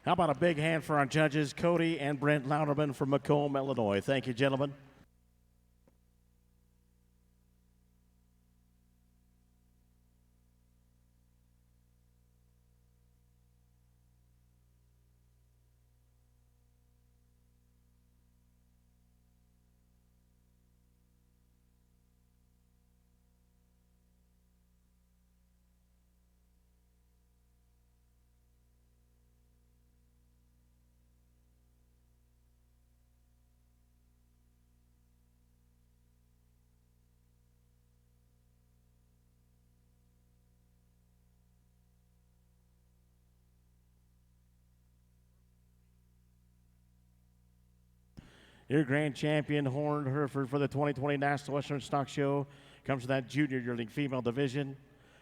How about a big hand for our judges, Cody and Brent Louderman from Macomb, Illinois. Thank you, gentlemen. Your grand champion, Horned Hereford, for the 2020 National Western Stock Show comes to that junior yearling female division.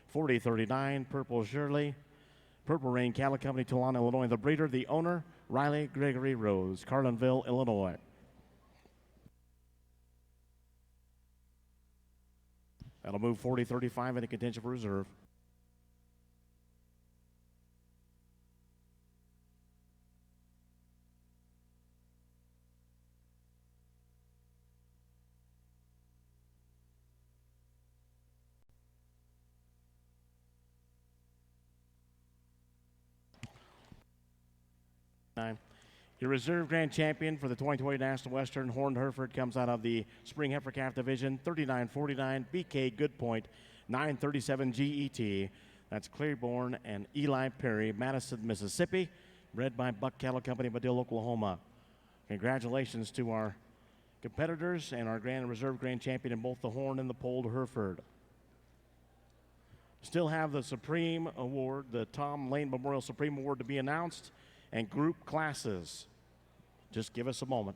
4039, Purple Shirley. Purple Rain Cattle Company, Toulon, Illinois. The breeder, the owner, Riley Gregory Rose, Carlinville, Illinois. That'll move 4035 into contention for reserve. Your reserve grand champion for the 2020 National Western, Horned Hereford, comes out of the Spring Heifer Calf Division, 3949, BK Goodpoint, 937 GET. That's Claiborne and Eli Perry, Madison, Mississippi, bred by Buck Cattle Company, Madill, Oklahoma. Congratulations to our competitors and our reserve grand champion in both the Horned and the Polled Hereford. Still have the Supreme Award, the Tom Lane Memorial Supreme Award to be announced, and group classes. Just give us a moment.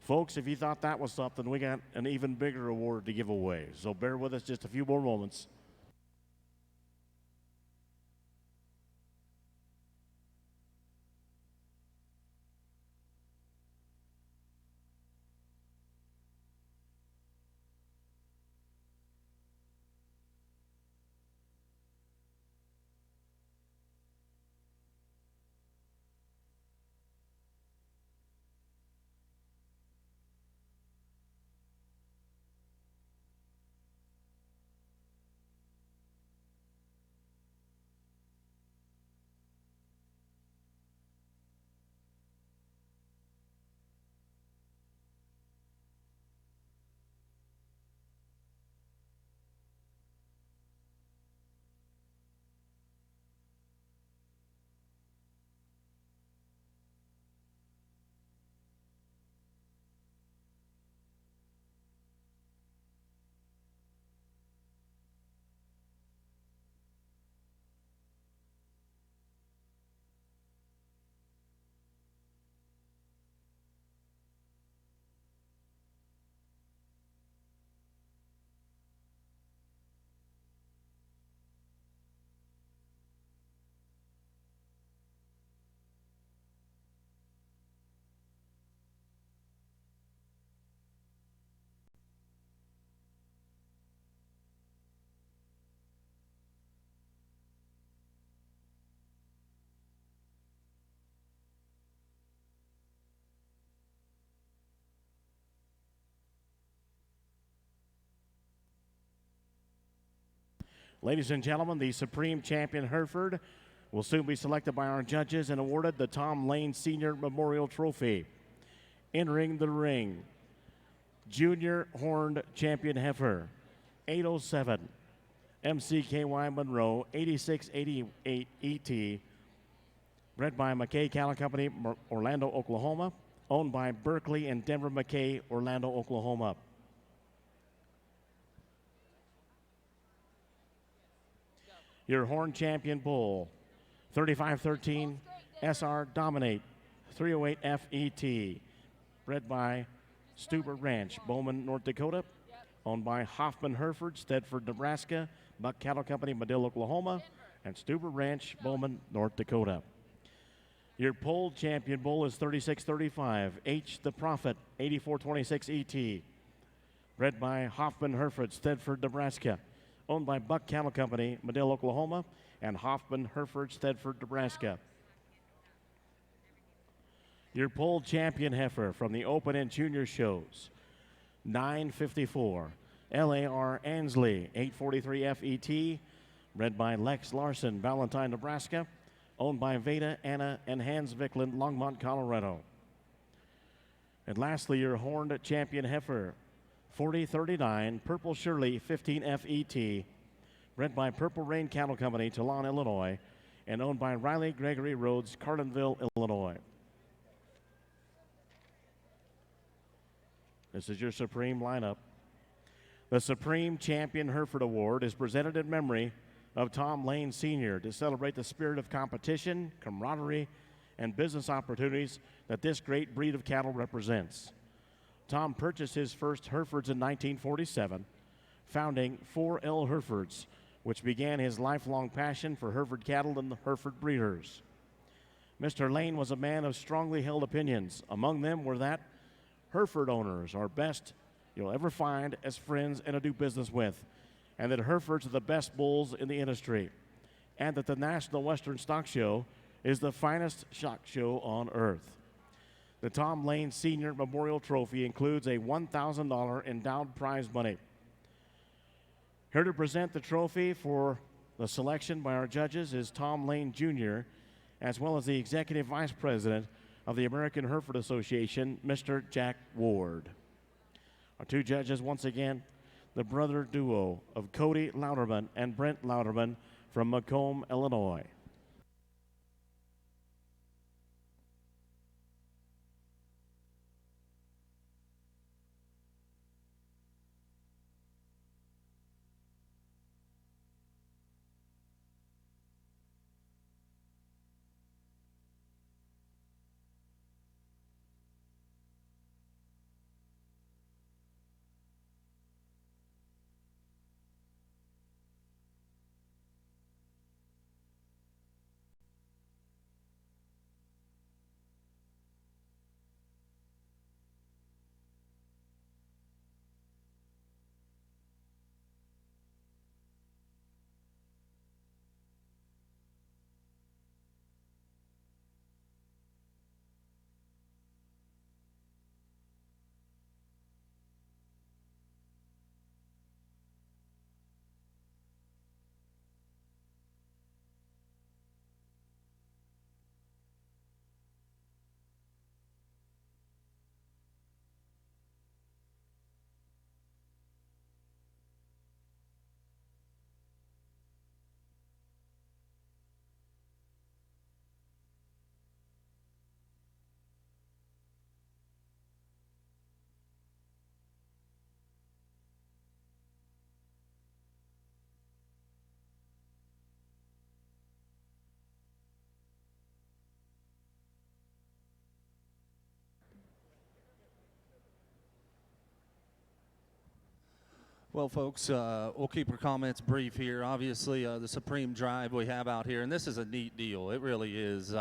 Folks, if you thought that was something, we got an even bigger award to give away. So bear with us just a few more moments. Ladies and gentlemen, the Supreme Champion Hereford will soon be selected by our judges and awarded the Tom Lane Senior Memorial Trophy. Entering the ring, Junior Horned Champion Heifer, 807, MCKY Monroe, 8688 ET, bred by McKay Cattle Company, Orlando, Oklahoma, owned by Berkeley and Denver McKay, Orlando, Oklahoma. Your Horn Champion Bull, 3513 SR Dominate, 308 FET, bred by Stuber Ranch, Bowman, North Dakota, owned by Hoffman Hereford, Stedford, Nebraska, Buck Cattle Company, Madill, Oklahoma, and Stuber Ranch, Bowman, North Dakota. Your Pole Champion Bull is 3635 H the Prophet, 8426 ET, bred by Hoffman Hereford, Stedford, Nebraska, owned by Buck Cattle Company, Madill, Oklahoma, and Hoffman Hereford, Stedford, Nebraska. Your Pole Champion Heifer from the Open and Junior shows, 954 LAR Ansley, 843 FET, bred by Lex Larson, Valentine, Nebraska, owned by Veda, Anna, and Hans Vicklin, Longmont, Colorado. And lastly, your Horned Champion Heifer, 4039 Purple Shirley, 15 FET, bred by Purple Rain Cattle Company, Toulon, Illinois, and owned by Riley Gregory Rhodes, Carlinville, Illinois. This is your Supreme lineup. The Supreme Champion Hereford Award is presented in memory of Tom Lane Sr. to celebrate the spirit of competition, camaraderie, and business opportunities that this great breed of cattle represents. Tom purchased his first Herefords in 1947, founding 4L Herefords, which began his lifelong passion for Hereford cattle and the Hereford breeders. Mr. Lane was a man of strongly held opinions. Among them were that Hereford owners are best you'll ever find as friends and to do business with, and that Herefords are the best bulls in the industry, and that the National Western Stock Show is the finest stock show on earth. The Tom Lane Senior Memorial Trophy includes a $1,000 endowed prize money. Here to present the trophy for the selection by our judges is Tom Lane Jr., as well as the Executive Vice President of the American Hereford Association, Mr. Jack Ward. Our two judges, once again, the brother duo of Cody Louderman and Brent Louderman from Macomb, Illinois. Well, folks, we'll keep our comments brief here. Obviously, the Supreme Drive we have out here, and this is a neat deal. It really is.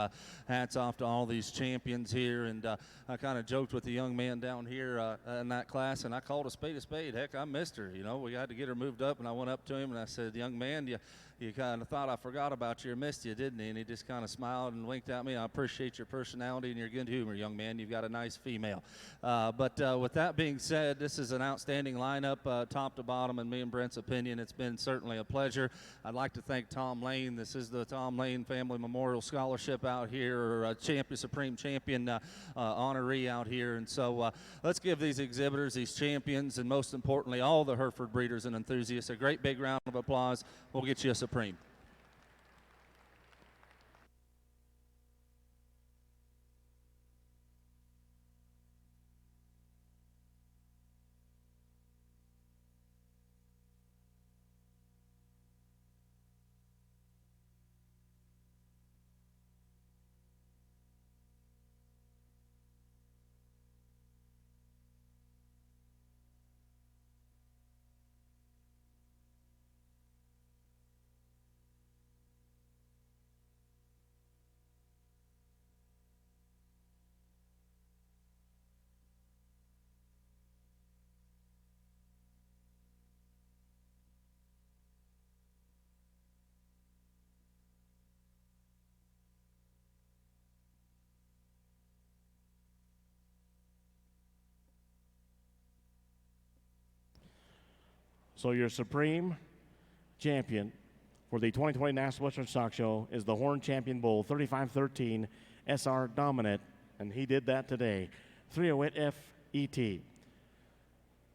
Hats off to all these champions here, and I kind of joked with the young man down here in that class, and I called a spade a spade. Heck, I missed her. You know, we had to get her moved up, and I went up to him, and I said, young man, you kind of thought I forgot about you or missed you, didn't he? And he just kind of smiled and winked at me. I appreciate your personality and your good humor, young man. You've got a nice female. But with that being said, this is an outstanding lineup, top to bottom, in me and Brent's opinion. It's been certainly a pleasure. I'd like to thank Tom Lane. This is the Tom Lane Family Memorial Scholarship out here, or Supreme Champion honoree out here. And so let's give these exhibitors, these champions, and most importantly, all the Hereford breeders and enthusiasts a great big round of applause. We'll get you a Supreme. So your Supreme Champion for the 2020 National Western Stock Show is the Horn Champion Bull, 3513 SR Dominant, and he did that today. 308 FET.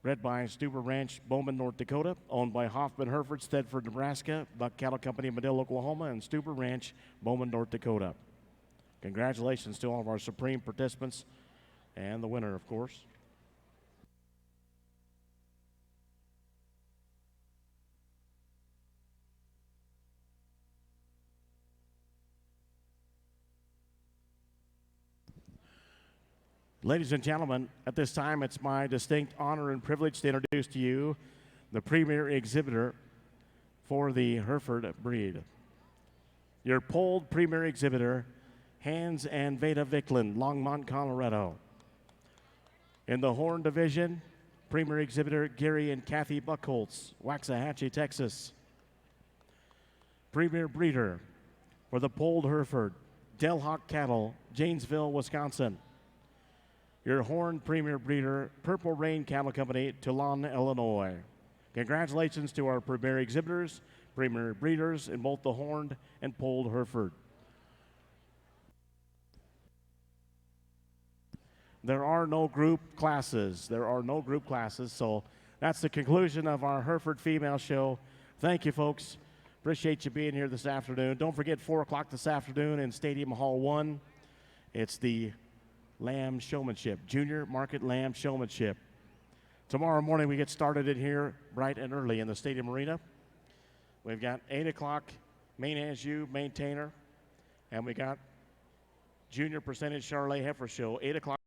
Bred by Stuber Ranch, Bowman, North Dakota. Owned by Hoffman Hereford, Stedford, Nebraska. Buck Cattle Company, Medill, Oklahoma. And Stuber Ranch, Bowman, North Dakota. Congratulations to all of our Supreme participants and the winner, of course. Ladies and gentlemen, at this time, it's my distinct honor and privilege to introduce to you the premier exhibitor for the Hereford breed. Your polled premier exhibitor, Hans and Veda Vicklin, Longmont, Colorado. In the Horn division, premier exhibitor Gary and Kathy Buckholtz, Waxahachie, Texas. Premier breeder for the polled Hereford, Del Hawk Cattle, Janesville, Wisconsin. Your Horn Premier Breeder, Purple Rain Cattle Company, Toulon, Illinois. Congratulations to our premier exhibitors, premier breeders in both the Horned and Polled Hereford. There are no group classes. So that's the conclusion of our Hereford Female Show. Thank you, folks. Appreciate you being here this afternoon. Don't forget 4 o'clock this afternoon in Stadium Hall 1. It's the Lamb Showmanship, Junior Market Lamb Showmanship. Tomorrow morning we get started in here bright and early in the Stadium Arena. We've got 8 o'clock main as you maintainer, and we got Junior Percentage Charolais Heifer Show, 8 o'clock.